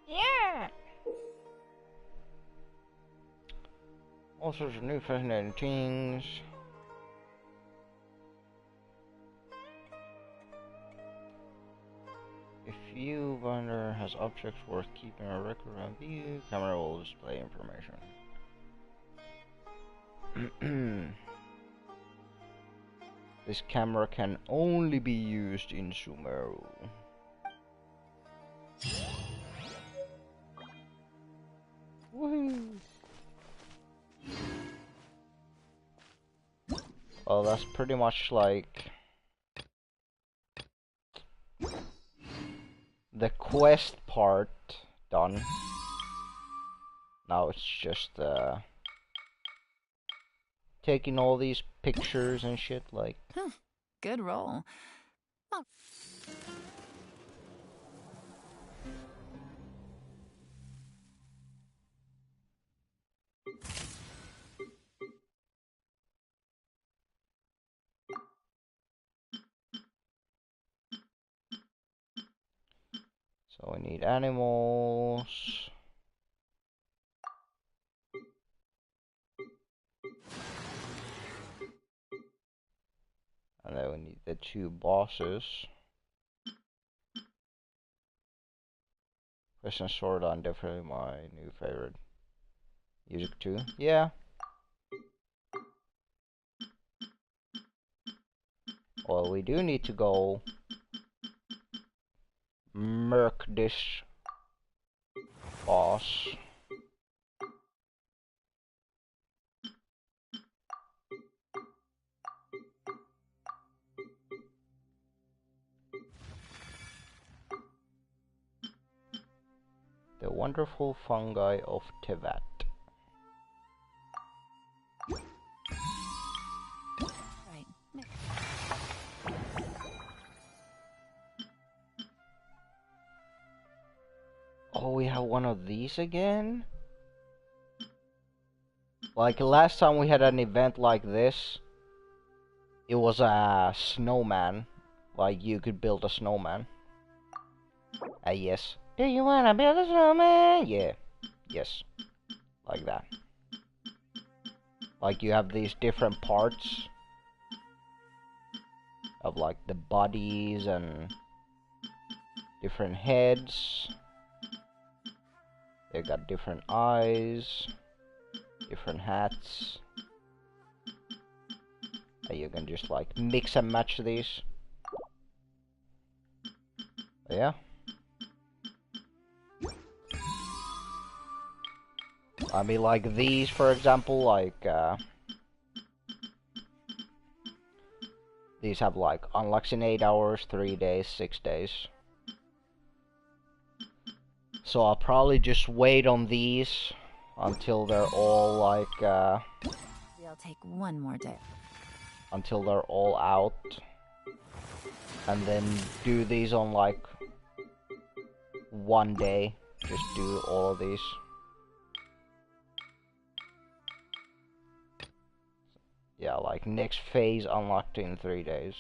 Speaker 1: Yeah! All sorts of new fascinating things. If you wonder has objects worth keeping a record of view, camera will display information. This camera can only be used in Sumeru. Woohoo! Well, that's pretty much like the quest part done. Now it's just taking all these pictures and shit, like.
Speaker 20: Good roll. Oh.
Speaker 1: So we need animals. And then we need the 2 bosses. Question Sword on definitely my new favorite. Music too. Yeah. Well, we do need to go murk this boss. The wonderful fungi of Tevat.
Speaker 20: Right.
Speaker 1: Oh, we have one of these again? Like last time we had an event like this, it was a snowman. Like you could build a snowman. Yes. Do you wanna build a snowman? Yeah. Yes. Like that. Like you have these different parts of like the bodies and different heads. They got different eyes, different hats. And you can just like mix and match these. Yeah. I mean, like these, for example, like these have like unlocks in 8 hours, 3 days, 6 days. So I'll probably just wait on these until they're all like
Speaker 20: They'll take one more day.
Speaker 1: Until they're all out, and then do these on like one day. Just do all of these. Yeah, like next phase unlocked in 3 days.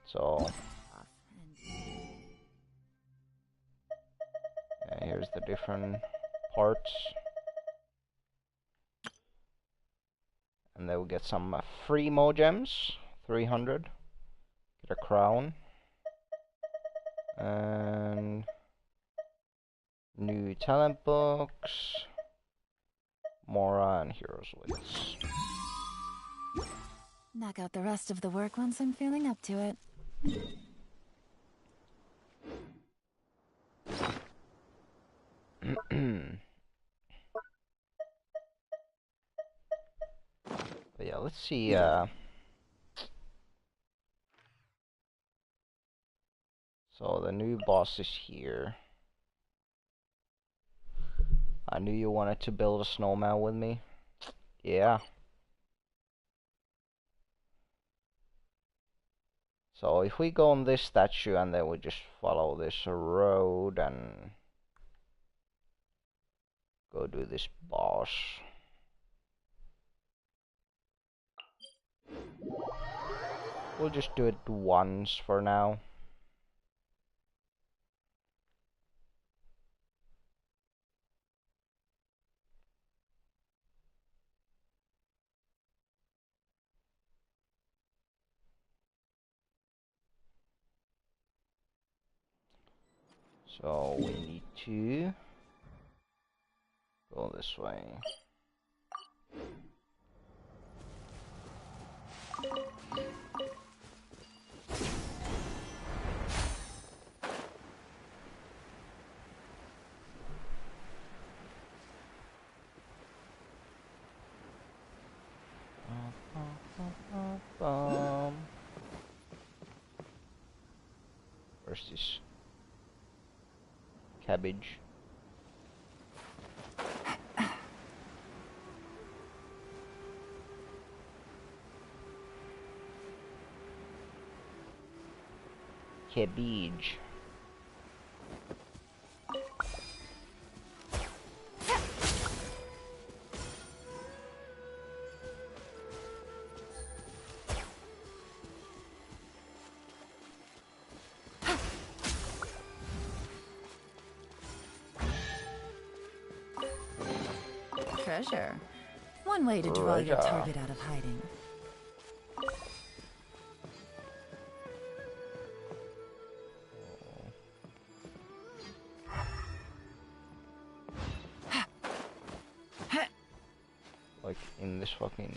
Speaker 1: So yeah, here's the different parts. And then we'll get some free mogems, 300. Get a crown. And new talent books. Mora and Heroes Wits.
Speaker 20: Knock out the rest of the work once I'm feeling up to it. But yeah, let's see. So the new boss is here. I knew you wanted to build a snowman with me. Yeah. So if we go on this statue and then we just follow this road and go do this boss. We'll just do it once for now. So we need to go this way. Where's this cabbage? Cabbage.
Speaker 17: Treasure. One way to draw your
Speaker 20: Treasure.
Speaker 17: target out of hiding.
Speaker 20: Like in this fucking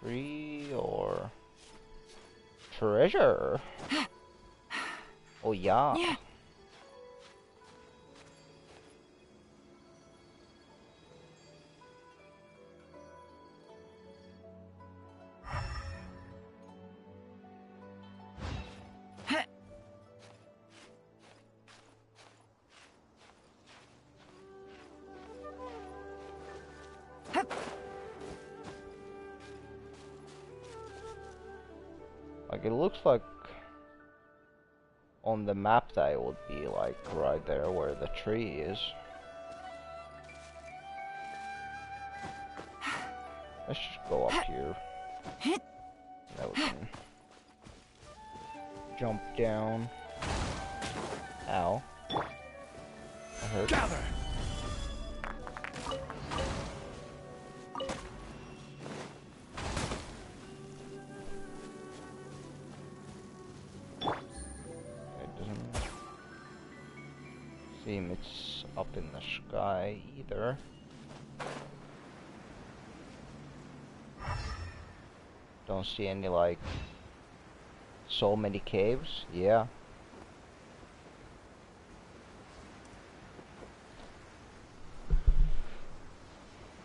Speaker 20: tree or treasure? Oh yeah. Like it looks like on the map that it would be like right there where the tree is. Let's just go up here. Now we can jump down. Ow. I hurt.
Speaker 13: Gather!
Speaker 20: Seem it's up in the sky either. Don't see any like so many caves. Yeah.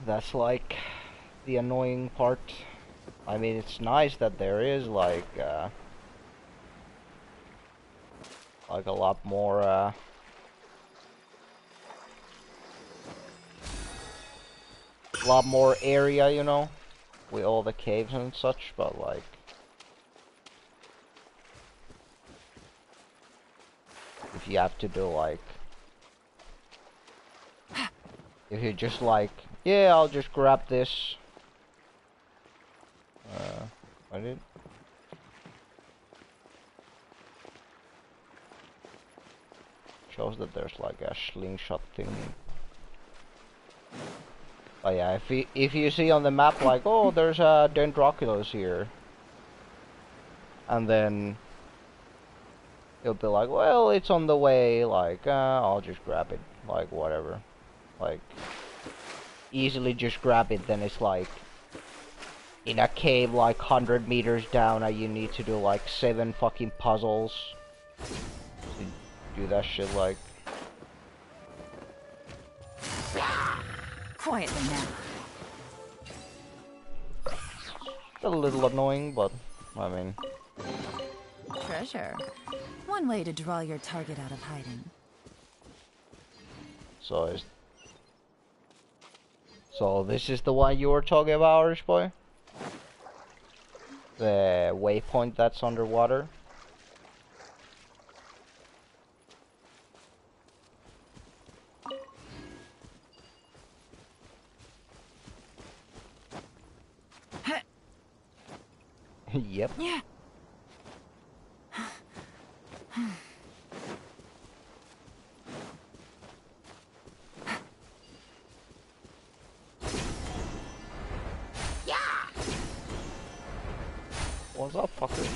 Speaker 20: That's like the annoying part. I mean, it's nice that there is like a lot more area, you know, with all the caves and such, but like if you have to do like if you're just like, yeah, I'll just grab this I did shows that there's like a slingshot thing. Oh yeah, if you see on the map like, oh, there's a Dendroculus here, and then it'll be like, well, it's on the way, like, I'll just grab it, like, whatever, like, easily just grab it. Then it's like in a cave like 100 meters down, and you need to do like 7 fucking puzzles to do that shit, like.
Speaker 17: Quietly now.
Speaker 20: It's a little annoying, but I mean.
Speaker 17: Treasure. One way to draw your target out of hiding.
Speaker 20: So this is the one you were talking about, Irish boy? The waypoint that's underwater? Yep.
Speaker 17: Yeah.
Speaker 20: What's up, fucker?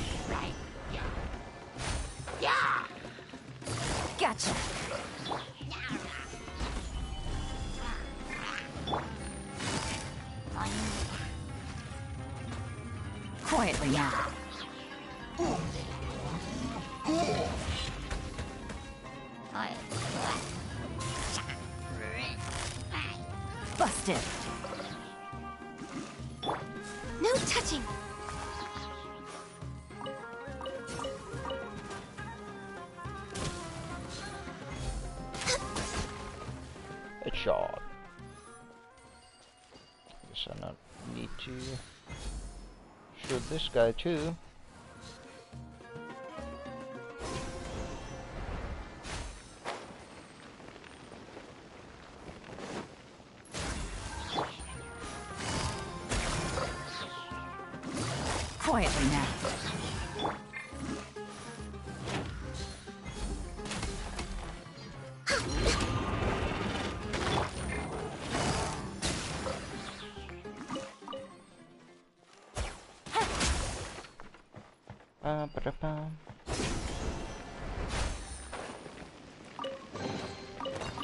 Speaker 13: Yeah.
Speaker 17: Gotcha. Quietly now. Busted.
Speaker 11: No touching.
Speaker 20: Headshot. Guess I not need to shoot this guy too.
Speaker 17: Quietly now.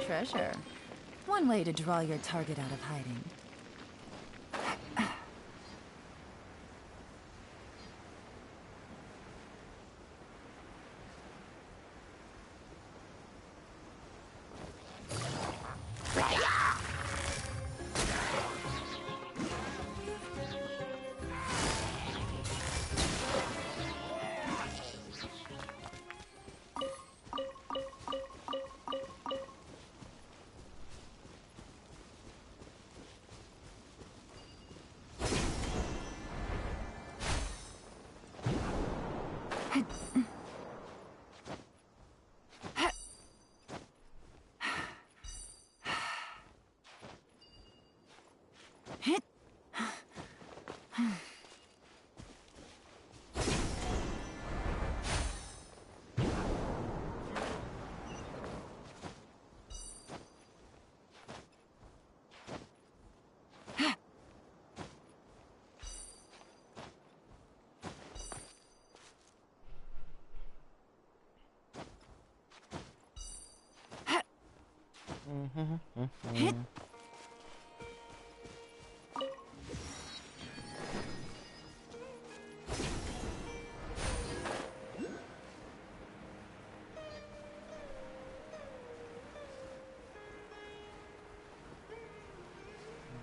Speaker 17: Treasure. One way to draw your target out of hiding.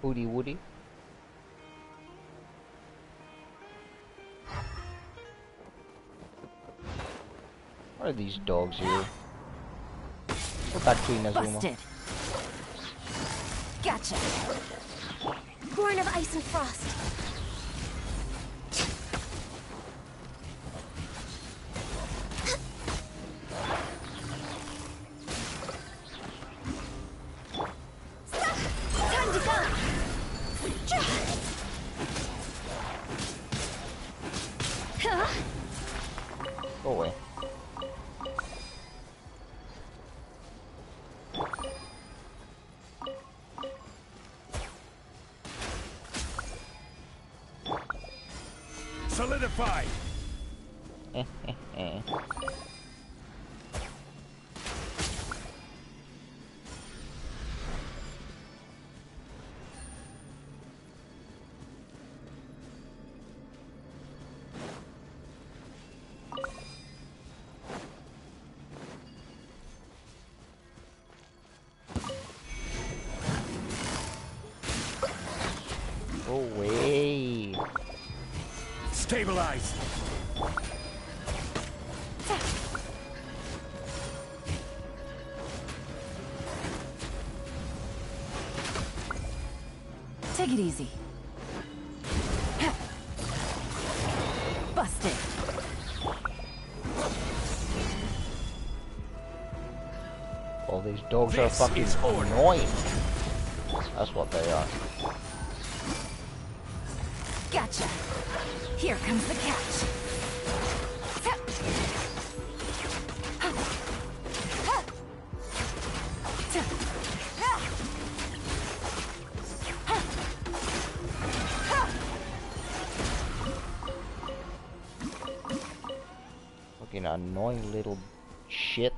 Speaker 20: Booty Woody. What are these dogs here? Go back to Inazuma.
Speaker 17: Busted. Gotcha.
Speaker 11: Born of ice and frost. Time to go.
Speaker 20: Go away.
Speaker 5: Solidified.
Speaker 20: Go away.
Speaker 5: Stabilize.
Speaker 17: Take it easy. Busted.
Speaker 20: All these dogs are fucking annoying. That's what they are.
Speaker 17: Gotcha. Here comes the catch.
Speaker 20: Fucking annoying little shits.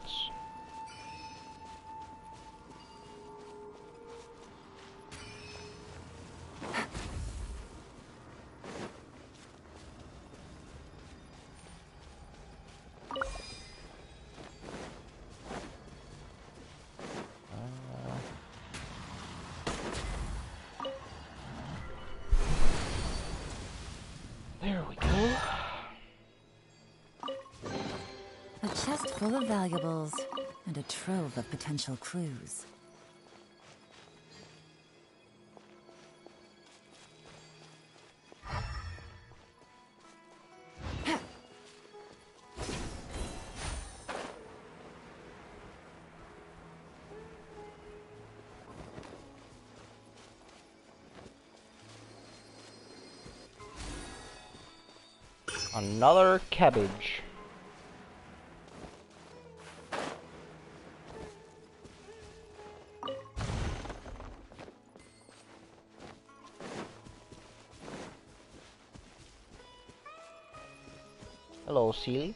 Speaker 20: There we go.
Speaker 17: A chest full of valuables and a trove of potential clues.
Speaker 20: Another cabbage. Hello, Sealy.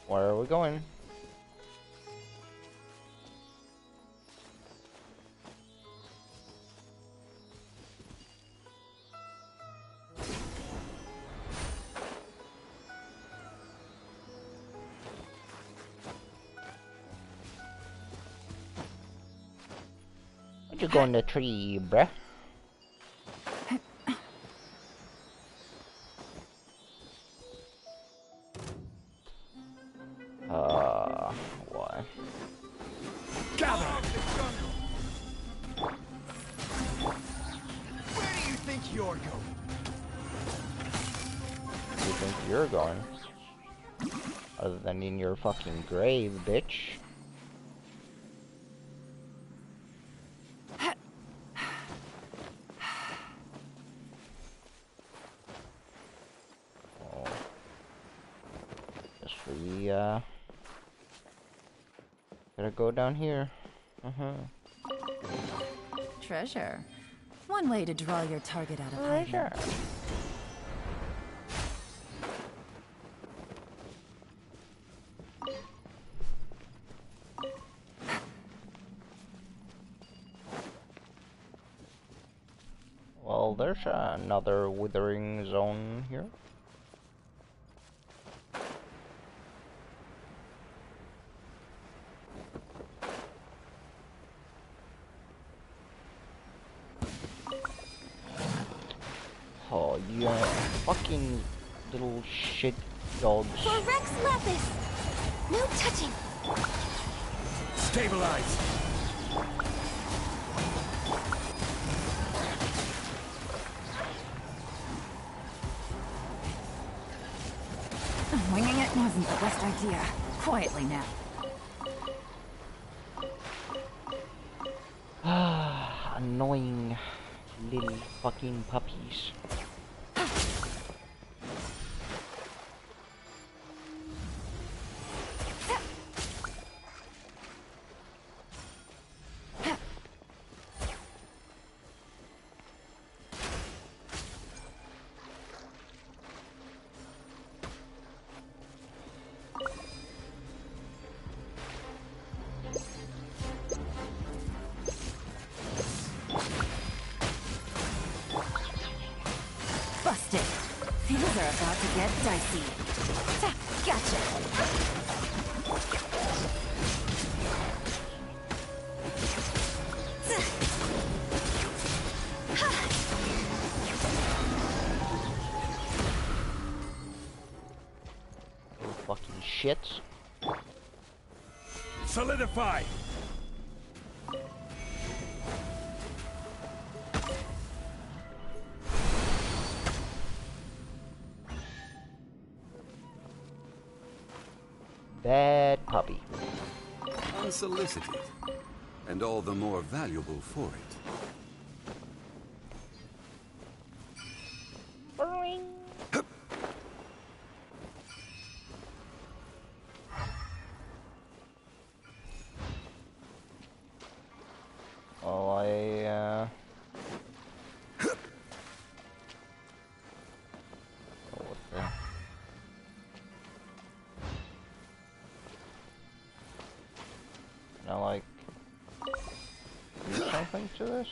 Speaker 20: Where are we going? Where'd you go in the tree, bruh? Why?
Speaker 18: Gather! Where do you think you're going?
Speaker 20: Where do you think you're going? Other than in your fucking grave, bitch. Oh. Guess we, gotta go down here.
Speaker 17: Treasure. One way to draw your target out of hiding.
Speaker 20: Treasure. Well, there's another withering zone here. Oh, you fucking little shit dogs.
Speaker 12: For Rex Lapis! No touching!
Speaker 18: Stabilize!
Speaker 17: Winging it wasn't the best idea. Quietly now.
Speaker 20: Annoying little fucking puppies.
Speaker 17: Busted. Things are about to get dicey. Gotcha.
Speaker 20: Oh, fucking shit.
Speaker 18: Solidify!
Speaker 20: Bad puppy.
Speaker 22: Unsolicited, and all the more valuable for it.
Speaker 20: Boing. Well, what the... Now, like, do something to this?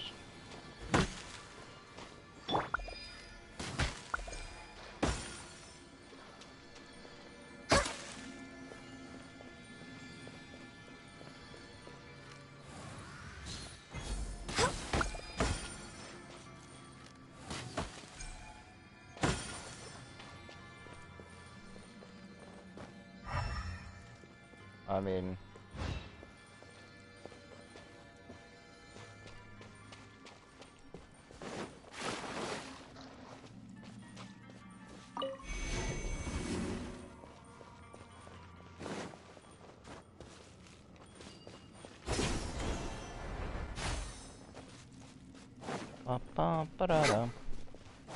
Speaker 20: I mean...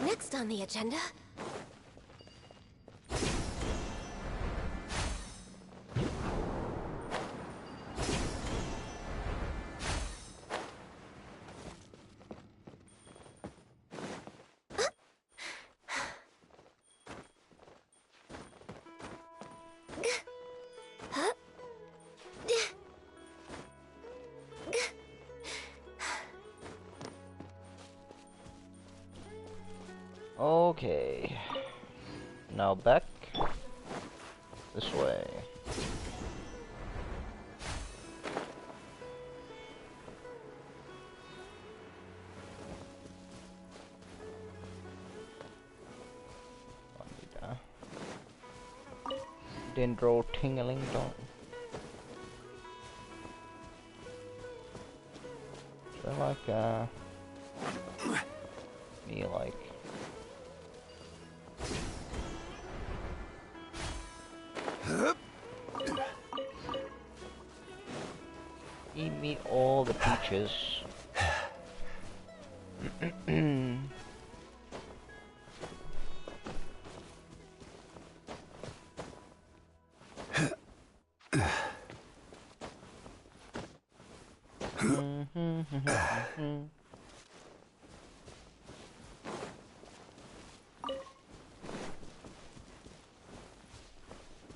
Speaker 7: Next on the agenda.
Speaker 20: Okay. Now back this way. Dendro tingling dong. So like me like eat me all the peaches.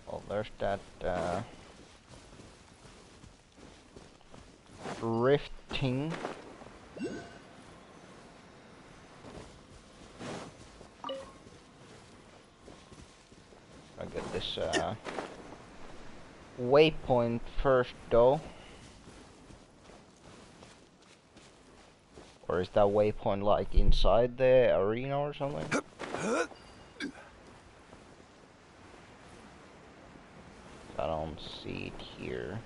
Speaker 20: Well, there's that rifting. I get this waypoint first though. Or is that waypoint like inside the arena or something? I don't see it here.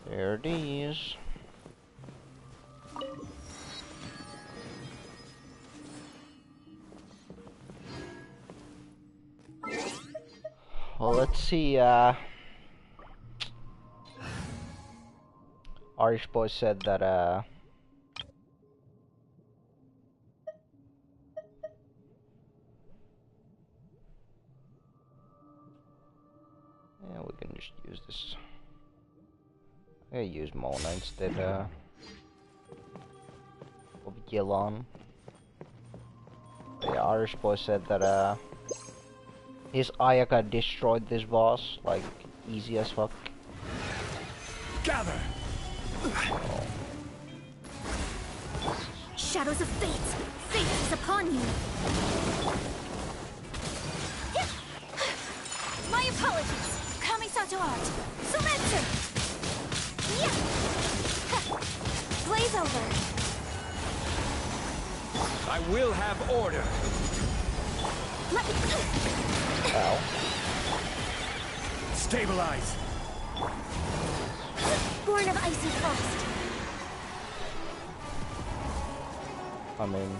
Speaker 20: There it is. Well, let's see, Irish boy said that, yeah, we can just use this. I'm gonna use Mona instead, of Gilon. The Irish boy said that, his Ayaka destroyed this boss, like, easy as fuck.
Speaker 18: Gather!
Speaker 20: Oh.
Speaker 11: Shadows of fate! Fate is upon you! My apologies! Kamisato art! Sumeru! Yeah! Blaze over!
Speaker 18: I will have order!
Speaker 11: Let me...
Speaker 20: Ow.
Speaker 18: Stabilize!
Speaker 11: Born of icy frost!
Speaker 20: I mean...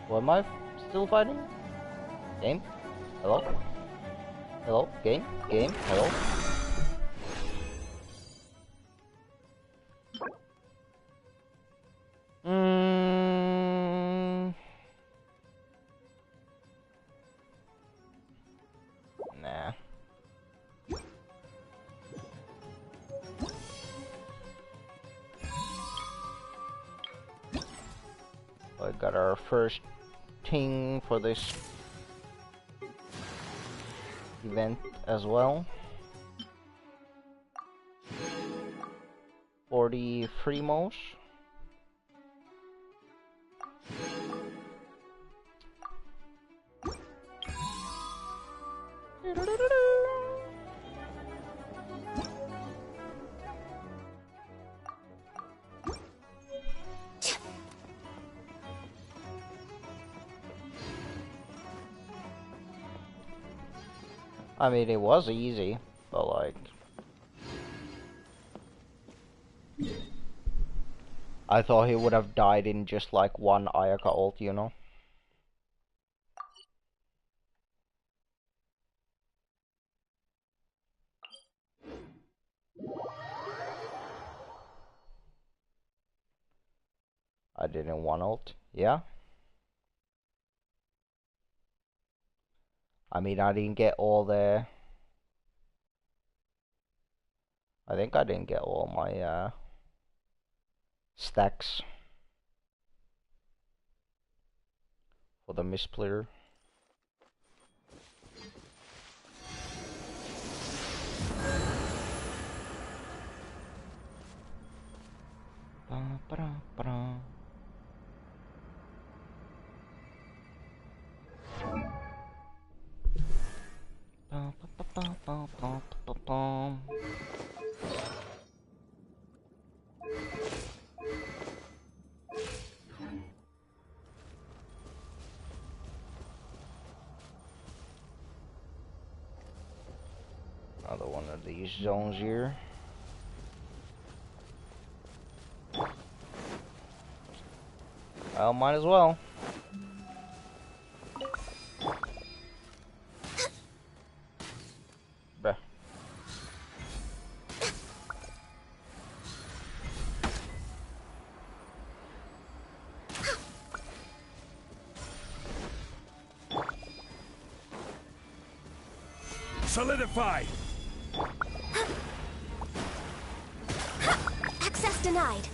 Speaker 20: What am I still fighting? Game? Hello? Hello? Game? Game? Hello? Nah. first thing for this event as well. 40 Fremos. I mean, it was easy, but like, I thought he would have died in just like one Ayaka ult, you know? I did in one ult, yeah? I mean, I didn't get all the... I think I didn't get all my stacks for the misplayer. Another one of these zones here. Well, might as well. Bruh.
Speaker 18: Solidify!
Speaker 21: Access denied.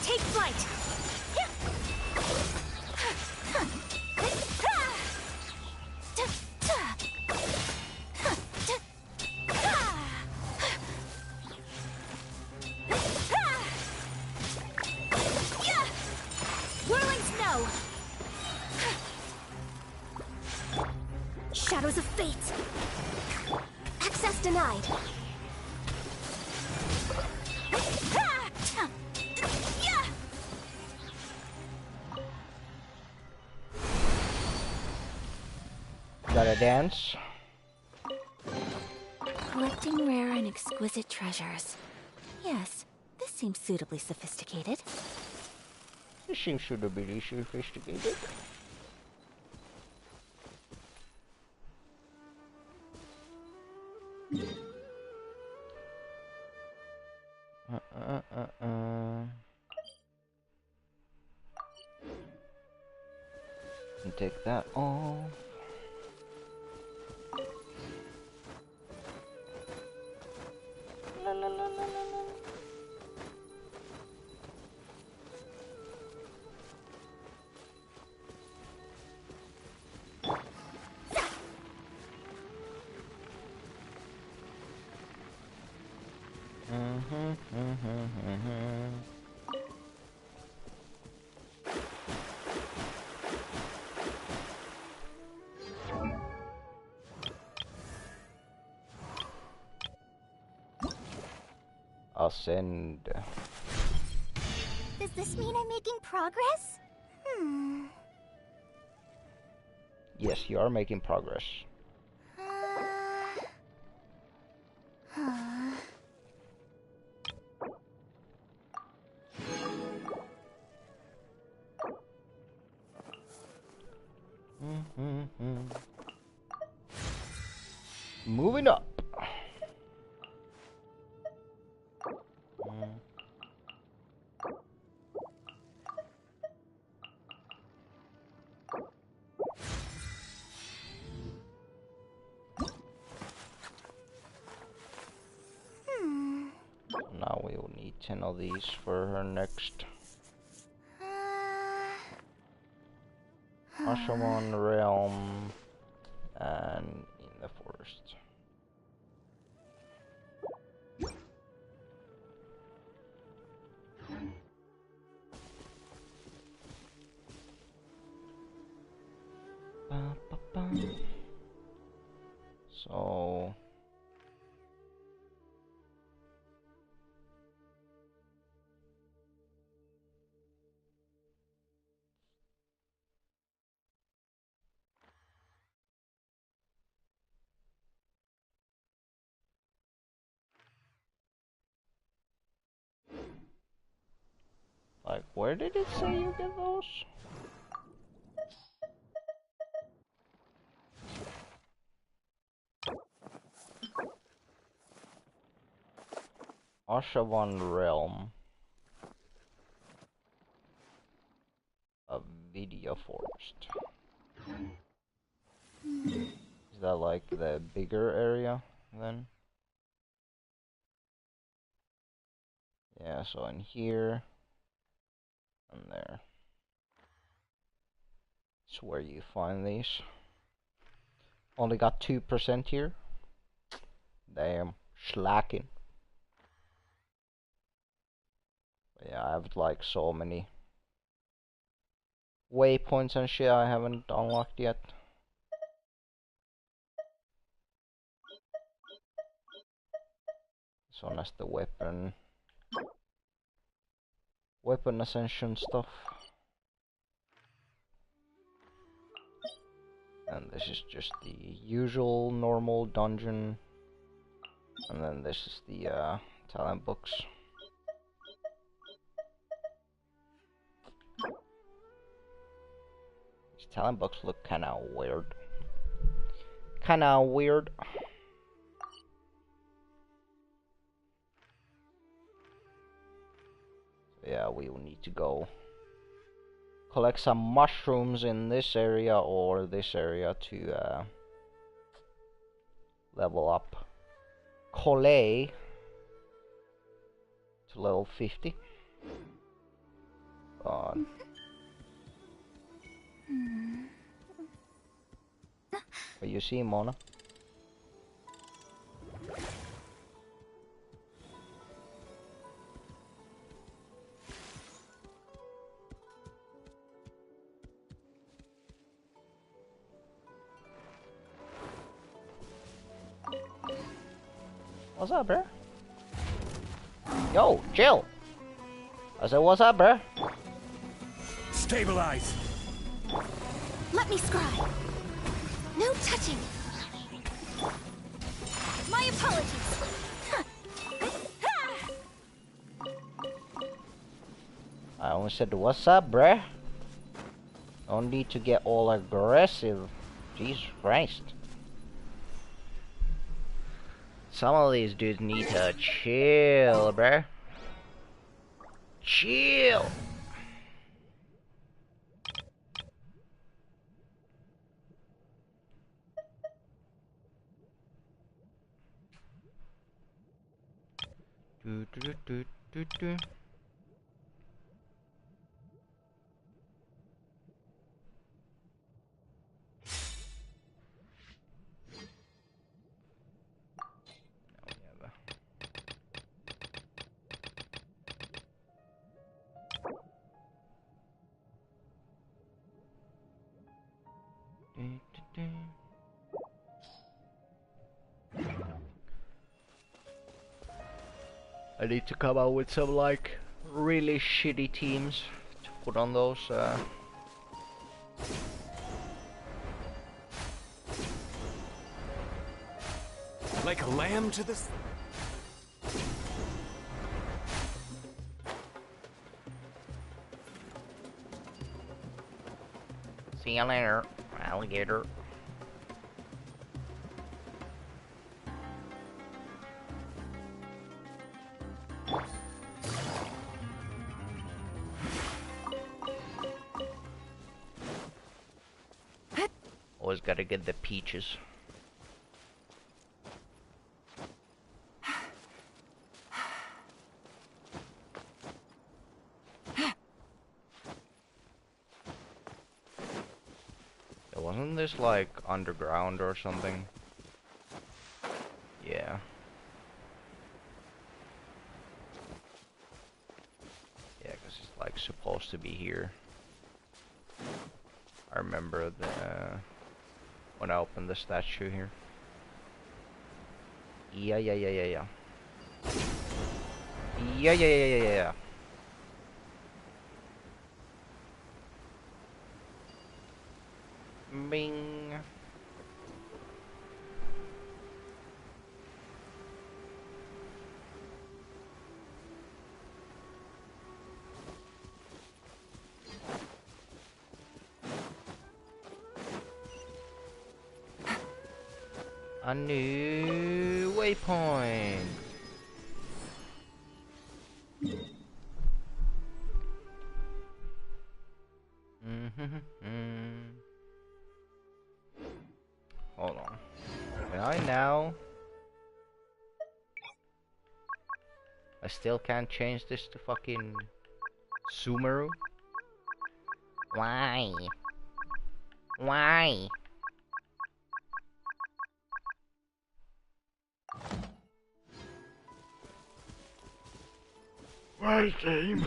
Speaker 21: Take flight. Whirling snow. Shadows of fate. Access denied.
Speaker 20: Gotta dance.
Speaker 3: Collecting rare and exquisite treasures. Yes, this seems suitably sophisticated.
Speaker 20: This seems suitably sophisticated. And take that off. La, la, la, la, la, la. I'll send.
Speaker 4: Does this mean I'm making progress?
Speaker 20: Yes, you are making progress. Moving up. Now we will need 10 of these for her next Archon realm and in the forest. So like, where did it say you get those? Archon realm. A video forest. Is that like the bigger area then? Yeah, so in here and there. It's where you find these. Only got 2% here. Damn, slacking. But yeah, I have like so many waypoints and shit I haven't unlocked yet. This one has the weapon ascension stuff. And this is just the usual normal dungeon. And then this is the talent books. These talent books look kinda weird. So yeah, we will need to go collect some mushrooms in this area or this area to level up Collet to level 50. God. What you see, Mona? What's up, bruh? Yo, chill. I said, what's up, bruh?
Speaker 18: Stabilize.
Speaker 11: Let me scry. No touching. My apologies.
Speaker 20: I only said, what's up, bruh? Don't need to get all aggressive. Jesus Christ. Some of these dudes need to chill, bruh. Chill. Do. I need to come out with some like really shitty teams to put on those
Speaker 18: Like a lamb to the...
Speaker 20: See you later.
Speaker 1: Alligator. Always gotta get the peaches. Wasn't this like underground or something? Yeah. Yeah, because it's like supposed to be here. I remember when I opened the statue here. Yeah. Yeah. Bing. A new waypoint. Hold on. Can I now? I still can't change this to fucking Sumeru? Why? Why? Why, game?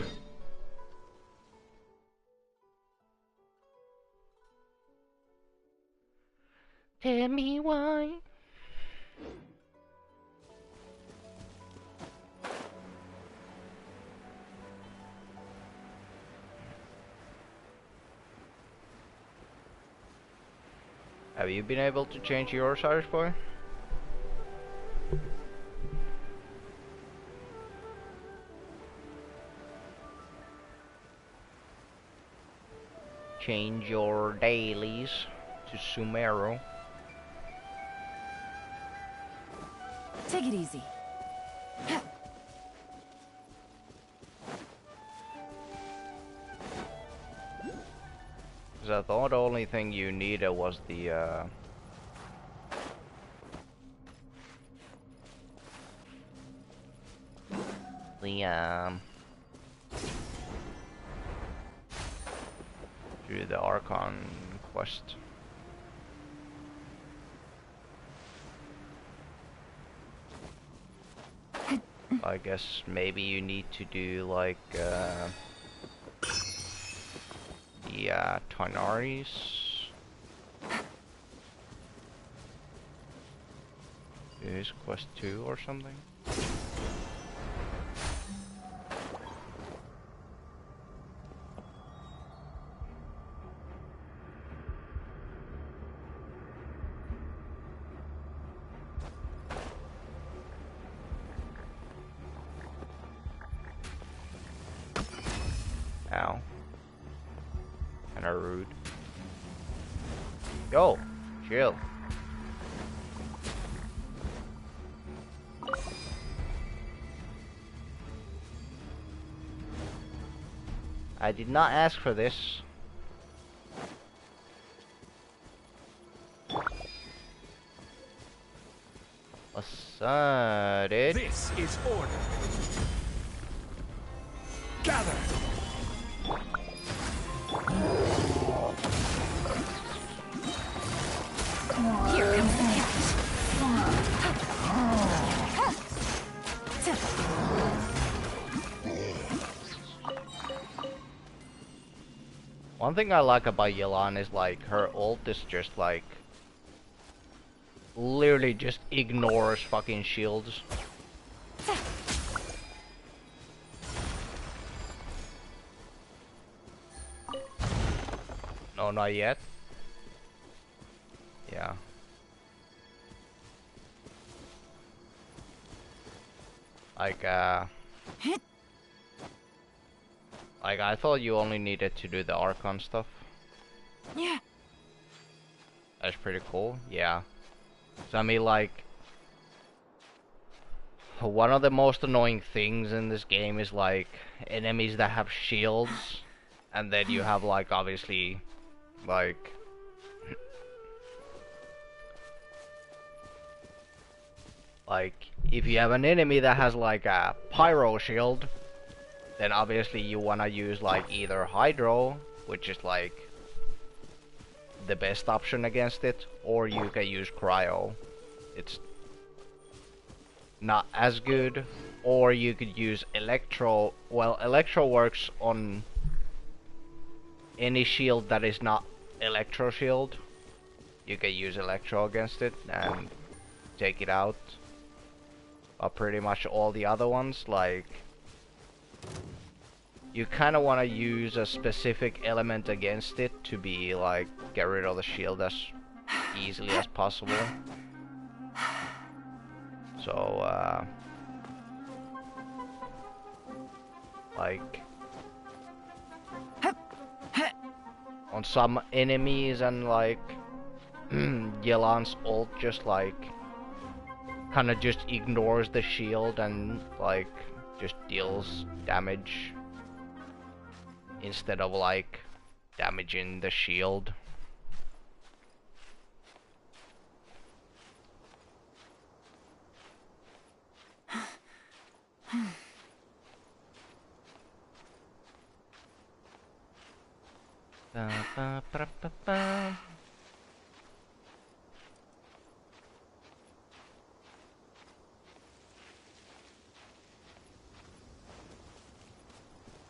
Speaker 1: Tell me why. Have you been able to change yours, Irish boy? Change your dailies to Sumeru.
Speaker 17: Take it easy.
Speaker 1: Because I thought the only thing you needed was the do the Archon quest. I guess maybe you need to do like the Tanaris. Is quest 2 or something? Ow. Kinda rude. Yo, chill. I did not ask for this. What's up, dude?
Speaker 18: This is order. Gather.
Speaker 17: Here comes the
Speaker 1: One thing I like about Yelan is like her ult is just like literally just ignores fucking shields. No, not yet. Yeah. Like I thought you only needed to do the Archon stuff.
Speaker 17: Yeah.
Speaker 1: That's pretty cool, yeah. So I mean, like, one of the most annoying things in this game is like enemies that have shields, and then you have like obviously like if you have an enemy that has like a pyro shield, then obviously you wanna use like either hydro, which is like the best option against it, or you can use cryo. It's not as good. Or you could use electro. Well, electro works on any shield that is not electro shield. You can use electro against it and take it out. But pretty much all the other ones, like, you kind of want to use a specific element against it to be like get rid of the shield as easily as possible. So like on some enemies, and like Yelan's ult just like kind of just ignores the shield and like just deals damage instead of like damaging the shield. Ba, ba, ba, ba, ba.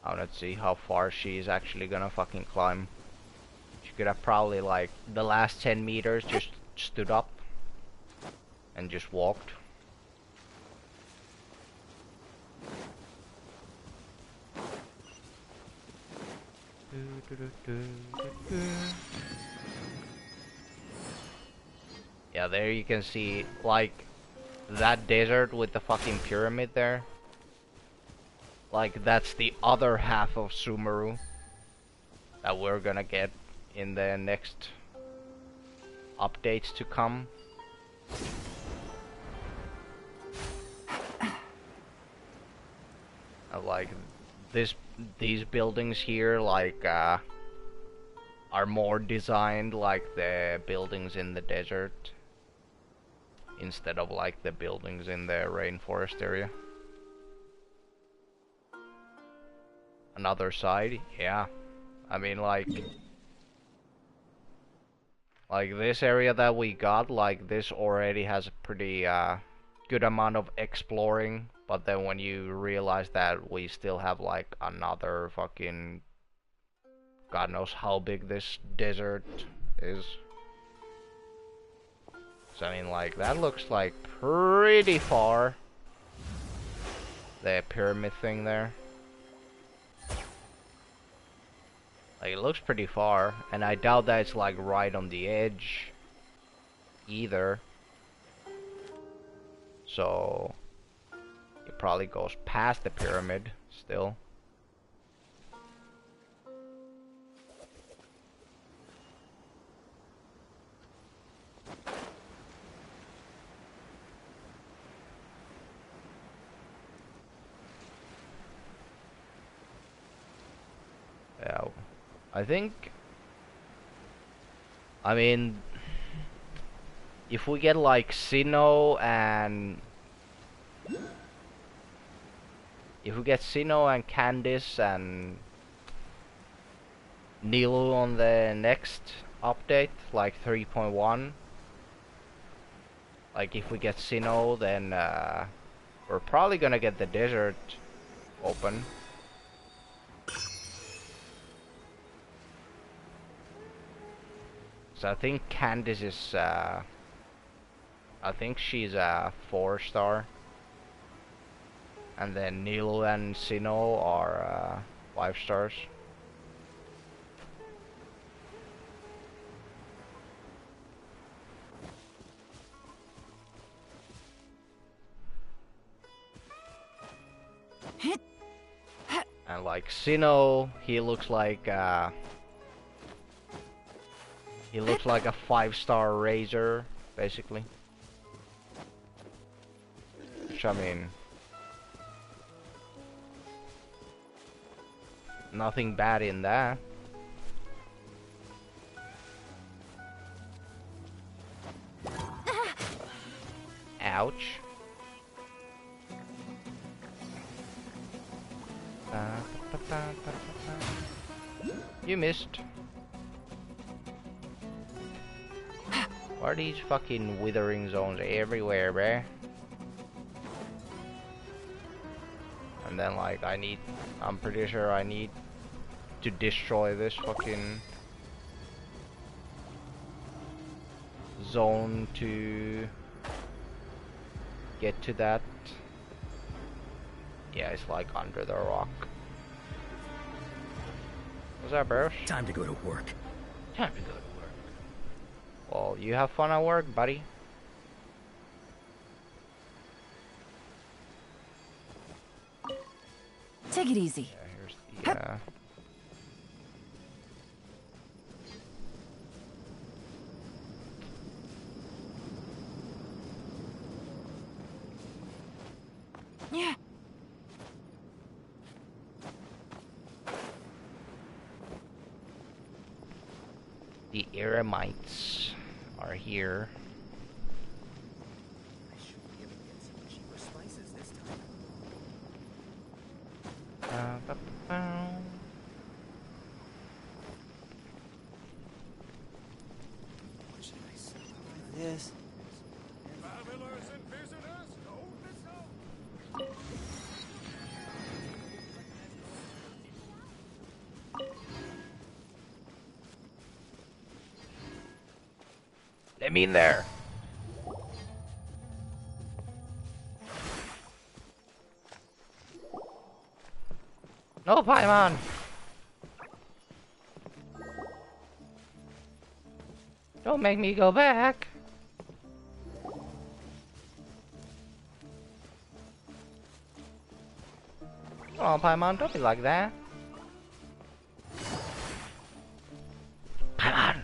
Speaker 1: Oh, let's see how far she's actually gonna fucking climb. She could have probably like the last 10 meters just stood up and just walked. Yeah, there you can see like that desert with the fucking pyramid there. Like that's the other half of Sumeru that we're gonna get in the next updates to come. Like these buildings here, like are more designed like the buildings in the desert instead of like the buildings in the rainforest area. Another side, yeah. I mean, like this area that we got, like this already has a pretty good amount of exploring. But then when you realize that we still have like another fucking God knows how big this desert is. So I mean, like that looks like pretty far. The pyramid thing there. Like it looks pretty far, and I doubt that it's like right on the edge either. So it probably goes past the pyramid still. Yeah, I think, I mean, if we get like Sinnoh and Candice and Nilo on the next update, like 3.1, like if we get Sinnoh, then we're probably gonna get the desert open. So I think Candice is, I think she's a 4-star. And then Nilo and Sinnoh are 5 stars. And like Sinnoh, he looks like He looks like a 5-star razor, basically. Which, I mean, nothing bad in that. Ouch. You missed. Why are these fucking withering zones everywhere, bruh? And then, like, I'm pretty sure I need to destroy this fucking zone to get to that. Yeah, it's like under the rock. What's that, bro?
Speaker 10: Time to go to work.
Speaker 1: Time to go to work. Well, you have fun at work, buddy.
Speaker 17: Take it easy.
Speaker 1: Yeah, here's the,
Speaker 17: Yeah.
Speaker 1: The Eremites are here.
Speaker 10: I should be able to get some cheaper spices this time. What should I say about this?
Speaker 18: Travelers and visitors, don't miss out.
Speaker 1: Let me in there. No, Paimon. Don't make me go back. Come on, Paimon, don't be like that. Paimon!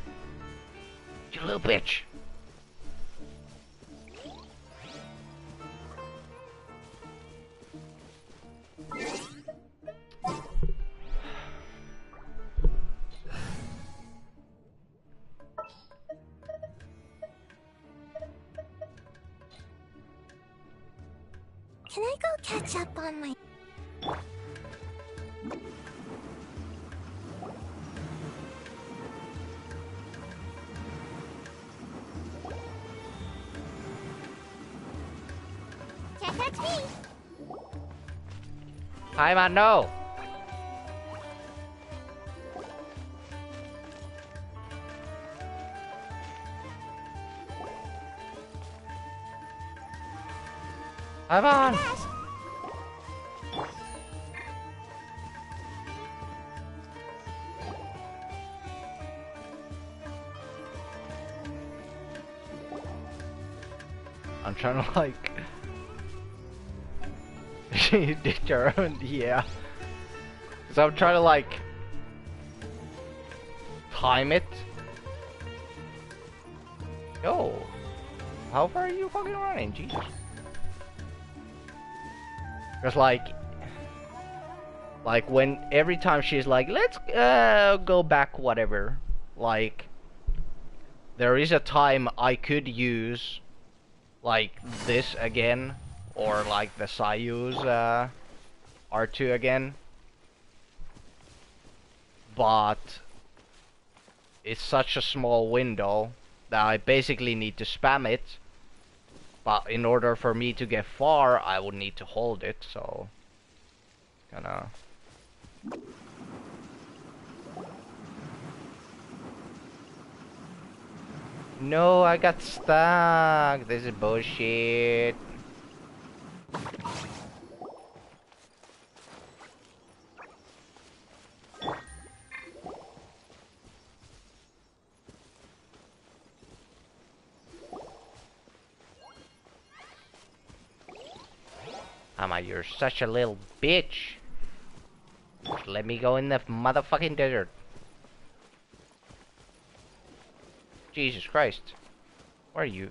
Speaker 1: You little bitch!
Speaker 15: Can I go catch up on my...
Speaker 4: Can't catch me.
Speaker 1: Paimon, no! Paimon! I'm trying to like determine, yeah. So I'm trying to like time it. Yo, how far are you fucking running? Jesus. Because like when every time she's like, let's go back, whatever. Like there is a time I could use like this again, or like the Soyuz R2 again, but it's such a small window that I basically need to spam it, but in order for me to get far I would need to hold it, so kinda. No, I got stuck. This is bullshit. Ama, you're such a little bitch. Just let me go in the motherfucking desert. Jesus Christ. Where are you?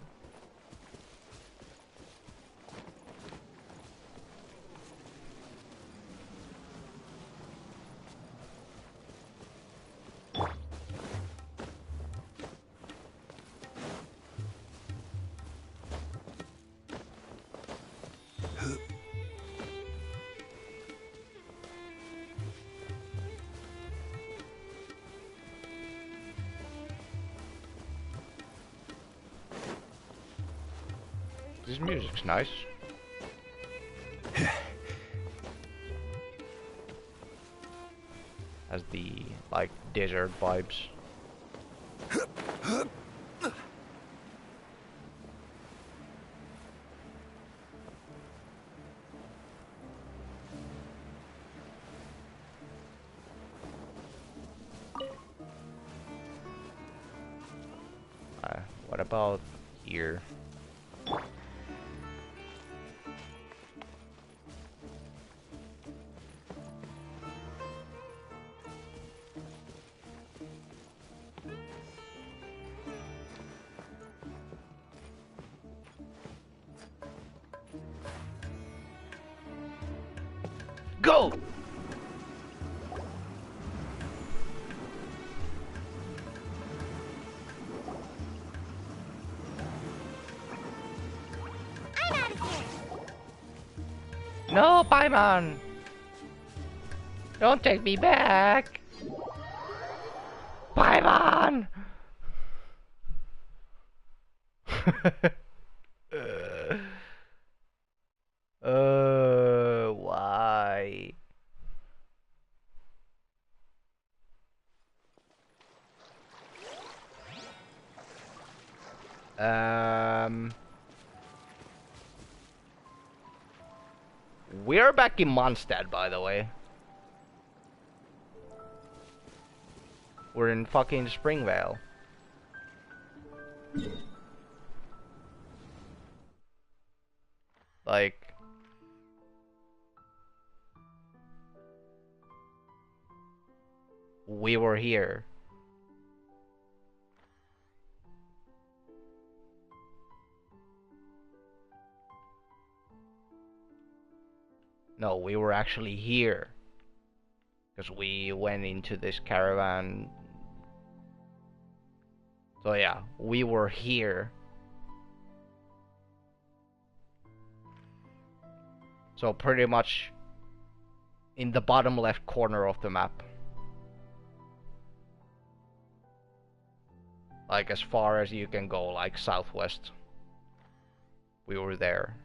Speaker 1: This music's nice. Has the, like, desert vibes. What about here? Go!
Speaker 4: I'm out of here.
Speaker 1: No, Paimon! Don't take me back! Paimon! Why? We're back in Mondstadt, by the way. We're in fucking Springvale. Like... we were here. No, we were actually here. Because we went into this caravan. So yeah, we were here. So pretty much in the bottom left corner of the map. Like as far as you can go, like southwest. We were there.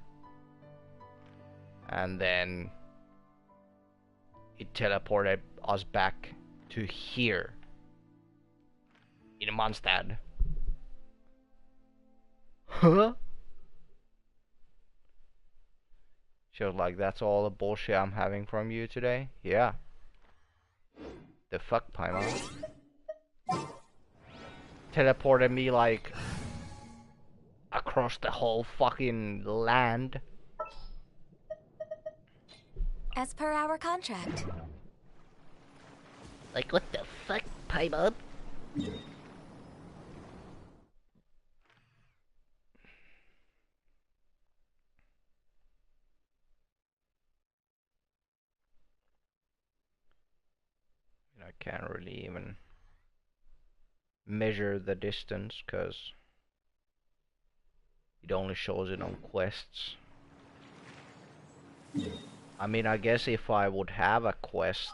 Speaker 1: And then it teleported us back to here in Mondstadt. Huh? She was like, that's all the bullshit I'm having from you today? Yeah. The fuck, Paimon? Teleported me like across the whole fucking land.
Speaker 3: As per our contract.
Speaker 1: Like, what the fuck, Paimon? I can't really even measure the distance because it only shows it on quests. I mean, I guess if I would have a quest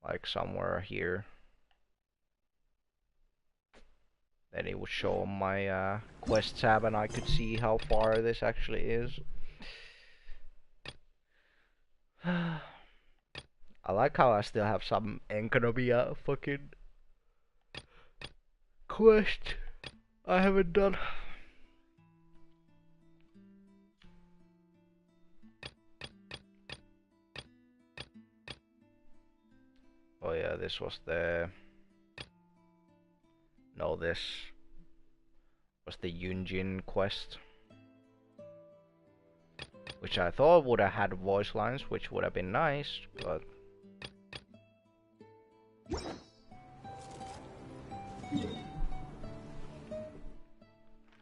Speaker 1: like somewhere here, then it would show on my quest tab and I could see how far this actually is. I like how I still have some Enkanovia fucking quest I haven't done. Oh yeah, this was the... No, this was the Yunjin quest. Which I thought would have had voice lines, which would have been nice, but...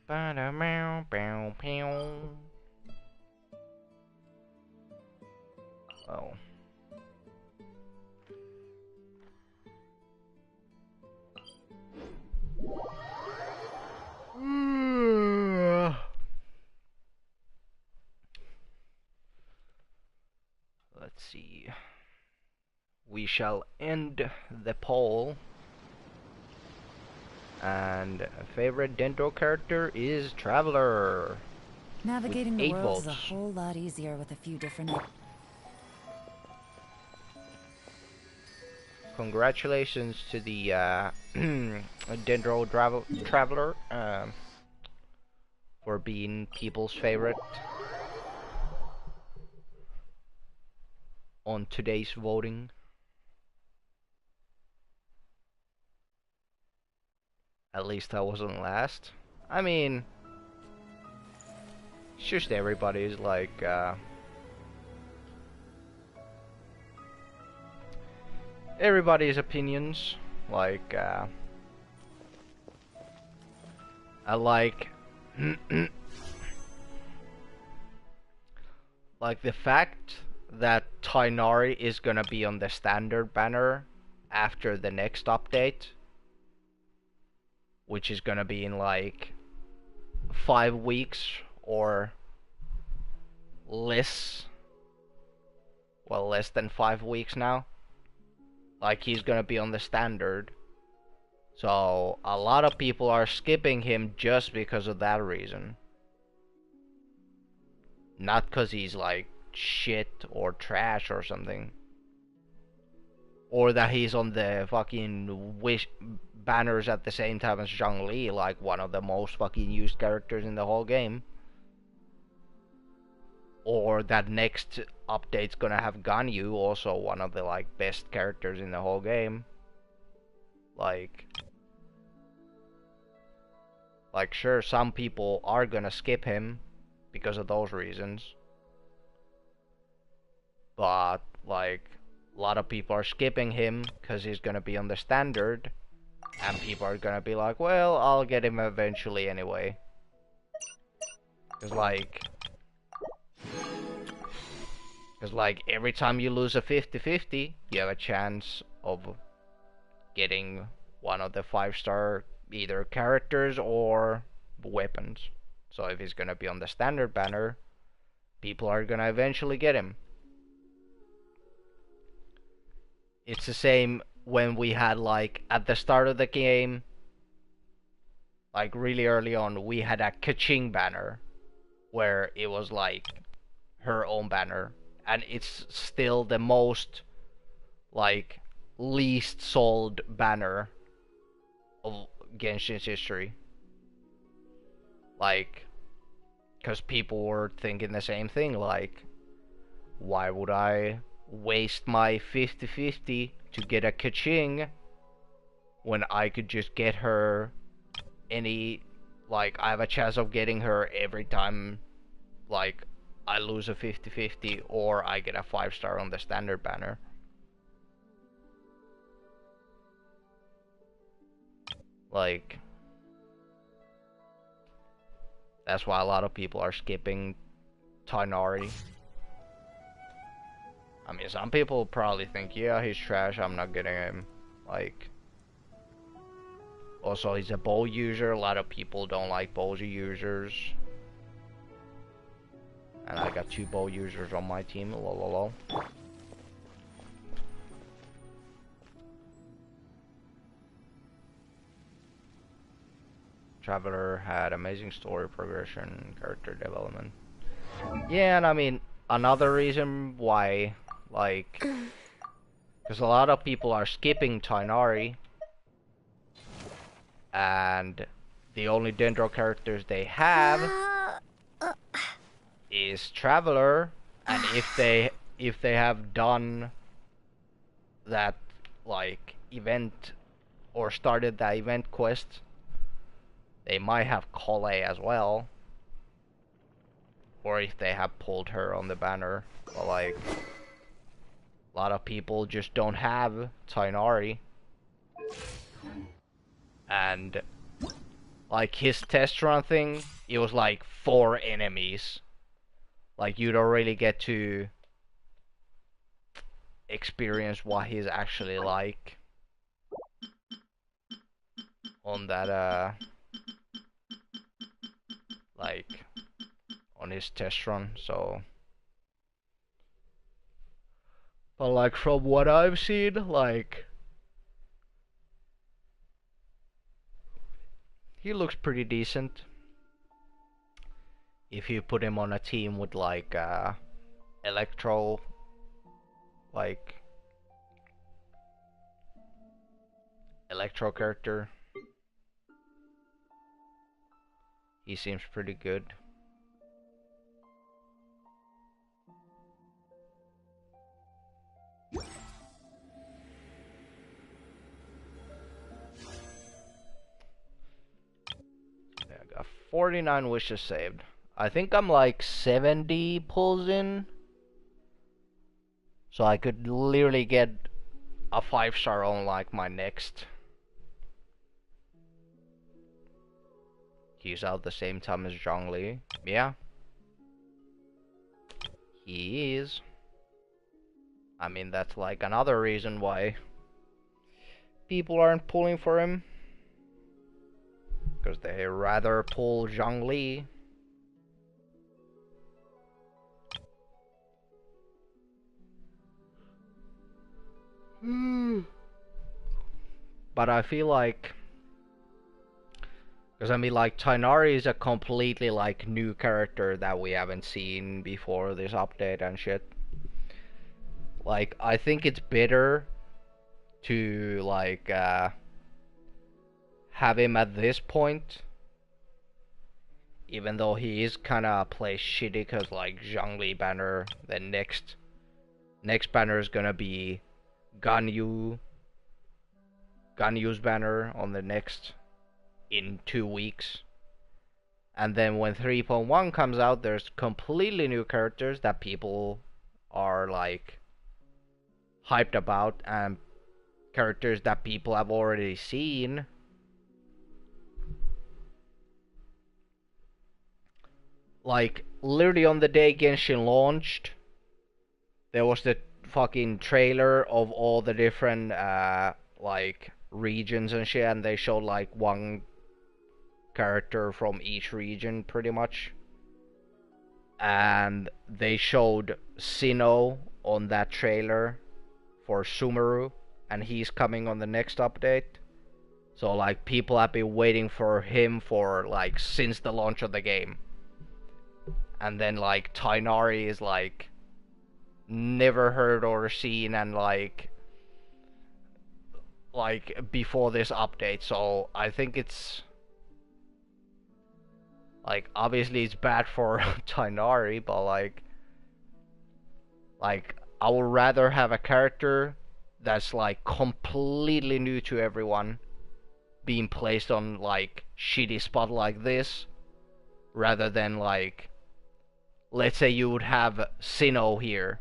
Speaker 1: Ba-da-meow, bow, pew. Oh. Let's see. We shall end the poll. And a favorite Dendro character is Traveler.
Speaker 17: Navigating
Speaker 1: with
Speaker 17: the
Speaker 1: 8
Speaker 17: world is a
Speaker 1: votes.
Speaker 17: whole lot easier with a few different...
Speaker 1: Congratulations to the Dendro Traveler for being people's favorite on today's voting. At least I wasn't last. I mean, it's just everybody's like everybody's opinions. Like I like like the fact that Tainari is gonna be on the standard banner after the next update, which is gonna be in like 5 weeks or less. Well, less than 5 weeks now. Like, he's gonna be on the standard. So, a lot of people are skipping him just because of that reason. Not because he's like shit or trash or something. Or that he's on the fucking banners at the same time as Zhongli, like one of the most fucking used characters in the whole game. Or that next update's gonna have Ganyu, also one of the like best characters in the whole game. Like sure, some people are gonna skip him because of those reasons. But like a lot of people are skipping him because he's gonna be on the standard, and people are gonna be like, well, I'll get him eventually anyway. Cause like every time you lose a 50-50, you have a chance of getting one of the 5-star either characters or weapons. So if he's gonna be on the standard banner, people are gonna eventually get him. It's the same when we had like at the start of the game, like really early on, we had a Kaching banner where it was like her own banner, and it's still the most like least sold banner of Genshin's history. Like, because people were thinking the same thing, like, why would I waste my 50-50 to get a Kaching when I could just get her any, like, I have a chance of getting her every time, like, I lose a 50-50 or I get a 5-star on the standard banner. Like, that's why a lot of people are skipping Tainari. I mean, some people probably think, yeah, he's trash, I'm not getting him. Like, also he's a bow user, a lot of people don't like bow users. And I got 2 bow users on my team, lol. Traveler had amazing story progression, character development. Yeah, and I mean, another reason why, like, because a lot of people are skipping Tainari, and the only Dendro characters they have is Traveler, and if they have done that like event or started that event quest, they might have Kole as well, or if they have pulled her on the banner. But like, a lot of people just don't have Tainari, and like his test run thing, it was like 4 enemies. Like you don't really get to experience what he's actually like on that like on his test run. So but like from what I've seen, like he looks pretty decent if you put him on a team with like Electro, like Electro character. He seems pretty good. Yeah, I got 49 wishes saved. I think I'm like 70 pulls in. So I could literally get a 5-star on like my next. He's out the same time as Zhongli. Yeah. He is. I mean, that's like another reason why people aren't pulling for him. Because they rather pull Zhongli. But I feel like, because I mean like Tighnari is a completely like new character that we haven't seen before this update and shit. Like I think it's better to like have him at this point, even though he is kinda plays shitty cause like Zhongli banner, the next banner is gonna be Ganyu's banner on the next in 2 weeks. And then when 3.1 comes out, there's completely new characters that people are like hyped about, and characters that people have already seen. Like literally on the day Genshin launched, there was the fucking trailer of all the different like regions and shit, and they showed like one character from each region pretty much, and they showed Sinnoh on that trailer for Sumeru, and he's coming on the next update. So like people have been waiting for him for like since the launch of the game. And then like Tighnari is like never heard or seen, and like before this update. So I think it's like obviously it's bad for Tighnari, but like I would rather have a character that's like completely new to everyone being placed on like shitty spot like this, rather than like, let's say you would have Sinnoh here,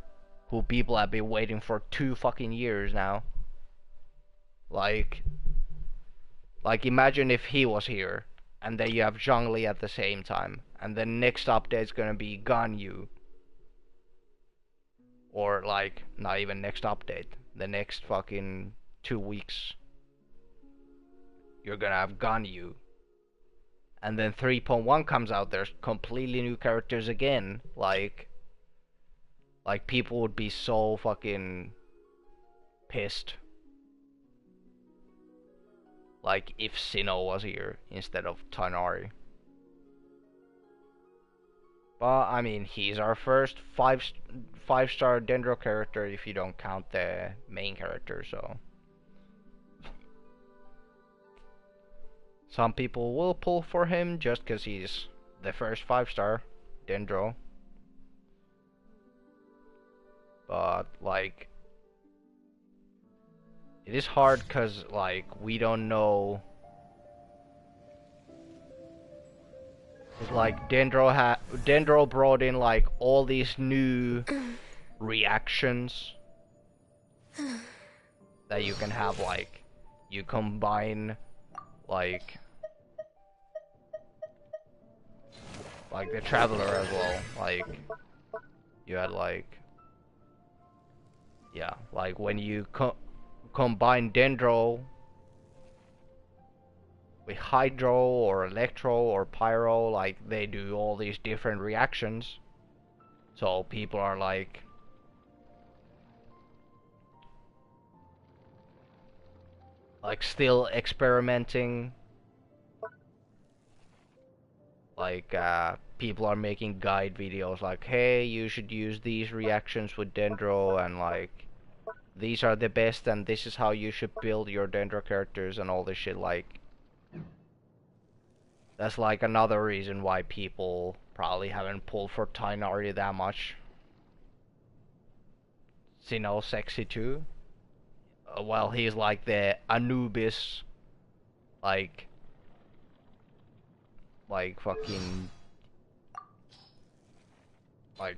Speaker 1: who people have been waiting for 2 fucking years now. Like imagine if he was here, and then you have Zhongli at the same time, and the next update is gonna be Ganyu. Or like, not even next update, the next fucking 2 weeks. You're gonna have Ganyu. And then 3.1 comes out, there's completely new characters again. Like people would be so fucking pissed. Like if Sinnoh was here instead of Tighnari. But I mean, he's our first 5-star Dendro character if you don't count the main character, so some people will pull for him just because he's the first 5-star Dendro. But like, it is hard because like we don't know. It's like Dendro brought in like all these new reactions that you can have. Like you combine like like the Traveler as well. Like you had like, yeah, like when you combine Dendro with Hydro or Electro or Pyro, like they do all these different reactions. So people are like, still experimenting. Like people are making guide videos like, hey, you should use these reactions with Dendro, and like these are the best, and this is how you should build your Dendro characters and all this shit. Like that's like another reason why people probably haven't pulled for Tighnari that much. Sinnoh sexy too. Well, he's like the Anubis, like fucking, like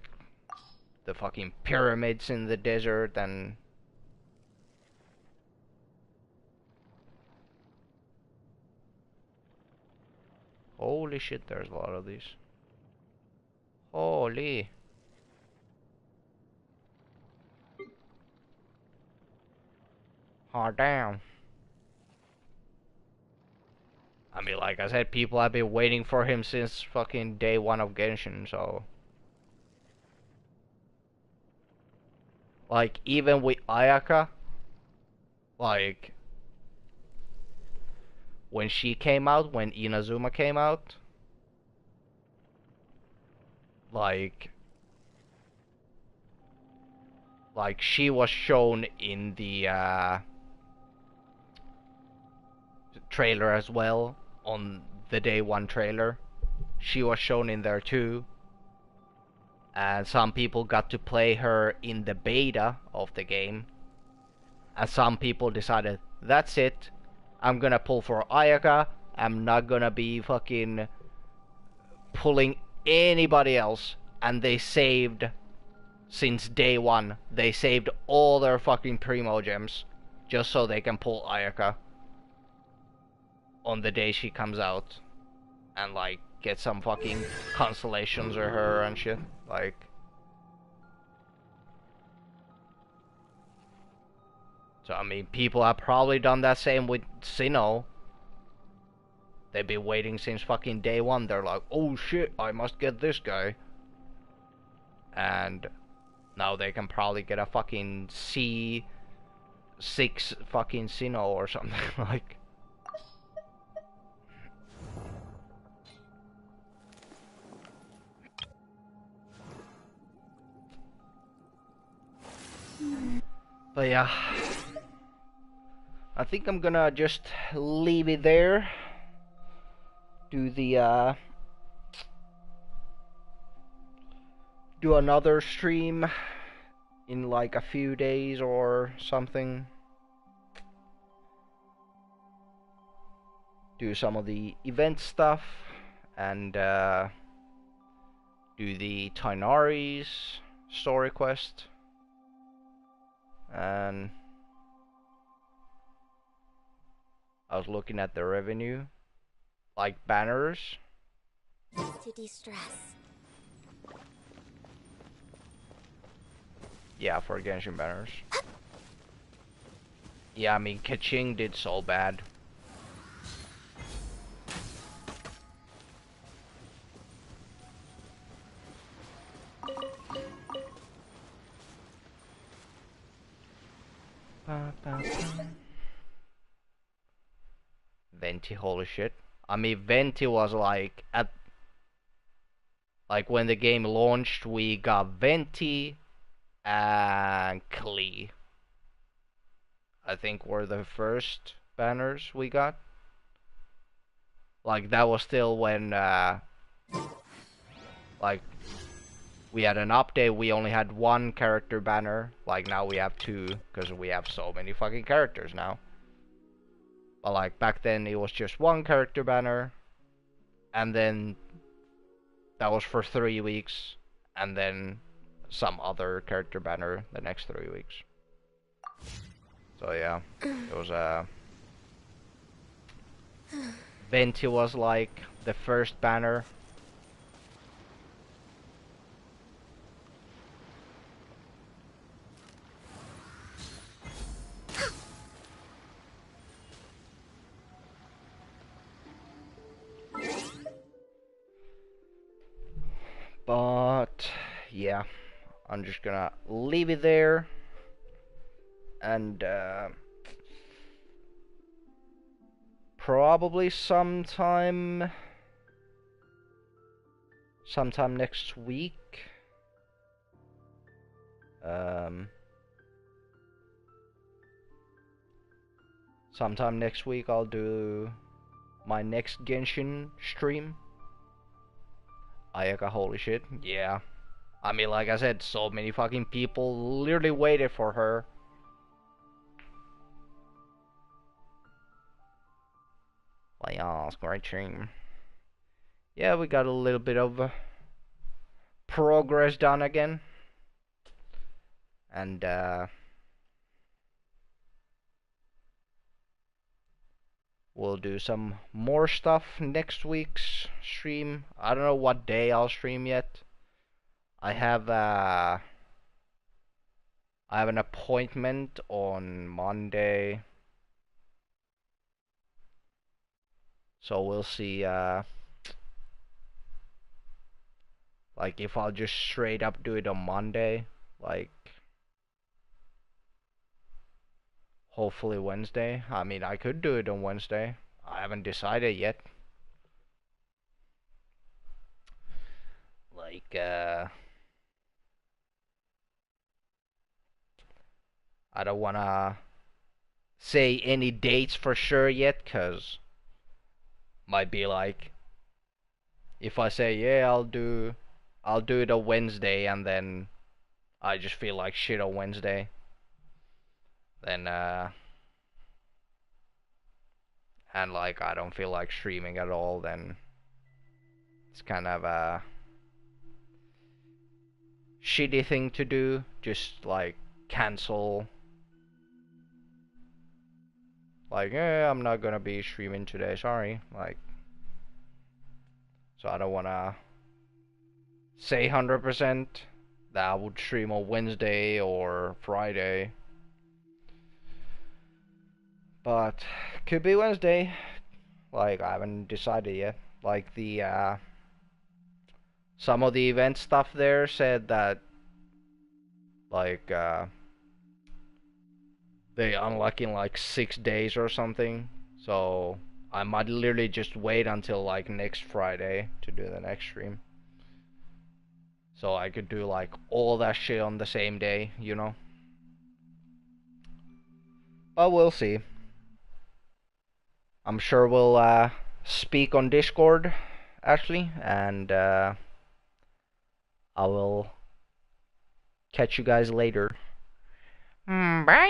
Speaker 1: the fucking pyramids in the desert, and holy shit, there's a lot of these. Holy. Oh damn. I mean, like I said, people have been waiting for him since fucking day one of Genshin, so like even with Ayaka, like when she came out, when Inazuma came out, like she was shown in the trailer as well, on the day one trailer. She was shown in there too, and some people got to play her in the beta of the game, and some people decided, that's it, I'm gonna pull for Ayaka, I'm not gonna be fucking pulling anybody else. And they saved, since day one, they saved all their fucking Primo gems just so they can pull Ayaka on the day she comes out, and like get some fucking constellations or her and shit. Like, so I mean, people have probably done that same with Sinnoh. They've been waiting since fucking day one. They're like, oh shit, I must get this guy. And now they can probably get a fucking C6 fucking Sinnoh or something. Like, but yeah, I think I'm gonna just leave it there. Do the do another stream in like a few days or something. Do some of the event stuff, and do the Tighnari's story quest, and I was looking at the revenue, like banners.
Speaker 15: To de-stress.
Speaker 1: Yeah, for Genshin banners. Yeah, I mean, Kaching did so bad. Venti, holy shit. I mean, Venti was like, like when the game launched, we got Venti and Klee. I think were the first banners we got. Like that was still when like we had an update, we only had one character banner. Like now we have two, because we have so many fucking characters now. But like back then it was just one character banner, and then that was for 3 weeks, and then some other character banner the next 3 weeks. So yeah, it was Venti was like the first banner, yeah, I'm just gonna leave it there, and probably sometime next week. Sometime next week I'll do my next Genshin stream. Ayaka, holy shit, yeah. I mean, like I said, so many fucking people literally waited for her. Like, yeah, it's a great stream. Yeah, we got a little bit of progress done again. And, we'll do some more stuff next week's stream. I don't know what day I'll stream yet. I have an appointment on Monday. So we'll see, like, if I'll just straight up do it on Monday, like, hopefully Wednesday. I mean, I could do it on Wednesday. I haven't decided yet. Like, I don't wanna say any dates for sure yet, cause might be like, if I say, yeah, I'll do it on Wednesday, and then I just feel like shit on Wednesday, then and like I don't feel like streaming at all, then it's kind of a shitty thing to do. Just like cancel, like, yeah, I'm not gonna be streaming today, sorry. Like, so I don't wanna say 100% that I would stream on Wednesday or Friday, but could be Wednesday. Like, I haven't decided yet. Like, the some of the event stuff there said that, like, they unlock in like 6 days or something, so I might literally just wait until like next Friday to do the next stream, so I could do like all that shit on the same day, you know. But we'll see. I'm sure we'll speak on Discord, actually, and I will catch you guys later. Bye.